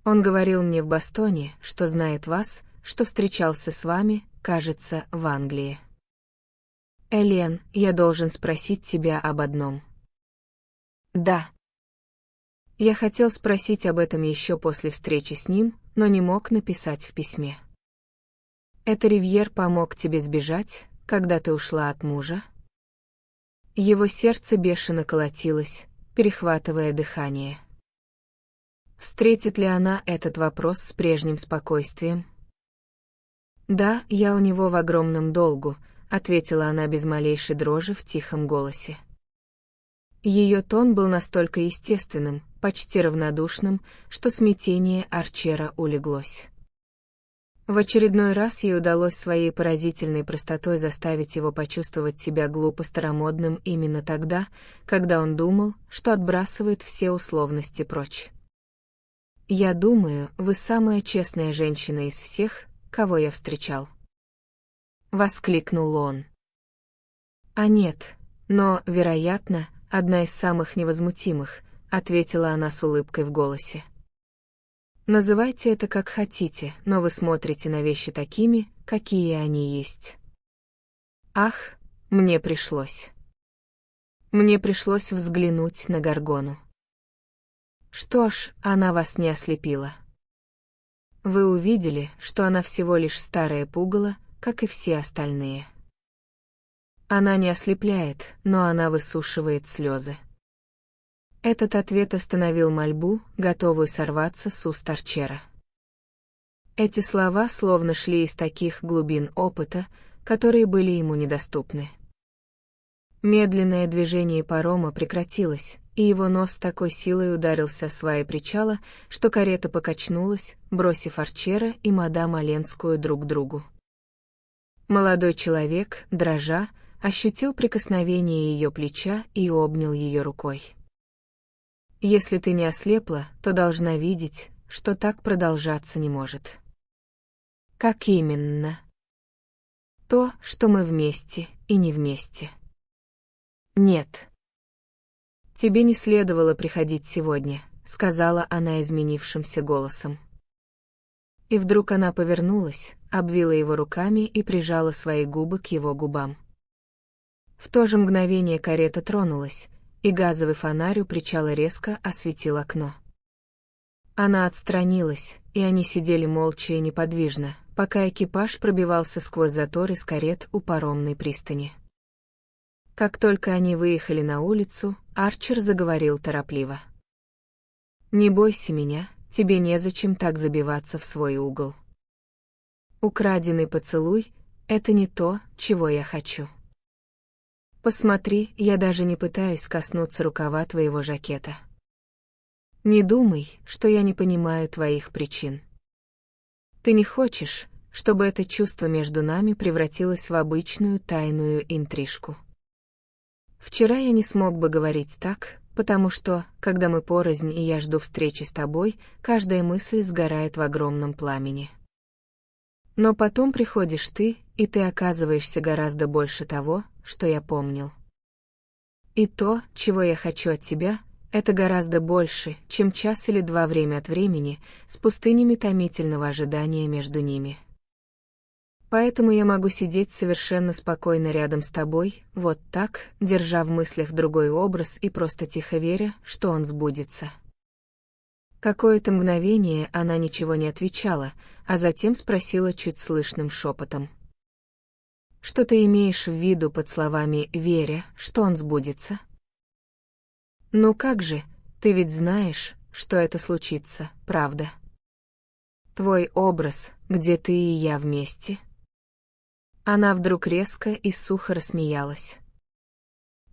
«Он говорил мне в Бостоне, что знает вас, что встречался с вами, кажется, в Англии». «Элен, я должен спросить тебя об одном». «Да». Я хотел спросить об этом еще после встречи с ним, но не мог написать в письме. «Это Ривьер помог тебе сбежать, когда ты ушла от мужа?» Его сердце бешено колотилось, перехватывая дыхание. Встретит ли она этот вопрос с прежним спокойствием? «Да, я у него в огромном долгу», — ответила она без малейшей дрожи в тихом голосе. Ее тон был настолько естественным, почти равнодушным, что смятение Арчера улеглось. В очередной раз ей удалось своей поразительной простотой заставить его почувствовать себя глупо старомодным именно тогда, когда он думал, что отбрасывает все условности прочь. «Я думаю, вы самая честная женщина из всех, кого я встречал», — воскликнул он. «А нет, но, вероятно, одна из самых невозмутимых», — ответила она с улыбкой в голосе. «Называйте это как хотите, но вы смотрите на вещи такими, какие они есть». «Ах, мне пришлось. Мне пришлось взглянуть на Горгону». «Что ж, она вас не ослепила. Вы увидели, что она всего лишь старое пугало, как и все остальные. Она не ослепляет, но она высушивает слезы». Этот ответ остановил мольбу, готовую сорваться с уст Арчера. Эти слова словно шли из таких глубин опыта, которые были ему недоступны. Медленное движение парома прекратилось, и его нос с такой силой ударился о сваи причала, что карета покачнулась, бросив Арчера и мадам Оленскую друг к другу. Молодой человек, дрожа, ощутил прикосновение ее плеча и обнял ее рукой. «Если ты не ослепла, то должна видеть, что так продолжаться не может». «Как именно?» «То, что мы вместе и не вместе». «Нет». «Тебе не следовало приходить сегодня», — сказала она изменившимся голосом. И вдруг она повернулась, обвила его руками и прижала свои губы к его губам. В то же мгновение карета тронулась, и газовый фонарь у причала резко осветил окно. Она отстранилась, и они сидели молча и неподвижно, пока экипаж пробивался сквозь затор из карет у паромной пристани. Как только они выехали на улицу, Арчер заговорил торопливо. «Не бойся меня, тебе незачем так забиваться в свой угол. Украденный поцелуй — это не то, чего я хочу. Посмотри, я даже не пытаюсь коснуться рукава твоего жакета. Не думай, что я не понимаю твоих причин. Ты не хочешь, чтобы это чувство между нами превратилось в обычную тайную интрижку. Вчера я не смог бы говорить так, потому что, когда мы порознь и я жду встречи с тобой, каждая мысль сгорает в огромном пламени. Но потом приходишь ты, и ты оказываешься гораздо больше того, что я помнил. И то, чего я хочу от тебя, это гораздо больше, чем час или два время от времени, с пустынями томительного ожидания между ними. Поэтому я могу сидеть совершенно спокойно рядом с тобой, вот так, держа в мыслях другой образ и просто тихо веря, что он сбудется. Какое-то мгновение она ничего не отвечала, а затем спросила чуть слышным шепотом. «Что ты имеешь в виду под словами «веря», что он сбудется?» «Ну как же, ты ведь знаешь, что это случится, правда? Твой образ, где ты и я вместе?» Она вдруг резко и сухо рассмеялась.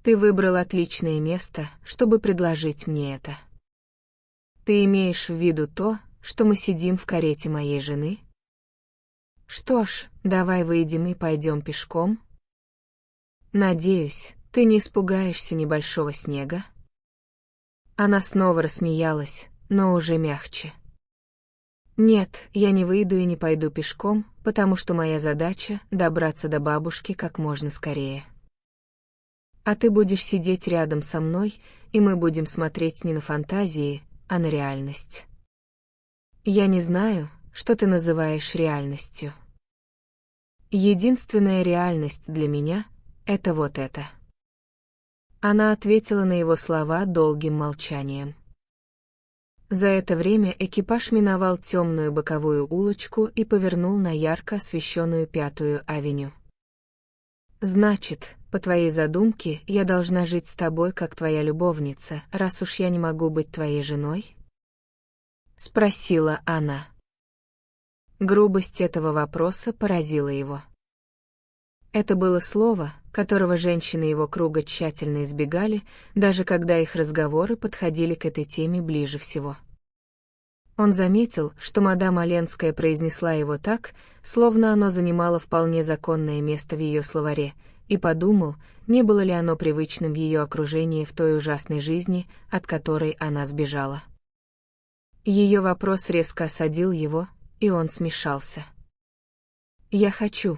«Ты выбрал отличное место, чтобы предложить мне это. Ты имеешь в виду то, что мы сидим в карете моей жены? Что ж, давай выйдем и пойдем пешком. Надеюсь, ты не испугаешься небольшого снега?» Она снова рассмеялась, но уже мягче. «Нет, я не выйду и не пойду пешком, потому что моя задача — добраться до бабушки как можно скорее. А ты будешь сидеть рядом со мной, и мы будем смотреть не на фантазии, а на реальность. Я не знаю, что ты называешь реальностью. Единственная реальность для меня — это вот это». Она ответила на его слова долгим молчанием. За это время экипаж миновал темную боковую улочку и повернул на ярко освещенную Пятую авеню. «Значит, по твоей задумке, я должна жить с тобой как твоя любовница, раз уж я не могу быть твоей женой?» — спросила она. Грубость этого вопроса поразила его. Это было слово, которого женщины его круга тщательно избегали, даже когда их разговоры подходили к этой теме ближе всего. Он заметил, что мадам Оленская произнесла его так, словно оно занимало вполне законное место в ее словаре, и подумал, не было ли оно привычным в ее окружении в той ужасной жизни, от которой она сбежала. Ее вопрос резко осадил его, и он смешался. «Я хочу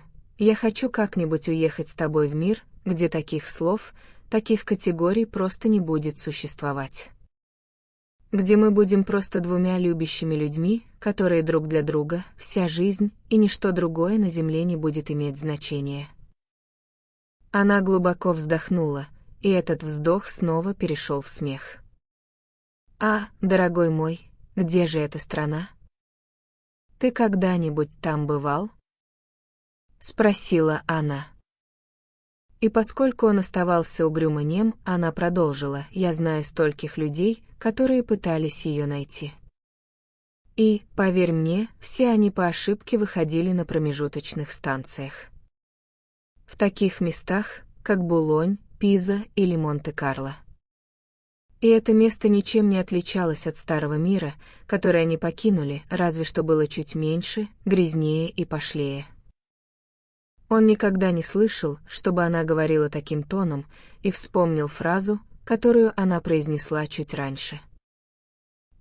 как-нибудь уехать с тобой в мир, где таких слов, таких категорий просто не будет существовать. Где мы будем просто двумя любящими людьми, которые друг для друга, вся жизнь, и ничто другое на земле не будет иметь значения». Она глубоко вздохнула, и этот вздох снова перешел в смех. «А, дорогой мой, где же эта страна? Ты когда-нибудь там бывал?» — спросила она. И поскольку он оставался угрюмо нем, она продолжила: «Я знаю стольких людей, которые пытались ее найти. И, поверь мне, все они по ошибке выходили на промежуточных станциях. В таких местах, как Булонь, Пиза или Монте-Карло. И это место ничем не отличалось от старого мира, который они покинули, разве что было чуть меньше, грязнее и пошлее». Он никогда не слышал, чтобы она говорила таким тоном, и вспомнил фразу, которую она произнесла чуть раньше.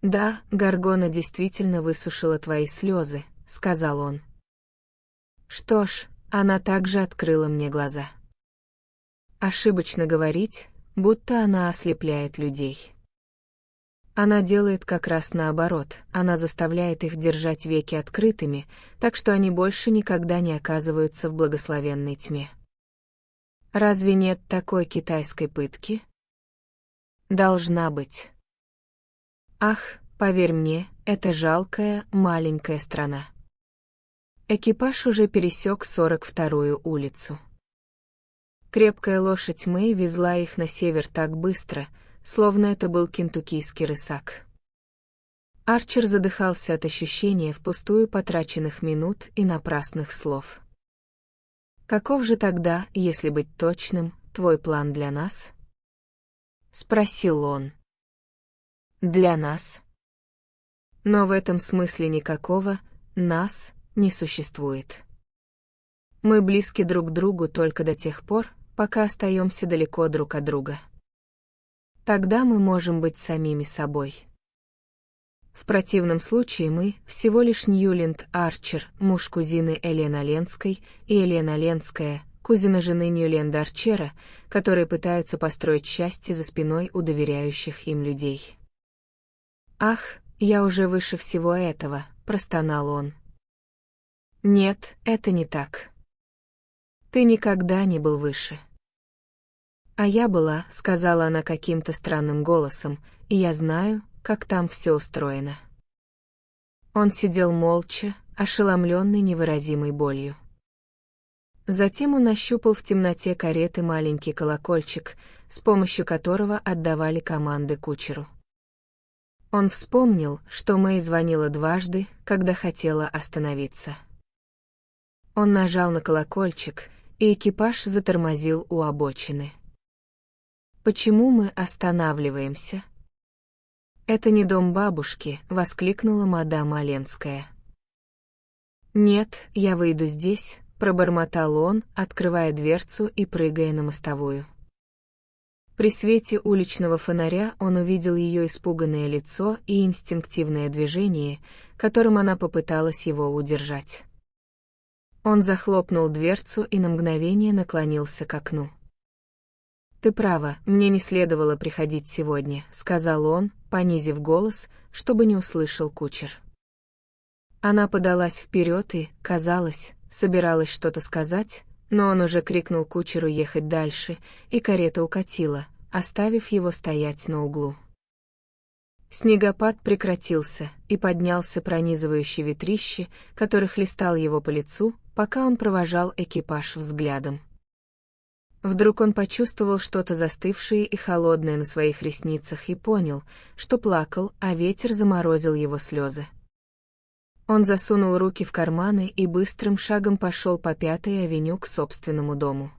«Да, Горгона действительно высушила твои слезы», — сказал он. Что ж, она также открыла мне глаза. Ошибочно говорить, будто она ослепляет людей. Она делает как раз наоборот, она заставляет их держать веки открытыми, так что они больше никогда не оказываются в благословенной тьме. Разве нет такой китайской пытки? Должна быть. Ах, поверь мне, это жалкая, маленькая страна. Экипаж уже пересек 42-ю улицу. Крепкая лошадь Мэй везла их на север так быстро, словно это был кентуккийский рысак. Арчер задыхался от ощущения впустую потраченных минут и напрасных слов. «Каков же тогда, если быть точным, твой план для нас?» — спросил он. «Для нас?» Но в этом смысле никакого «нас» не существует. Мы близки друг к другу только до тех пор, пока остаемся далеко друг от друга. Тогда мы можем быть самими собой. В противном случае мы всего лишь Ньюленд Арчер, муж кузины Элен Ленской, и Элена Ленская, кузина жены Ньюленда Арчера, которые пытаются построить счастье за спиной у доверяющих им людей. «Ах, я уже выше всего этого», — простонал он. «Нет, это не так. Ты никогда не был выше». «А я была», — сказала она каким-то странным голосом, «и я знаю, как там все устроено». Он сидел молча, ошеломленный невыразимой болью. Затем он ощупал в темноте кареты маленький колокольчик, с помощью которого отдавали команды кучеру. Он вспомнил, что Мэй звонила дважды, когда хотела остановиться. Он нажал на колокольчик, и экипаж затормозил у обочины. «Почему мы останавливаемся?» «Это не дом бабушки», — воскликнула мадам Оленская. «Нет, я выйду здесь», — пробормотал он, открывая дверцу и прыгая на мостовую. При свете уличного фонаря он увидел ее испуганное лицо и инстинктивное движение, которым она попыталась его удержать. Он захлопнул дверцу и на мгновение наклонился к окну. «Ты права, мне не следовало приходить сегодня», — сказал он, понизив голос, чтобы не услышал кучер. Она подалась вперед и, казалось, собиралась что-то сказать, но он уже крикнул кучеру ехать дальше, и карета укатила, оставив его стоять на углу. Снегопад прекратился, и поднялся пронизывающий ветрище, который хлестал его по лицу, пока он провожал экипаж взглядом. Вдруг он почувствовал что-то застывшее и холодное на своих ресницах и понял, что плакал, а ветер заморозил его слезы. Он засунул руки в карманы и быстрым шагом пошел по 5-й авеню к собственному дому.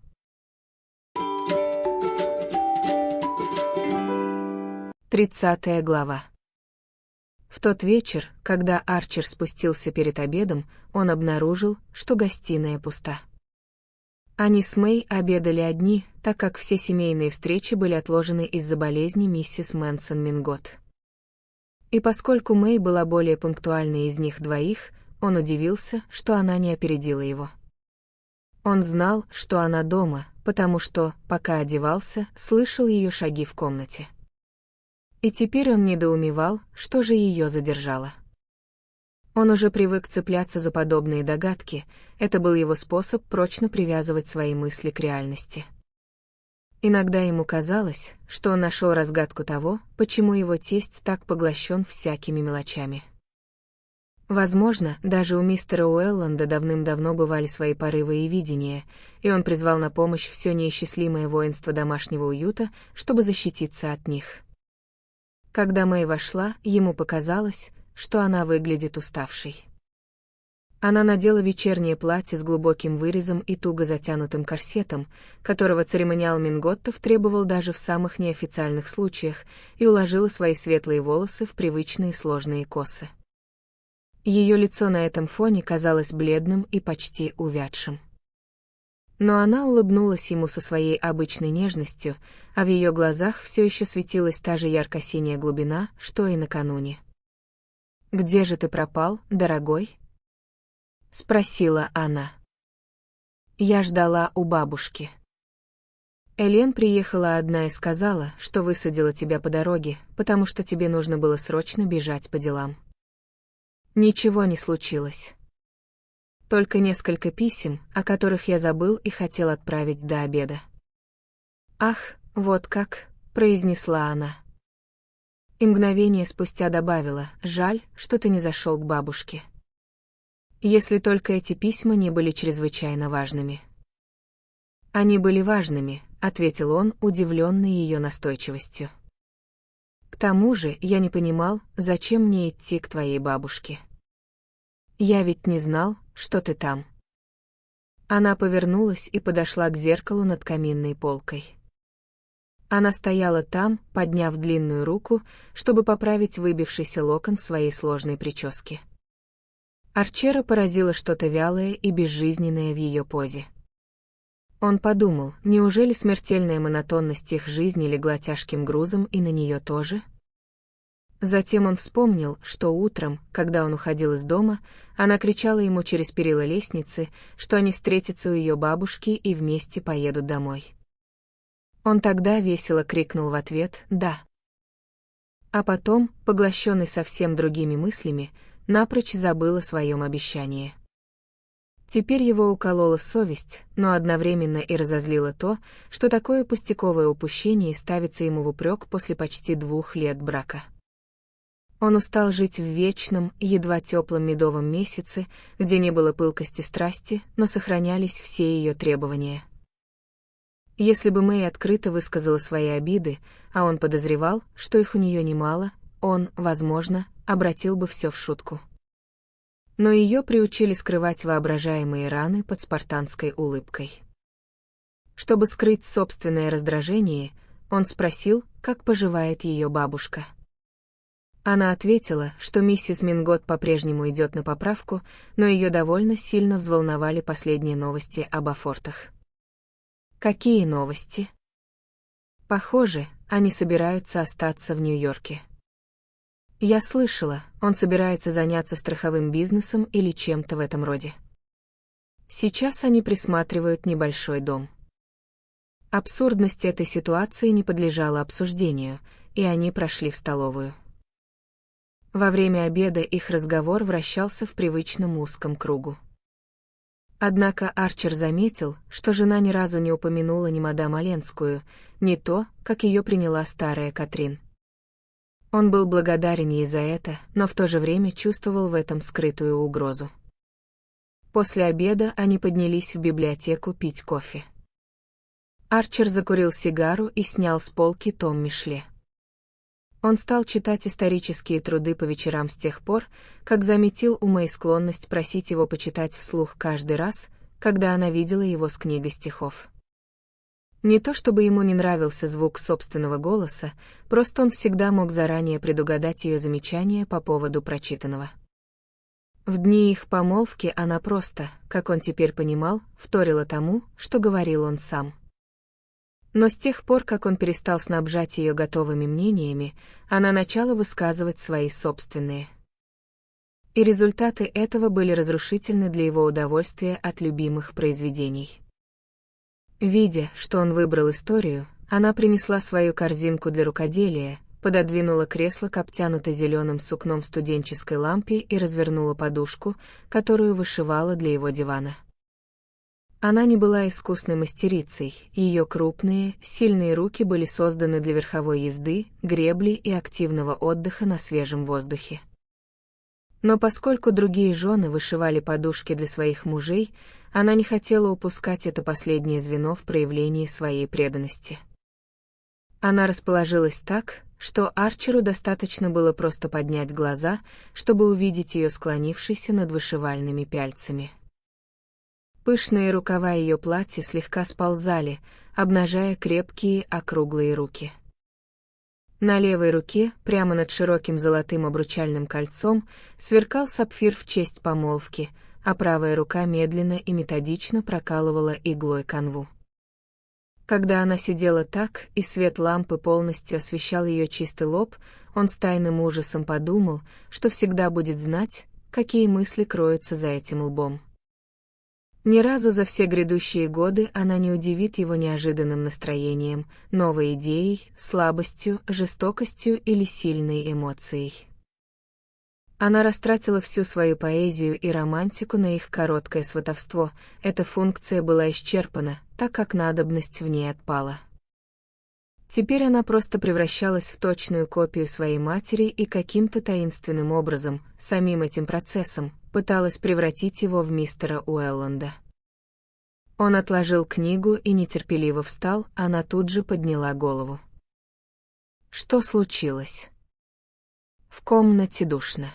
30 глава. В тот вечер, когда Арчер спустился перед обедом, он обнаружил, что гостиная пуста. Они с Мэй обедали одни, так как все семейные встречи были отложены из-за болезни миссис Мэнсон Мингот. И поскольку Мэй была более пунктуальной из них двоих, он удивился, что она не опередила его. Он знал, что она дома, потому что, пока одевался, слышал ее шаги в комнате. И теперь он недоумевал, что же ее задержало. Он уже привык цепляться за подобные догадки, это был его способ прочно привязывать свои мысли к реальности. Иногда ему казалось, что он нашел разгадку того, почему его тесть так поглощен всякими мелочами. Возможно, даже у мистера Уэлланда давным-давно бывали свои порывы и видения, и он призвал на помощь все неисчислимое воинство домашнего уюта, чтобы защититься от них. Когда Мэй вошла, ему показалось, что она выглядит уставшей. Она надела вечернее платье с глубоким вырезом и туго затянутым корсетом, которого церемониал Минготтов требовал даже в самых неофициальных случаях, и уложила свои светлые волосы в привычные сложные косы. Ее лицо на этом фоне казалось бледным и почти увядшим. Но она улыбнулась ему со своей обычной нежностью, а в ее глазах все еще светилась та же ярко-синяя глубина, что и накануне. «Где же ты пропал, дорогой?» — спросила она. «Я ждала у бабушки. Элен приехала одна и сказала, что высадила тебя по дороге, потому что тебе нужно было срочно бежать по делам. Ничего не случилось. Только несколько писем, о которых я забыл и хотел отправить до обеда». «Ах, вот как», — произнесла она. И мгновение спустя добавила: «Жаль, что ты не зашел к бабушке. Если только эти письма не были чрезвычайно важными». «Они были важными», — ответил он, удивленный ее настойчивостью. «К тому же я не понимал, зачем мне идти к твоей бабушке. Я ведь не знал, что ты там». Она повернулась и подошла к зеркалу над каминной полкой. Она стояла там, подняв длинную руку, чтобы поправить выбившийся локон своей сложной прически. Арчера поразило что-то вялое и безжизненное в ее позе. Он подумал, неужели смертельная монотонность их жизни легла тяжким грузом и на нее тоже? Затем он вспомнил, что утром, когда он уходил из дома, она кричала ему через перила лестницы, что они встретятся у ее бабушки и вместе поедут домой. Он тогда весело крикнул в ответ «да». А потом, поглощенный совсем другими мыслями, напрочь забыл о своем обещании. Теперь его уколола совесть, но одновременно и разозлило то, что такое пустяковое упущение ставится ему в упрек после почти 2 лет брака. Он устал жить в вечном, едва теплом медовом месяце, где не было пылкости страсти, но сохранялись все ее требования. Если бы Мэй открыто высказала свои обиды, а он подозревал, что их у нее немало, он, возможно, обратил бы все в шутку. Но ее приучили скрывать воображаемые раны под спартанской улыбкой. Чтобы скрыть собственное раздражение, он спросил, как поживает ее бабушка. Она ответила, что миссис Мингот по-прежнему идет на поправку, но ее довольно сильно взволновали последние новости об Афортах. Какие новости? Похоже, они собираются остаться в Нью-Йорке. Я слышала, он собирается заняться страховым бизнесом или чем-то в этом роде. Сейчас они присматривают небольшой дом. Абсурдность этой ситуации не подлежала обсуждению, и они прошли в столовую. Во время обеда их разговор вращался в привычном узком кругу. Однако Арчер заметил, что жена ни разу не упомянула ни мадам Оленскую, ни то, как ее приняла старая Катрин. Он был благодарен ей за это, но в то же время чувствовал в этом скрытую угрозу. После обеда они поднялись в библиотеку пить кофе. Арчер закурил сигару и снял с полки том Мишле. Он стал читать исторические труды по вечерам с тех пор, как заметил у Мэй склонность просить его почитать вслух каждый раз, когда она видела его с книгой стихов. Не то чтобы ему не нравился звук собственного голоса, просто он всегда мог заранее предугадать ее замечания по поводу прочитанного. В дни их помолвки она просто, как он теперь понимал, вторила тому, что говорил он сам. Но с тех пор, как он перестал снабжать ее готовыми мнениями, она начала высказывать свои собственные. И результаты этого были разрушительны для его удовольствия от любимых произведений. Видя, что он выбрал историю, она принесла свою корзинку для рукоделия, пододвинула кресло к обтянуто-зеленым сукном студенческой лампе и развернула подушку, которую вышивала для его дивана. Она не была искусной мастерицей, ее крупные, сильные руки были созданы для верховой езды, гребли и активного отдыха на свежем воздухе. Но поскольку другие жены вышивали подушки для своих мужей, она не хотела упускать это последнее звено в проявлении своей преданности. Она расположилась так, что Арчеру достаточно было просто поднять глаза, чтобы увидеть ее склонившейся над вышивальными пяльцами. Пышные рукава ее платья слегка сползали, обнажая крепкие округлые руки. На левой руке, прямо над широким золотым обручальным кольцом, сверкал сапфир в честь помолвки, а правая рука медленно и методично прокалывала иглой канву. Когда она сидела так, и свет лампы полностью освещал ее чистый лоб, он с тайным ужасом подумал, что всегда будет знать, какие мысли кроются за этим лбом. Ни разу за все грядущие годы она не удивит его неожиданным настроением, новой идеей, слабостью, жестокостью или сильной эмоцией. Она растратила всю свою поэзию и романтику на их короткое сватовство, эта функция была исчерпана, так как надобность в ней отпала. Теперь она просто превращалась в точную копию своей матери и каким-то таинственным образом, самим этим процессом, пыталась превратить его в мистера Уэлланда. Он отложил книгу и нетерпеливо встал, она тут же подняла голову. Что случилось? В комнате душно.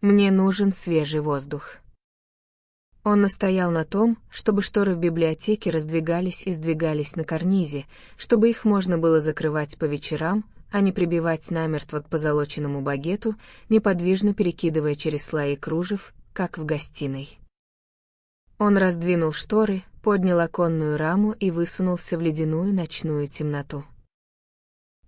Мне нужен свежий воздух. Он настоял на том, чтобы шторы в библиотеке раздвигались и сдвигались на карнизе, чтобы их можно было закрывать по вечерам, а не прибивать намертво к позолоченному багету, неподвижно перекидывая через слои кружев, как в гостиной. Он раздвинул шторы, поднял оконную раму и высунулся в ледяную ночную темноту.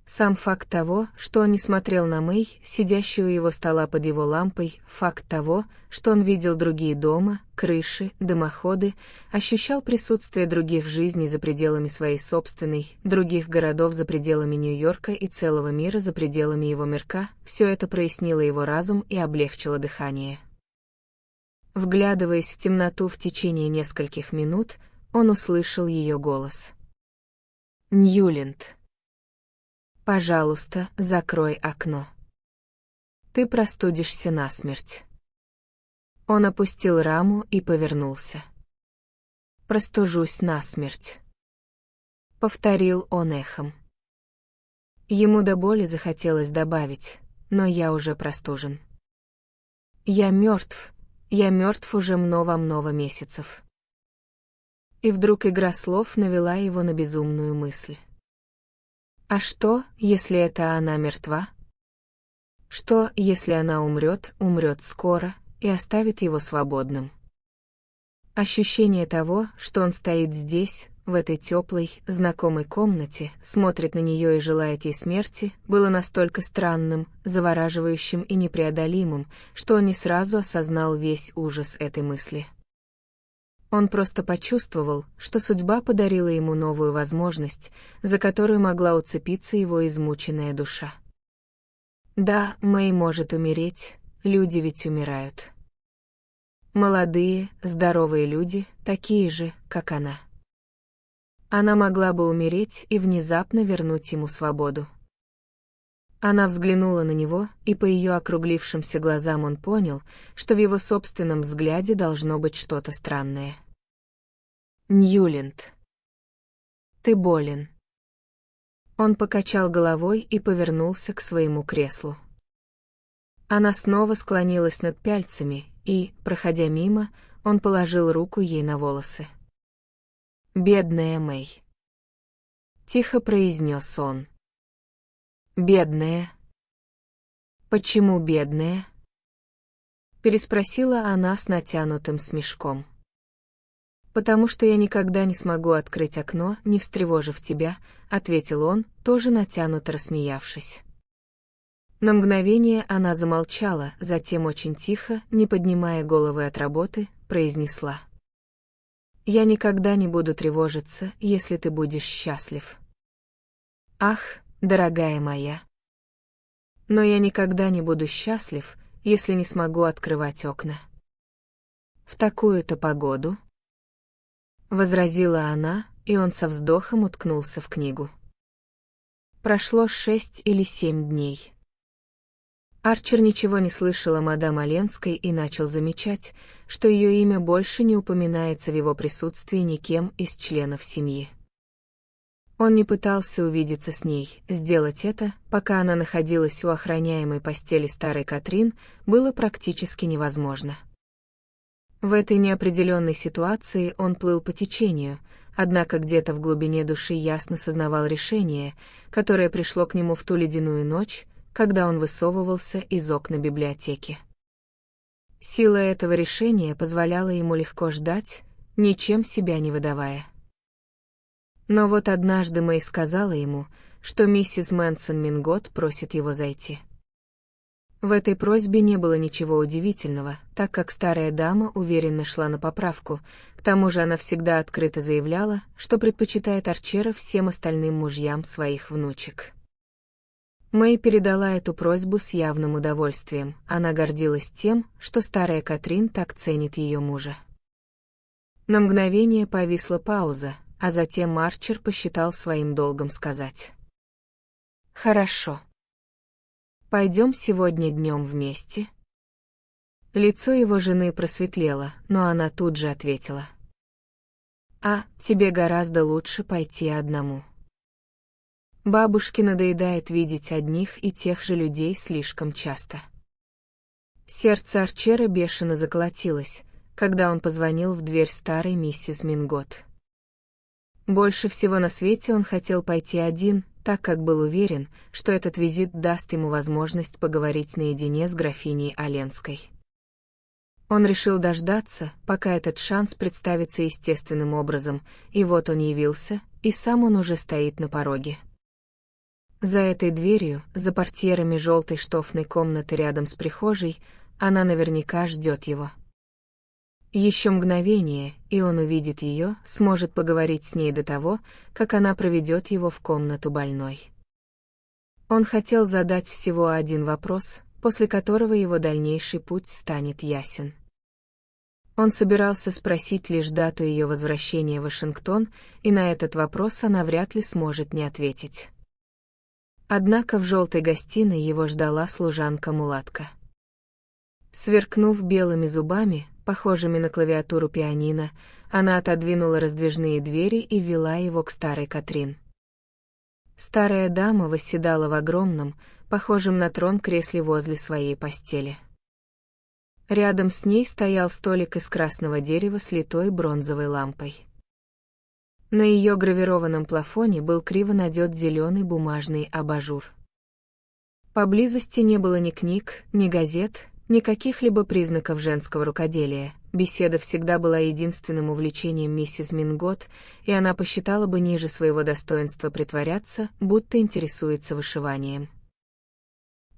Сам факт того, что он не смотрел на Мэй, сидящую у его стола под его лампой, факт того, что он видел другие дома, крыши, дымоходы, ощущал присутствие других жизней за пределами своей собственной, других городов за пределами Нью-Йорка и целого мира за пределами его мирка, все это прояснило его разум и облегчило дыхание. Вглядываясь в темноту в течение нескольких минут, он услышал ее голос. «Ньюленд. Пожалуйста, закрой окно. Ты простудишься насмерть». Он опустил раму и повернулся. «Простужусь насмерть», — повторил он эхом. Ему до боли захотелось добавить, но я уже простужен. Я мертв уже много месяцев. И вдруг игра слов навела его на безумную мысль. А что, если это она мертва? Что, если она умрет скоро и оставит его свободным? Ощущение того, что он стоит здесь, в этой теплой, знакомой комнате, смотрит на нее и желает ей смерти, было настолько странным, завораживающим и непреодолимым, что он не сразу осознал весь ужас этой мысли. Он просто почувствовал, что судьба подарила ему новую возможность, за которую могла уцепиться его измученная душа. Да, Мэй может умереть, люди ведь умирают. Молодые, здоровые люди, такие же, как она. Она могла бы умереть и внезапно вернуть ему свободу. Она взглянула на него, и по ее округлившимся глазам он понял, что в его собственном взгляде должно быть что-то странное. «Ньюленд, ты болен». Он покачал головой и повернулся к своему креслу. Она снова склонилась над пяльцами, и, проходя мимо, он положил руку ей на волосы. «Бедная Мэй», — тихо произнес он. «Бедная». «Почему бедная?» — переспросила она с натянутым смешком. «Потому что я никогда не смогу открыть окно, не встревожив тебя», — ответил он, тоже натянуто рассмеявшись. На мгновение она замолчала, затем очень тихо, не поднимая головы от работы, произнесла: «Я никогда не буду тревожиться, если ты будешь счастлив. Ах, дорогая моя. Но я никогда не буду счастлив, если не смогу открывать окна. В такую-то погоду», — возразила она, и он со вздохом уткнулся в книгу. Прошло 6 или 7 дней. Арчер ничего не слышал о мадам Оленской и начал замечать, что ее имя больше не упоминается в его присутствии никем из членов семьи. Он не пытался увидеться с ней, сделать это, пока она находилась у охраняемой постели старой Катрин, было практически невозможно. В этой неопределенной ситуации он плыл по течению, однако где-то в глубине души ясно сознавал решение, которое пришло к нему в ту ледяную ночь, когда он высовывался из окна библиотеки. Сила этого решения позволяла ему легко ждать, ничем себя не выдавая. Но вот однажды Мэй сказала ему, что миссис Мэнсон Мингот просит его зайти. В этой просьбе не было ничего удивительного, так как старая дама уверенно шла на поправку, к тому же она всегда открыто заявляла, что предпочитает Арчера всем остальным мужьям своих внучек. Мэй передала эту просьбу с явным удовольствием, она гордилась тем, что старая Катрин так ценит ее мужа. На мгновение повисла пауза, а затем Арчер посчитал своим долгом сказать: «Хорошо. Пойдем сегодня днем вместе?» Лицо его жены просветлело, но она тут же ответила: А тебе гораздо лучше пойти одному. Бабушке надоедает видеть одних и тех же людей слишком часто. Сердце Арчера бешено заколотилось, когда он позвонил в дверь старой миссис Мингот. Больше всего на свете он хотел пойти один, так как был уверен, что этот визит даст ему возможность поговорить наедине с графиней Оленской. Он решил дождаться, пока этот шанс представится естественным образом, и вот он явился, и сам он уже стоит на пороге. За этой дверью, за портьерами желтой штофной комнаты рядом с прихожей, она наверняка ждет его. Еще мгновение, и он увидит ее, сможет поговорить с ней до того, как она проведет его в комнату больной. Он хотел задать всего один вопрос, после которого его дальнейший путь станет ясен. Он собирался спросить лишь дату ее возвращения в Вашингтон, и на этот вопрос она вряд ли сможет не ответить. Однако в желтой гостиной его ждала служанка-мулатка. Сверкнув белыми зубами, похожими на клавиатуру пианино, она отодвинула раздвижные двери и ввела его к старой Катрин. Старая дама восседала в огромном, похожем на трон кресле возле своей постели. Рядом с ней стоял столик из красного дерева с литой бронзовой лампой. На ее гравированном плафоне был криво надет зеленый бумажный абажур. Поблизости не было ни книг, ни газет, ни каких-либо признаков женского рукоделия. Беседа всегда была единственным увлечением миссис Мингот, и она посчитала бы ниже своего достоинства притворяться, будто интересуется вышиванием.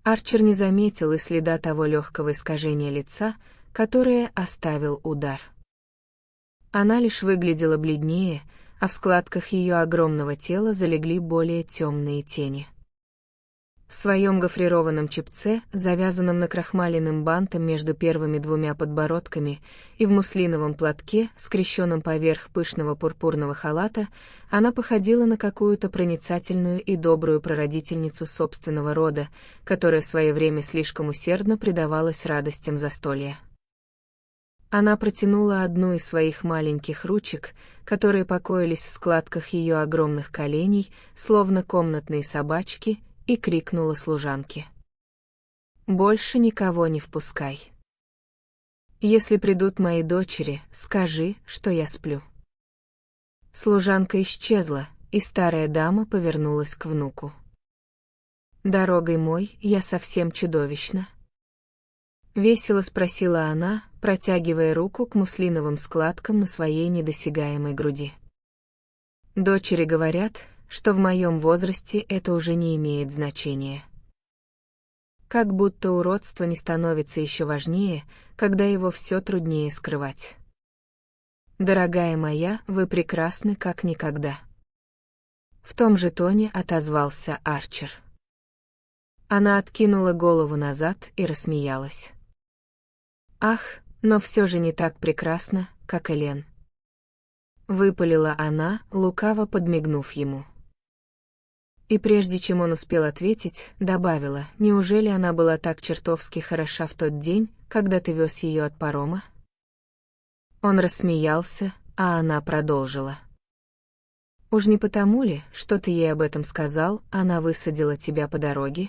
Арчер не заметил и следа того легкого искажения лица, которое оставил удар. Она лишь выглядела бледнее, а в складках ее огромного тела залегли более темные тени. В своем гофрированном чепце, завязанном накрахмаленным бантом между первыми двумя подбородками, и в муслиновом платке, скрещенном поверх пышного пурпурного халата, она походила на какую-то проницательную и добрую прародительницу собственного рода, которая в свое время слишком усердно предавалась радостям застолья. Она протянула одну из своих маленьких ручек, которые покоились в складках ее огромных коленей, словно комнатные собачки, и крикнула служанке: «Больше никого не впускай. Если придут мои дочери, скажи, что я сплю». Служанка исчезла, и старая дама повернулась к внуку. «Дорогой мой, я совсем чудовищна?» Весело спросила она, протягивая руку к муслиновым складкам на своей недосягаемой груди. «Дочери говорят, что в моем возрасте это уже не имеет значения. Как будто уродство не становится еще важнее, когда его все труднее скрывать. Дорогая моя, вы прекрасны как никогда». В том же тоне отозвался Арчер. Она откинула голову назад и рассмеялась. «Ах, но все же не так прекрасно, как Элен». Выпалила она, лукаво подмигнув ему. И прежде чем он успел ответить, добавила: «Неужели она была так чертовски хороша в тот день, когда ты вез ее от парома?» Он рассмеялся, а она продолжила: «Уж не потому ли, что ты ей об этом сказал, она высадила тебя по дороге?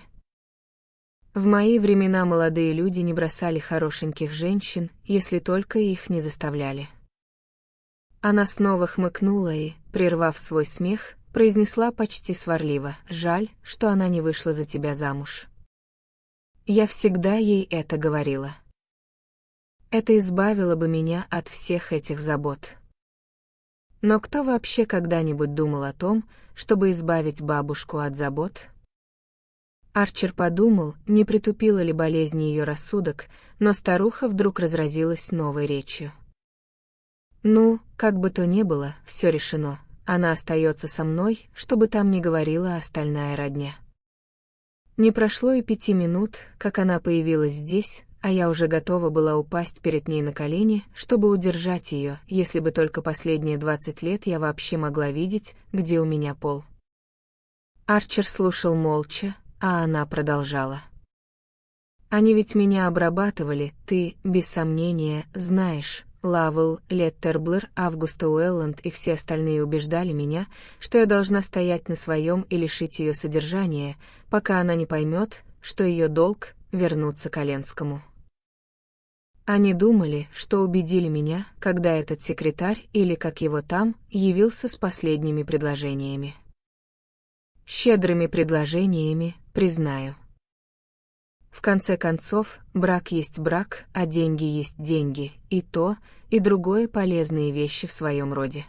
В мои времена молодые люди не бросали хорошеньких женщин, если только их не заставляли». Она снова хмыкнула и, прервав свой смех, произнесла почти сварливо: «Жаль, что она не вышла за тебя замуж. Я всегда ей это говорила. Это избавило бы меня от всех этих забот». Но кто вообще когда-нибудь думал о том, чтобы избавить бабушку от забот? Арчер подумал, не притупила ли болезнь ее рассудок, но старуха вдруг разразилась новой речью. «Ну, как бы то ни было, все решено. Она остается со мной, чтобы там не говорила остальная родня». Не прошло и 5 минут, как она появилась здесь, а я уже готова была упасть перед ней на колени, чтобы удержать ее, если бы только последние 20 лет я вообще могла видеть, где у меня пол. Арчер слушал молча, а она продолжала: «Они ведь меня обрабатывали, ты, без сомнения, знаешь, Лавел, Леттерблэр, Августа Уэлланд и все остальные убеждали меня, что я должна стоять на своем и лишить ее содержания, пока она не поймет, что ее долг — вернуться к Оленскому. Они думали, что убедили меня, когда этот секретарь, или как его там, явился с последними предложениями. Щедрыми предложениями, признаю. В конце концов, брак есть брак, а деньги есть деньги, и то, и другое полезные вещи в своем роде.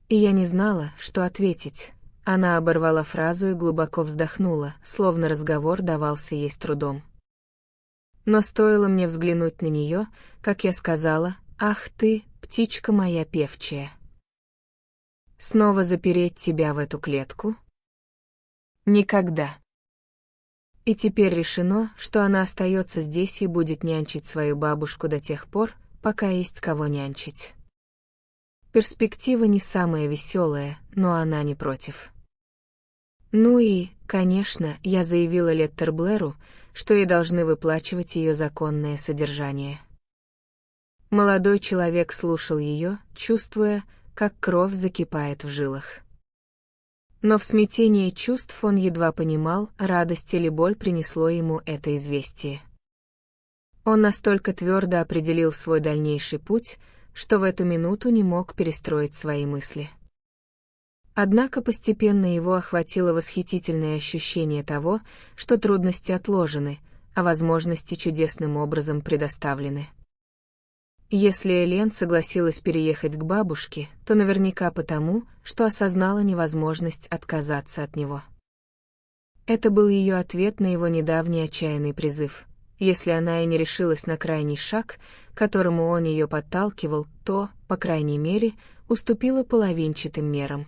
И я не знала, что ответить. Она оборвала фразу и глубоко вздохнула, словно разговор давался ей с трудом. Но стоило мне взглянуть на нее, как я сказала: «Ах ты, птичка моя певчая! Снова запереть тебя в эту клетку? Никогда!» И теперь решено, что она остается здесь и будет нянчить свою бабушку до тех пор, пока есть кого нянчить. Перспектива не самая веселая, но она не против. Ну и, конечно, я заявила Леттерблэру, что ей должны выплачивать ее законное содержание. Молодой человек слушал ее, чувствуя, как кровь закипает в жилах. Но в смятении чувств он едва понимал, радость или боль принесло ему это известие. Он настолько твердо определил свой дальнейший путь, что в эту минуту не мог перестроить свои мысли. Однако постепенно его охватило восхитительное ощущение того, что трудности отложены, а возможности чудесным образом предоставлены. Если Элен согласилась переехать к бабушке, то наверняка потому, что осознала невозможность отказаться от него. Это был ее ответ на его недавний отчаянный призыв. Если она и не решилась на крайний шаг, к которому он ее подталкивал, то, по крайней мере, уступила половинчатым мерам.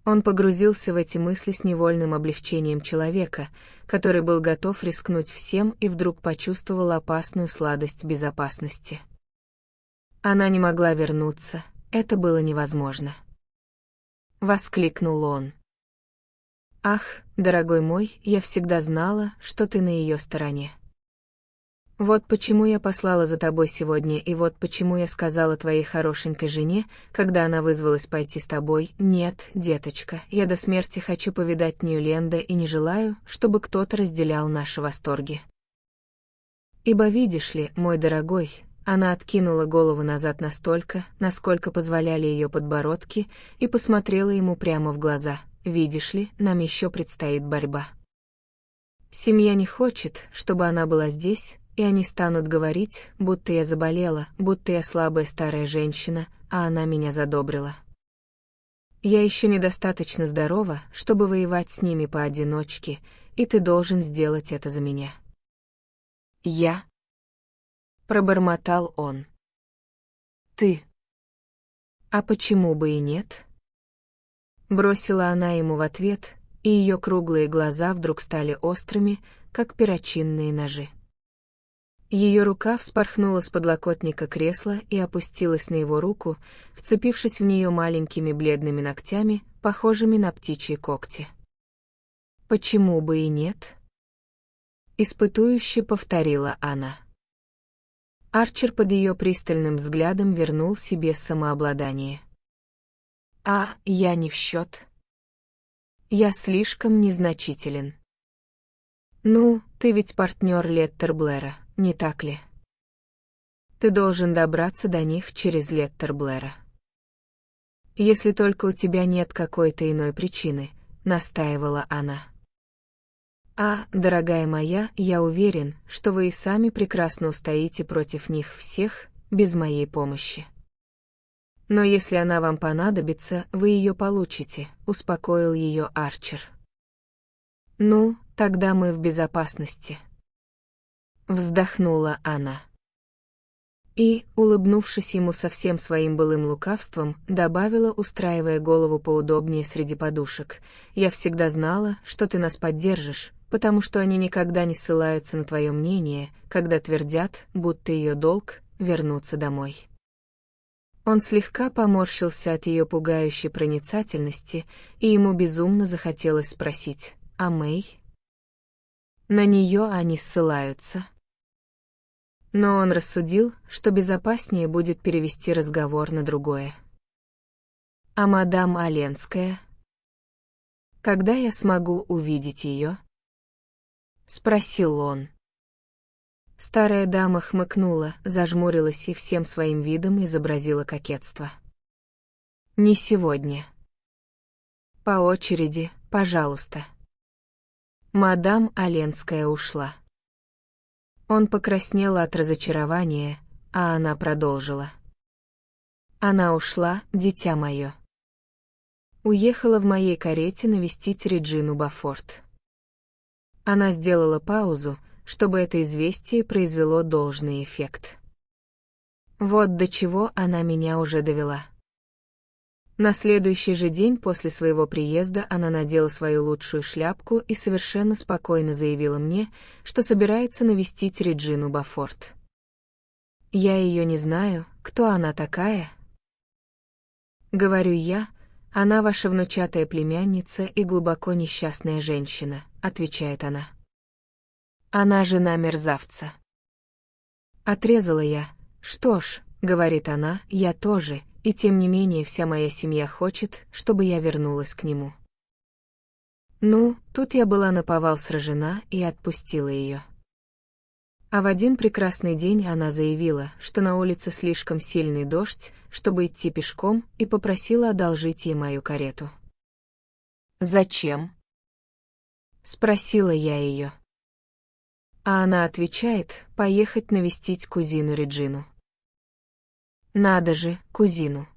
Он погрузился в эти мысли с невольным облегчением человека, который был готов рискнуть всем и вдруг почувствовал опасную сладость безопасности. Она не могла вернуться, это было невозможно. Воскликнул он. «Ах, дорогой мой, я всегда знала, что ты на ее стороне. Вот почему я послала за тобой сегодня, и вот почему я сказала твоей хорошенькой жене, когда она вызвалась пойти с тобой: нет, деточка, я до смерти хочу повидать Ньюленда и не желаю, чтобы кто-то разделял наши восторги. Ибо видишь ли, мой дорогой, она откинула голову назад настолько, насколько позволяли ее подбородки, и посмотрела ему прямо в глаза: видишь ли, нам еще предстоит борьба. Семья не хочет, чтобы она была здесь, и они станут говорить, будто я заболела, будто я слабая старая женщина, а она меня задобрила. Я еще недостаточно здорова, чтобы воевать с ними поодиночке, и ты должен сделать это за меня». «Я?» — пробормотал он. «Ты? А почему бы и нет?» Бросила она ему в ответ, и ее круглые глаза вдруг стали острыми, как перочинные ножи. Ее рука вспорхнула с подлокотника кресла и опустилась на его руку, вцепившись в нее маленькими бледными ногтями, похожими на птичьи когти. «Почему бы и нет?» — испытующе повторила она. Арчер под ее пристальным взглядом вернул себе самообладание. «А я не в счет. Я слишком незначителен. Ну, ты ведь партнер Леттерблэра, не так ли? Ты должен добраться до них через Леттерблэра. Если только у тебя нет какой-то иной причины», — настаивала она. «А, дорогая моя, я уверен, что вы и сами прекрасно устоите против них всех, без моей помощи. Но если она вам понадобится, вы ее получите», — успокоил ее Арчер. «Ну, тогда мы в безопасности», — вздохнула она. И, улыбнувшись ему со всем своим былым лукавством, добавила, устраивая голову поудобнее среди подушек: «Я всегда знала, что ты нас поддержишь, потому что они никогда не ссылаются на твое мнение, когда твердят, будто ее долг — вернуться домой». Он слегка поморщился от ее пугающей проницательности, и ему безумно захотелось спросить: «А Мэй? На нее они ссылаются?» Но он рассудил, что безопаснее будет перевести разговор на другое. «А мадам Оленская? Когда я смогу увидеть ее?» — спросил он. Старая дама хмыкнула, зажмурилась и всем своим видом изобразила кокетство. «Не сегодня. По очереди, пожалуйста». Мадам Оленская ушла. Он покраснел от разочарования, а она продолжила. «Она ушла, дитя мое. Уехала в моей карете навестить Реджину Бафорт». Она сделала паузу, чтобы это известие произвело должный эффект. Вот до чего она меня уже довела. На следующий же день после своего приезда она надела свою лучшую шляпку и совершенно спокойно заявила мне, что собирается навестить Реджину Бафорт. «Я ее не знаю, кто она такая?» Говорю я, «Она ваша внучатая племянница и глубоко несчастная женщина», — отвечает она. «Она жена мерзавца». Отрезала я. «Что ж», — говорит она, — «я тоже, и тем не менее вся моя семья хочет, чтобы я вернулась к нему». Ну, тут я была наповал сражена и отпустила ее. А в один прекрасный день она заявила, что на улице слишком сильный дождь, чтобы идти пешком, и попросила одолжить ей мою карету. «Зачем?» — спросила я ее. А она отвечает, поехать навестить кузину Реджину. Надо же, кузину.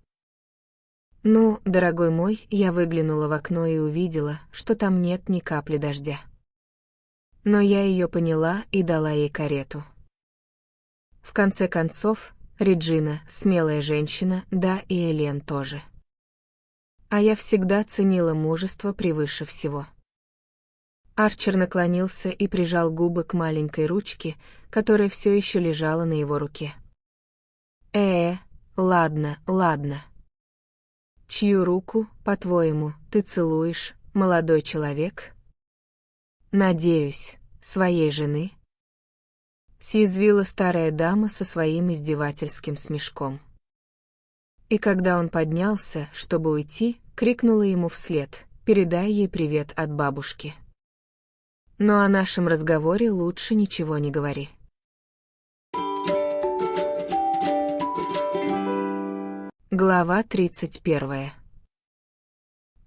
Ну, дорогой мой, я выглянула в окно и увидела, что там нет ни капли дождя. Но я ее поняла и дала ей карету. В конце концов, Реджина — смелая женщина, да и Элен тоже. А я всегда ценила мужество превыше всего. Арчер наклонился и прижал губы к маленькой ручке, которая все еще лежала на его руке. Ладно, ладно. Чью руку, по-твоему, ты целуешь, молодой человек? Надеюсь, своей жены? Съязвила старая дама со своим издевательским смешком. И когда он поднялся, чтобы уйти, крикнула ему вслед: «Передай ей привет от бабушки. Но о нашем разговоре лучше ничего не говори». Глава 31.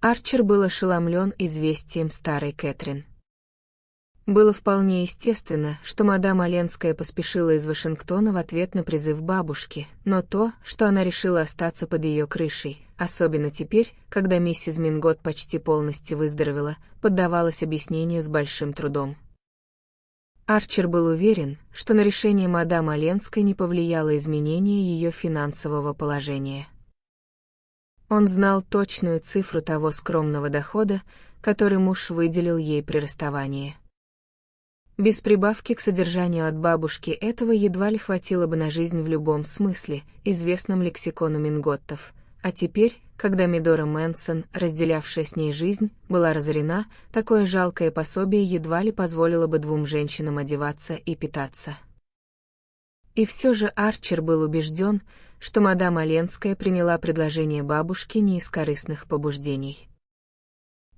Арчер был ошеломлен известием старой Кэтрин. Было вполне естественно, что мадам Оленская поспешила из Вашингтона в ответ на призыв бабушки, но то, что она решила остаться под ее крышей, особенно теперь, когда миссис Мингот почти полностью выздоровела, поддавалось объяснению с большим трудом. Арчер был уверен, что на решение мадам Оленской не повлияло изменение ее финансового положения. Он знал точную цифру того скромного дохода, который муж выделил ей при расставании. Без прибавки к содержанию от бабушки этого едва ли хватило бы на жизнь в любом смысле, известном лексикону Минготтов, а теперь, когда Медора Мэнсон, разделявшая с ней жизнь, была разорена, такое жалкое пособие едва ли позволило бы двум женщинам одеваться и питаться. И все же Арчер был убежден, что мадам Оленская приняла предложение бабушки не из корыстных побуждений.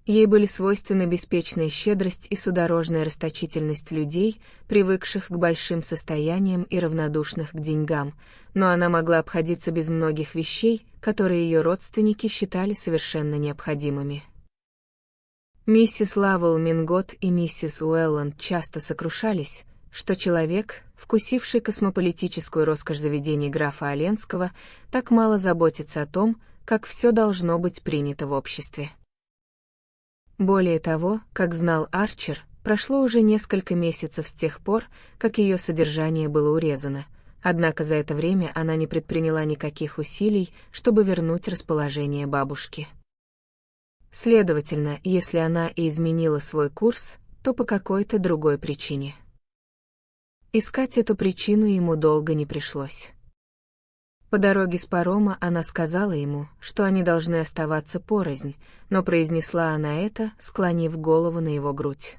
Ей были свойственны беспечная щедрость и судорожная расточительность людей, привыкших к большим состояниям и равнодушных к деньгам, но она могла обходиться без многих вещей, которые ее родственники считали совершенно необходимыми. Миссис Лавелл Мингот и миссис Уэлланд часто сокрушались, что человек, вкусивший космополитическую роскошь заведений графа Оленского, так мало заботится о том, как все должно быть принято в обществе. Более того, как знал Арчер, прошло уже несколько месяцев с тех пор, как ее содержание было урезано, однако за это время она не предприняла никаких усилий, чтобы вернуть расположение бабушки. Следовательно, если она и изменила свой курс, то по какой-то другой причине. Искать эту причину ему долго не пришлось. По дороге с парома она сказала ему, что они должны оставаться порознь, но произнесла она это, склонив голову на его грудь.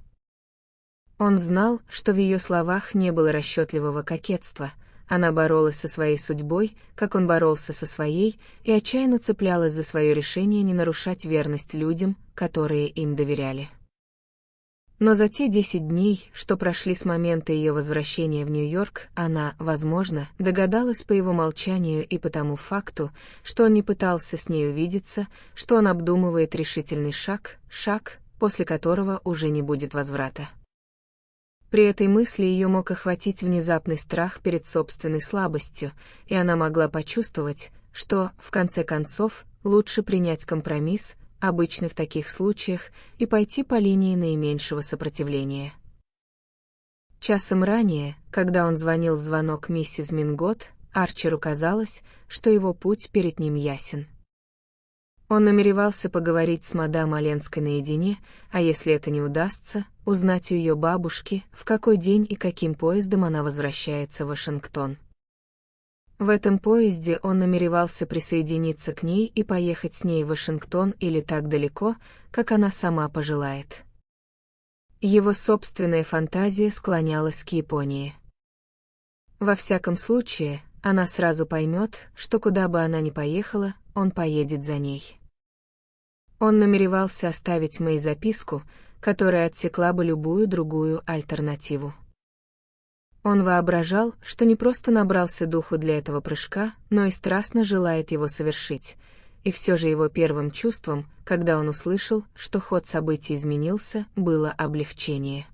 Он знал, что в ее словах не было расчетливого кокетства. Она боролась со своей судьбой, как он боролся со своей, и отчаянно цеплялась за свое решение не нарушать верность людям, которые им доверяли. Но за те 10 дней, что прошли с момента ее возвращения в Нью-Йорк, она, возможно, догадалась по его молчанию и по тому факту, что он не пытался с ней увидеться, что он обдумывает решительный шаг, после которого уже не будет возврата. При этой мысли ее мог охватить внезапный страх перед собственной слабостью, и она могла почувствовать, что, в конце концов, лучше принять компромисс, обычный в таких случаях, и пойти по линии наименьшего сопротивления. Часом ранее, когда он звонил в звонок миссис Мингот, Арчеру казалось, что его путь перед ним ясен. Он намеревался поговорить с мадам Оленской наедине, а если это не удастся, узнать у ее бабушки, в какой день и каким поездом она возвращается в Вашингтон. В этом поезде он намеревался присоединиться к ней и поехать с ней в Вашингтон или так далеко, как она сама пожелает. Его собственная фантазия склонялась к Японии. Во всяком случае, она сразу поймет, что куда бы она ни поехала, он поедет за ней. Он намеревался оставить Мэй записку, которая отсекла бы любую другую альтернативу. Он воображал, что не просто набрался духу для этого прыжка, но и страстно желает его совершить, и все же его первым чувством, когда он услышал, что ход событий изменился, было облегчение.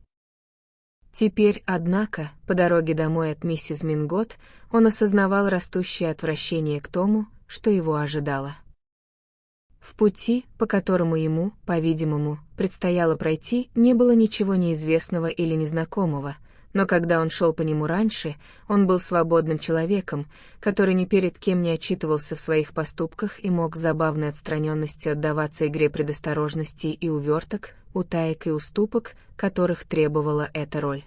Теперь, однако, по дороге домой от миссис Мингот, он осознавал растущее отвращение к тому, что его ожидало. В пути, по которому ему, по-видимому, предстояло пройти, не было ничего неизвестного или незнакомого, но когда он шел по нему раньше, он был свободным человеком, который ни перед кем не отчитывался в своих поступках и мог с забавной отстраненностью отдаваться игре предосторожностей и уверток, утаек и уступок, которых требовала эта роль.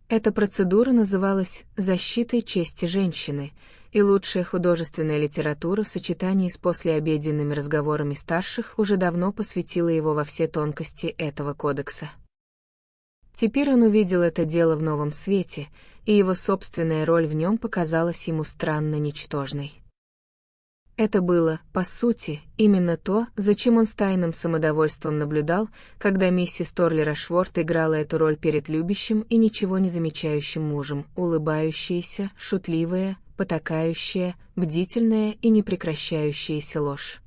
Эта процедура называлась «защитой чести женщины», и лучшая художественная литература в сочетании с послеобеденными разговорами старших уже давно посвятила его во все тонкости этого кодекса. Теперь он увидел это дело в новом свете, и его собственная роль в нем показалась ему странно ничтожной. Это было, по сути, именно то, зачем он с тайным самодовольством наблюдал, когда миссис Торли Рашворт играла эту роль перед любящим и ничего не замечающим мужем, улыбающаяся, шутливая, потакающая, бдительная и непрекращающаяся ложь.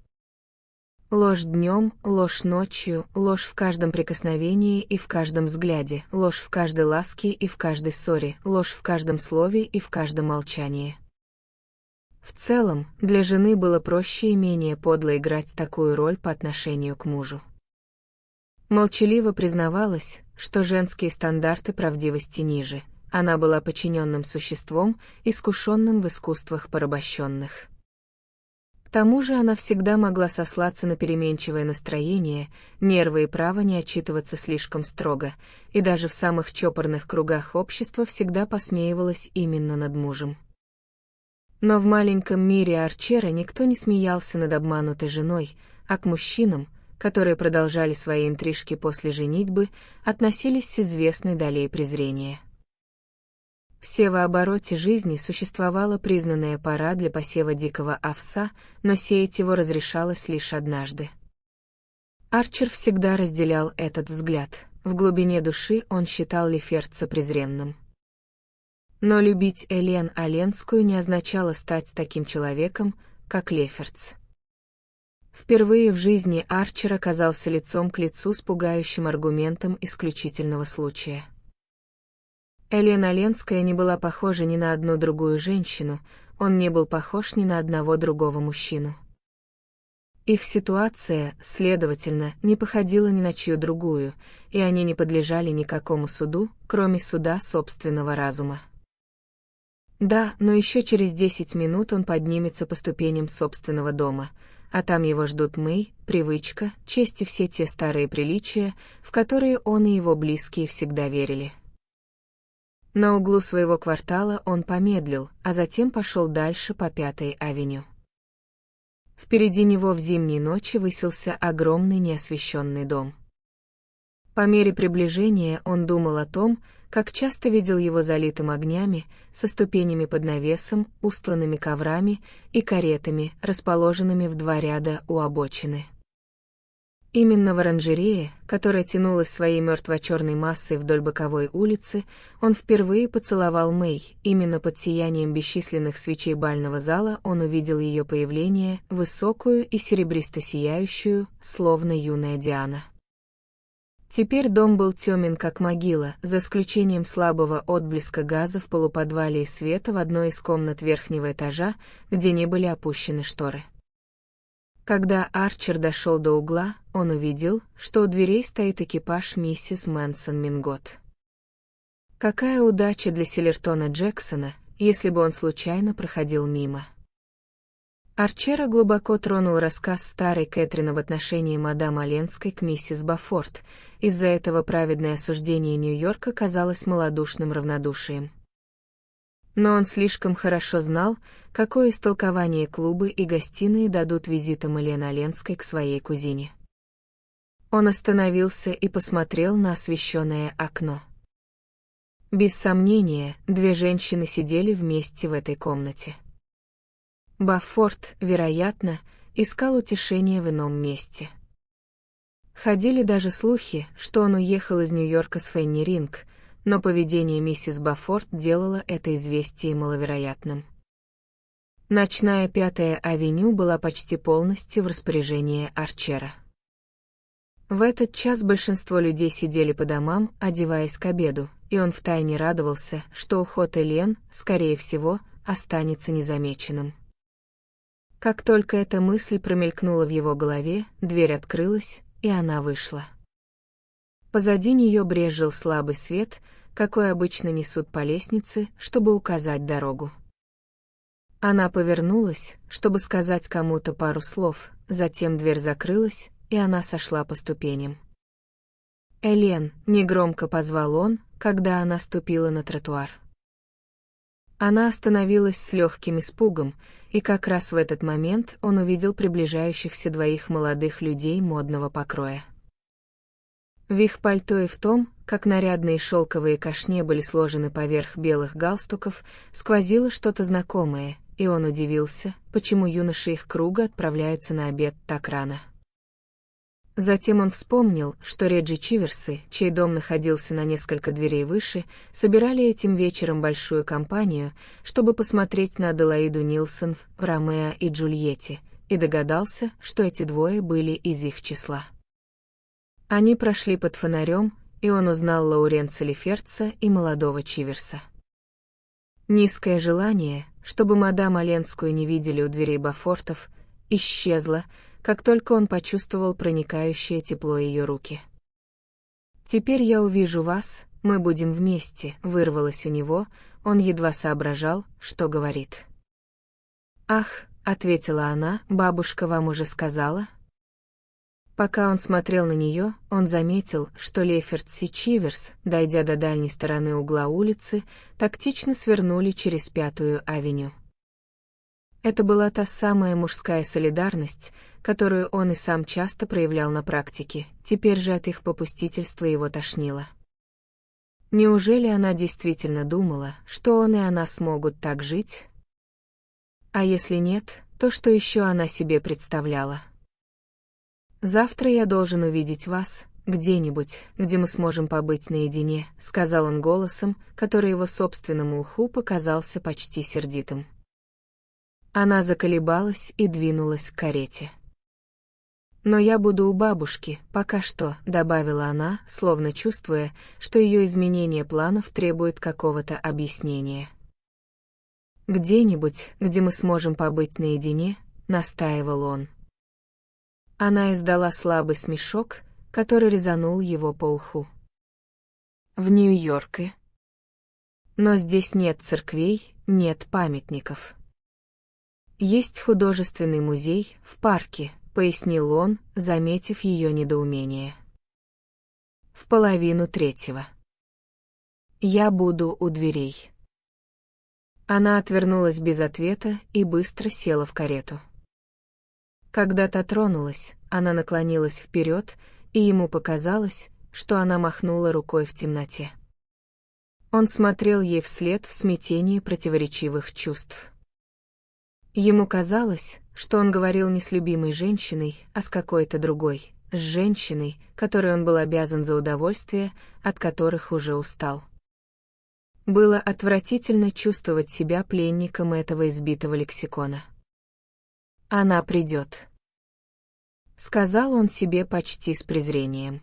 Ложь днем, ложь ночью, ложь в каждом прикосновении и в каждом взгляде, ложь в каждой ласке и в каждой ссоре, ложь в каждом слове и в каждом молчании. В целом, для жены было проще и менее подло играть такую роль по отношению к мужу. Молчаливо признавалась, что женские стандарты правдивости ниже. Она была подчиненным существом, искушенным в искусствах порабощенных. К тому же она всегда могла сослаться на переменчивое настроение, нервы и право не отчитываться слишком строго, и даже в самых чопорных кругах общества всегда посмеивалась именно над мужем. Но в маленьком мире Арчера никто не смеялся над обманутой женой, а к мужчинам, которые продолжали свои интрижки после женитьбы, относились с известной долей презрения. В севообороте жизни существовала признанная пора для посева дикого овса, но сеять его разрешалось лишь однажды. Арчер всегда разделял этот взгляд, в глубине души он считал Лефертца презренным. Но любить Элен Оленскую не означало стать таким человеком, как Лефертц. Впервые в жизни Арчер оказался лицом к лицу с пугающим аргументом исключительного случая. Элен Оленская не была похожа ни на одну другую женщину, он не был похож ни на одного другого мужчину. Их ситуация, следовательно, не походила ни на чью другую, и они не подлежали никакому суду, кроме суда собственного разума. Да, но еще через 10 минут он поднимется по ступеням собственного дома, а там его ждут Мэй, привычка, честь и все те старые приличия, в которые он и его близкие всегда верили. На углу своего квартала он помедлил, а затем пошел дальше по 5-й авеню. Впереди него в зимней ночи высился огромный неосвещенный дом. По мере приближения он думал о том, как часто видел его залитым огнями, со ступенями под навесом, устланными коврами и каретами, расположенными в 2 ряда у обочины. Именно в оранжерее, которая тянулась своей мертво-черной массой вдоль боковой улицы, он впервые поцеловал Мэй. Именно под сиянием бесчисленных свечей бального зала он увидел ее появление, высокую и серебристо-сияющую, словно юная Диана. Теперь дом был темен, как могила, за исключением слабого отблеска газа в полуподвале и света в одной из комнат верхнего этажа, где не были опущены шторы. Когда Арчер дошел до угла, он увидел, что у дверей стоит экипаж миссис Мэнсон Мингот. Какая удача для Силлертона Джексона, если бы он случайно проходил мимо. Арчера глубоко тронул рассказ старой Кэтрин об отношении мадам Оленской к миссис Бафорт. Из-за этого праведное осуждение Нью-Йорка казалось малодушным равнодушием. Но он слишком хорошо знал, какое истолкование клубы и гостиные дадут визитам Элены Оленской к своей кузине. Он остановился и посмотрел на освещенное окно. Без сомнения, 2 женщины сидели вместе в этой комнате. Бафорт, вероятно, искал утешения в ином месте. Ходили даже слухи, что он уехал из Нью-Йорка с Фенни Ринг, но поведение миссис Бафорт делало это известие маловероятным. Ночная 5-я авеню была почти полностью в распоряжении Арчера. В этот час большинство людей сидели по домам, одеваясь к обеду, и он втайне радовался, что уход Элен, скорее всего, останется незамеченным. Как только эта мысль промелькнула в его голове, дверь открылась, и она вышла. Позади нее брезжил слабый свет, какой обычно несут по лестнице, чтобы указать дорогу. Она повернулась, чтобы сказать кому-то пару слов, затем дверь закрылась, и она сошла по ступеням. «Элен», — негромко позвал он, когда она ступила на тротуар. Она остановилась с легким испугом, и как раз в этот момент он увидел приближающихся 2 молодых людей модного покроя. В их пальто и в том, как нарядные шелковые кашне были сложены поверх белых галстуков, сквозило что-то знакомое, и он удивился, почему юноши их круга отправляются на обед так рано. Затем он вспомнил, что Реджи Чиверсы, чей дом находился на несколько дверей выше, собирали этим вечером большую компанию, чтобы посмотреть на Аделаиду Нилсон в «Ромео и Джульетте», и догадался, что эти 2 были из их числа. Они прошли под фонарем, и он узнал Лоуренса Лефертса и молодого Чиверса. Низкое желание, чтобы мадам Оленскую не видели у дверей Бафортов, исчезло, как только он почувствовал проникающее тепло ее руки. «Теперь я увижу вас, мы будем вместе», — вырвалось у него, он едва соображал, что говорит. «Ах», — ответила она, — «бабушка вам уже сказала?» Пока он смотрел на нее, он заметил, что Лефертс и Чиверс, дойдя до дальней стороны угла улицы, тактично свернули через 5-ю авеню. Это была та самая мужская солидарность, которую он и сам часто проявлял на практике, теперь же от их попустительства его тошнило. Неужели она действительно думала, что он и она смогут так жить? А если нет, то что еще она себе представляла? «Завтра я должен увидеть вас, где-нибудь, где мы сможем побыть наедине», — сказал он голосом, который его собственному уху показался почти сердитым. Она заколебалась и двинулась к карете. «Но я буду у бабушки, пока что», — добавила она, словно чувствуя, что ее изменение планов требует какого-то объяснения. «Где-нибудь, где мы сможем побыть наедине», — настаивал он. Она издала слабый смешок, который резанул его по уху. «В Нью-Йорке. Но здесь нет церквей, нет памятников. Есть художественный музей в парке», — пояснил он, заметив ее недоумение. «В 2:30. Я буду у дверей». Она отвернулась без ответа и быстро села в карету. Когда та тронулась, она наклонилась вперед, и ему показалось, что она махнула рукой в темноте. Он смотрел ей вслед в смятении противоречивых чувств. Ему казалось, что он говорил не с любимой женщиной, а с какой-то другой, с женщиной, которой он был обязан за удовольствия, от которых уже устал. Было отвратительно чувствовать себя пленником этого избитого лексикона. «Она придет», — сказал он себе почти с презрением.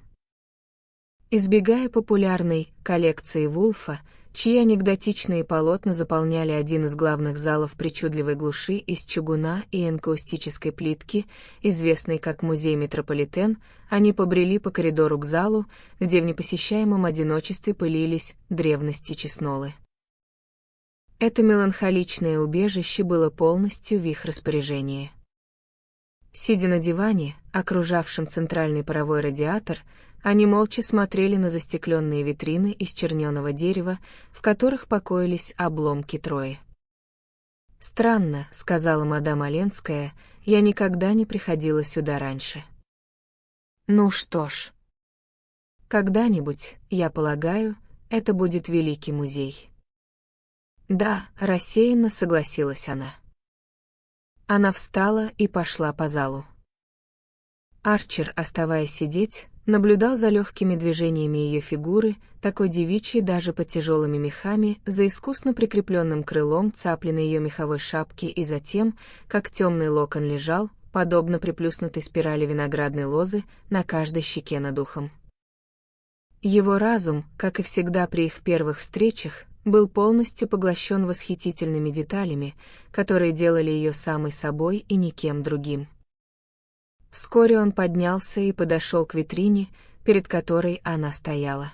Избегая популярной коллекции Вулфа, чьи анекдотичные полотна заполняли один из главных залов причудливой глуши из чугуна и энкаустической плитки, известный как музей Метрополитен, они побрели по коридору к залу, где в непосещаемом одиночестве пылились древности Чеснолы. Это меланхоличное убежище было полностью в их распоряжении. Сидя на диване, окружавшем центральный паровой радиатор, они молча смотрели на застекленные витрины из черненого дерева, в которых покоились обломки Трои. «Странно», — сказала мадам Оленская, — «я никогда не приходила сюда раньше». «Ну что ж. Когда-нибудь, я полагаю, это будет великий музей». «Да», — рассеянно согласилась она. Она встала и пошла по залу. Арчер, оставаясь сидеть, наблюдал за легкими движениями ее фигуры, такой девичьей даже под тяжелыми мехами, за искусно прикрепленным крылом цапли ее меховой шапки и за тем, как темный локон лежал, подобно приплюснутой спирали виноградной лозы, на каждой щеке над ухом. Его разум, как и всегда при их первых встречах, был полностью поглощен восхитительными деталями, которые делали ее самой собой и никем другим. Вскоре он поднялся и подошел к витрине, перед которой она стояла.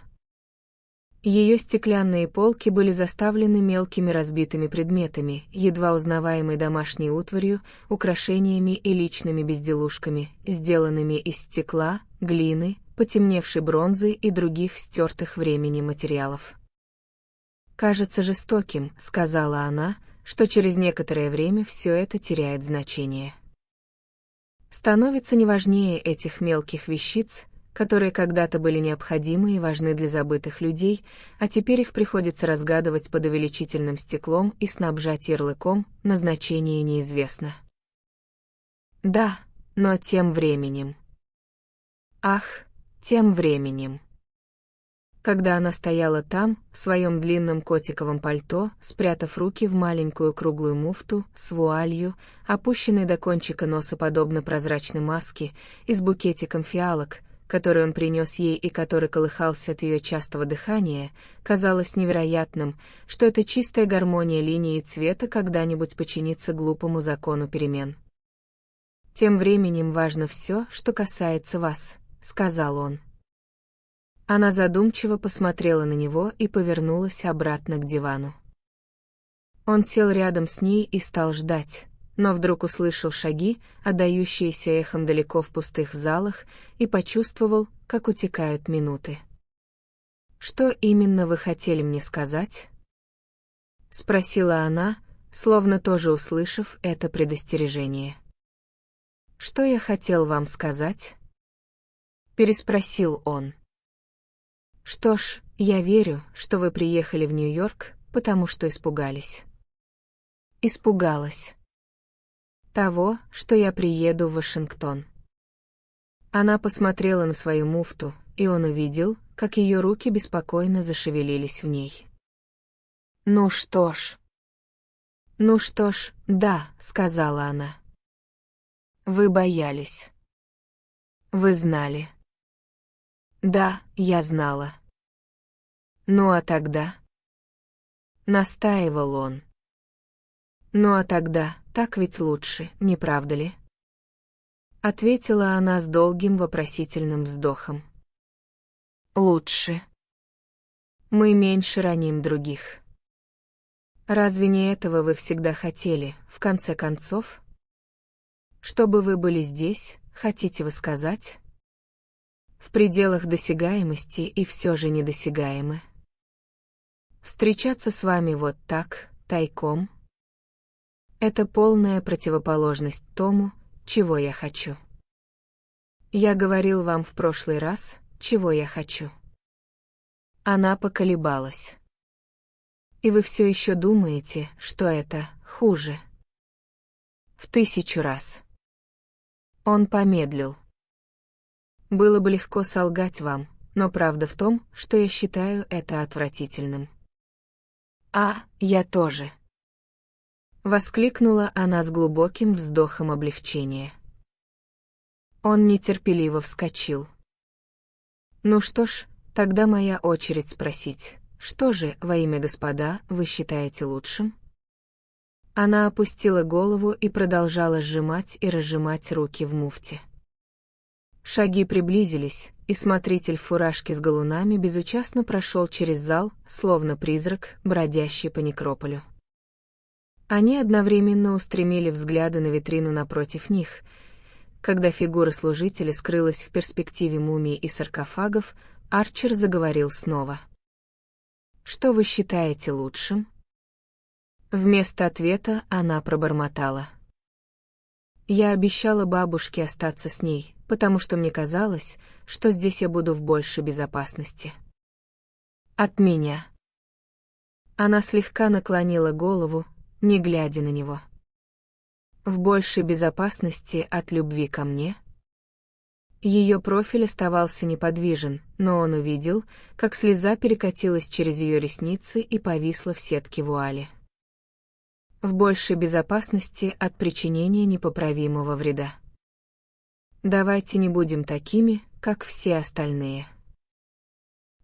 Ее стеклянные полки были заставлены мелкими разбитыми предметами, едва узнаваемой домашней утварью, украшениями и личными безделушками, сделанными из стекла, глины, потемневшей бронзы и других стертых временем материалов. «Кажется жестоким», — сказала она, — «что через некоторое время все это теряет значение. Становится неважнее этих мелких вещиц, которые когда-то были необходимы и важны для забытых людей, а теперь их приходится разгадывать под увеличительным стеклом и снабжать ярлыком «назначение неизвестно». Да, но тем временем. Ах, тем временем. Когда она стояла там, в своем длинном котиковом пальто, спрятав руки в маленькую круглую муфту с вуалью, опущенной до кончика носа подобно прозрачной маске, и с букетиком фиалок, который он принес ей и который колыхался от ее частого дыхания, казалось невероятным, что эта чистая гармония линии и цвета когда-нибудь подчинится глупому закону перемен. «Тем временем важно все, что касается вас», — сказал он. Она задумчиво посмотрела на него и повернулась обратно к дивану. Он сел рядом с ней и стал ждать, но вдруг услышал шаги, отдающиеся эхом далеко в пустых залах, и почувствовал, как утекают минуты. «Что именно вы хотели мне сказать?» — спросила она, словно тоже услышав это предостережение. «Что я хотел вам сказать?» — переспросил он. «Что ж, я верю, что вы приехали в Нью-Йорк, потому что испугались». Испугалась того, что я приеду в Вашингтон. Она посмотрела на свою муфту, и он увидел, как ее руки беспокойно зашевелились в ней. «Ну что ж, да», — сказала она. «Вы боялись. Вы знали». «Да, я знала». «Ну а тогда?» Настаивал он. «Ну а тогда, так ведь лучше, не правда ли?» Ответила она с долгим вопросительным вздохом. «Лучше. Мы меньше раним других. Разве не этого вы всегда хотели, в конце концов? Чтобы вы были здесь, хотите вы сказать? В пределах досягаемости и все же недосягаемы. Встречаться с вами вот так, тайком. Это полная противоположность тому, чего я хочу. Я говорил вам в прошлый раз, чего я хочу». Она поколебалась. «И вы все еще думаете, что это хуже?» «В 1000 раз». Он помедлил. «Было бы легко солгать вам, но правда в том, что я считаю это отвратительным». Я тоже», — воскликнула она с глубоким вздохом облегчения. Он нетерпеливо вскочил. «Ну что ж, тогда моя очередь спросить, что же, во имя господа, вы считаете лучшим?» Она опустила голову и продолжала сжимать и разжимать руки в муфте. Шаги приблизились, и смотритель в фуражке с галунами безучастно прошел через зал, словно призрак, бродящий по некрополю. Они одновременно устремили взгляды на витрину напротив них. Когда фигура служителя скрылась в перспективе мумий и саркофагов, Арчер заговорил снова. «Что вы считаете лучшим?» Вместо ответа она пробормотала: «Я обещала бабушке остаться с ней, потому что мне казалось, что здесь я буду в большей безопасности. От меня». Она слегка наклонила голову, не глядя на него. «В большей безопасности от любви ко мне?» Ее профиль оставался неподвижен, но он увидел, как слеза перекатилась через ее ресницы и повисла в сетке вуали. «В большей безопасности от причинения непоправимого вреда. Давайте не будем такими, как все остальные».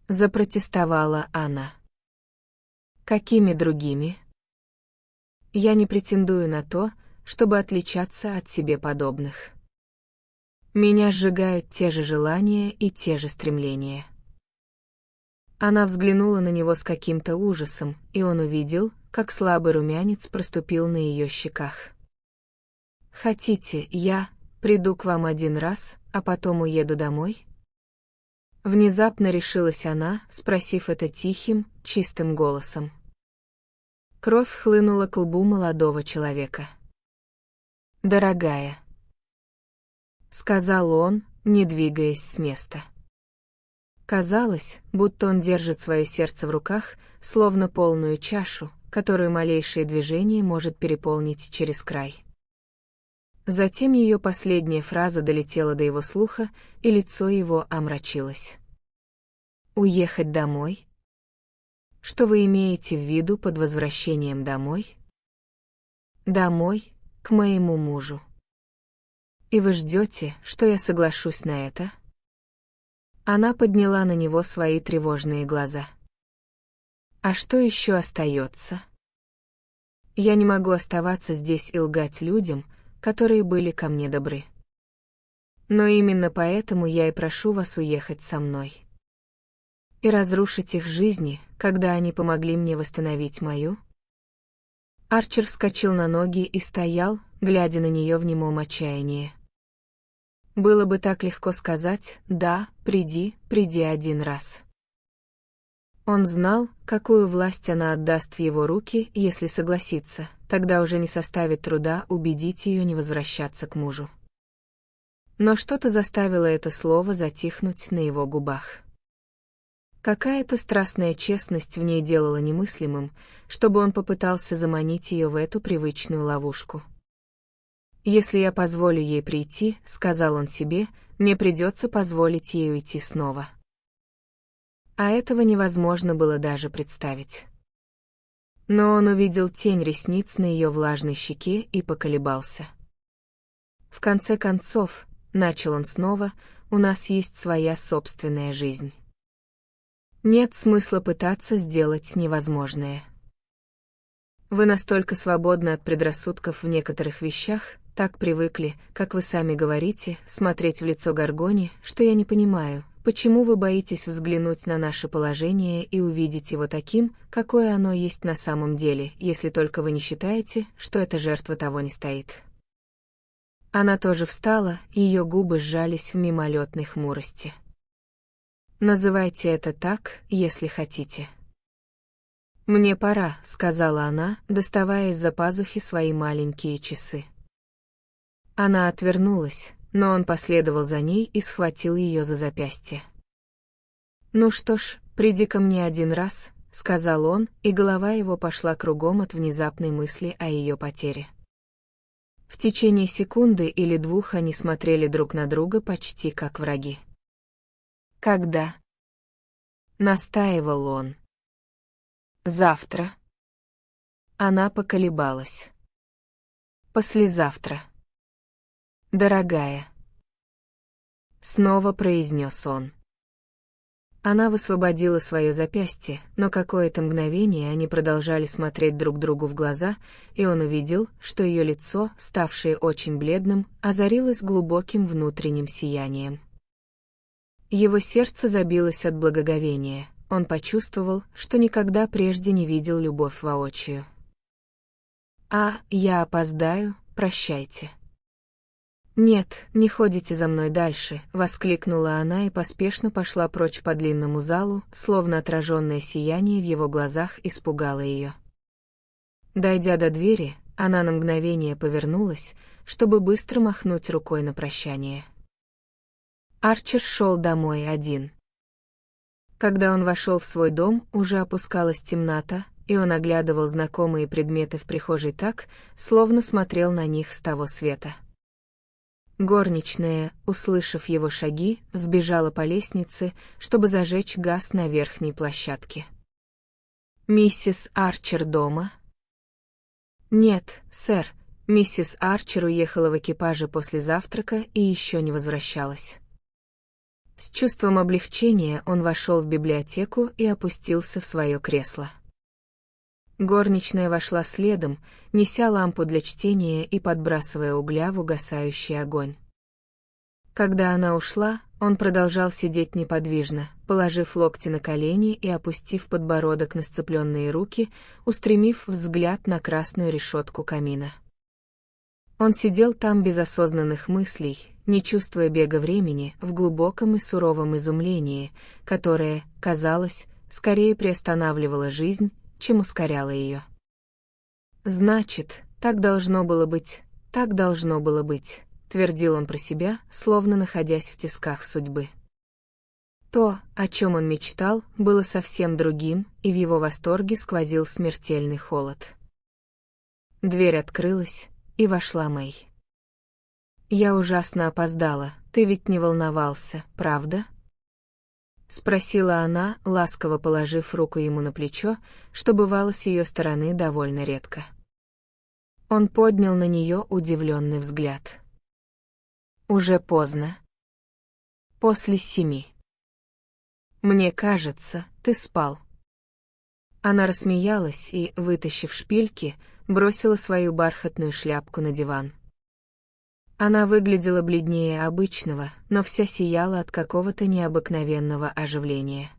Запротестовала она. «Какими другими?» «Я не претендую на то, чтобы отличаться от себе подобных. Меня сжигают те же желания и те же стремления». Она взглянула на него с каким-то ужасом, и он увидел, как слабый румянец проступил на ее щеках. «Хотите, я приду к вам один раз, а потом уеду домой?» Внезапно решилась она, спросив это тихим, чистым голосом. Кровь хлынула к лбу молодого человека. «Дорогая», — сказал он, не двигаясь с места. Казалось, будто он держит свое сердце в руках, словно полную чашу, которую малейшее движение может переполнить через край. Затем ее последняя фраза долетела до его слуха, и лицо его омрачилось. «Уехать домой? Что вы имеете в виду под возвращением домой?» «Домой, к моему мужу. И вы ждете, что я соглашусь на это?» Она подняла на него свои тревожные глаза. «А что еще остается? Я не могу оставаться здесь и лгать людям, которые были ко мне добры. Но именно поэтому я и прошу вас уехать со мной. И разрушить их жизни, когда они помогли мне восстановить мою». Арчер вскочил на ноги и стоял, глядя на нее в немом отчаянии. Было бы так легко сказать: «Да, приди один раз». Он знал, какую власть она отдаст в его руки, если согласится, тогда уже не составит труда убедить ее не возвращаться к мужу. Но что-то заставило это слово затихнуть на его губах. Какая-то страстная честность в ней делала немыслимым, чтобы он попытался заманить ее в эту привычную ловушку. «Если я позволю ей прийти, — сказал он себе, — мне придется позволить ей уйти снова». А этого невозможно было даже представить. Но он увидел тень ресниц на ее влажной щеке и поколебался. «В конце концов, — начал он снова, — у нас есть своя собственная жизнь. Нет смысла пытаться сделать невозможное. Вы настолько свободны от предрассудков в некоторых вещах, так привыкли, как вы сами говорите, смотреть в лицо Горгоне, что я не понимаю, почему вы боитесь взглянуть на наше положение и увидеть его таким, какое оно есть на самом деле, если только вы не считаете, что эта жертва того не стоит». Она тоже встала, и ее губы сжались в мимолетной хмурости. «Называйте это так, если хотите». «Мне пора», — сказала она, доставая из-за пазухи свои маленькие часы. Она отвернулась, но он последовал за ней и схватил ее за запястье. «Ну что ж, приди ко мне один раз», — сказал он, и голова его пошла кругом от внезапной мысли о ее потере. В течение секунды или двух они смотрели друг на друга почти как враги. «Когда?» — настаивал он. «Завтра». Она поколебалась. «Послезавтра». «Дорогая», — снова произнес он. Она высвободила свое запястье, но какое-то мгновение они продолжали смотреть друг другу в глаза, и он увидел, что ее лицо, ставшее очень бледным, озарилось глубоким внутренним сиянием. Его сердце забилось от благоговения, он почувствовал, что никогда прежде не видел любовь воочию. Я опоздаю, прощайте». «Нет, не ходите за мной дальше», — воскликнула она и поспешно пошла прочь по длинному залу, словно отраженное сияние в его глазах испугало ее. Дойдя до двери, она на мгновение повернулась, чтобы быстро махнуть рукой на прощание. Арчер шел домой один. Когда он вошел в свой дом, уже опускалась темнота, и он оглядывал знакомые предметы в прихожей так, словно смотрел на них с того света. Горничная, услышав его шаги, взбежала по лестнице, чтобы зажечь газ на верхней площадке. «Миссис Арчер дома?» «Нет, сэр, миссис Арчер уехала в экипаже после завтрака и еще не возвращалась». С чувством облегчения он вошел в библиотеку и опустился в свое кресло. Горничная вошла следом, неся лампу для чтения и подбрасывая угля в угасающий огонь. Когда она ушла, он продолжал сидеть неподвижно, положив локти на колени и опустив подбородок на сцепленные руки, устремив взгляд на красную решетку камина. Он сидел там без осознанных мыслей, не чувствуя бега времени, в глубоком и суровом изумлении, которое, казалось, скорее приостанавливало жизнь, чем ускоряло ее. «Значит, так должно было быть, так должно было быть», — твердил он про себя, словно находясь в тисках судьбы. То, о чем он мечтал, было совсем другим, и в его восторге сквозил смертельный холод. Дверь открылась, и вошла Мэй. «Я ужасно опоздала, ты ведь не волновался, правда?» — спросила она, ласково положив руку ему на плечо, что бывало с ее стороны довольно редко. Он поднял на нее удивленный взгляд. «Уже поздно. После 7. Мне кажется, ты спал». Она рассмеялась и, вытащив шпильки, бросила свою бархатную шляпку на диван. Она выглядела бледнее обычного, но вся сияла от какого-то необыкновенного оживления.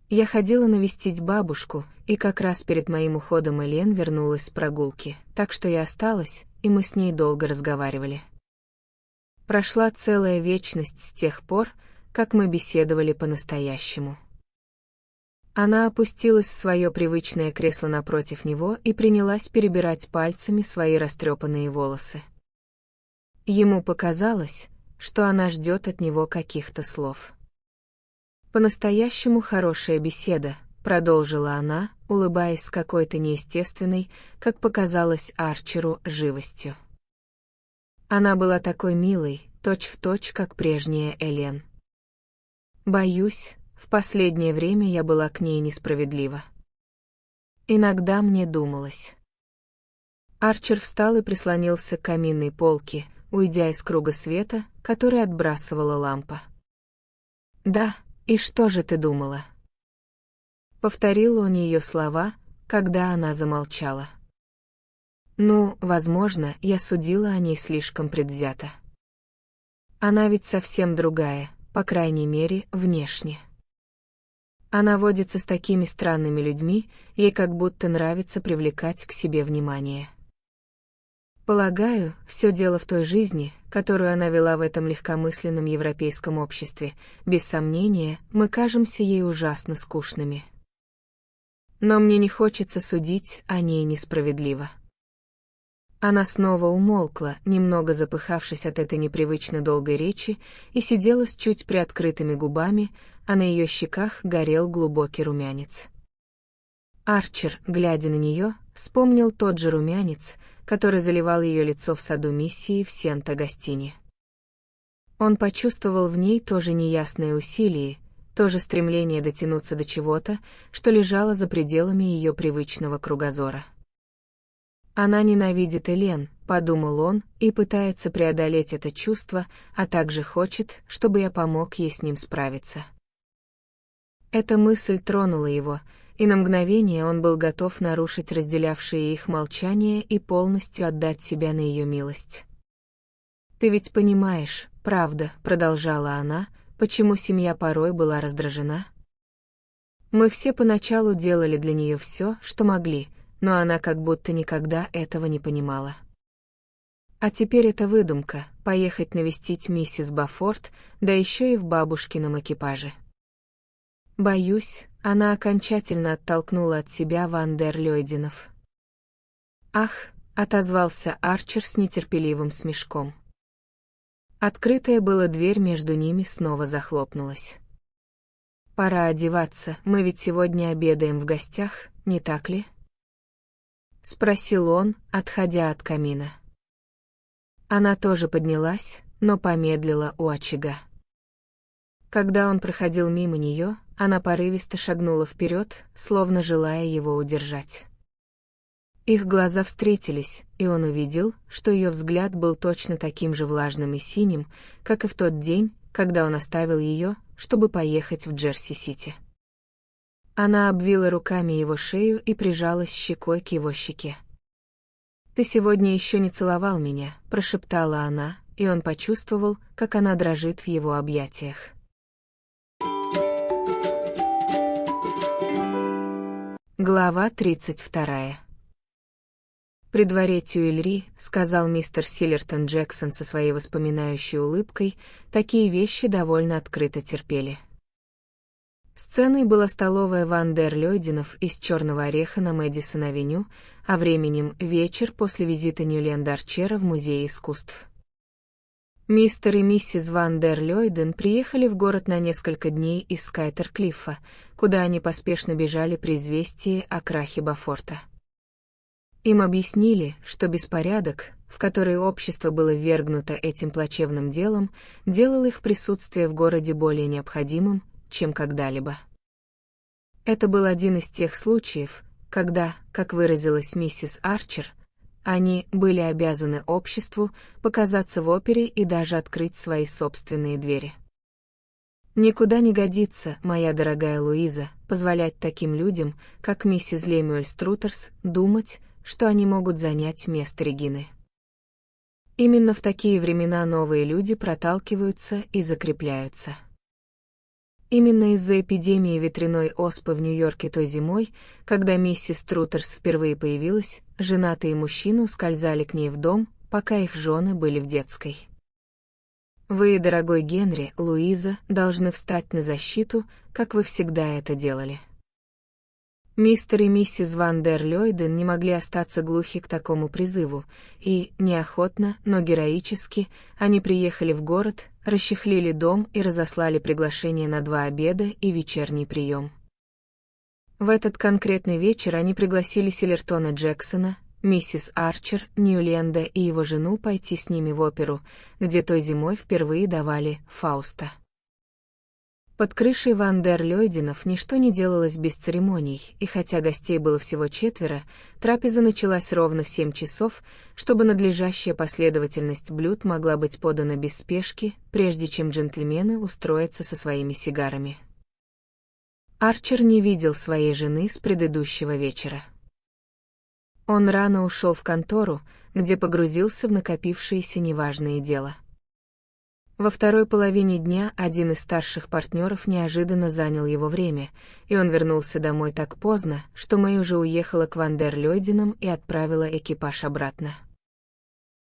Я ходила навестить бабушку, и как раз перед моим уходом Элен вернулась с прогулки, так что я осталась, и мы с ней долго разговаривали. Прошла целая вечность с тех пор, как мы беседовали по-настоящему. Она опустилась в свое привычное кресло напротив него и принялась перебирать пальцами свои растрепанные волосы. Ему показалось, что она ждет от него каких-то слов. «По-настоящему хорошая беседа», — продолжила она, улыбаясь с какой-то неестественной, как показалось Арчеру, живостью. Она была такой милой, точь-в-точь, как прежняя Элен. Боюсь, в последнее время я была к ней несправедлива. Иногда мне думалось. Арчер встал и прислонился к каминной полке, уйдя из круга света, который отбрасывала лампа. «Да, и что же ты думала?» Повторил он ее слова, когда она замолчала. «Ну, возможно, я судила о ней слишком предвзято. Она ведь совсем другая, по крайней мере, внешне. Она водится с такими странными людьми, ей как будто нравится привлекать к себе внимание. Полагаю, все дело в той жизни, которую она вела в этом легкомысленном европейском обществе. Без сомнения, мы кажемся ей ужасно скучными. Но мне не хочется судить о ней несправедливо». Она снова умолкла, немного запыхавшись от этой непривычно долгой речи, и сидела с чуть приоткрытыми губами, а на ее щеках горел глубокий румянец. Арчер, глядя на нее, вспомнил тот же румянец, который заливал ее лицо в саду миссии в Сент-Агастине. Он почувствовал в ней то же неясное усилие, то же стремление дотянуться до чего-то, что лежало за пределами ее привычного кругозора. «Она ненавидит Элен», — подумал он, и пытается преодолеть это чувство, а также хочет, чтобы я помог ей с ним справиться. Эта мысль тронула его, и на мгновение он был готов нарушить разделявшее их молчание и полностью отдать себя на ее милость. «Ты ведь понимаешь, правда», — продолжала она, — «почему семья порой была раздражена? Мы все поначалу делали для нее все, что могли, но она как будто никогда этого не понимала. А теперь это выдумка — поехать навестить миссис Бафорт, да еще и в бабушкином экипаже. Боюсь, она окончательно оттолкнула от себя Ван дер Лёйденов». «Ах», — отозвался Арчер с нетерпеливым смешком. Открытая была дверь между ними снова захлопнулась. «Пора одеваться, мы ведь сегодня обедаем в гостях, не так ли?» — спросил он, отходя от камина. Она тоже поднялась, но помедлила у очага. Когда он проходил мимо нее, она порывисто шагнула вперед, словно желая его удержать. Их глаза встретились, и он увидел, что ее взгляд был точно таким же влажным и синим, как и в тот день, когда он оставил ее, чтобы поехать в Джерси-Сити. Она обвила руками его шею и прижалась щекой к его щеке. «Ты сегодня еще не целовал меня», — прошептала она, и он почувствовал, как она дрожит в его объятиях. Глава 32. «При дворе Тюильри», — сказал мистер Силлертон Джексон со своей воспоминающей улыбкой, такие вещи довольно открыто терпели. Сценой была столовая Ван дер Лёйденов из «Черного ореха» на Мэдисон-авеню, а временем — вечер после визита Ньюленда Арчера в Музей искусств. Мистер и миссис Ван дер Лёйден приехали в город на несколько дней из Скайтер-Клиффа, куда они поспешно бежали при известии о крахе Бафорта. Им объяснили, что беспорядок, в который общество было ввергнуто этим плачевным делом, делал их присутствие в городе более необходимым, чем когда-либо. Это был один из тех случаев, когда, как выразилась миссис Арчер, они были обязаны обществу показаться в опере и даже открыть свои собственные двери. Никуда не годится, моя дорогая Луиза, позволять таким людям, как миссис Лемюэль Струтерс, думать, что они могут занять место Регины. Именно в такие времена новые люди проталкиваются и закрепляются. Именно из-за эпидемии ветряной оспы в Нью-Йорке той зимой, когда миссис Струтерс впервые появилась, женатые мужчины ускользали к ней в дом, пока их жены были в детской. Вы, дорогой Генри, Луиза, должны встать на защиту, как вы всегда это делали. Мистер и миссис Ван дер Лёйден не могли остаться глухи к такому призыву, и, неохотно, но героически, они приехали в город, расчехлили дом и разослали приглашение на 2 обеда и вечерний прием. В этот конкретный вечер они пригласили Силлертона Джексона, миссис Арчер, Ньюленда и его жену пойти с ними в оперу, где той зимой впервые давали «Фауста». Под крышей Ван дер Лёйденов ничто не делалось без церемоний, и хотя гостей было всего 4, трапеза началась ровно в 7 часов, чтобы надлежащая последовательность блюд могла быть подана без спешки, прежде чем джентльмены устроятся со своими сигарами. Арчер не видел своей жены с предыдущего вечера. Он рано ушел в контору, где погрузился в накопившиеся неважные дела. Во второй половине дня один из старших партнеров неожиданно занял его время, и он вернулся домой так поздно, что Мэй уже уехала к Ван дер Лёйденам и отправила экипаж обратно.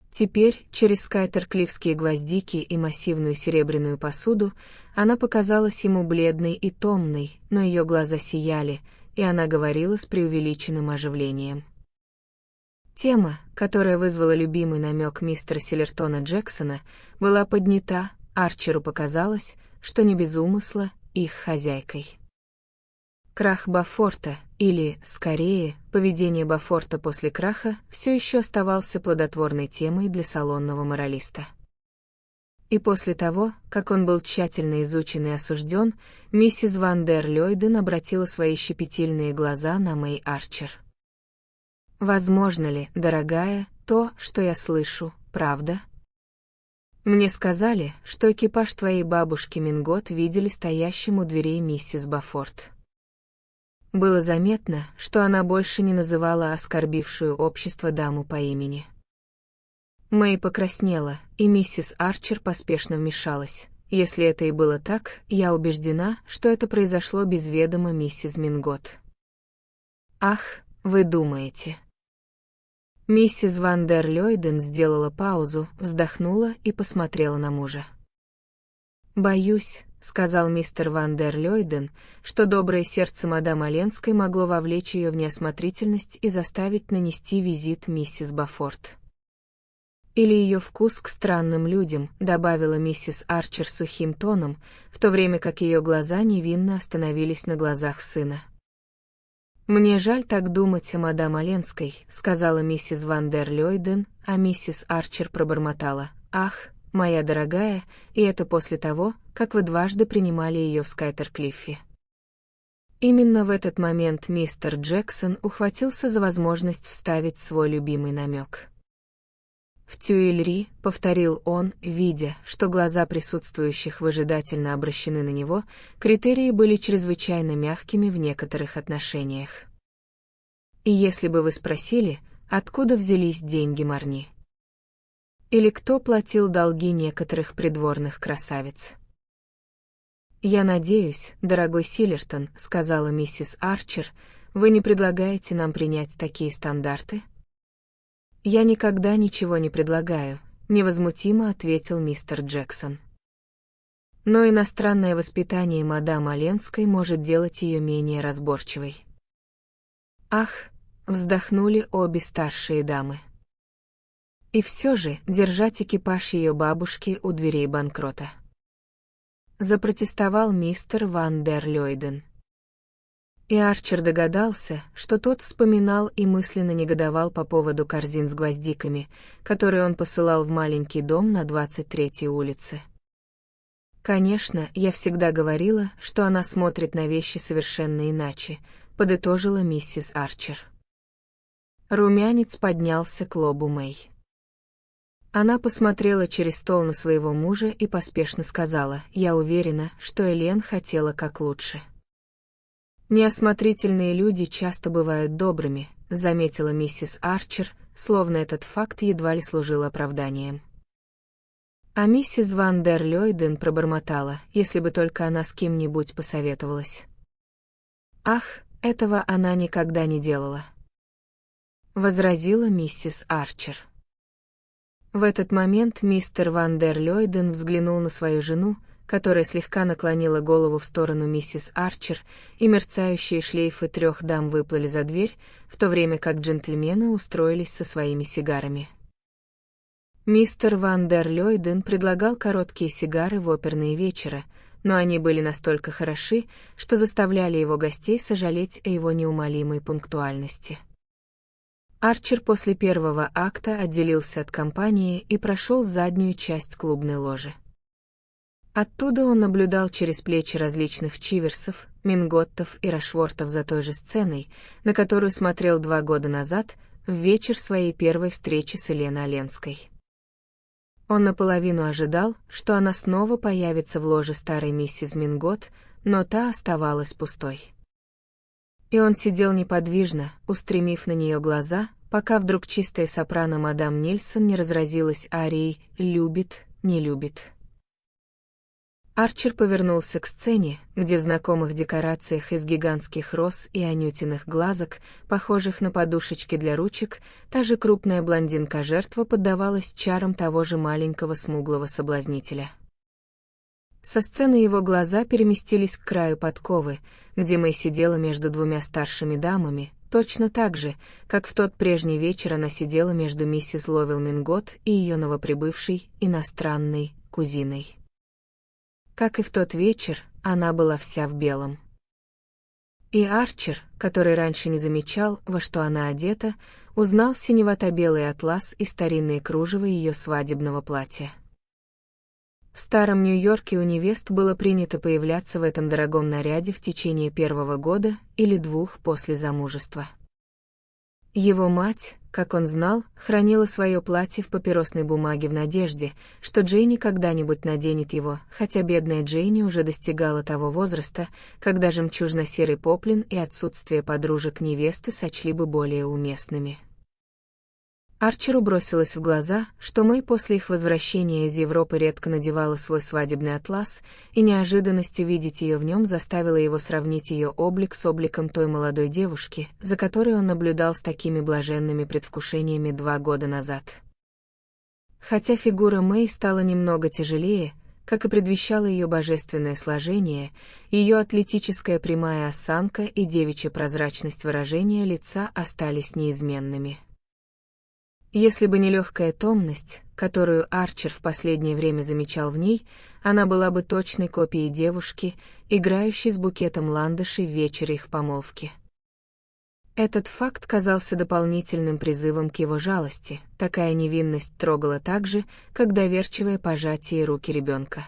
Теперь, через скайтерклиффские гвоздики и массивную серебряную посуду, она показалась ему бледной и томной, но ее глаза сияли, и она говорила с преувеличенным оживлением. Тема, которая вызвала любимый намек мистера Силлертона Джексона, была поднята, Арчеру показалось, что не без умысла, их хозяйкой. Крах Бофорта, или, скорее, поведение Бофорта после краха, все еще оставался плодотворной темой для салонного моралиста. И после того, как он был тщательно изучен и осужден, миссис Ван дер Лёйден обратила свои щепетильные глаза на Мэй Арчер. «Возможно ли, дорогая, то, что я слышу, правда? Мне сказали, что экипаж твоей бабушки Мингот видели стоящим у дверей миссис Бофорт. Было заметно, что она больше не называла оскорбившую общество даму по имени». Мэй покраснела, и миссис Арчер поспешно вмешалась. Если это и было так, я убеждена, что это произошло без ведома миссис Мингот. «Ах, вы думаете?» Миссис Ван дер Лёйден сделала паузу, вздохнула и посмотрела на мужа. «Боюсь», — сказал мистер Ван дер Лёйден, что доброе сердце мадам Оленской могло вовлечь ее в неосмотрительность и заставить нанести визит миссис Бофорт. «Или ее вкус к странным людям», — добавила миссис Арчер сухим тоном, в то время как ее глаза невинно остановились на глазах сына. «Мне жаль так думать о мадам Оленской», — сказала миссис Ван дер Лёйден, а миссис Арчер пробормотала: «Ах, моя дорогая, и это после того, как вы дважды принимали ее в Скайтерклиффе». Именно в этот момент мистер Джексон ухватился за возможность вставить свой любимый намек. «В Тюильри», — повторил он, видя, что глаза присутствующих выжидательно обращены на него, критерии были чрезвычайно мягкими в некоторых отношениях. И если бы вы спросили, откуда взялись деньги Марни? Или кто платил долги некоторых придворных красавиц? «Я надеюсь, дорогой Силлертон», — сказала миссис Арчер, — «вы не предлагаете нам принять такие стандарты?» «Я никогда ничего не предлагаю», — невозмутимо ответил мистер Джексон. «Но иностранное воспитание мадам Оленской может делать ее менее разборчивой». «Ах», — вздохнули обе старшие дамы. «И все же держать экипаж ее бабушки у дверей банкрота», — запротестовал мистер Ван дер Лёйден. И Арчер догадался, что тот вспоминал и мысленно негодовал по поводу корзин с гвоздиками, которые он посылал в маленький дом на 23-й улице. «Конечно, я всегда говорила, что она смотрит на вещи совершенно иначе», — подытожила миссис Арчер. Румянец поднялся к лобу Мэй. Она посмотрела через стол на своего мужа и поспешно сказала: «Я уверена, что Элен хотела как лучше». «Неосмотрительные люди часто бывают добрыми», — заметила миссис Арчер, словно этот факт едва ли служил оправданием. А миссис Ван дер Лёйден пробормотала: «Если бы только она с кем-нибудь посоветовалась». «Ах, этого она никогда не делала», — возразила миссис Арчер. В этот момент мистер Ван дер Лёйден взглянул на свою жену, которая слегка наклонила голову в сторону миссис Арчер, и мерцающие шлейфы 3 дам выплыли за дверь, в то время как джентльмены устроились со своими сигарами. Мистер Ван дер Лёйден предлагал короткие сигары в оперные вечера, но они были настолько хороши, что заставляли его гостей сожалеть о его неумолимой пунктуальности. Арчер после первого акта отделился от компании и прошел в заднюю часть клубной ложи. Оттуда он наблюдал через плечи различных Чиверсов, Минготтов и Рашвортов за той же сценой, на которую смотрел 2 года назад, в вечер своей первой встречи с Эленой Оленской. Он наполовину ожидал, что она снова появится в ложе старой миссис Мингот, но та оставалась пустой. И он сидел неподвижно, устремив на нее глаза, пока вдруг чистая сопрано мадам Нильсон не разразилась арией «любит, не любит». Арчер повернулся к сцене, где в знакомых декорациях из гигантских роз и анютиных глазок, похожих на подушечки для ручек, та же крупная блондинка-жертва поддавалась чарам того же маленького смуглого соблазнителя. Со сцены его глаза переместились к краю подковы, где Мэй сидела между 2 старшими дамами, точно так же, как в тот прежний вечер она сидела между миссис Ловел Мингот и ее новоприбывшей, иностранной, кузиной. Как и в тот вечер, она была вся в белом. И Арчер, который раньше не замечал, во что она одета, узнал синевато-белый атлас и старинные кружева ее свадебного платья. В старом Нью-Йорке у невест было принято появляться в этом дорогом наряде в течение первого года или 2 после замужества. Его мать, как он знал, хранила свое платье в папиросной бумаге в надежде, что Джейни когда-нибудь наденет его, хотя бедная Джейни уже достигала того возраста, когда жемчужно-серый поплин и отсутствие подружек невесты сочли бы более уместными. Арчеру бросилось в глаза, что Мэй после их возвращения из Европы редко надевала свой свадебный атлас, и неожиданность увидеть ее в нем заставила его сравнить ее облик с обликом той молодой девушки, за которой он наблюдал с такими блаженными предвкушениями 2 года назад. Хотя фигура Мэй стала немного тяжелее, как и предвещало ее божественное сложение, ее атлетическая прямая осанка и девичья прозрачность выражения лица остались неизменными. Если бы не легкая томность, которую Арчер в последнее время замечал в ней, она была бы точной копией девушки, играющей с букетом ландышей в вечере их помолвки. Этот факт казался дополнительным призывом к его жалости, такая невинность трогала так же, как доверчивое пожатие руки ребенка.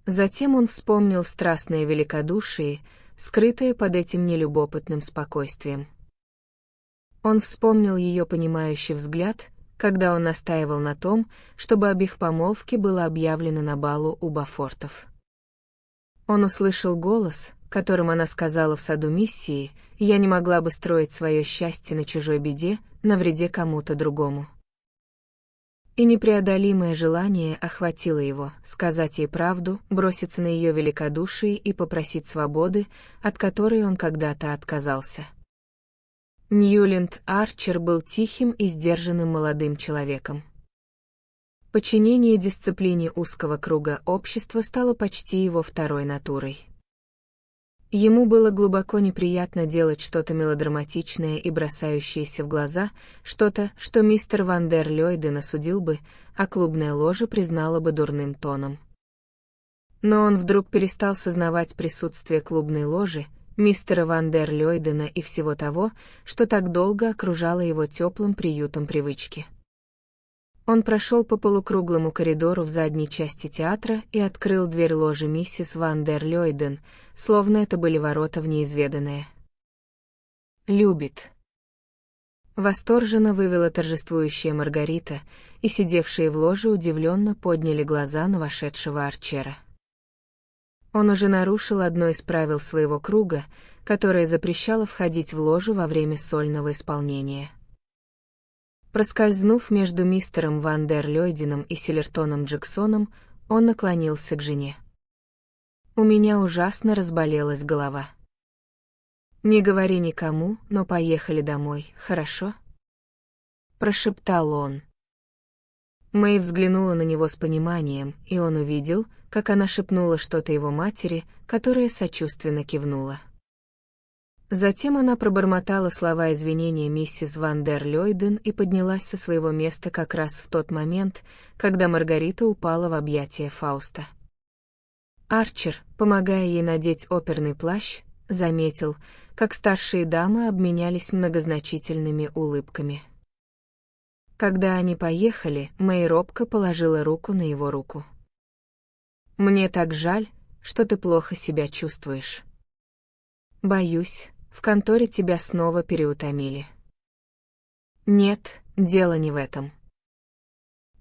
Затем он вспомнил страстное великодушие, скрытое под этим нелюбопытным спокойствием. Он вспомнил ее понимающий взгляд, когда он настаивал на том, чтобы об их помолвке было объявлено на балу у Бафортов. Он услышал голос, которым она сказала в саду миссии: «Я не могла бы строить свое счастье на чужой беде, на вреде кому-то другому». И непреодолимое желание охватило его, сказать ей правду, броситься на ее великодушие и попросить свободы, от которой он когда-то отказался. Ньюленд Арчер был тихим и сдержанным молодым человеком. Подчинение дисциплине узкого круга общества стало почти его второй натурой. Ему было глубоко неприятно делать что-то мелодраматичное и бросающееся в глаза, что-то, что мистер Ван дер Лёйден осудил бы, а клубная ложа признала бы дурным тоном. Но он вдруг перестал сознавать присутствие клубной ложи, мистера Ван дер Лёйдена и всего того, что так долго окружало его теплым приютом привычки. Он прошел по полукруглому коридору в задней части театра и открыл дверь ложи миссис Ван дер Лёйден, словно это были ворота в неизведанное. «Любит». Восторженно вывела торжествующая Маргарита, и сидевшие в ложе удивленно подняли глаза на вошедшего Арчера. Он уже нарушил одно из правил своего круга, которое запрещало входить в ложу во время сольного исполнения. Проскользнув между мистером Ван дер Лёйденом и Силлертоном Джексоном, он наклонился к жене. «У меня ужасно разболелась голова. Не говори никому, но поехали домой, хорошо?» Прошептал он. Мэй взглянула на него с пониманием, и он увидел, как она шепнула что-то его матери, которая сочувственно кивнула. Затем она пробормотала слова извинения миссис Ван дер Лёйден и поднялась со своего места как раз в тот момент, когда Маргарита упала в объятия Фауста. Арчер, помогая ей надеть оперный плащ, заметил, как старшие дамы обменялись многозначительными улыбками. Когда они поехали, Мэй робко положила руку на его руку. «Мне так жаль, что ты плохо себя чувствуешь. Боюсь, в конторе тебя снова переутомили». «Нет, дело не в этом.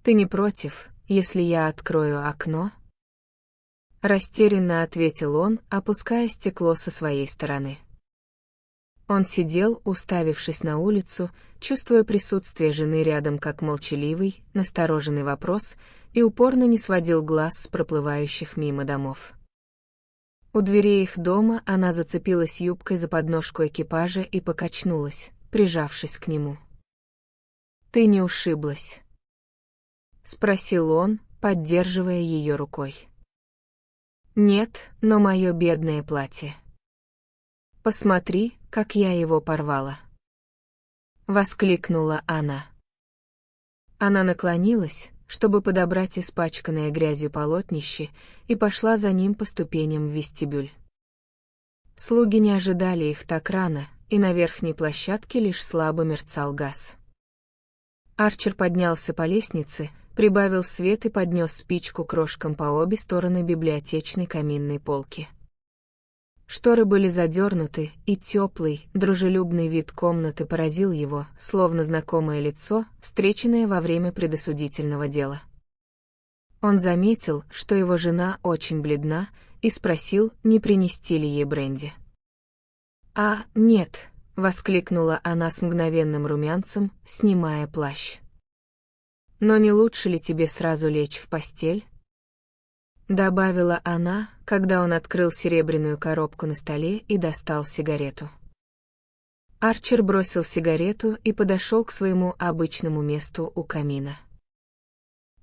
Ты не против, если я открою окно?» Растерянно ответил он, опуская стекло со своей стороны. Он сидел, уставившись на улицу, чувствуя присутствие жены рядом как молчаливый, настороженный вопрос, и упорно не сводил глаз с проплывающих мимо домов. У дверей их дома она зацепилась юбкой за подножку экипажа и покачнулась, прижавшись к нему. «Ты не ушиблась?» — спросил он, поддерживая ее рукой. «Нет, но мое бедное платье. Посмотри, как я его порвала!» — воскликнула она. Она наклонилась, чтобы подобрать испачканное грязью полотнище, и пошла за ним по ступеням в вестибюль. Слуги не ожидали их так рано, и на верхней площадке лишь слабо мерцал газ. Арчер поднялся по лестнице, прибавил свет и поднес спичку крошкам по обе стороны библиотечной каминной полки. Шторы были задернуты, и теплый, дружелюбный вид комнаты поразил его, словно знакомое лицо, встреченное во время предосудительного дела. Он заметил, что его жена очень бледна, и спросил, не принести ли ей бренди. «А, нет», — воскликнула она с мгновенным румянцем, снимая плащ. «Но не лучше ли тебе сразу лечь в постель?» Добавила она, когда он открыл серебряную коробку на столе и достал сигарету. Арчер бросил сигарету и подошел к своему обычному месту у камина.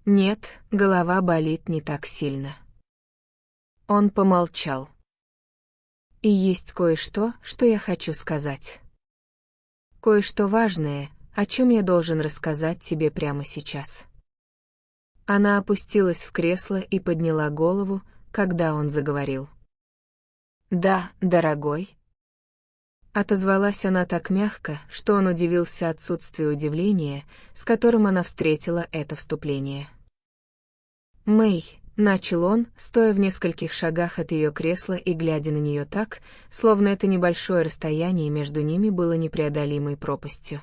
«Нет, голова болит не так сильно». Он помолчал. «И есть кое-что, что я хочу сказать. Кое-что важное, о чем я должен рассказать тебе прямо сейчас». Она опустилась в кресло и подняла голову, когда он заговорил. «Да, дорогой». Отозвалась она так мягко, что он удивился отсутствию удивления, с которым она встретила это вступление. «Мэй», — начал он, стоя в нескольких шагах от ее кресла и глядя на нее так, словно это небольшое расстояние между ними было непреодолимой пропастью.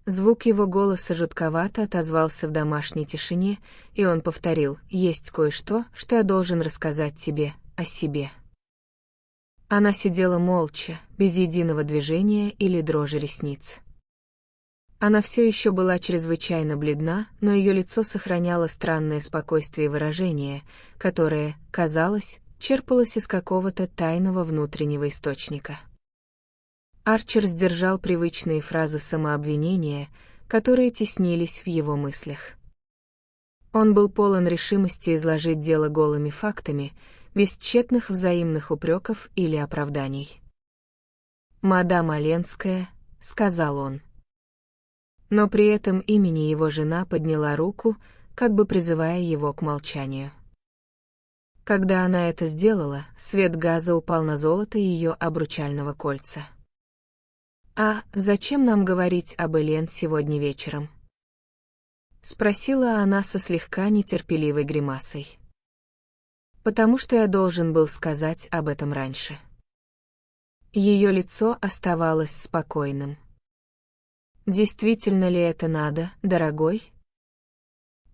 Звук его голоса жутковато отозвался в домашней тишине, и он повторил: «Есть кое-что, что я должен рассказать тебе, о себе». Она сидела молча, без единого движения или дрожи ресниц. Она все еще была чрезвычайно бледна, но ее лицо сохраняло странное спокойствие и выражение, которое, казалось, черпалось из какого-то тайного внутреннего источника. Арчер сдержал привычные фразы самообвинения, которые теснились в его мыслях. Он был полон решимости изложить дело голыми фактами, без тщетных взаимных упреков или оправданий. «Мадам Оленская», — сказал он. Но при этом имени его жена подняла руку, как бы призывая его к молчанию. Когда она это сделала, свет газа упал на золото ее обручального кольца. «А зачем нам говорить об Элен сегодня вечером?» — спросила она со слегка нетерпеливой гримасой. «Потому что я должен был сказать об этом раньше». Ее лицо оставалось спокойным. «Действительно ли это надо, дорогой?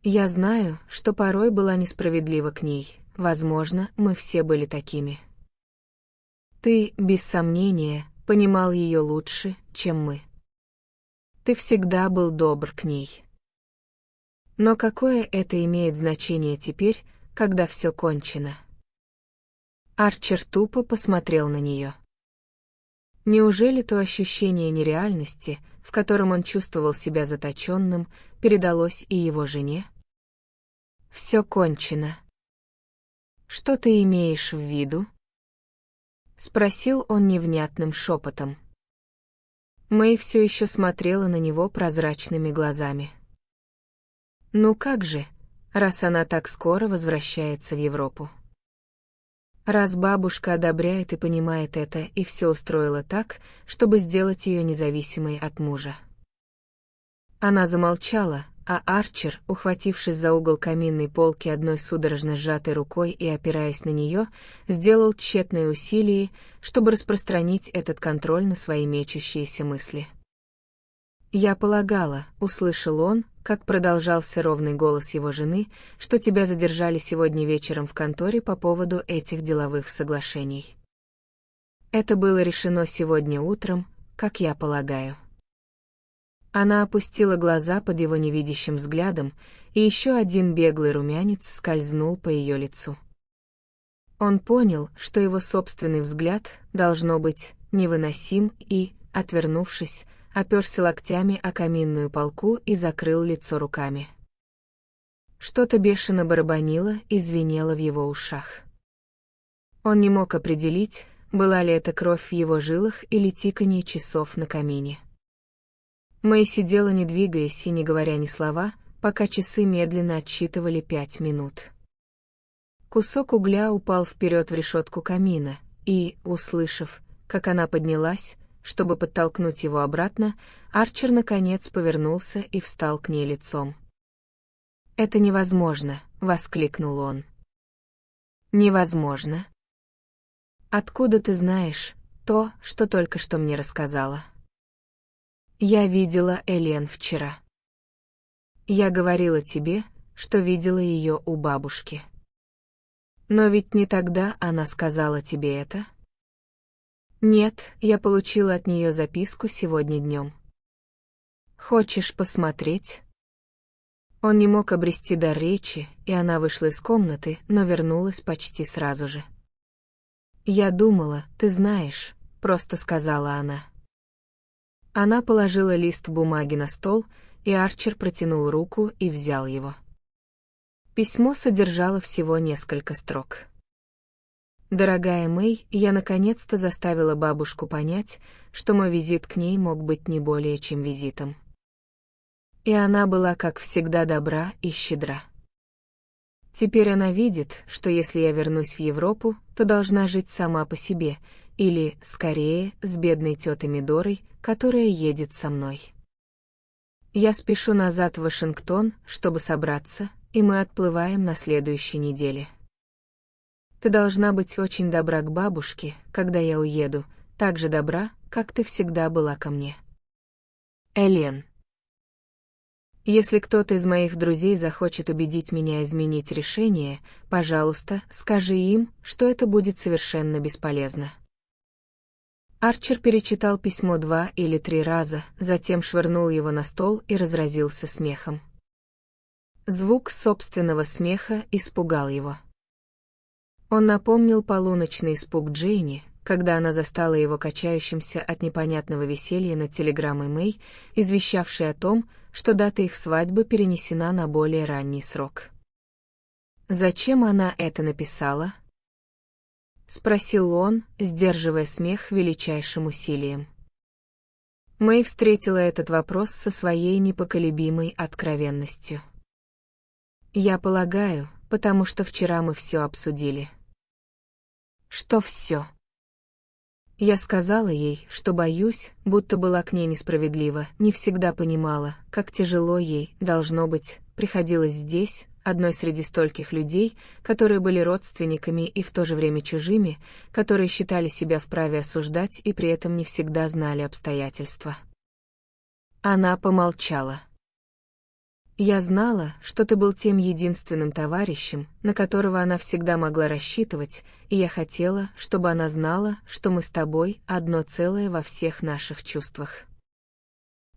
Я знаю, что порой была несправедлива к ней, возможно, мы все были такими. Ты, без сомнения, понимал ее лучше, чем мы. Ты всегда был добр к ней. Но какое это имеет значение теперь, когда все кончено?» Арчер тупо посмотрел на нее. Неужели то ощущение нереальности, в котором он чувствовал себя заточенным, передалось и его жене? «Все кончено». «Что ты имеешь в виду?» — спросил он невнятным шепотом. Мэй все еще смотрела на него прозрачными глазами. «Ну как же, раз она так скоро возвращается в Европу? Раз бабушка одобряет и понимает это и все устроила так, чтобы сделать ее независимой от мужа». Она замолчала, а Арчер, ухватившись за угол каминной полки одной судорожно сжатой рукой и опираясь на нее, сделал тщетные усилия, чтобы распространить этот контроль на свои мечущиеся мысли. «Я полагала», — услышал он, как продолжался ровный голос его жены, «что тебя задержали сегодня вечером в конторе по поводу этих деловых соглашений. Это было решено сегодня утром, как я полагаю». Она опустила глаза под его невидящим взглядом, и еще один беглый румянец скользнул по ее лицу. Он понял, что его собственный взгляд, должно быть, невыносим и, отвернувшись, оперся локтями о каминную полку и закрыл лицо руками. Что-то бешено барабанило и звенело в его ушах. Он не мог определить, была ли это кровь в его жилах или тиканье часов на камине. Мэй сидела, не двигаясь и не говоря ни слова, пока часы медленно отсчитывали 5 минут. Кусок угля упал вперед в решетку камина, и, услышав, как она поднялась, чтобы подтолкнуть его обратно, Арчер наконец повернулся и встал к ней лицом. «Это невозможно!» — воскликнул он. «Невозможно? Откуда ты знаешь то, что только что мне рассказала?» «Я видела Элен вчера. Я говорила тебе, что видела ее у бабушки. Но ведь не тогда она сказала тебе это?» «Нет, я получила от нее записку сегодня днем. Хочешь посмотреть?» Он не мог обрести дар речи, и она вышла из комнаты, но вернулась почти сразу же. «Я думала, ты знаешь», — просто сказала она. Она положила лист бумаги на стол, и Арчер протянул руку и взял его. Письмо содержало всего несколько строк. «Дорогая Мэй, я наконец-то заставила бабушку понять, что мой визит к ней мог быть не более чем визитом. И она была, как всегда, добра и щедра. Теперь она видит, что если я вернусь в Европу, то должна жить сама по себе, или, скорее, с бедной тётой Мидорой, которая едет со мной. Я спешу назад в Вашингтон, чтобы собраться, и мы отплываем на следующей неделе. Ты должна быть очень добра к бабушке, когда я уеду, так же добра, как ты всегда была ко мне. Элен. Если кто-то из моих друзей захочет убедить меня изменить решение, пожалуйста, скажи им, что это будет совершенно бесполезно». Арчер перечитал письмо 2 или 3 раза, затем швырнул его на стол и разразился смехом. Звук собственного смеха испугал его. Он напомнил полуночный испуг Джейни, когда она застала его качающимся от непонятного веселья над телеграммой Мэй, извещавшей о том, что дата их свадьбы перенесена на более ранний срок. «Зачем она это написала?» — спросил он, сдерживая смех величайшим усилием. Мэй встретила этот вопрос со своей непоколебимой откровенностью. «Я полагаю, потому что вчера мы все обсудили». «Что все?» Я сказала ей, что боюсь, будто была к ней несправедлива, не всегда понимала, как тяжело ей, должно быть, приходилось здесь, одной среди стольких людей, которые были родственниками и в то же время чужими, которые считали себя вправе осуждать и при этом не всегда знали обстоятельства. Она помолчала. «Я знала, что ты был тем единственным товарищем, на которого она всегда могла рассчитывать, и я хотела, чтобы она знала, что мы с тобой одно целое во всех наших чувствах».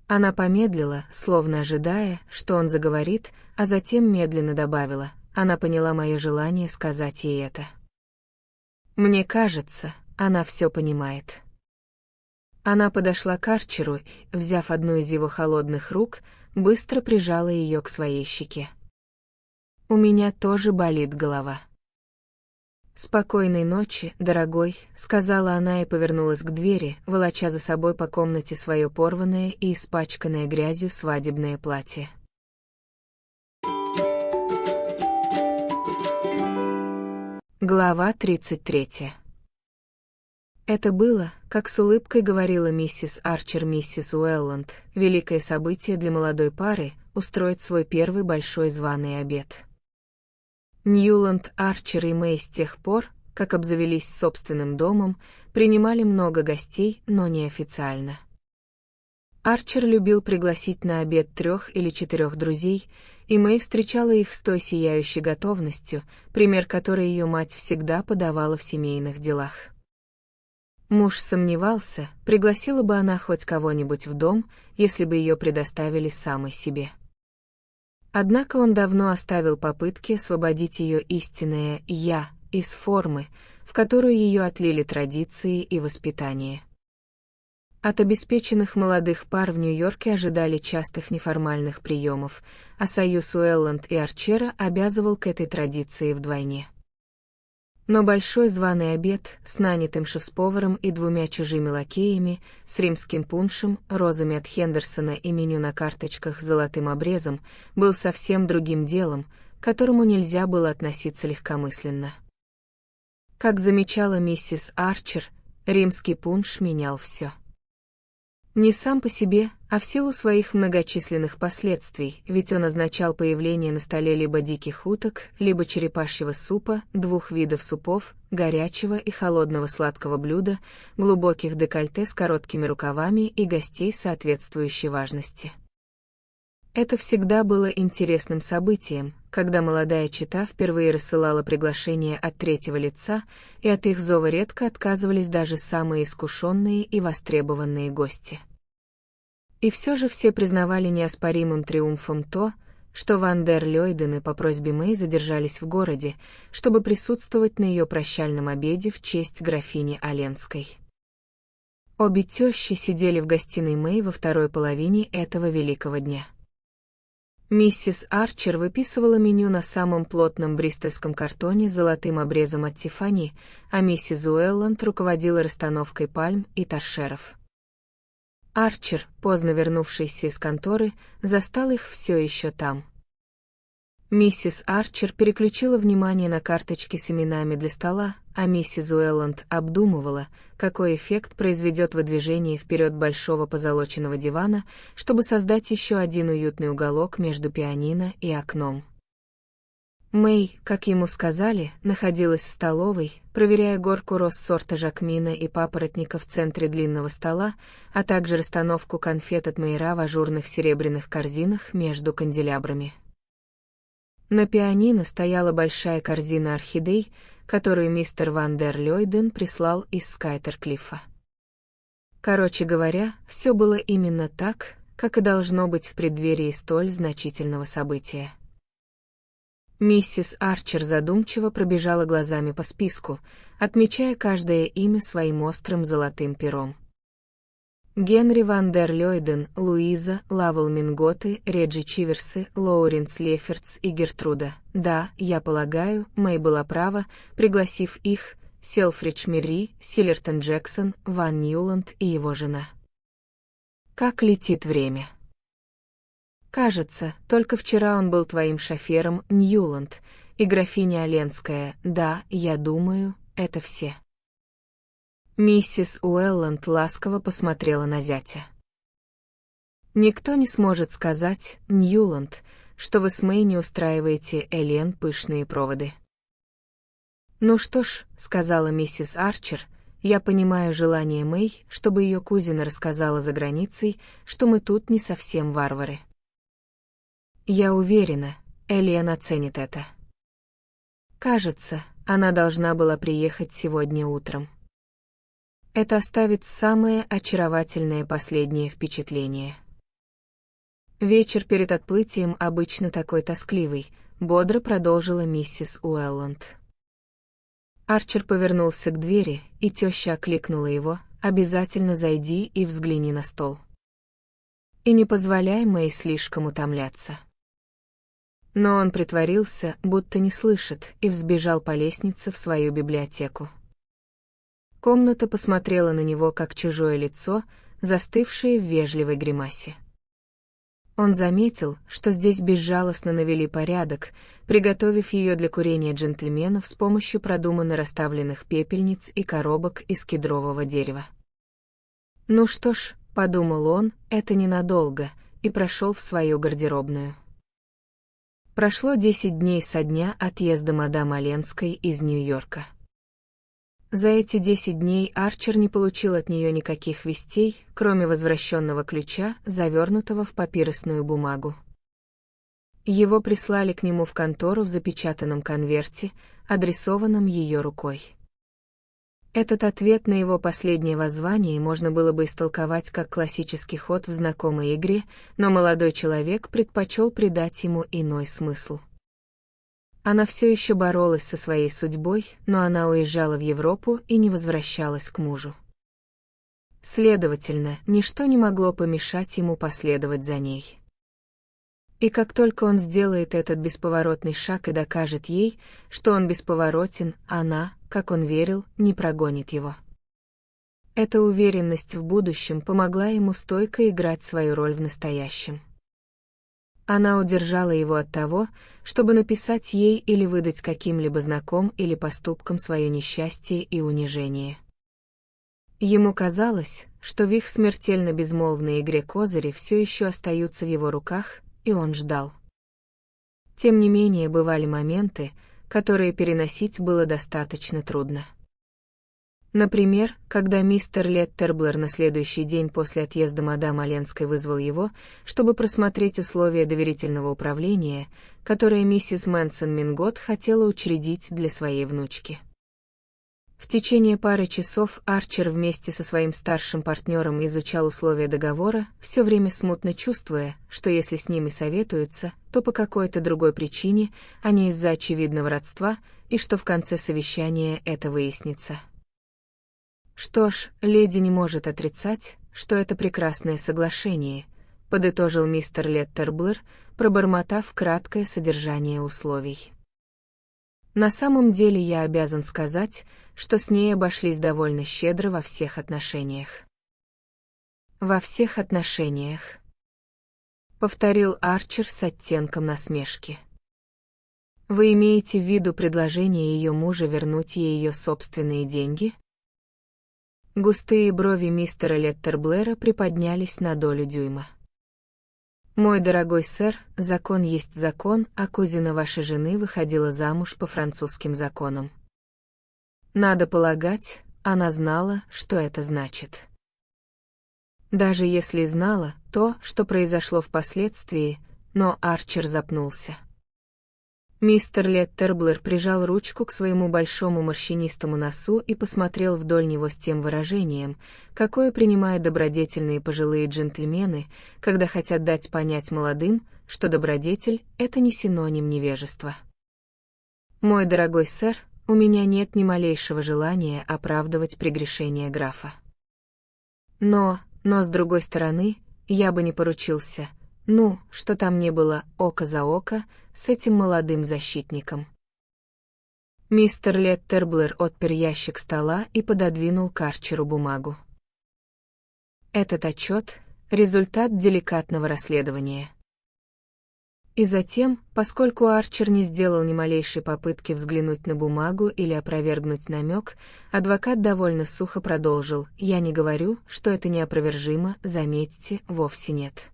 Она помедлила, словно ожидая, что он заговорит, а затем медленно добавила: «Она поняла мое желание сказать ей это. Мне кажется, она все понимает». Она подошла к Арчеру, взяв одну из его холодных рук, быстро прижала ее к своей щеке. «У меня тоже болит голова». «Спокойной ночи, дорогой», — сказала она и повернулась к двери, волоча за собой по комнате свое порванное и испачканное грязью свадебное платье. Глава 33. Это было, как с улыбкой говорила миссис Арчер миссис Уэлланд, великое событие для молодой пары — устроить свой первый большой званый обед. Ньюланд, Арчер и Мэй с тех пор, как обзавелись собственным домом, принимали много гостей, но неофициально. Арчер любил пригласить на обед 3 или 4 друзей, и Мэй встречала их с той сияющей готовностью, пример которой ее мать всегда подавала в семейных делах. Муж сомневался, пригласила бы она хоть кого-нибудь в дом, если бы ее предоставили самой себе. Однако он давно оставил попытки освободить ее истинное «я» из формы, в которую ее отлили традиции и воспитание. От обеспеченных молодых пар в Нью-Йорке ожидали частых неформальных приемов, а союз Уэлланд и Арчера обязывал к этой традиции вдвойне. Но большой званый обед с нанятым шеф-поваром и 2 чужими лакеями, с римским пуншем, розами от Хендерсона и меню на карточках с золотым обрезом, был совсем другим делом, к которому нельзя было относиться легкомысленно. Как замечала миссис Арчер, римский пунш менял все. Не сам по себе, а в силу своих многочисленных последствий, ведь он означал появление на столе либо диких уток, либо черепашьего супа, 2 видов супов, горячего и холодного сладкого блюда, глубоких декольте с короткими рукавами и гостей соответствующей важности. Это всегда было интересным событием, когда молодая чета впервые рассылала приглашения от третьего лица, и от их зова редко отказывались даже самые искушенные и востребованные гости. И все же все признавали неоспоримым триумфом то, что Ван дер Лёйдены по просьбе Мэй задержались в городе, чтобы присутствовать на ее прощальном обеде в честь графини Оленской. Обе тещи сидели в гостиной Мэй во второй половине этого великого дня. Миссис Арчер выписывала меню на самом плотном бристольском картоне с золотым обрезом от Тиффани, а миссис Уэлланд руководила расстановкой пальм и торшеров. Арчер, поздно вернувшийся из конторы, застал их все еще там. Миссис Арчер переключила внимание на карточки с именами для стола, а миссис Уэлланд обдумывала, какой эффект произведет выдвижение вперед большого позолоченного дивана, чтобы создать еще один уютный уголок между пианино и окном. Мэй, как ему сказали, находилась в столовой, проверяя горку роз сорта жакмина и папоротника в центре длинного стола, а также расстановку конфет от Мейра в ажурных серебряных корзинах между канделябрами. На пианино стояла большая корзина орхидей, которую мистер Ван дер Лёйден прислал из Скайтерклиффа. Короче говоря, все было именно так, как и должно быть в преддверии столь значительного события. Миссис Арчер задумчиво пробежала глазами по списку, отмечая каждое имя своим острым золотым пером. Генри Ван дер Лёйден, Луиза, Лавел Минготы, Реджи Чиверсы, Лоуренс Леффертс и Гертруда. Да, я полагаю, Мэй была права, пригласив их, Селфридж Мирри, Силлертон Джексон, Ван Ньюланд и его жена. Как летит время. Кажется, только вчера он был твоим шофером, Ньюланд, и графиня Оленская. Да, я думаю, это все. Миссис Уэлланд ласково посмотрела на зятя. Никто не сможет сказать, Ньюланд, что вы с Мэй не устраиваете Элен пышные проводы. Ну что ж, сказала миссис Арчер, я понимаю желание Мэй, чтобы ее кузина рассказала за границей, что мы тут не совсем варвары. Я уверена, Элен оценит это. Кажется, она должна была приехать сегодня утром. Это оставит самое очаровательное последнее впечатление. Вечер перед отплытием обычно такой тоскливый, бодро продолжила миссис Уэлланд. Арчер повернулся к двери, и теща окликнула его: «Обязательно зайди и взгляни на стол. И не позволяй Мэй слишком утомляться». Но он притворился, будто не слышит, и взбежал по лестнице в свою библиотеку. Комната посмотрела на него как чужое лицо, застывшее в вежливой гримасе. Он заметил, что здесь безжалостно навели порядок, приготовив ее для курения джентльменов с помощью продуманно расставленных пепельниц и коробок из кедрового дерева. «Ну что ж», — подумал он, — «это ненадолго», и прошел в свою гардеробную. Прошло 10 дней со дня отъезда мадам Оленской из Нью-Йорка. За эти 10 дней Арчер не получил от нее никаких вестей, кроме возвращенного ключа, завернутого в папиросную бумагу. Его прислали к нему в контору в запечатанном конверте, адресованном ее рукой. Этот ответ на его последнее воззвание можно было бы истолковать как классический ход в знакомой игре, но молодой человек предпочел придать ему иной смысл. Она все еще боролась со своей судьбой, но она уезжала в Европу и не возвращалась к мужу. Следовательно, ничто не могло помешать ему последовать за ней. И как только он сделает этот бесповоротный шаг и докажет ей, что он бесповоротен, она, как он верил, не прогонит его. Эта уверенность в будущем помогла ему стойко играть свою роль в настоящем. Она удержала его от того, чтобы написать ей или выдать каким-либо знаком или поступкам свое несчастье и унижение. Ему казалось, что в их смертельно безмолвной игре козыри все еще остаются в его руках, и он ждал. Тем не менее, бывали моменты, которые переносить было достаточно трудно. Например, когда мистер Леттерблер на следующий день после отъезда мадам Оленской вызвал его, чтобы просмотреть условия доверительного управления, которое миссис Мэнсон Мингот хотела учредить для своей внучки. В течение пары часов Арчер вместе со своим старшим партнером изучал условия договора, все время смутно чувствуя, что если с ними советуются, то по какой-то другой причине, а не из-за очевидного родства, и что в конце совещания это выяснится. «Что ж, леди не может отрицать, что это прекрасное соглашение», подытожил мистер Леттерблер, пробормотав краткое содержание условий. «На самом деле я обязан сказать, что с ней обошлись довольно щедро во всех отношениях». «Во всех отношениях», — повторил Арчер с оттенком насмешки. «Вы имеете в виду предложение ее мужа вернуть ей ее собственные деньги?» Густые брови мистера Леттерблера приподнялись на долю дюйма. «Мой дорогой сэр, закон есть закон, а кузина вашей жены выходила замуж по французским законам. Надо полагать, она знала, что это значит. Даже если знала то, что произошло впоследствии, но Арчер запнулся. Мистер Леттерблер прижал ручку к своему большому морщинистому носу и посмотрел вдоль него с тем выражением, какое принимают добродетельные пожилые джентльмены, когда хотят дать понять молодым, что добродетель — это не синоним невежества. «Мой дорогой сэр, у меня нет ни малейшего желания оправдывать прегрешения графа. Но с другой стороны, я бы не поручился, что там не было око за око, с этим молодым защитником». Мистер Леттерблер отпер ящик стола и пододвинул к Арчеру бумагу. «Этот отчет — результат деликатного расследования». И затем, поскольку Арчер не сделал ни малейшей попытки взглянуть на бумагу или опровергнуть намек, адвокат довольно сухо продолжил: «Я не говорю, что это неопровержимо, заметьте, вовсе нет.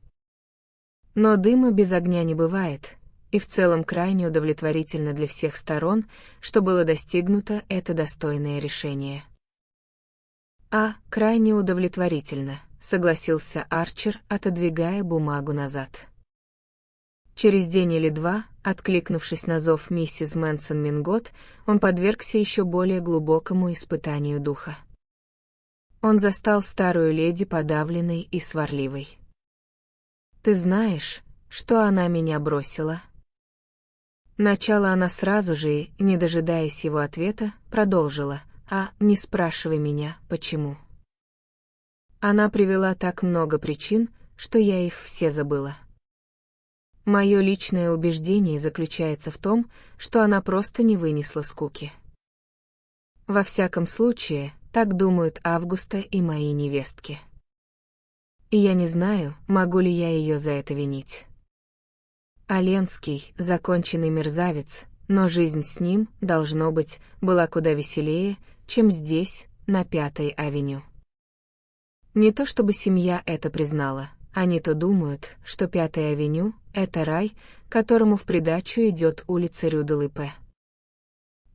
Но дыма без огня не бывает, и в целом крайне удовлетворительно для всех сторон, что было достигнуто это достойное решение». Крайне удовлетворительно», — согласился Арчер, отодвигая бумагу назад. Через день или два, откликнувшись на зов миссис Мэнсон Мингот, он подвергся еще более глубокому испытанию духа. Он застал старую леди подавленной и сварливой. «Ты знаешь, что она меня бросила?» Начала она сразу же и, не дожидаясь его ответа, продолжила: «Не спрашивай меня, почему. Она привела так много причин, что я их все забыла. Мое личное убеждение заключается в том, что она просто не вынесла скуки. Во всяком случае, так думают Августа и мои невестки. И я не знаю, могу ли я ее за это винить. Оленский — законченный мерзавец, но жизнь с ним, должно быть, была куда веселее, чем здесь, на 5-й авеню. Не то чтобы семья это признала, они-то думают, что 5-я авеню — это рай, которому в придачу идет улица Рю-де-Липе.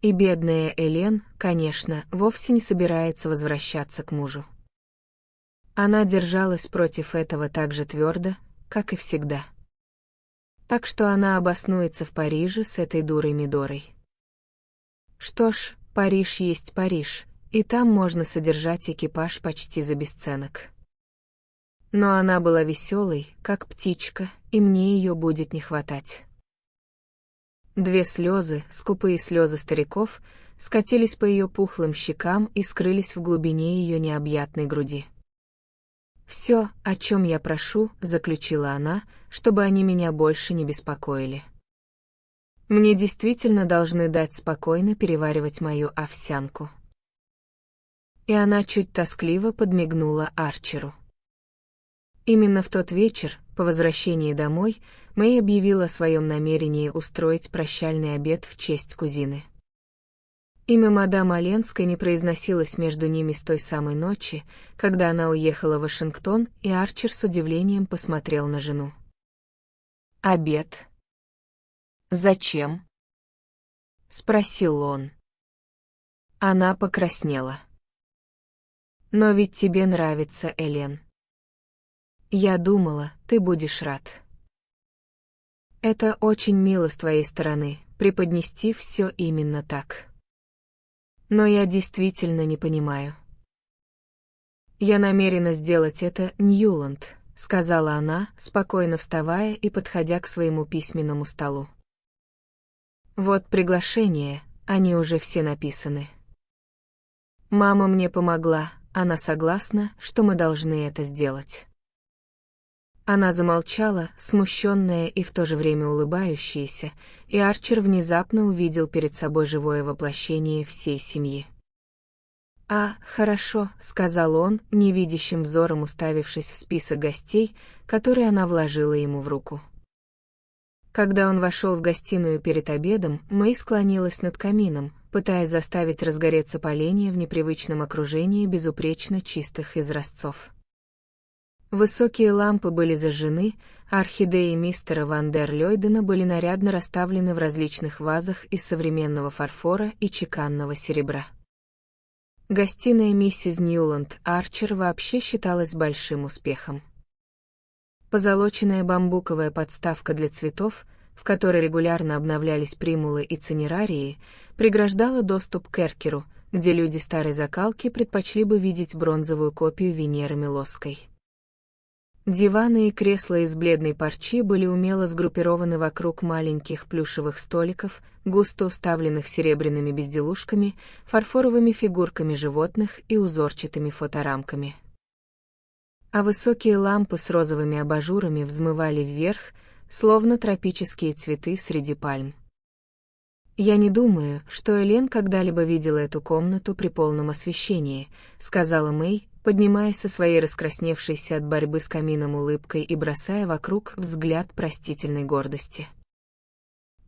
И бедная Элен, конечно, вовсе не собирается возвращаться к мужу. Она держалась против этого так же твердо, как и всегда. Так что она обоснуется в Париже с этой дурой Мидорой. Что ж, Париж есть Париж, и там можно содержать экипаж почти за бесценок. Но она была веселой, как птичка, и мне ее будет не хватать». 2 слезы, скупые слезы стариков, скатились по ее пухлым щекам и скрылись в глубине ее необъятной груди. «Все, о чем я прошу», — заключила она, — «чтобы они меня больше не беспокоили. Мне действительно должны дать спокойно переваривать мою овсянку. И она чуть тоскливо подмигнула Арчеру. Именно в тот вечер, по возвращении домой, Мэй объявила о своем намерении устроить прощальный обед в честь кузины. Имя мадам Оленской не произносилось между ними с той самой ночи, когда она уехала в Вашингтон, и Арчер с удивлением посмотрел на жену. «Обед? Зачем?» — спросил он. Она покраснела. «Но ведь тебе нравится Элен. Я думала, ты будешь рад. Это очень мило с твоей стороны, преподнести все именно так. Но я действительно не понимаю. Я намерена сделать это, Ньюланд», — сказала она, спокойно вставая и подходя к своему письменному столу. «Вот приглашения, они уже все написаны. Мама мне помогла, она согласна, что мы должны это сделать». Она замолчала, смущенная и в то же время улыбающаяся, и Арчер внезапно увидел перед собой живое воплощение всей семьи. Хорошо», — сказал он, невидящим взором уставившись в список гостей, который она вложила ему в руку. Когда он вошел в гостиную перед обедом, Мэй склонилась над камином, пытаясь заставить разгореться поленья в непривычном окружении безупречно чистых изразцов. Высокие лампы были зажжены, а орхидеи мистера Ван дер Лёйдена были нарядно расставлены в различных вазах из современного фарфора и чеканного серебра. Гостиная миссис Ньюланд Арчер вообще считалась большим успехом. Позолоченная бамбуковая подставка для цветов, в которой регулярно обновлялись примулы и цинерарии, преграждала доступ к эркеру, где люди старой закалки предпочли бы видеть бронзовую копию Венеры Милосской. Диваны и кресла из бледной парчи были умело сгруппированы вокруг маленьких плюшевых столиков, густо уставленных серебряными безделушками, фарфоровыми фигурками животных и узорчатыми фоторамками. А высокие лампы с розовыми абажурами взмывали вверх, словно тропические цветы среди пальм. «Я не думаю, что Элен когда-либо видела эту комнату при полном освещении», — сказала Мэй, поднимаясь со своей раскрасневшейся от борьбы с камином улыбкой и бросая вокруг взгляд простительной гордости.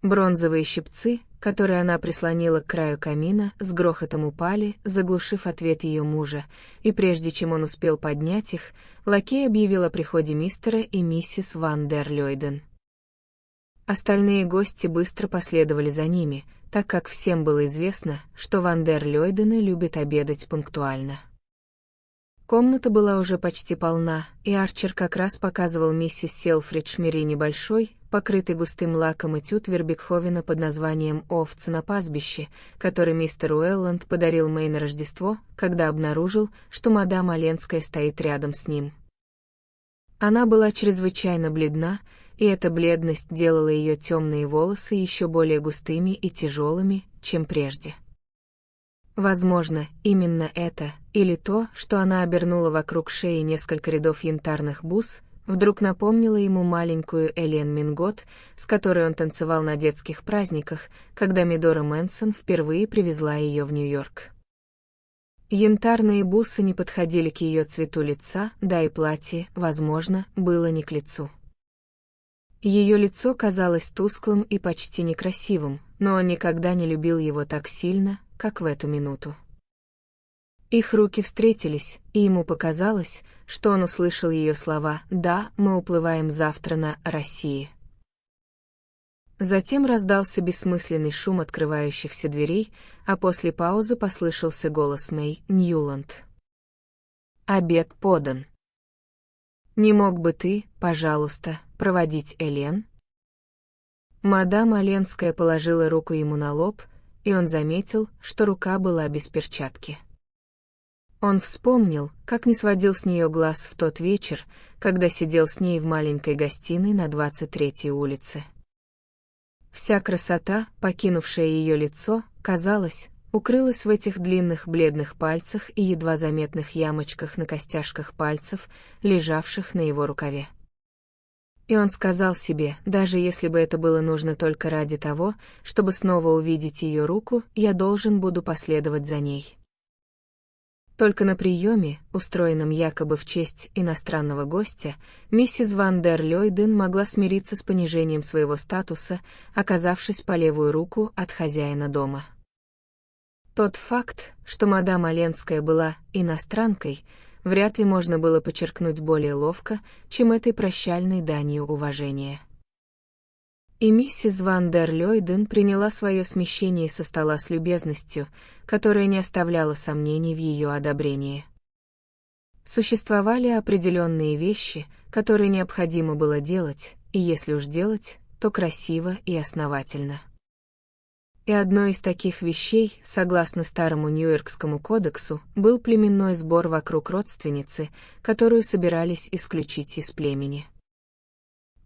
Бронзовые щипцы, которые она прислонила к краю камина, с грохотом упали, заглушив ответ ее мужа, и прежде чем он успел поднять их, лакей объявил о приходе мистера и миссис Ван дер Лёйден. Остальные гости быстро последовали за ними, так как всем было известно, что Ван дер Лёйдены любят обедать пунктуально. Комната была уже почти полна, и Арчер как раз показывал миссис Селфридж Мири небольшой, покрытый густым лаком этюд Вербекховена под названием «Овцы на пастбище», который мистер Уэлланд подарил Мэй на Рождество, когда обнаружил, что мадам Оленская стоит рядом с ним. Она была чрезвычайно бледна, и эта бледность делала ее темные волосы еще более густыми и тяжелыми, чем прежде. Возможно, именно это, или то, что она обернула вокруг шеи несколько рядов янтарных бус, вдруг напомнило ему маленькую Элен Мингот, с которой он танцевал на детских праздниках, когда Медора Мэнсон впервые привезла ее в Нью-Йорк. Янтарные бусы не подходили к ее цвету лица, да и платье, возможно, было не к лицу. Ее лицо казалось тусклым и почти некрасивым, но он никогда не любил его так сильно, как в эту минуту. Их руки встретились, и ему показалось, что он услышал ее слова «Да, мы уплываем завтра на России». Затем раздался бессмысленный шум открывающихся дверей, а после паузы послышался голос Мэй Ньюланд. «Обед подан. Не мог бы ты, пожалуйста, проводить Элен?» Мадам Оленская положила руку ему на лоб, и он заметил, что рука была без перчатки. Он вспомнил, как не сводил с нее глаз в тот вечер, когда сидел с ней в маленькой гостиной на 23-й улице. Вся красота, покинувшая ее лицо, казалось, укрылась в этих длинных бледных пальцах и едва заметных ямочках на костяшках пальцев, лежавших на его рукаве. И он сказал себе, даже если бы это было нужно только ради того, чтобы снова увидеть ее руку, я должен буду последовать за ней. Только на приеме, устроенном якобы в честь иностранного гостя, миссис ван дер Лёйден могла смириться с понижением своего статуса, оказавшись по левую руку от хозяина дома. Тот факт, что мадам Оленская была иностранкой, вряд ли можно было подчеркнуть более ловко, чем этой прощальной данью уважения. И миссис ван дер Лёйден приняла свое смещение со стола с любезностью, которая не оставляла сомнений в ее одобрении. Существовали определенные вещи, которые необходимо было делать, и если уж делать, то красиво и основательно. И одной из таких вещей, согласно старому Нью-Йоркскому кодексу, был племенной сбор вокруг родственницы, которую собирались исключить из племени.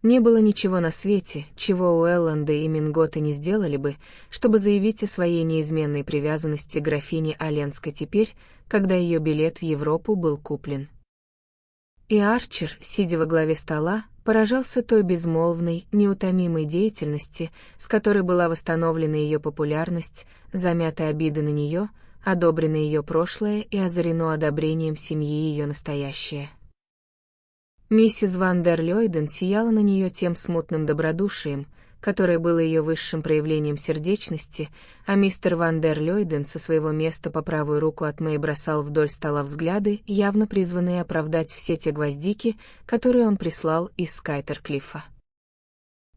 Не было ничего на свете, чего Уэлланда и Минготы не сделали бы, чтобы заявить о своей неизменной привязанности графине Оленской теперь, когда ее билет в Европу был куплен. И Арчер, сидя во главе стола, поражался той безмолвной, неутомимой деятельности, с которой была восстановлена ее популярность, замяты обиды на нее, одобрено ее прошлое и озарено одобрением семьи ее настоящее. Миссис ван дер Лёйден сияла на нее тем смутным добродушием, которое было ее высшим проявлением сердечности, а мистер ван дер Лёйден со своего места по правую руку от Мэй бросал вдоль стола взгляды, явно призванные оправдать все те гвоздики, которые он прислал из Скайтерклиффа.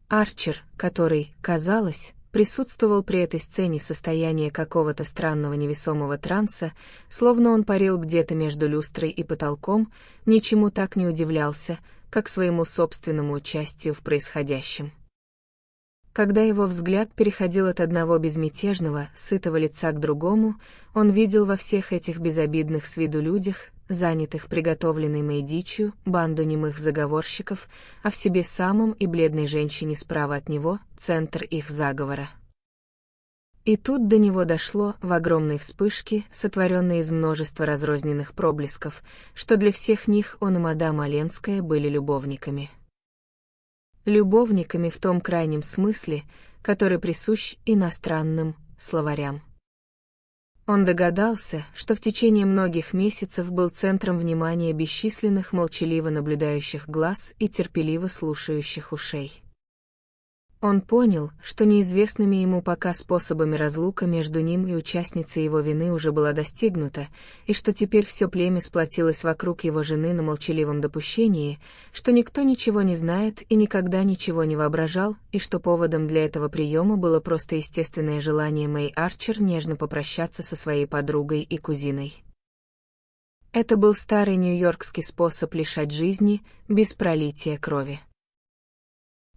Арчер, который, казалось, присутствовал при этой сцене в состоянии какого-то странного невесомого транса, словно он парил где-то между люстрой и потолком, ничему так не удивлялся, как своему собственному участию в происходящем. Когда его взгляд переходил от одного безмятежного, сытого лица к другому, он видел во всех этих безобидных с виду людях, занятых приготовленной Мэй дичью, банду немых заговорщиков, а в себе самом и бледной женщине справа от него — центр их заговора. И тут до него дошло в огромной вспышке, сотворенной из множества разрозненных проблесков, что для всех них он и мадам Оленская были любовниками. Любовниками в том крайнем смысле, который присущ иностранным словарям. Он догадался, что в течение многих месяцев был центром внимания бесчисленных молчаливо наблюдающих глаз и терпеливо слушающих ушей. Он понял, что неизвестными ему пока способами разлука между ним и участницей его вины уже была достигнута, и что теперь все племя сплотилось вокруг его жены на молчаливом допущении, что никто ничего не знает и никогда ничего не воображал, и что поводом для этого приема было просто естественное желание Мэй Арчер нежно попрощаться со своей подругой и кузиной. Это был старый нью-йоркский способ лишать жизни без пролития крови.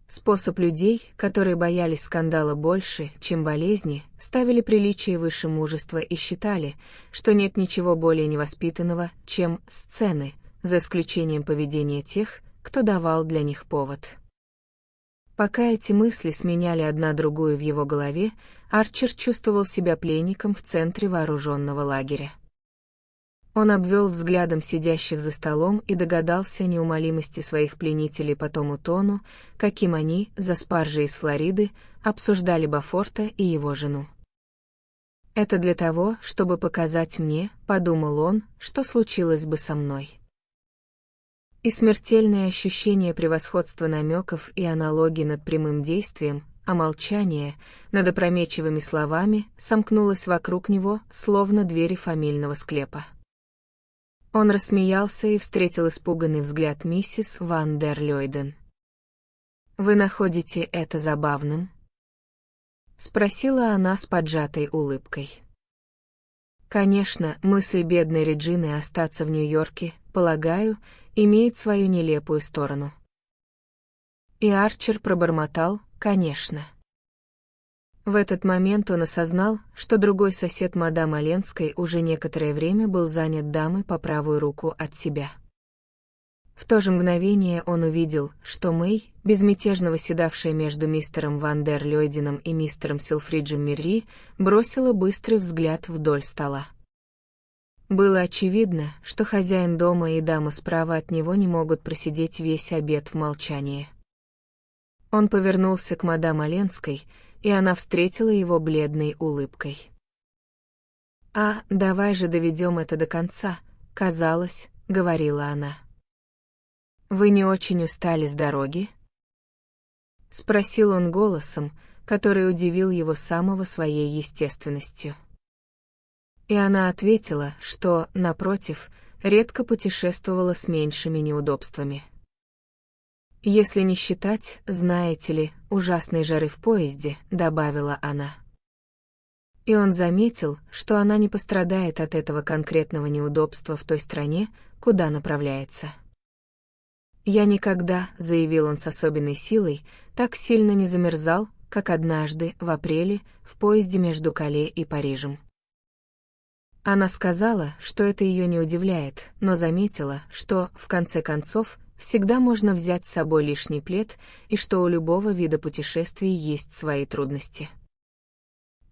Способ людей, которые боялись скандала больше, чем болезни, ставили приличие выше мужества и считали, что нет ничего более невоспитанного, чем сцены, за исключением поведения тех, кто давал для них повод. Пока эти мысли сменяли одна другую в его голове, Арчер чувствовал себя пленником в центре вооруженного лагеря. Он обвел взглядом сидящих за столом и догадался о неумолимости своих пленителей по тому тону, каким они, за спаржей из Флориды, обсуждали Бофорта и его жену. «Это для того, чтобы показать мне, — подумал он, — что случилось бы со мной». И смертельное ощущение превосходства намеков и аналогий над прямым действием, а молчание, над опрометчивыми словами, сомкнулось вокруг него, словно двери фамильного склепа. Он рассмеялся и встретил испуганный взгляд миссис ван дер Лёйден. «Вы находите это забавным?» — спросила она с поджатой улыбкой. Конечно, мысль бедной Реджины остаться в Нью-Йорке, полагаю, имеет свою нелепую сторону. И Арчер пробормотал: «Конечно». В этот момент он осознал, что другой сосед мадам Оленской уже некоторое время был занят дамой по правую руку от себя. В то же мгновение он увидел, что Мэй, безмятежно восседавшая между мистером ван дер Лёйденом и мистером Селфриджем Мирри, бросила быстрый взгляд вдоль стола. Было очевидно, что хозяин дома и дама справа от него не могут просидеть весь обед в молчании. Он повернулся к мадам Оленской, и она встретила его бледной улыбкой. Давай же доведем это до конца», — казалось, — говорила она. «Вы не очень устали с дороги?» — спросил он голосом, который удивил его самого своей естественностью. И она ответила, что, напротив, редко путешествовала с меньшими неудобствами. «Если не считать, знаете ли, ужасной жары в поезде», — добавила она. И он заметил, что она не пострадает от этого конкретного неудобства в той стране, куда направляется. «Я никогда», — заявил он с особенной силой, — «так сильно не замерзал, как однажды, в апреле, в поезде между Кале и Парижем». Она сказала, что это ее не удивляет, но заметила, что, в конце концов, всегда можно взять с собой лишний плед и что у любого вида путешествий есть свои трудности.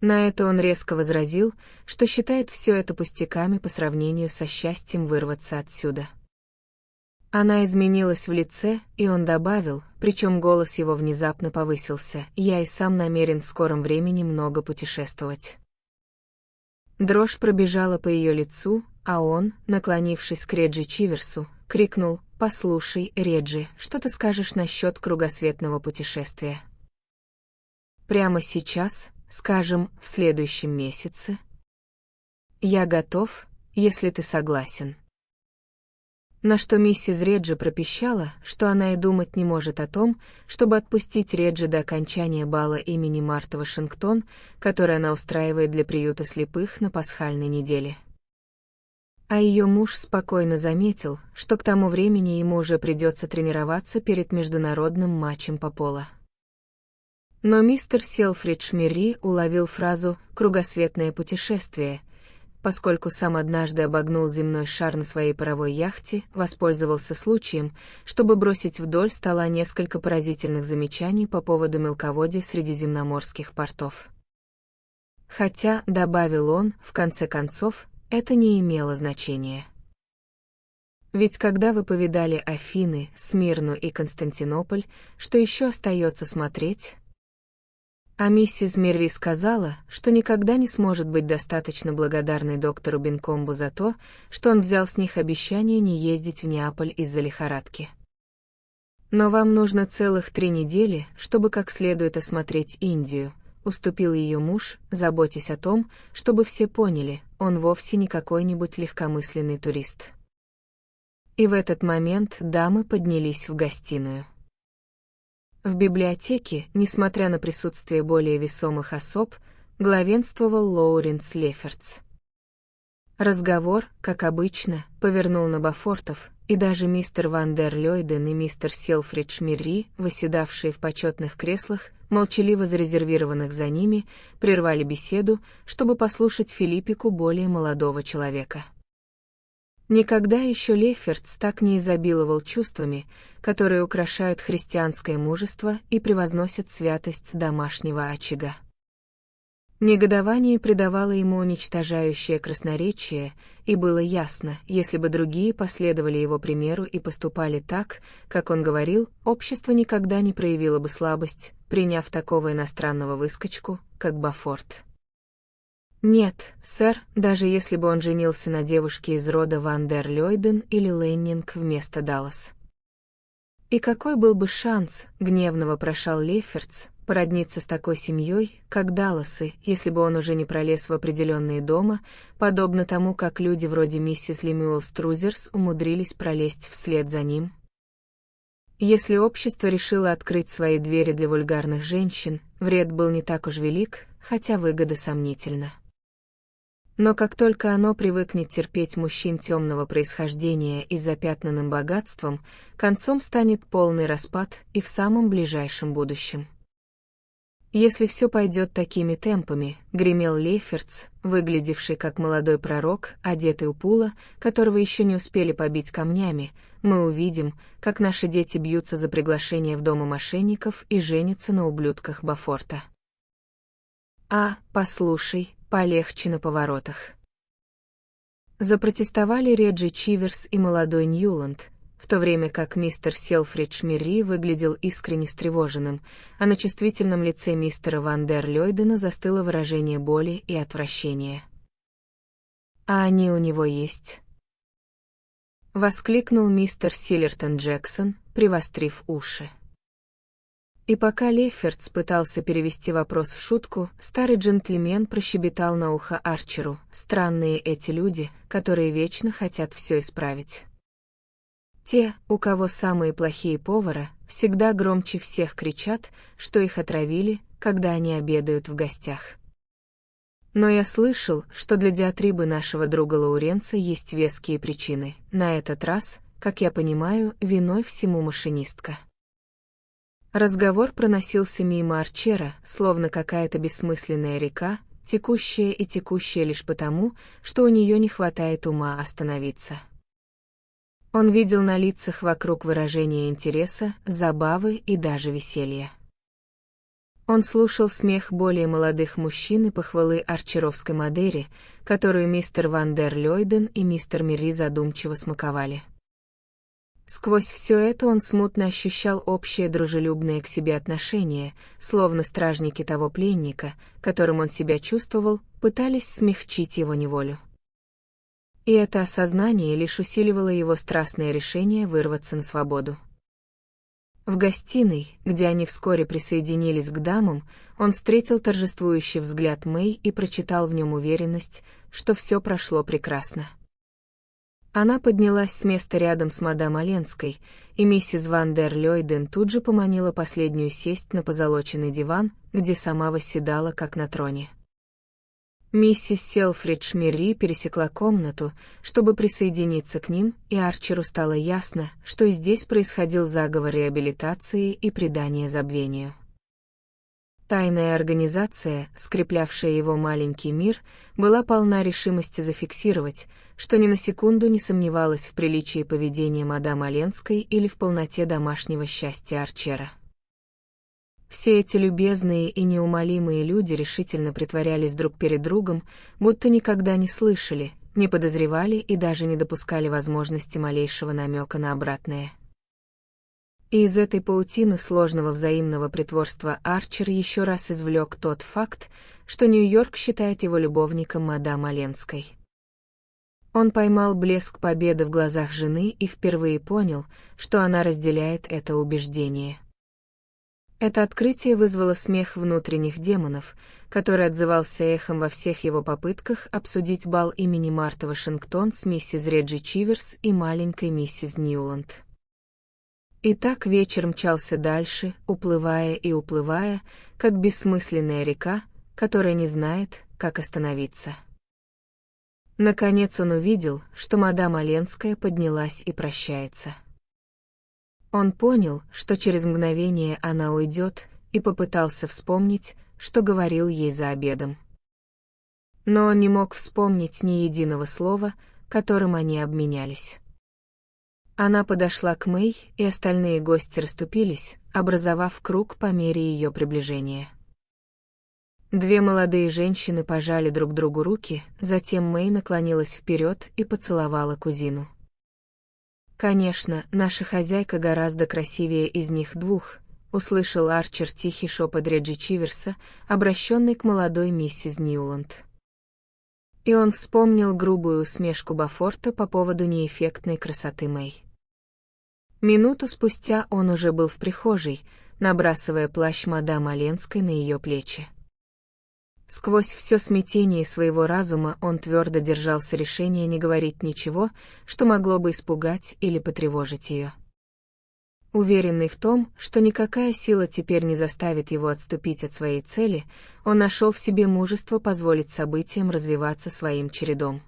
На это он резко возразил, что считает все это пустяками по сравнению со счастьем вырваться отсюда. Она изменилась в лице, и он добавил, причем голос его внезапно повысился: «Я и сам намерен в скором времени много путешествовать». Дрожь пробежала по ее лицу, а он, наклонившись к Реджи Чиверсу, крикнул: «Послушай, Реджи, что ты скажешь насчет кругосветного путешествия? Прямо сейчас, скажем, в следующем месяце? Я готов, если ты согласен». На что миссис Реджи пропищала, что она и думать не может о том, чтобы отпустить Реджи до окончания бала имени Марты Вашингтон, который она устраивает для приюта слепых на пасхальной неделе. А ее муж спокойно заметил, что к тому времени ему уже придется тренироваться перед международным матчем по поло. Но мистер Селфридж Мирри уловил фразу «кругосветное путешествие», поскольку сам однажды обогнул земной шар на своей паровой яхте, воспользовался случаем, чтобы бросить вдоль стола несколько поразительных замечаний по поводу мелководья средиземноморских портов. Хотя, добавил он, в конце концов, это не имело значения. Ведь когда вы повидали Афины, Смирну и Константинополь, что еще остается смотреть? А миссис Мирри сказала, что никогда не сможет быть достаточно благодарной доктору Бенкомбу за то, что он взял с них обещание не ездить в Неаполь из-за лихорадки. «Но вам нужно целых 3 недели, чтобы как следует осмотреть Индию», — уступил ее муж, заботясь о том, чтобы все поняли, он вовсе не какой-нибудь легкомысленный турист. И в этот момент дамы поднялись в гостиную. В библиотеке, несмотря на присутствие более весомых особ, главенствовал Лоуренс Леффертс. Разговор, как обычно, повернул на Бофортов, и даже мистер Ван дер Лёйден и мистер Селфридж Мирри, восседавшие в почетных креслах, молчаливо зарезервированных за ними, прервали беседу, чтобы послушать Филиппику более молодого человека. Никогда еще Леффертс так не изобиловал чувствами, которые украшают христианское мужество и превозносят святость домашнего очага. Негодование придавало ему уничтожающее красноречие, и было ясно, если бы другие последовали его примеру и поступали так, как он говорил, общество никогда не проявило бы слабость, приняв такого иностранного выскочку, как Бофорт. Нет, сэр, даже если бы он женился на девушке из рода Ван дер Лёйден или Леннинг вместо Даллас. И какой был бы шанс, гневно вопрошал Леффертс, породниться с такой семьей, как Далласы, если бы он уже не пролез в определенные дома, подобно тому, как люди вроде миссис Лемюэл Струзерс умудрились пролезть вслед за ним? Если общество решило открыть свои двери для вульгарных женщин, вред был не так уж велик, хотя выгода сомнительна. Но как только оно привыкнет терпеть мужчин темного происхождения и запятнанным богатством, концом станет полный распад и в самом ближайшем будущем. «Если все пойдет такими темпами», — гремел Леффертс, выглядевший как молодой пророк, одетый у пула, которого еще не успели побить камнями, «мы увидим, как наши дети бьются за приглашение в дома мошенников и женятся на ублюдках Бофорта». Послушай, полегче на поворотах. Запротестовали Реджи Чиверс и молодой Ньюланд, в то время как мистер Селфридж Мирри выглядел искренне встревоженным, а на чувствительном лице мистера Ван дер Лёйдена застыло выражение боли и отвращения. «А они у него есть?» — воскликнул мистер Силлертон Джексон, привострив уши. И пока Леффертс пытался перевести вопрос в шутку, старый джентльмен прощебетал на ухо Арчеру: «Странные эти люди, которые вечно хотят все исправить. Те, у кого самые плохие повара, всегда громче всех кричат, что их отравили, когда они обедают в гостях. Но я слышал, что для диатрибы нашего друга Лоуренса есть веские причины. На этот раз, как я понимаю, виной всему машинистка». Разговор проносился мимо Арчера, словно какая-то бессмысленная река, текущая и текущая лишь потому, что у нее не хватает ума остановиться. Он видел на лицах вокруг выражение интереса, забавы и даже веселья. Он слушал смех более молодых мужчин и похвалы арчеровской Мадере, которую мистер Ван дер Лёйден и мистер Мирри задумчиво смаковали. Сквозь все это он смутно ощущал общее дружелюбное к себе отношение, словно стражники того пленника, которым он себя чувствовал, пытались смягчить его неволю. И это осознание лишь усиливало его страстное решение вырваться на свободу. В гостиной, где они вскоре присоединились к дамам, он встретил торжествующий взгляд Мэй и прочитал в нем уверенность, что все прошло прекрасно. Она поднялась с места рядом с мадам Оленской, и миссис Ван дер Лёйден тут же поманила последнюю сесть на позолоченный диван, где сама восседала, как на троне. Миссис Селфридж Мирри пересекла комнату, чтобы присоединиться к ним, и Арчеру стало ясно, что и здесь происходил заговор реабилитации и предания забвению. Тайная организация, скреплявшая его маленький мир, была полна решимости зафиксировать, что ни на секунду не сомневалась в приличии поведения мадам Оленской или в полноте домашнего счастья Арчера. Все эти любезные и неумолимые люди решительно притворялись друг перед другом, будто никогда не слышали, не подозревали и даже не допускали возможности малейшего намека на обратное. И из этой паутины сложного взаимного притворства Арчер еще раз извлек тот факт, что Нью-Йорк считает его любовником мадам Оленской. Он поймал блеск победы в глазах жены и впервые понял, что она разделяет это убеждение. Это открытие вызвало смех внутренних демонов, который отзывался эхом во всех его попытках обсудить бал имени Марты Вашингтон с миссис Реджи Чиверс и маленькой миссис Ньюланд. И так вечер мчался дальше, уплывая и уплывая, как бессмысленная река, которая не знает, как остановиться. Наконец он увидел, что мадам Оленская поднялась и прощается. Он понял, что через мгновение она уйдет, и попытался вспомнить, что говорил ей за обедом. Но он не мог вспомнить ни единого слова, которым они обменялись. Она подошла к Мэй, и остальные гости расступились, образовав круг по мере ее приближения. Две молодые женщины пожали друг другу руки, затем Мэй наклонилась вперед и поцеловала кузину. «Конечно, наша хозяйка гораздо красивее из них двух», — услышал Арчер тихий шепот Реджи Чиверса, обращенный к молодой миссис Ньюланд. И он вспомнил грубую усмешку Бафорта по поводу неэффектной красоты Мэй. Минуту спустя он уже был в прихожей, набрасывая плащ мадам Оленской на ее плечи. Сквозь все смятение своего разума он твердо держался решения не говорить ничего, что могло бы испугать или потревожить ее. Уверенный в том, что никакая сила теперь не заставит его отступить от своей цели, он нашел в себе мужество позволить событиям развиваться своим чередом.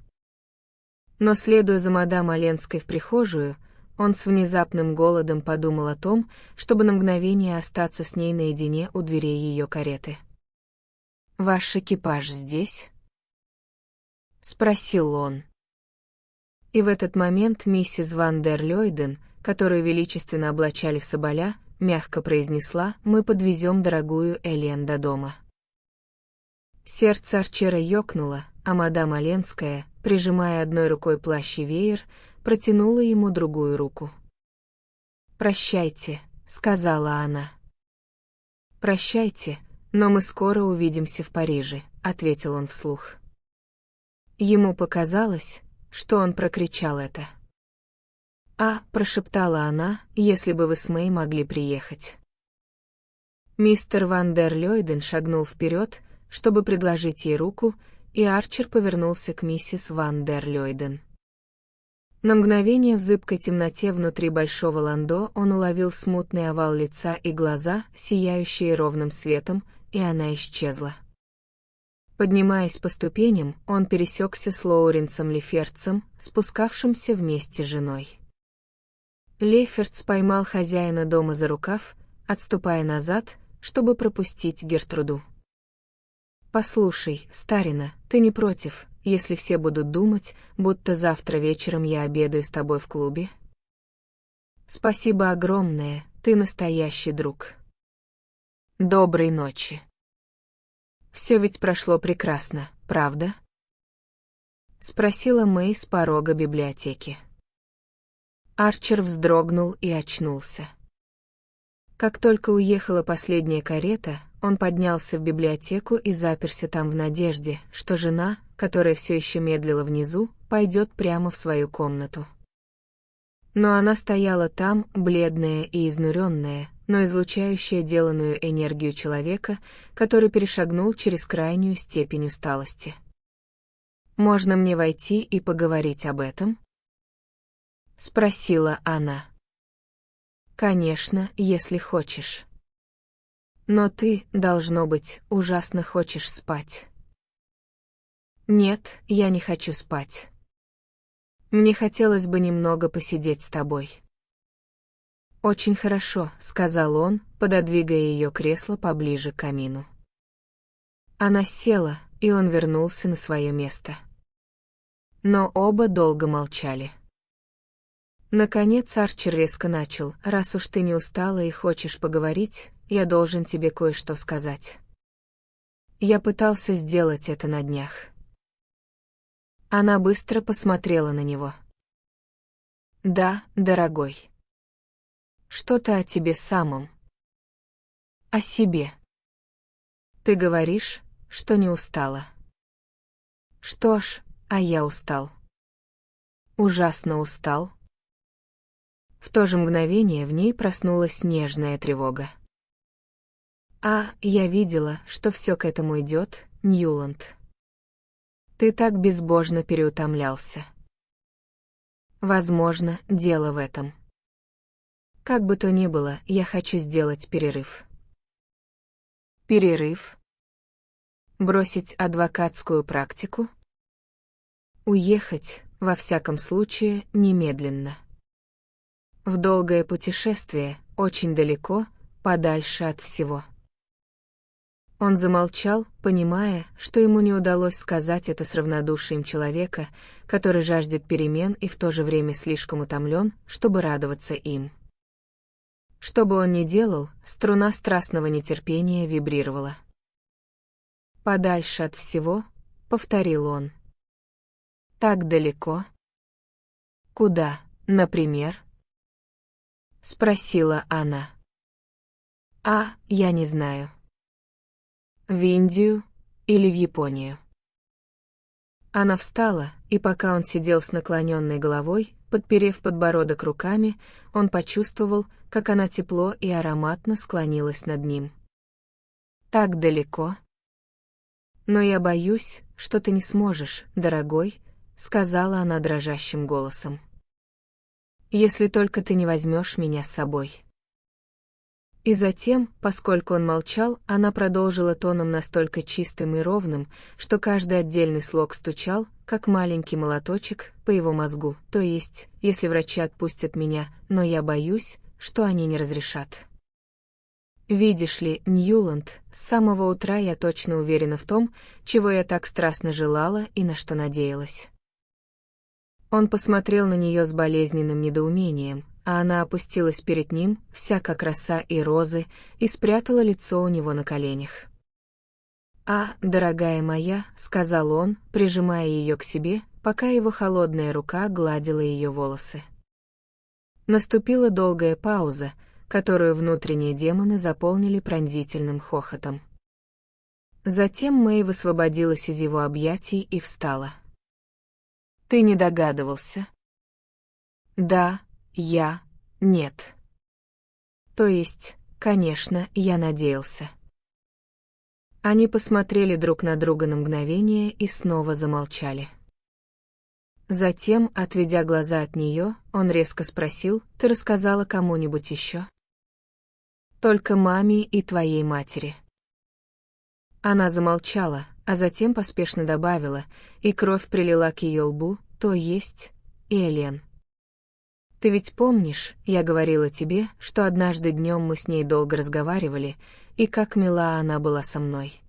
Но, следуя за мадам Оленской в прихожую, он с внезапным голодом подумал о том, чтобы на мгновение остаться с ней наедине у дверей ее кареты. «Ваш экипаж здесь?» — спросил он. И в этот момент миссис Ван дер Лёйден, которую величественно облачали в соболя, мягко произнесла: «Мы подвезем дорогую Элен до дома». Сердце Арчера ёкнуло, а мадам Оленская, прижимая одной рукой плащ и веер, протянула ему другую руку. «Прощайте», — сказала она. «Прощайте, но мы скоро увидимся в Париже», — ответил он вслух. Ему показалось, что он прокричал это. Прошептала она, «если бы вы с Мэй могли приехать». Мистер Ван дер Лёйден шагнул вперед, чтобы предложить ей руку, и Арчер повернулся к миссис Ван дер Лёйден. На мгновение в зыбкой темноте внутри большого ландо он уловил смутный овал лица и глаза, сияющие ровным светом, и она исчезла. Поднимаясь по ступеням, он пересекся с Лоуренсом Лефертсом, спускавшимся вместе с женой. Лефертс поймал хозяина дома за рукав, отступая назад, чтобы пропустить Гертруду. «Послушай, старина, ты не против, если все будут думать, будто завтра вечером я обедаю с тобой в клубе? Спасибо огромное, ты настоящий друг. Доброй ночи. Все ведь прошло прекрасно, правда?» — спросила Мэй с порога библиотеки. Арчер вздрогнул и очнулся. Как только уехала последняя карета, он поднялся в библиотеку и заперся там в надежде, что жена, которая все еще медлила внизу, пойдет прямо в свою комнату. Но она стояла там, бледная и изнуренная, но излучающая деланную энергию человека, который перешагнул через крайнюю степень усталости. «Можно мне войти и поговорить об этом?» — спросила она. «Конечно, если хочешь. Но ты, должно быть, ужасно хочешь спать». «Нет, я не хочу спать. Мне хотелось бы немного посидеть с тобой». «Очень хорошо», — сказал он, пододвигая ее кресло поближе к камину. Она села, и он вернулся на свое место. Но оба долго молчали. Наконец Арчер резко начал: «Раз уж ты не устала и хочешь поговорить, я должен тебе кое-что сказать. Я пытался сделать это на днях». Она быстро посмотрела на него. «Да, дорогой. Что-то о тебе самом. О себе. Ты говоришь, что не устала. Что ж, а я устал. Ужасно устал». В то же мгновение в ней проснулась нежная тревога. Я видела, что все к этому идет, Ньюланд. Ты так безбожно переутомлялся. Возможно, дело в этом. Как бы то ни было, я хочу сделать перерыв». «Перерыв? Бросить адвокатскую практику?» «Уехать, во всяком случае, немедленно. В долгое путешествие, очень далеко, подальше от всего». Он замолчал, понимая, что ему не удалось сказать это с равнодушием человека, который жаждет перемен и в то же время слишком утомлен, чтобы радоваться им. Что бы он ни делал, струна страстного нетерпения вибрировала. «Подальше от всего», — повторил он. «Так далеко?» «Куда, например?» — спросила она. Я не знаю. В Индию или в Японию?» Она встала, и пока он сидел с наклоненной головой, подперев подбородок руками, он почувствовал, как она тепло и ароматно склонилась над ним. «Так далеко?» «Но я боюсь, что ты не сможешь, дорогой», — сказала она дрожащим голосом. «Если только ты не возьмешь меня с собой». И затем, поскольку он молчал, она продолжила тоном настолько чистым и ровным, что каждый отдельный слог стучал, как маленький молоточек, по его мозгу. «То есть, если врачи отпустят меня, но я боюсь, что они не разрешат. Видишь ли, Ньюланд, с самого утра я точно уверена в том, чего я так страстно желала и на что надеялась». Он посмотрел на нее с болезненным недоумением, а она опустилась перед ним, вся как роса и розы, и спрятала лицо у него на коленях. «Дорогая моя», — сказал он, прижимая ее к себе, пока его холодная рука гладила ее волосы. Наступила долгая пауза, которую внутренние демоны заполнили пронзительным хохотом. Затем Мэй высвободилась из его объятий и встала. «Ты не догадывался?» «Да, нет. То есть, конечно, я надеялся». Они посмотрели друг на друга на мгновение и снова замолчали. Затем, отведя глаза от нее, он резко спросил: «Ты рассказала кому-нибудь еще?» «Только маме и твоей матери». Она замолчала, а затем поспешно добавила, и кровь прилила к ее лбу, то есть, и Элен. «Ты ведь помнишь, я говорила тебе, что однажды днем мы с ней долго разговаривали, и как мила она была со мной?»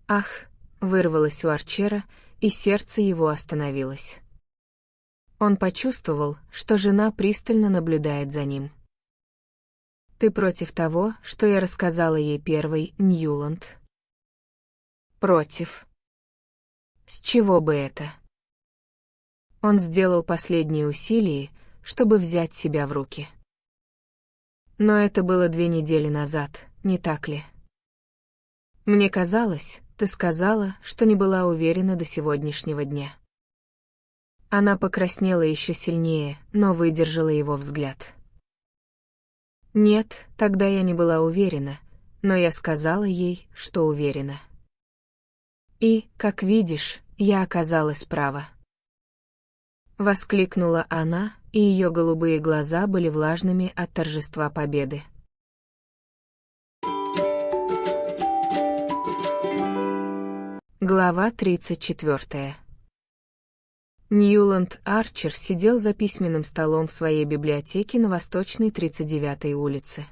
«Ах!» — вырвалось у Арчера, и сердце его остановилось. Он почувствовал, что жена пристально наблюдает за ним. «Ты против того, что я рассказала ей первой, Ньюланд?» «Против. С чего бы это?» Он сделал последние усилия, чтобы взять себя в руки. «Но это было 2 недели назад, не так ли? Мне казалось, ты сказала, что не была уверена до сегодняшнего дня». Она покраснела еще сильнее, но выдержала его взгляд. «Нет, тогда я не была уверена, но я сказала ей, что уверена. И, как видишь, я оказалась права». Воскликнула она, и ее голубые глаза были влажными от торжества победы. Глава 34. Ньюланд Арчер сидел за письменным столом в своей библиотеке на Восточной 39-й улице.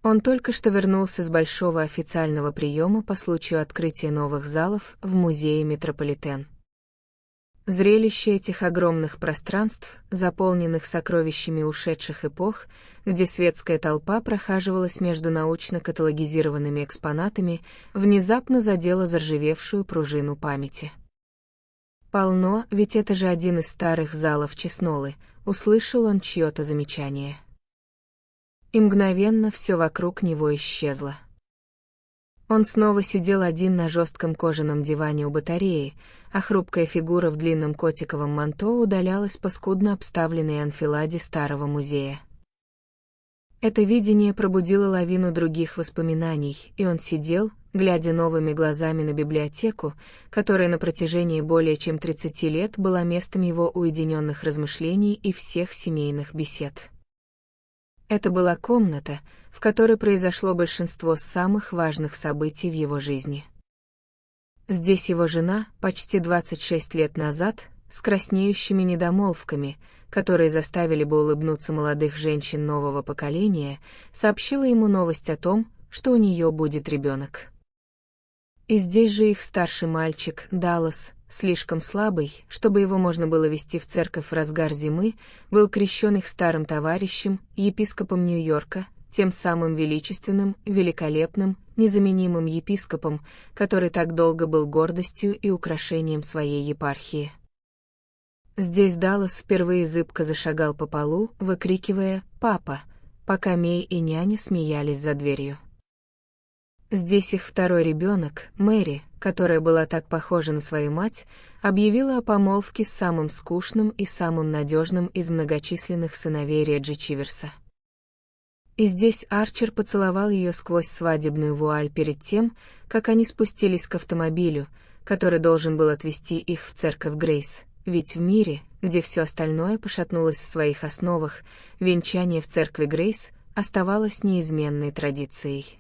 Он только что вернулся с большого официального приема по случаю открытия новых залов в музее Метрополитен. Зрелище этих огромных пространств, заполненных сокровищами ушедших эпох, где светская толпа прохаживалась между научно-каталогизированными экспонатами, внезапно задело заржавевшую пружину памяти. «Полно, ведь это же один из старых залов Чеснолы», — услышал он чье-то замечание. И мгновенно все вокруг него исчезло. Он снова сидел один на жестком кожаном диване у батареи, а хрупкая фигура в длинном котиковом манто удалялась по скудно обставленной анфиладе старого музея. Это видение пробудило лавину других воспоминаний, и он сидел, глядя новыми глазами на библиотеку, которая на протяжении более чем 30 лет была местом его уединенных размышлений и всех семейных бесед. Это была комната, в которой произошло большинство самых важных событий в его жизни. Здесь его жена, почти 26 лет назад, с краснеющими недомолвками, которые заставили бы улыбнуться молодых женщин нового поколения, сообщила ему новость о том, что у нее будет ребенок. И здесь же их старший мальчик, Даллас, слишком слабый, чтобы его можно было вести в церковь в разгар зимы, был крещен их старым товарищем, епископом Нью-Йорка, тем самым величественным, великолепным, незаменимым епископом, который так долго был гордостью и украшением своей епархии. Здесь Даллас впервые зыбко зашагал по полу, выкрикивая «Папа», пока Мэй и няня смеялись за дверью. Здесь их второй ребенок, Мэри, которая была так похожа на свою мать, объявила о помолвке с самым скучным и самым надежным из многочисленных сыновей Реджи Чиверса. И здесь Арчер поцеловал ее сквозь свадебную вуаль перед тем, как они спустились к автомобилю, который должен был отвезти их в церковь Грейс, ведь в мире, где все остальное пошатнулось в своих основах, венчание в церкви Грейс оставалось неизменной традицией.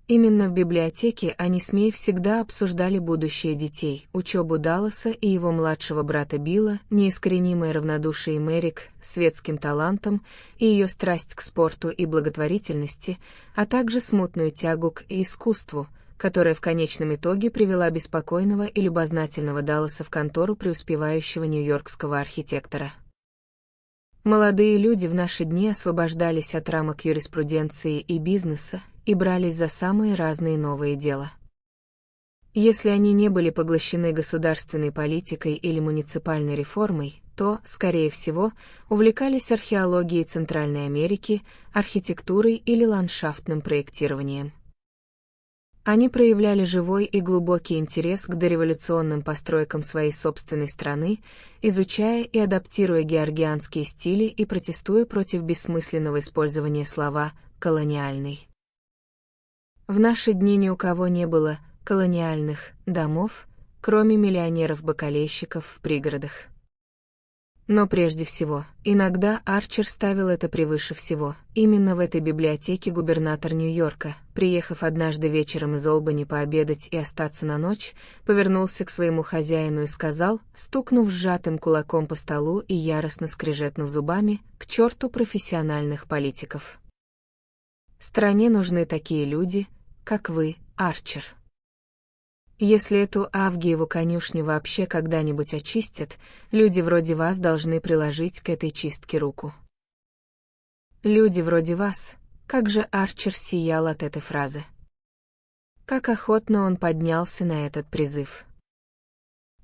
Именно в библиотеке они с Мэй всегда обсуждали будущее детей, учебу Далласа и его младшего брата Билла, неискоренимое равнодушие Мэри к светским талантам и ее страсть к спорту и благотворительности, а также смутную тягу к искусству, которая в конечном итоге привела беспокойного и любознательного Далласа в контору преуспевающего нью-йоркского архитектора. Молодые люди в наши дни освобождались от рамок юриспруденции и бизнеса и брались за самые разные новые дела. Если они не были поглощены государственной политикой или муниципальной реформой, то, скорее всего, увлекались археологией Центральной Америки, архитектурой или ландшафтным проектированием. Они проявляли живой и глубокий интерес к дореволюционным постройкам своей собственной страны, изучая и адаптируя георгианские стили и протестуя против бессмысленного использования слова «колониальный». В наши дни ни у кого не было колониальных домов, кроме миллионеров-бакалейщиков в пригородах. Но прежде всего, иногда Арчер ставил это превыше всего. Именно в этой библиотеке губернатор Нью-Йорка, приехав однажды вечером из Олбани пообедать и остаться на ночь, повернулся к своему хозяину и сказал, стукнув сжатым кулаком по столу и яростно скрежетнув зубами, к черту профессиональных политиков. Стране нужны такие люди, как вы, Арчер. Если эту Авгиеву конюшню вообще когда-нибудь очистят, люди вроде вас должны приложить к этой чистке руку. Люди вроде вас, как же Арчер сиял от этой фразы. Как охотно он поднялся на этот призыв.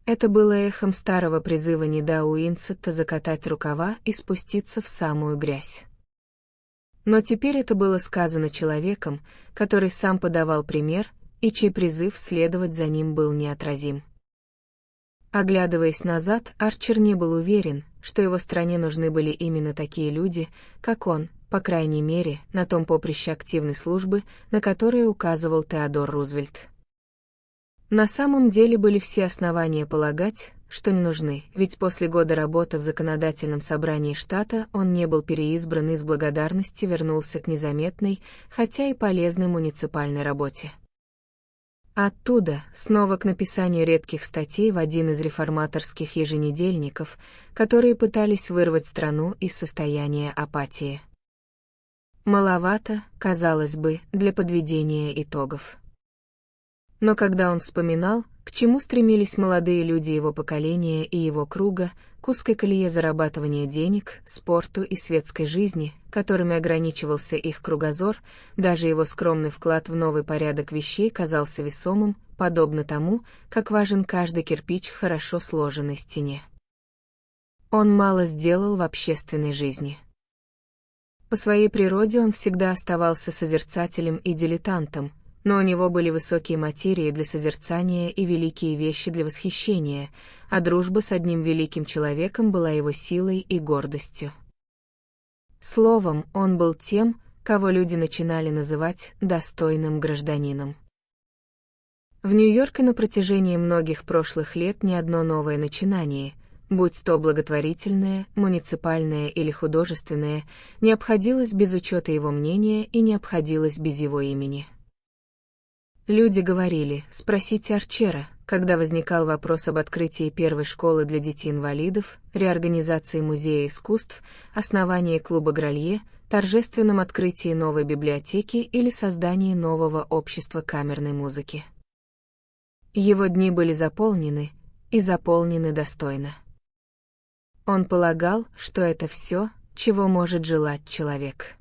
Это было эхом старого призыва Неда Уинсетта закатать рукава и спуститься в самую грязь. Но теперь это было сказано человеком, который сам подавал пример, и чей призыв следовать за ним был неотразим. Оглядываясь назад, Арчер не был уверен, что его стране нужны были именно такие люди, как он, по крайней мере, на том поприще активной службы, на которое указывал Теодор Рузвельт. На самом деле были все основания полагать, что не нужны, ведь после года работы в законодательном собрании штата он не был переизбран и с благодарностью вернулся к незаметной, хотя и полезной муниципальной работе. Оттуда снова к написанию редких статей в один из реформаторских еженедельников, которые пытались вырвать страну из состояния апатии. Маловато, казалось бы, для подведения итогов. Но когда он вспоминал, к чему стремились молодые люди его поколения и его круга, к узкой колее зарабатывания денег, спорту и светской жизни, которыми ограничивался их кругозор, даже его скромный вклад в новый порядок вещей казался весомым, подобно тому, как важен каждый кирпич в хорошо сложенной стене. Он мало сделал в общественной жизни. По своей природе он всегда оставался созерцателем и дилетантом, но у него были высокие материи для созерцания и великие вещи для восхищения, а дружба с одним великим человеком была его силой и гордостью. Словом, он был тем, кого люди начинали называть достойным гражданином. В Нью-Йорке на протяжении многих прошлых лет ни одно новое начинание, будь то благотворительное, муниципальное или художественное, не обходилось без учета его мнения и не обходилось без его имени. Люди говорили, спросите Арчера, когда возникал вопрос об открытии первой школы для детей-инвалидов, реорганизации музея искусств, основании клуба Гролье, торжественном открытии новой библиотеки или создании нового общества камерной музыки. Его дни были заполнены, и заполнены достойно. Он полагал, что это все, чего может желать человек.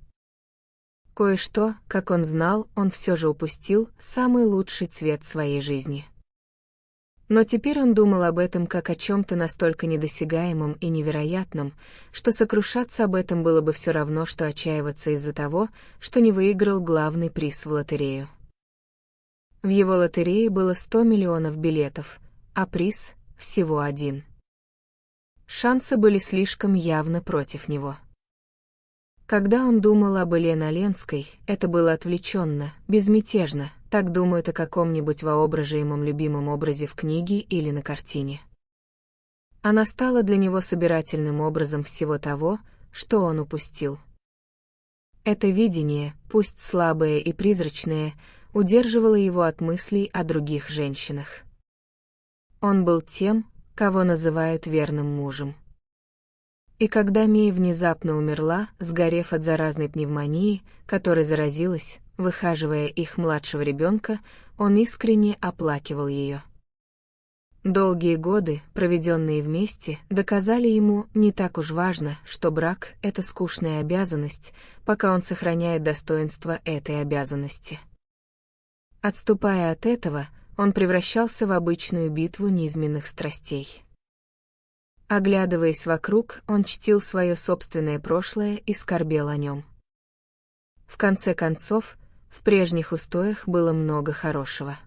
Кое-что, как он знал, он все же упустил, самый лучший цвет своей жизни. Но теперь он думал об этом как о чем-то настолько недосягаемом и невероятном, что сокрушаться об этом было бы все равно, что отчаиваться из-за того, что не выиграл главный приз в лотерею. В его лотерее было 100 миллионов билетов, а приз — всего один. Шансы были слишком явно против него. Когда он думал об Елене Оленской, это было отвлеченно, безмятежно, так думают о каком-нибудь воображаемом любимом образе в книге или на картине. Она стала для него собирательным образом всего того, что он упустил. Это видение, пусть слабое и призрачное, удерживало его от мыслей о других женщинах. Он был тем, кого называют верным мужем. И когда Мей внезапно умерла, сгорев от заразной пневмонии, которой заразилась, выхаживая их младшего ребенка, он искренне оплакивал ее. Долгие годы, проведенные вместе, доказали ему, не так уж важно, что брак — это скучная обязанность, пока он сохраняет достоинство этой обязанности. Отступая от этого, он превращался в обычную битву низменных страстей. Оглядываясь вокруг, он чтил свое собственное прошлое и скорбел о нем. В конце концов, в прежних устоях было много хорошего.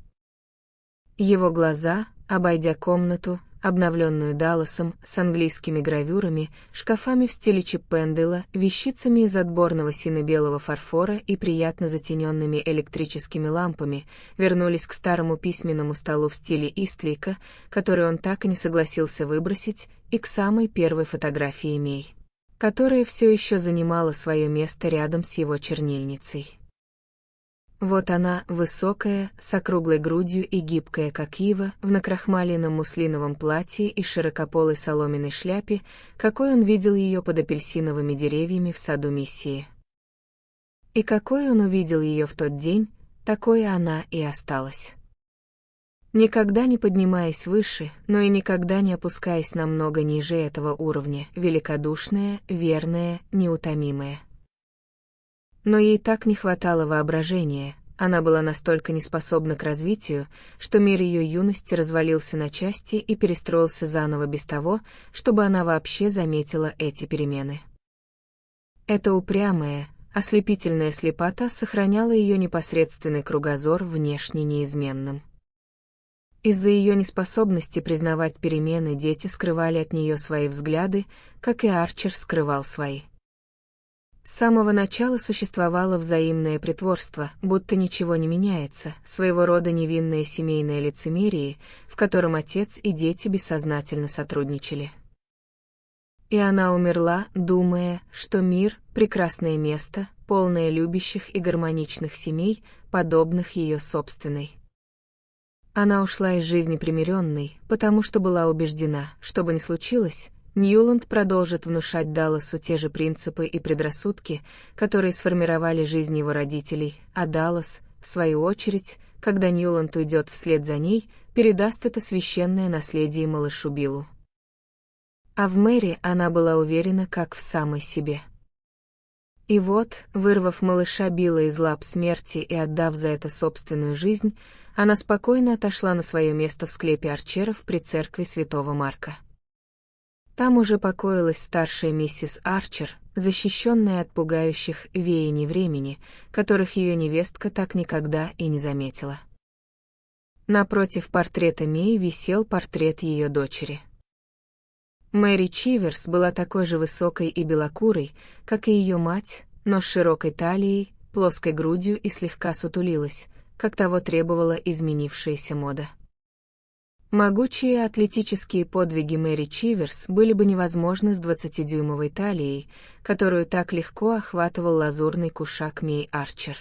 Его глаза, обойдя комнату, обновленную Далласом, с английскими гравюрами, шкафами в стиле Чиппендейла, вещицами из отборного сине-белого фарфора и приятно затененными электрическими лампами, вернулись к старому письменному столу в стиле Истлика, который он так и не согласился выбросить, и к самой первой фотографии Мей, которая все еще занимала свое место рядом с его чернильницей. Вот она, высокая, с округлой грудью и гибкая, как ива, в накрахмаленном муслиновом платье и широкополой соломенной шляпе, какой он видел ее под апельсиновыми деревьями в саду Миссии. И какой он увидел ее в тот день, такой она и осталась. Никогда не поднимаясь выше, но и никогда не опускаясь намного ниже этого уровня, великодушная, верная, неутомимая. Но ей так не хватало воображения, она была настолько неспособна к развитию, что мир ее юности развалился на части и перестроился заново без того, чтобы она вообще заметила эти перемены. Эта упрямая, ослепительная слепота сохраняла ее непосредственный кругозор внешне неизменным. Из-за ее неспособности признавать перемены дети скрывали от нее свои взгляды, как и Арчер скрывал свои. С самого начала существовало взаимное притворство, будто ничего не меняется, своего рода невинное семейное лицемерие, в котором отец и дети бессознательно сотрудничали. И она умерла, думая, что мир — прекрасное место, полное любящих и гармоничных семей, подобных ее собственной. Она ушла из жизни примиренной, потому что была убеждена, что бы ни случилось, Ньюланд продолжит внушать Далласу те же принципы и предрассудки, которые сформировали жизнь его родителей, а Даллас, в свою очередь, когда Ньюланд уйдет вслед за ней, передаст это священное наследие малышу Биллу. А в Мэри она была уверена как в самой себе. И вот, вырвав малыша Билла из лап смерти и отдав за это собственную жизнь, она спокойно отошла на свое место в склепе Арчеров при церкви Святого Марка. Там уже покоилась старшая миссис Арчер, защищенная от пугающих веяний времени, которых ее невестка так никогда и не заметила. Напротив портрета Мей висел портрет ее дочери. Мэри Чиверс была такой же высокой и белокурой, как и ее мать, но с широкой талией, плоской грудью и слегка сутулилась, как того требовала изменившаяся мода. Могучие атлетические подвиги Мэри Чиверс были бы невозможны с 20-дюймовой талией, которую так легко охватывал лазурный кушак Мей Арчер.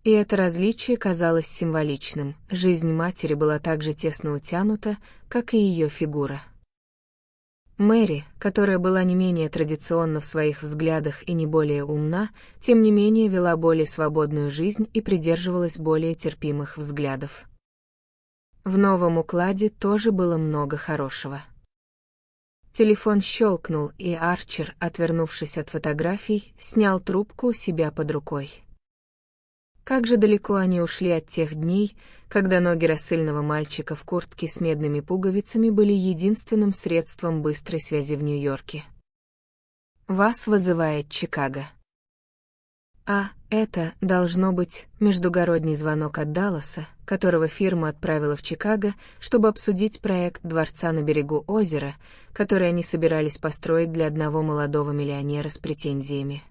И это различие казалось символичным, жизнь матери была так же тесно утянута, как и ее фигура. Мэри, которая была не менее традиционна в своих взглядах и не более умна, тем не менее вела более свободную жизнь и придерживалась более терпимых взглядов. В новом укладе тоже было много хорошего. Телефон щелкнул, и Арчер, отвернувшись от фотографий, снял трубку у себя под рукой. Как же далеко они ушли от тех дней, когда ноги рассыльного мальчика в куртке с медными пуговицами были единственным средством быстрой связи в Нью-Йорке. «Вас вызывает Чикаго». Это, должно быть, междугородний звонок от Далласа, которого фирма отправила в Чикаго, чтобы обсудить проект дворца на берегу озера, который они собирались построить для одного молодого миллионера с претензиями.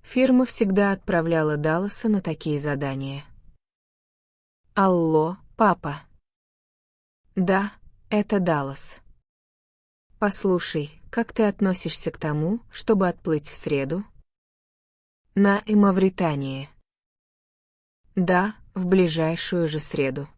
Фирма всегда отправляла Далласа на такие задания. «Алло, папа». «Да, это Даллас. Послушай, как ты относишься к тому, чтобы отплыть в среду?» «На Мавритании». «Да, в ближайшую же среду.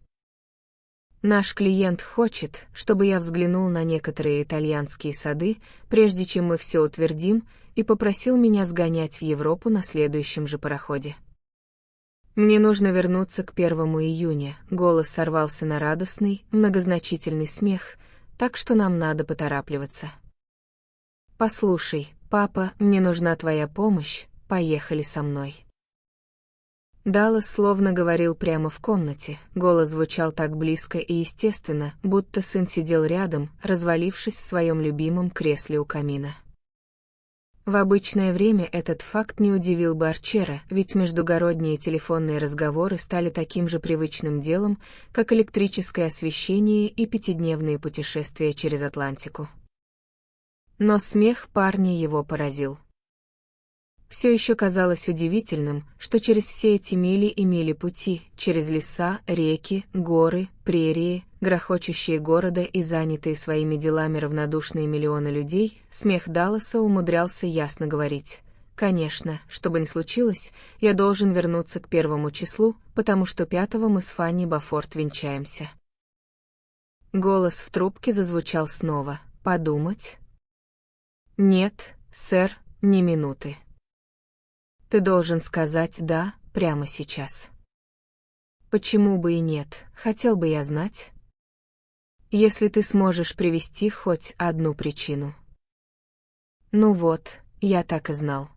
Наш клиент хочет, чтобы я взглянул на некоторые итальянские сады, прежде чем мы все утвердим, и попросил меня сгонять в Европу на следующем же пароходе. Мне нужно вернуться к 1 июня, голос сорвался на радостный, многозначительный смех, так что нам надо поторапливаться. Послушай, папа, мне нужна твоя помощь, поехали со мной. Даллас словно говорил прямо в комнате, голос звучал так близко и естественно, будто сын сидел рядом, развалившись в своем любимом кресле у камина. В обычное время этот факт не удивил бы Арчера, ведь междугородние телефонные разговоры стали таким же привычным делом, как электрическое освещение и пятидневные путешествия через Атлантику. Но смех парня его поразил. Все еще казалось удивительным, что через все эти мили и мили пути, через леса, реки, горы, прерии, грохочущие города и занятые своими делами равнодушные миллионы людей, смех Далласа умудрялся ясно говорить: «Конечно, что бы ни случилось, я должен вернуться к 1 числу, потому что 5-го мы с Фанни Бафорт венчаемся». Голос в трубке зазвучал снова. «Подумать?» «Нет, сэр, ни минуты. Ты должен сказать «да» прямо сейчас». «Почему бы и нет, хотел бы я знать?» «Если ты сможешь привести хоть одну причину». «Ну вот, я так и знал».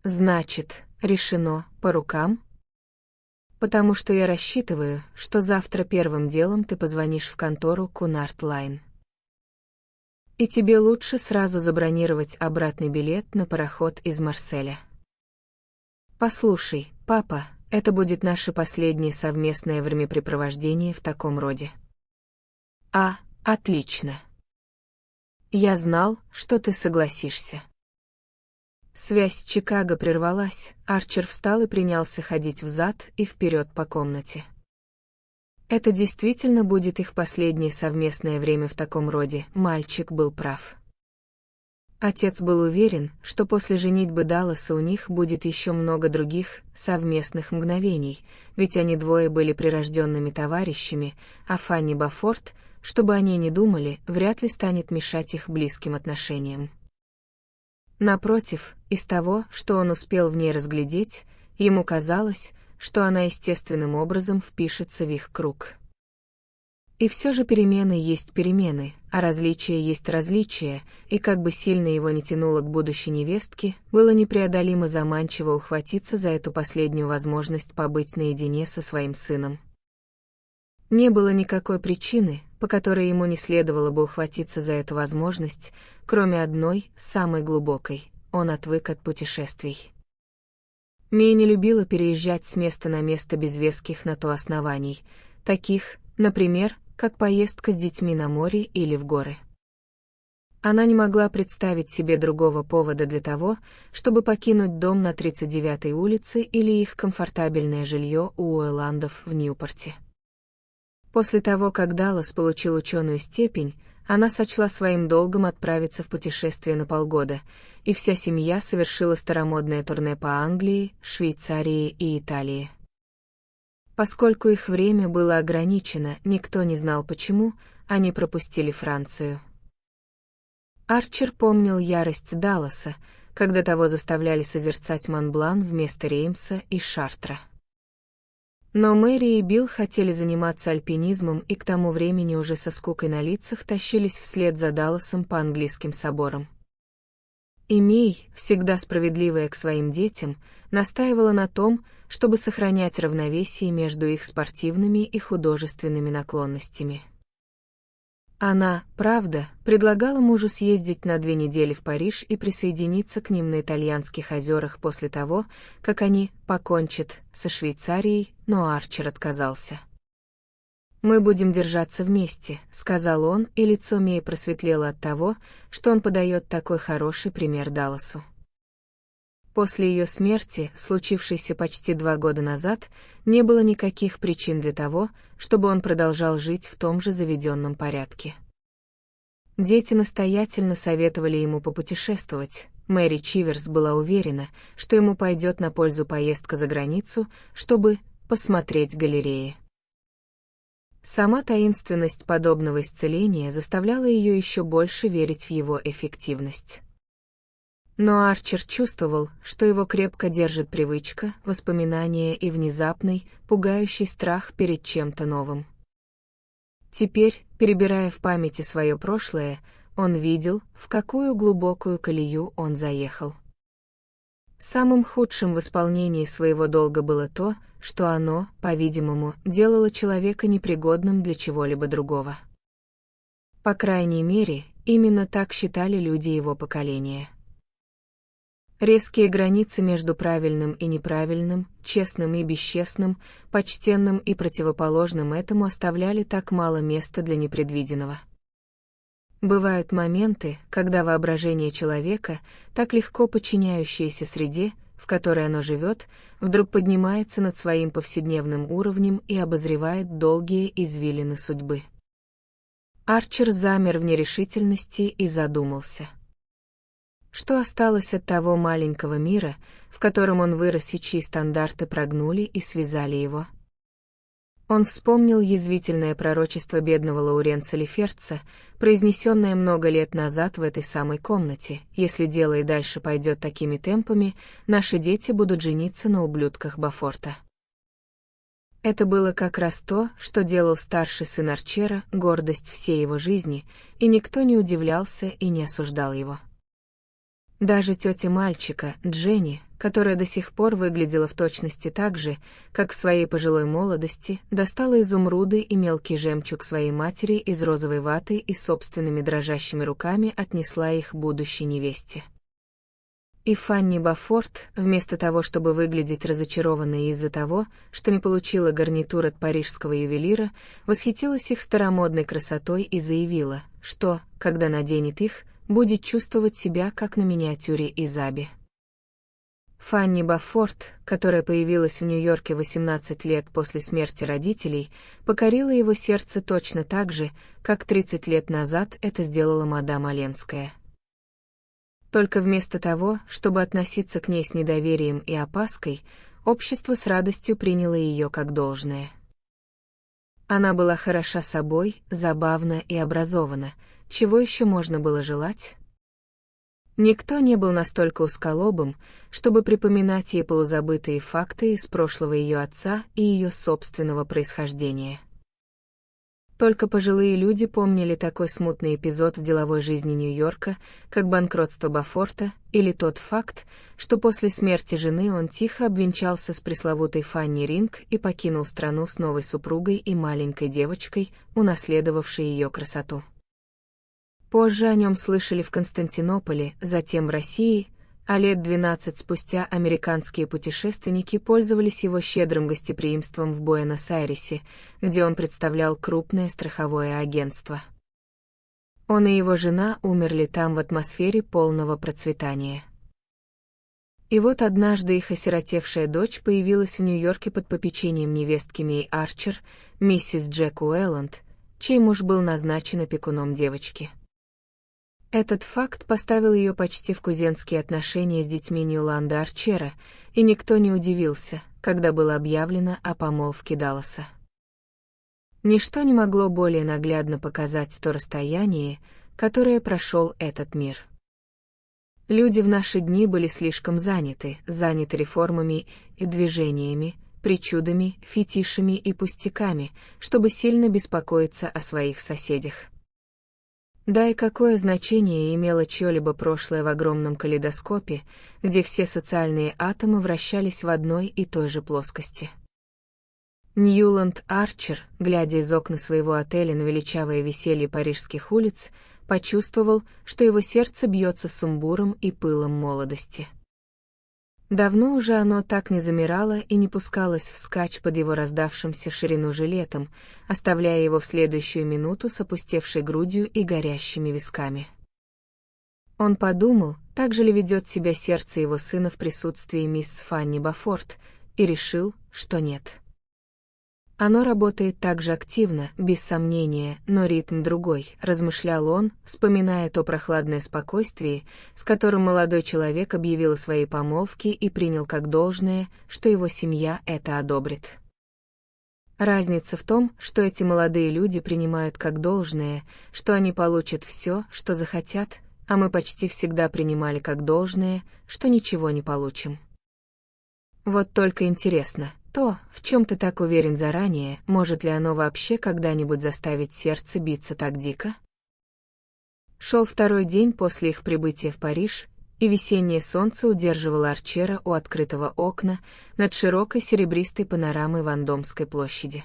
«Значит, решено, по рукам?» «Потому что я рассчитываю, что завтра первым делом ты позвонишь в контору Кунард Лайн. И тебе лучше сразу забронировать обратный билет на пароход из Марселя. Послушай, папа, это будет наше последнее совместное времяпрепровождение в таком роде». Отлично. Я знал, что ты согласишься». Связь с Чикаго прервалась, Арчер встал и принялся ходить взад и вперед по комнате. Это действительно будет их последнее совместное время в таком роде, мальчик был прав. Отец был уверен, что после женитьбы Далласа у них будет еще много других совместных мгновений, ведь они двое были прирожденными товарищами, а Фанни Бафорт, чтобы они не думали, вряд ли станет мешать их близким отношениям. Напротив, из того, что он успел в ней разглядеть, ему казалось, что она естественным образом впишется в их круг. И все же перемены есть перемены, а различия есть различия, и как бы сильно его не тянуло к будущей невестке, было непреодолимо заманчиво ухватиться за эту последнюю возможность побыть наедине со своим сыном. Не было никакой причины, по которой ему не следовало бы ухватиться за эту возможность, кроме одной, самой глубокой: он отвык от путешествий. Мия не любила переезжать с места на место без веских на то оснований, таких, например, как поездка с детьми на море или в горы. Она не могла представить себе другого повода для того, чтобы покинуть дом на 39-й улице или их комфортабельное жилье у Уэлландов в Ньюпорте. После того, как Даллас получил ученую степень, она сочла своим долгом отправиться в путешествие на полгода, и вся семья совершила старомодное турне по Англии, Швейцарии и Италии. Поскольку их время было ограничено, никто не знал почему, они пропустили Францию. Арчер помнил ярость Далласа, когда того заставляли созерцать Монблан вместо Реймса и Шартра. Но Мэри и Билл хотели заниматься альпинизмом и к тому времени уже со скукой на лицах тащились вслед за Далласом по английским соборам. И Мей, всегда справедливая к своим детям, настаивала на том, чтобы сохранять равновесие между их спортивными и художественными наклонностями. Она, правда, предлагала мужу съездить на 2 недели в Париж и присоединиться к ним на итальянских озерах после того, как они покончат со Швейцарией, но Арчер отказался. «Мы будем держаться вместе», — сказал он, и лицо Мии просветлело от того, что он подает такой хороший пример Далласу. После ее смерти, случившейся почти 2 года назад, не было никаких причин для того, чтобы он продолжал жить в том же заведенном порядке. Дети настоятельно советовали ему попутешествовать. Мэри Чиверс была уверена, что ему пойдет на пользу поездка за границу, чтобы посмотреть галереи. Сама таинственность подобного исцеления заставляла ее еще больше верить в его эффективность. Но Арчер чувствовал, что его крепко держит привычка, воспоминания и внезапный, пугающий страх перед чем-то новым. Теперь, перебирая в памяти свое прошлое, он видел, в какую глубокую колею он заехал. Самым худшим в исполнении своего долга было то, что оно, по-видимому, делало человека непригодным для чего-либо другого. По крайней мере, именно так считали люди его поколения. Резкие границы между правильным и неправильным, честным и бесчестным, почтенным и противоположным этому оставляли так мало места для непредвиденного. Бывают моменты, когда воображение человека, так легко подчиняющееся среде, в которой оно живет, вдруг поднимается над своим повседневным уровнем и обозревает долгие извилины судьбы. Арчер замер в нерешительности и задумался. Что осталось от того маленького мира, в котором он вырос и чьи стандарты прогнули и связали его? Он вспомнил язвительное пророчество бедного Лоуренца Леферца, произнесенное много лет назад в этой самой комнате: «Если дело и дальше пойдет такими темпами, наши дети будут жениться на ублюдках Бафорта». Это было как раз то, что делал старший сын Арчера, гордость всей его жизни, и никто не удивлялся и не осуждал его. Даже тетя мальчика, Дженни, которая до сих пор выглядела в точности так же, как в своей пожилой молодости, достала изумруды и мелкий жемчуг своей матери из розовой ваты и собственными дрожащими руками отнесла их будущей невесте. И Фанни Бафорт, вместо того, чтобы выглядеть разочарованной из-за того, что не получила гарнитур от парижского ювелира, восхитилась их старомодной красотой и заявила, что, когда наденет их, будет чувствовать себя, как на миниатюре Изаби. Фанни Бафорт, которая появилась в Нью-Йорке 18 лет после смерти родителей, покорила его сердце точно так же, как 30 лет назад это сделала мадам Оленская. Только вместо того, чтобы относиться к ней с недоверием и опаской, общество с радостью приняло ее как должное. Она была хороша собой, забавна и образована. Чего еще можно было желать? Никто не был настолько узколобым, чтобы припоминать ей полузабытые факты из прошлого ее отца и ее собственного происхождения. Только пожилые люди помнили такой смутный эпизод в деловой жизни Нью-Йорка, как банкротство Бафорта, или тот факт, что после смерти жены он тихо обвенчался с пресловутой Фанни Ринг и покинул страну с новой супругой и маленькой девочкой, унаследовавшей ее красоту. Позже о нем слышали в Константинополе, затем в России, а лет 12 спустя американские путешественники пользовались его щедрым гостеприимством в Буэнос-Айресе, где он представлял крупное страховое агентство. Он и его жена умерли там в атмосфере полного процветания. И вот однажды их осиротевшая дочь появилась в Нью-Йорке под попечением невестки Мэй Арчер, миссис Джек Уэлланд, чей муж был назначен опекуном девочки. Этот факт поставил ее почти в кузенские отношения с детьми Ньюланда Арчера, и никто не удивился, когда было объявлено о помолвке Далласа. Ничто не могло более наглядно показать то расстояние, которое прошел этот мир. Люди в наши дни были слишком заняты реформами и движениями, причудами, фетишами и пустяками, чтобы сильно беспокоиться о своих соседях. Да и какое значение имело чье-либо прошлое в огромном калейдоскопе, где все социальные атомы вращались в одной и той же плоскости. Ньюланд Арчер, глядя из окна своего отеля на величавое веселье парижских улиц, почувствовал, что его сердце бьется сумбуром и пылом молодости. Давно уже оно так не замирало и не пускалось вскачь под его раздавшимся в ширину жилетом, оставляя его в следующую минуту с опустевшей грудью и горящими висками. Он подумал, так же ли ведет себя сердце его сына в присутствии мисс Фанни Бафорт, и решил, что нет. Оно работает так же активно, без сомнения, но ритм другой, размышлял он, вспоминая то прохладное спокойствие, с которым молодой человек объявил о своей помолвке и принял как должное, что его семья это одобрит. Разница в том, что эти молодые люди принимают как должное, что они получат все, что захотят, а мы почти всегда принимали как должное, что ничего не получим. Вот только интересно, то, в чем ты так уверен заранее, может ли оно вообще когда-нибудь заставить сердце биться так дико? Шел второй день после их прибытия в Париж, и весеннее солнце удерживало Арчера у открытого окна над широкой серебристой панорамой Вандомской площади.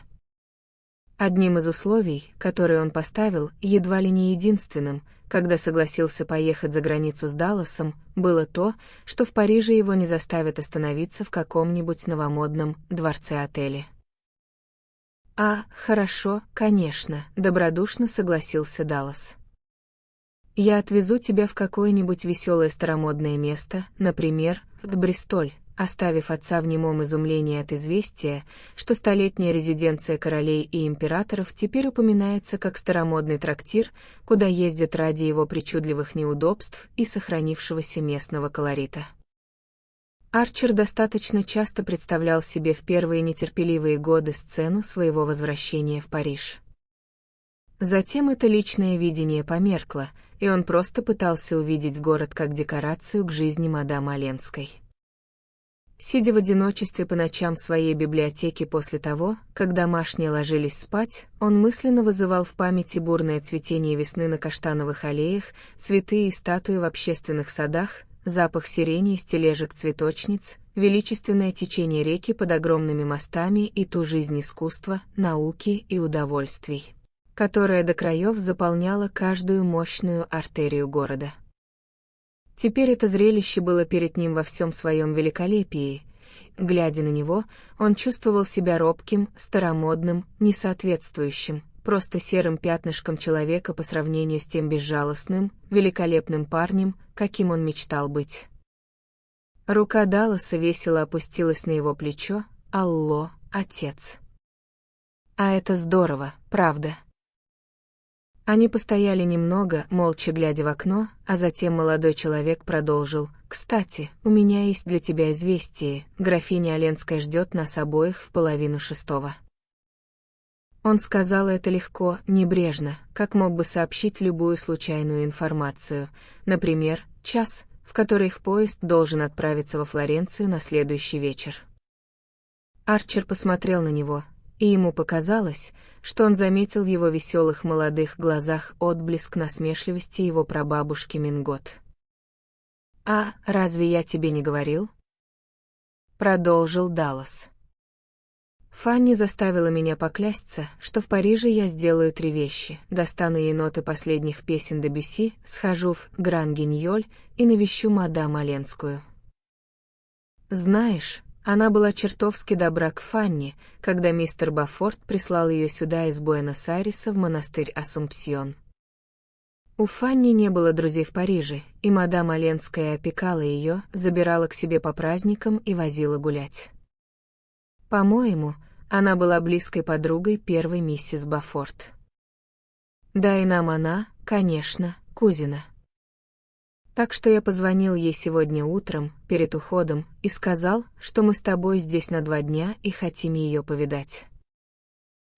Одним из условий, которые он поставил, едва ли не единственным, когда согласился поехать за границу с Далласом, было то, что в Париже его не заставят остановиться в каком-нибудь новомодном дворце-отеле. Хорошо, конечно», — добродушно согласился Даллас. «Я отвезу тебя в какое-нибудь веселое старомодное место, например, в Бристоль», оставив отца в немом изумлении от известия, что столетняя резиденция королей и императоров теперь упоминается как старомодный трактир, куда ездят ради его причудливых неудобств и сохранившегося местного колорита. Арчер достаточно часто представлял себе в первые нетерпеливые годы сцену своего возвращения в Париж. Затем это личное видение померкло, и он просто пытался увидеть город как декорацию к жизни мадам Оленской. Сидя в одиночестве по ночам в своей библиотеке после того, как домашние ложились спать, он мысленно вызывал в памяти бурное цветение весны на каштановых аллеях, цветы и статуи в общественных садах, запах сирени из тележек цветочниц, величественное течение реки под огромными мостами и ту жизнь искусства, науки и удовольствий, которая до краев заполняла каждую мощную артерию города. Теперь это зрелище было перед ним во всем своем великолепии. Глядя на него, он чувствовал себя робким, старомодным, несоответствующим, просто серым пятнышком человека по сравнению с тем безжалостным, великолепным парнем, каким он мечтал быть. Рука Далласа весело опустилась на его плечо. «Алло, отец». «А это здорово, правда?» Они постояли немного, молча глядя в окно, а затем молодой человек продолжил: «Кстати, у меня есть для тебя известие, графиня Оленская ждет нас обоих в 5:30». Он сказал это легко, небрежно, как мог бы сообщить любую случайную информацию, например, час, в который их поезд должен отправиться во Флоренцию на следующий вечер. Арчер посмотрел на него, и ему показалось, что он заметил в его веселых молодых глазах отблеск насмешливости его прабабушки Мингот. «Разве я тебе не говорил?» Продолжил Даллас. «Фанни заставила меня поклясться, что в Париже я сделаю 3 вещи: достану ей ноты последних песен Дебюсси, схожу в Гран-Гиньоль и навещу мадам Оленскую». Знаешь, она была чертовски добра к Фанни, когда мистер Бафорт прислал ее сюда из Буэнос-Айреса в монастырь Ассумпсьон. У Фанни не было друзей в Париже, и мадам Оленская опекала ее, забирала к себе по праздникам и возила гулять. По-моему, она была близкой подругой первой миссис Бафорт. Да и нам она, конечно, кузина. Так что я позвонил ей сегодня утром, перед уходом, и сказал, что мы с тобой здесь на 2 дня и хотим ее повидать.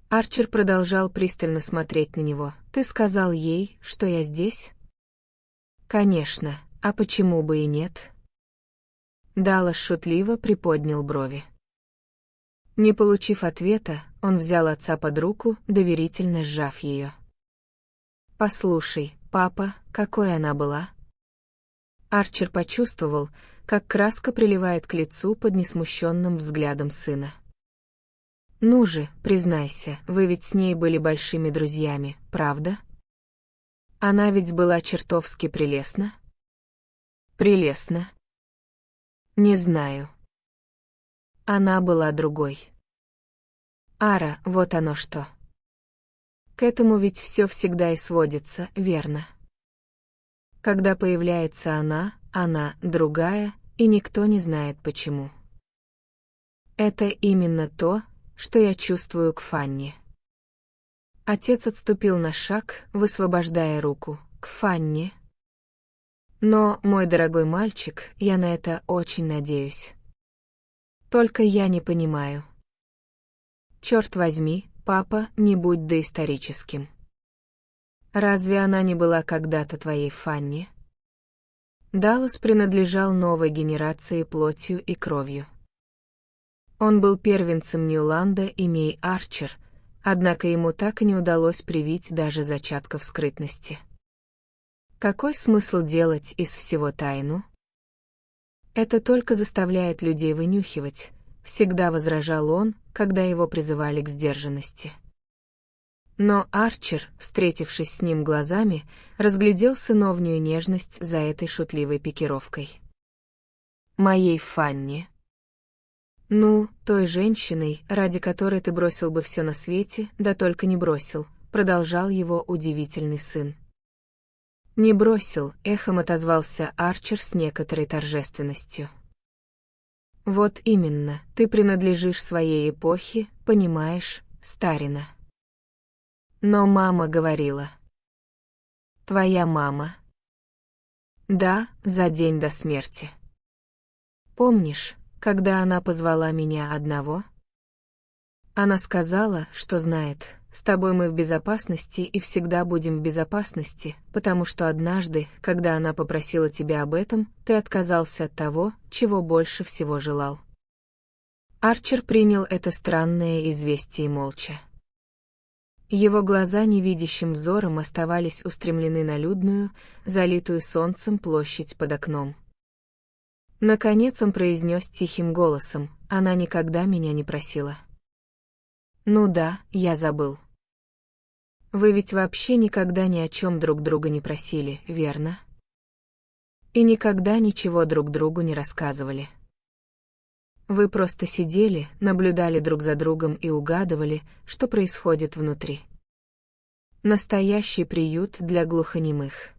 Арчер продолжал пристально смотреть на него. «Ты сказал ей, что я здесь?» «Конечно, а почему бы и нет?» Даллас шутливо приподнял брови. Не получив ответа, он взял отца под руку, доверительно сжав ее. «Послушай, папа, какой она была?» Арчер почувствовал, как краска приливает к лицу под несмущенным взглядом сына. «Ну же, признайся, вы ведь с ней были большими друзьями, правда? Она ведь была чертовски прелестна?» «Прелестна?» «Не знаю». Она была другой. Ара, вот оно что. К этому ведь все всегда и сводится, верно? Когда появляется она другая, и никто не знает почему. Это именно то, что я чувствую к Фанни. Отец отступил на шаг, высвобождая руку. К Фанни. Но, мой дорогой мальчик, я на это очень надеюсь. Только я не понимаю. Черт возьми, папа, не будь доисторическим. Разве она не была когда-то твоей Фанни? Даллас принадлежал новой генерации плотью и кровью. Он был первенцем Ньюланда и Мей Арчер, однако ему так и не удалось привить даже зачатков скрытности. Какой смысл делать из всего тайну? Это только заставляет людей вынюхивать, всегда возражал он, когда его призывали к сдержанности. Но Арчер, встретившись с ним глазами, разглядел сыновнюю нежность за этой шутливой пикировкой. «Моей Фанни. Ну, той женщиной, ради которой ты бросил бы все на свете, да только не бросил», продолжал его удивительный сын. «Не бросил», — эхом отозвался Арчер с некоторой торжественностью. «Вот именно, ты принадлежишь своей эпохе, понимаешь, старина». Но мама говорила. Твоя мама? Да, за день до смерти. Помнишь, когда она позвала меня одного? Она сказала, что знает, с тобой мы в безопасности и всегда будем в безопасности, потому что однажды, когда она попросила тебя об этом, ты отказался от того, чего больше всего желал. Арчер принял это странное известие молча. Его глаза невидящим взором оставались устремлены на людную, залитую солнцем площадь под окном. Наконец он произнес тихим голосом: «Она никогда меня не просила». «Ну да, я забыл. Вы ведь вообще никогда ни о чем друг друга не просили, верно? И никогда ничего друг другу не рассказывали. Вы просто сидели, наблюдали друг за другом и угадывали, что происходит внутри. Настоящий приют для глухонемых.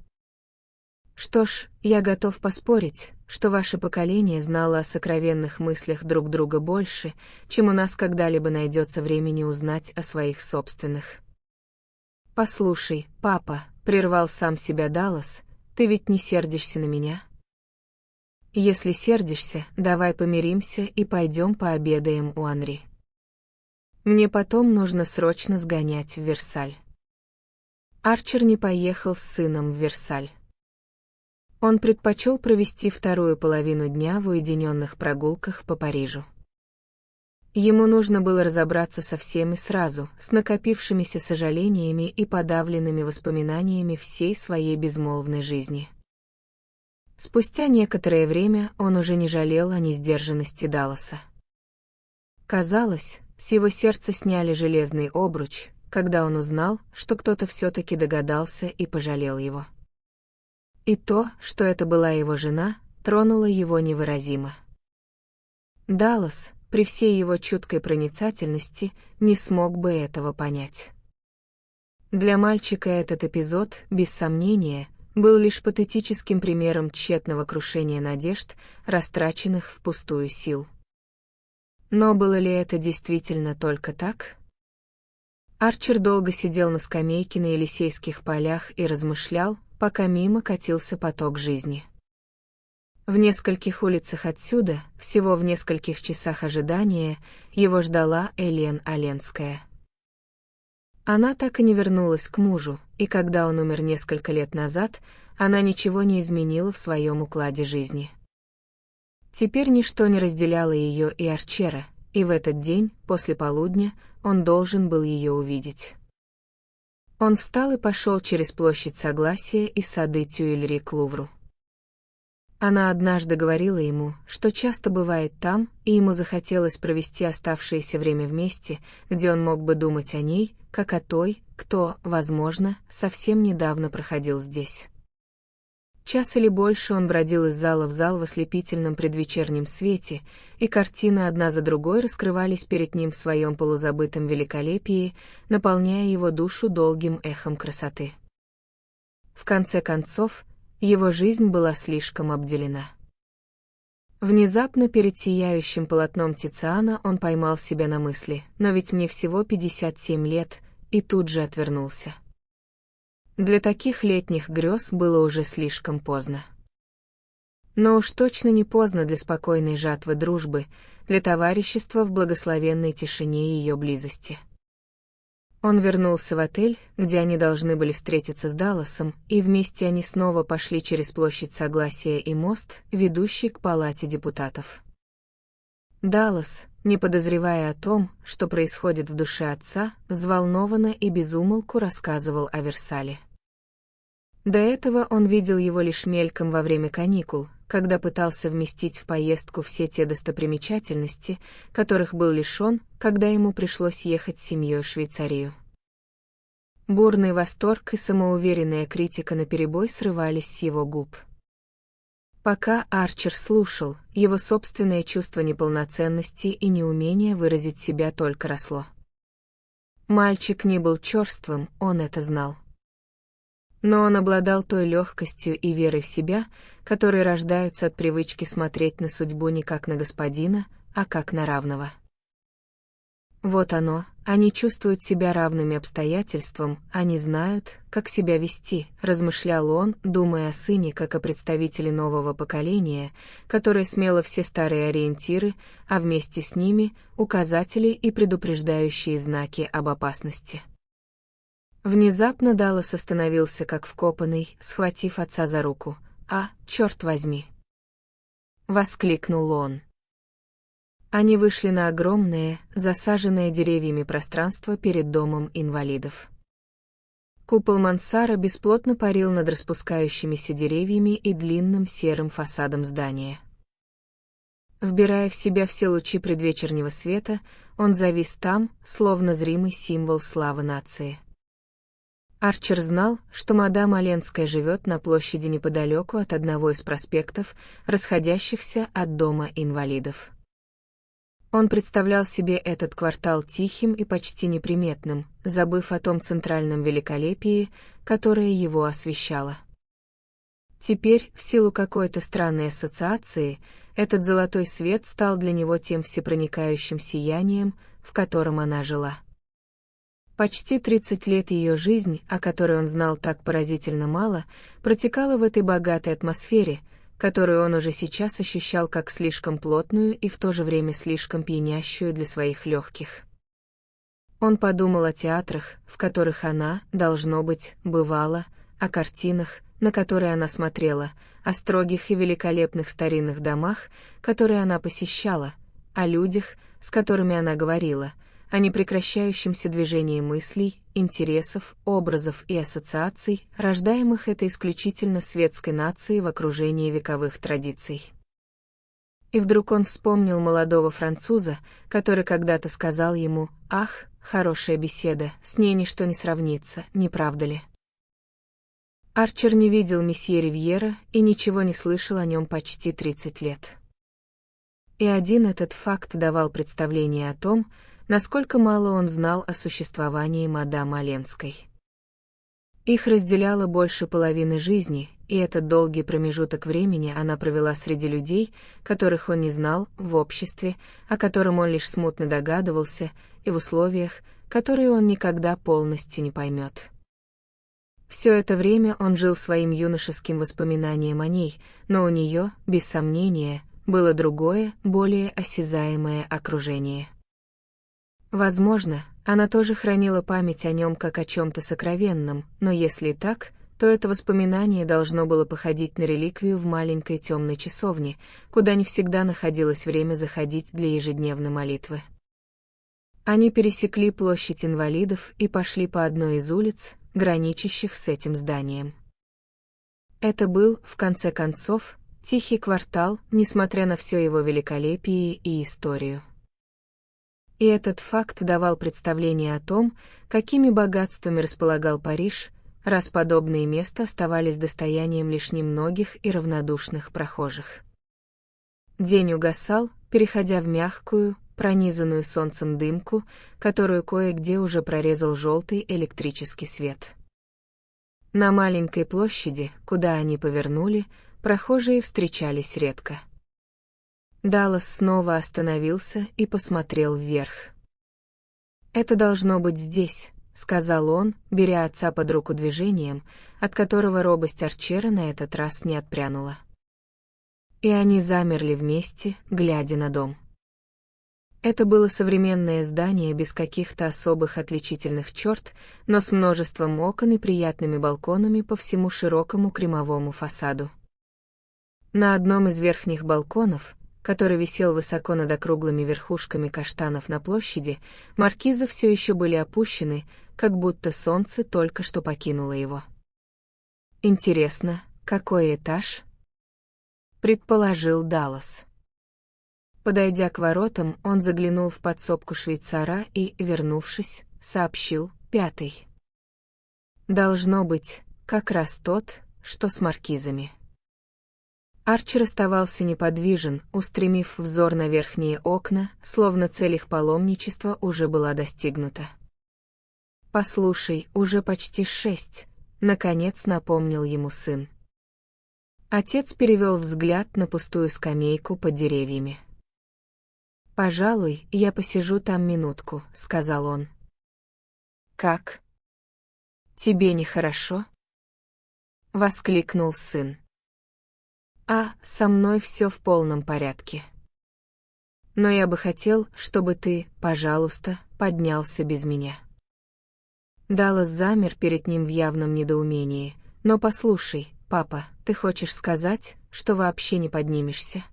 Что ж, я готов поспорить, что ваше поколение знало о сокровенных мыслях друг друга больше, чем у нас когда-либо найдется времени узнать о своих собственных. «Послушай, папа», — прервал сам себя Даллас, — «ты ведь не сердишься на меня? Если сердишься, давай помиримся и пойдем пообедаем у Анри. Мне потом нужно срочно сгонять в Версаль». Арчер не поехал с сыном в Версаль. Он предпочел провести вторую половину дня в уединенных прогулках по Парижу. Ему нужно было разобраться со всем и сразу, с накопившимися сожалениями и подавленными воспоминаниями всей своей безмолвной жизни. Спустя некоторое время он уже не жалел о несдержанности Далласа. Казалось, с его сердца сняли железный обруч, когда он узнал, что кто-то все-таки догадался и пожалел его. И то, что это была его жена, тронуло его невыразимо. Даллас, при всей его чуткой проницательности, не смог бы этого понять. Для мальчика этот эпизод, без сомнения, был лишь патетическим примером тщетного крушения надежд, растраченных впустую сил. Но было ли это действительно только так? Арчер долго сидел на скамейке на Елисейских полях и размышлял, пока мимо катился поток жизни. В нескольких улицах отсюда, всего в нескольких часах ожидания, его ждала Элен Оленская. Она так и не вернулась к мужу, и когда он умер несколько лет назад, она ничего не изменила в своем укладе жизни. Теперь ничто не разделяло ее и Арчера, и в этот день, после полудня, он должен был ее увидеть. Он встал и пошел через площадь Согласия и сады Тюильри к Лувру. Она однажды говорила ему, что часто бывает там, и ему захотелось провести оставшееся время вместе, где он мог бы думать о ней, как о той, кто, возможно, совсем недавно проходил здесь. Час или больше он бродил из зала в зал в ослепительном предвечернем свете, и картины одна за другой раскрывались перед ним в своем полузабытом великолепии, наполняя его душу долгим эхом красоты. В конце концов, его жизнь была слишком обделена. Внезапно перед сияющим полотном Тициана он поймал себя на мысли: «Но ведь мне всего 57 лет», и тут же отвернулся. Для таких летних грез было уже слишком поздно. Но уж точно не поздно для спокойной жатвы дружбы, для товарищества в благословенной тишине ее близости. Он вернулся в отель, где они должны были встретиться с Далласом, и вместе они снова пошли через площадь Согласия и мост, ведущий к палате депутатов. Даллас, не подозревая о том, что происходит в душе отца, взволнованно и без умолку рассказывал о Версале. До этого он видел его лишь мельком во время каникул, когда пытался вместить в поездку все те достопримечательности, которых был лишён, когда ему пришлось ехать с семьей в Швейцарию. Бурный восторг и самоуверенная критика наперебой срывались с его губ. Пока Арчер слушал, его собственное чувство неполноценности и неумения выразить себя только росло. Мальчик не был чёрствым, он это знал. Но он обладал той легкостью и верой в себя, которые рождаются от привычки смотреть на судьбу не как на господина, а как на равного. Вот оно, они чувствуют себя равными обстоятельствам, они знают, как себя вести, размышлял он, думая о сыне как о представителе нового поколения, которое смело все старые ориентиры, а вместе с ними указатели и предупреждающие знаки об опасности. Внезапно Даллас остановился как вкопанный, схватив отца за руку. «А, черт возьми!» — воскликнул он. Они вышли на огромное, засаженное деревьями пространство перед домом инвалидов. Купол мансара бесплотно парил над распускающимися деревьями и длинным серым фасадом здания. Вбирая в себя все лучи предвечернего света, он завис там, словно зримый символ славы нации. Арчер знал, что мадам Оленская живет на площади неподалеку от одного из проспектов, расходящихся от дома инвалидов. Он представлял себе этот квартал тихим и почти неприметным, забыв о том центральном великолепии, которое его освещало. Теперь, в силу какой-то странной ассоциации, этот золотой свет стал для него тем всепроникающим сиянием, в котором она жила. Почти 30 лет ее жизнь, о которой он знал так поразительно мало, протекала в этой богатой атмосфере, которую он уже сейчас ощущал как слишком плотную и в то же время слишком пьянящую для своих легких. Он подумал о театрах, в которых она, должно быть, бывала, о картинах, на которые она смотрела, о строгих и великолепных старинных домах, которые она посещала, о людях, с которыми она говорила, о непрекращающемся движении мыслей, интересов, образов и ассоциаций, рождаемых этой исключительно светской нацией в окружении вековых традиций. И вдруг он вспомнил молодого француза, который когда-то сказал ему: «Ах, хорошая беседа, с ней ничто не сравнится, не правда ли?» Арчер не видел месье Ривьера и ничего не слышал о нем почти 30 лет. И один этот факт давал представление о том, насколько мало он знал о существовании мадам Оленской. Их разделяло больше половины жизни, и этот долгий промежуток времени она провела среди людей, которых он не знал, в обществе, о котором он лишь смутно догадывался, и в условиях, которые он никогда полностью не поймет. Все это время он жил своим юношеским воспоминанием о ней, но у нее, без сомнения, было другое, более осязаемое окружение. Возможно, она тоже хранила память о нем как о чем-то сокровенном, но если так, то это воспоминание должно было походить на реликвию в маленькой темной часовне, куда не всегда находилось время заходить для ежедневной молитвы. Они пересекли площадь инвалидов и пошли по одной из улиц, граничащих с этим зданием. Это был, в конце концов, тихий квартал, несмотря на все его великолепие и историю. И этот факт давал представление о том, какими богатствами располагал Париж, раз подобные места оставались достоянием лишь немногих и равнодушных прохожих. День угасал, переходя в мягкую, пронизанную солнцем дымку, которую кое-где уже прорезал желтый электрический свет. На маленькой площади, куда они повернули, прохожие встречались редко. Даллас снова остановился и посмотрел вверх. «Это должно быть здесь», — сказал он, беря отца под руку движением, от которого робость Арчера на этот раз не отпрянула. И они замерли вместе, глядя на дом. Это было современное здание без каких-то особых отличительных черт, но с множеством окон и приятными балконами по всему широкому кремовому фасаду. На одном из верхних балконов, который висел высоко над округлыми верхушками каштанов на площади, маркизы все еще были опущены, как будто солнце только что покинуло его. «Интересно, какой этаж?» предположил Даллас. Подойдя к воротам, он заглянул в подсобку швейцара и, вернувшись, сообщил: «5». Должно быть, как раз тот, что с маркизами. Арчер оставался неподвижен, устремив взор на верхние окна, словно цель их паломничества уже была достигнута. «Послушай, уже почти 6», — наконец напомнил ему сын. Отец перевел взгляд на пустую скамейку под деревьями. «Пожалуй, я посижу там минутку», — сказал он. «Как? Тебе нехорошо?» — воскликнул сын. Со мной все в полном порядке. Но я бы хотел, чтобы ты, пожалуйста, поднялся без меня». Даллас замер перед ним в явном недоумении. «Но послушай, папа, ты хочешь сказать, что вообще не поднимешься?»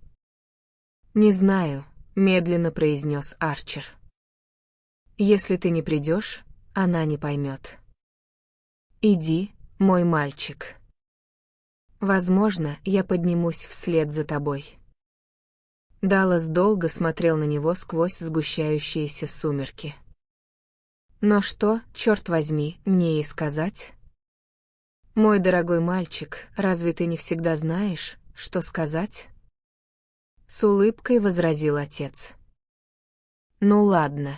«Не знаю», — медленно произнес Арчер. «Если ты не придешь, она не поймет. Иди, мой мальчик. Возможно, я поднимусь вслед за тобой». Даллас долго смотрел на него сквозь сгущающиеся сумерки. «Но что, черт возьми, мне ей сказать?» «Мой дорогой мальчик, разве ты не всегда знаешь, что сказать?» С улыбкой возразил отец. «Ну ладно.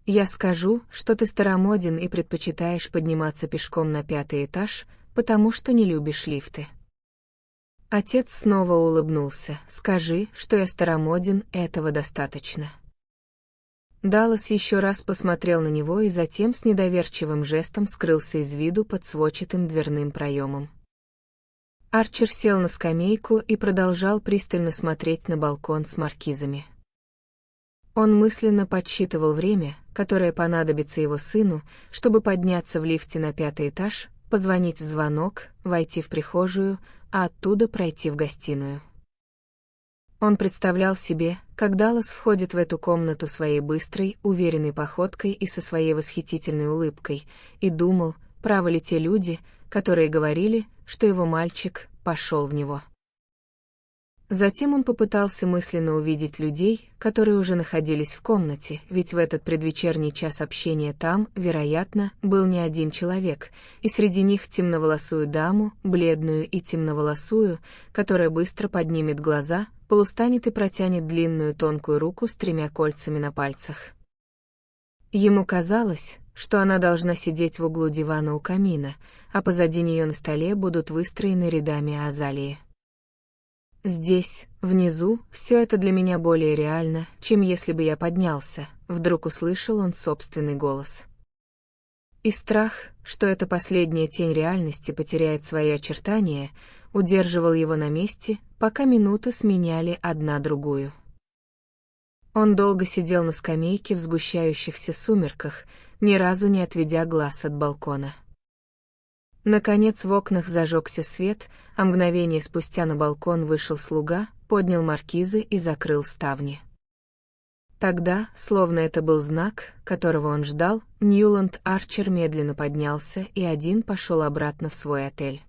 Я скажу, что ты старомоден и предпочитаешь подниматься пешком на 5-й этаж, потому что не любишь лифты». Отец снова улыбнулся. «Скажи, что я старомоден, этого достаточно». Даллас еще раз посмотрел на него и затем с недоверчивым жестом скрылся из виду под сводчатым дверным проемом. Арчер сел на скамейку и продолжал пристально смотреть на балкон с маркизами. Он мысленно подсчитывал время, которое понадобится его сыну, чтобы подняться в лифте на 5-й этаж, позвонить в звонок, войти в прихожую, а оттуда пройти в гостиную. Он представлял себе, как Даллас входит в эту комнату своей быстрой, уверенной походкой и со своей восхитительной улыбкой, и думал, правы ли те люди, которые говорили, что его мальчик пошел в него. Затем он попытался мысленно увидеть людей, которые уже находились в комнате, ведь в этот предвечерний час общения там, вероятно, был не один человек, и среди них темноволосую даму, бледную и темноволосую, которая быстро поднимет глаза, полустанет и протянет длинную тонкую руку с 3 кольцами на пальцах. Ему казалось, что она должна сидеть в углу дивана у камина, а позади нее на столе будут выстроены рядами азалии. «Здесь, внизу, все это для меня более реально, чем если бы я поднялся», — вдруг услышал он собственный голос. И страх, что эта последняя тень реальности потеряет свои очертания, удерживал его на месте, пока минуты сменяли одна другую. Он долго сидел на скамейке в сгущающихся сумерках, ни разу не отведя глаз от балкона. Наконец в окнах зажегся свет, а мгновение спустя на балкон вышел слуга, поднял маркизы и закрыл ставни. Тогда, словно это был знак, которого он ждал, Ньюланд Арчер медленно поднялся и один пошел обратно в свой отель.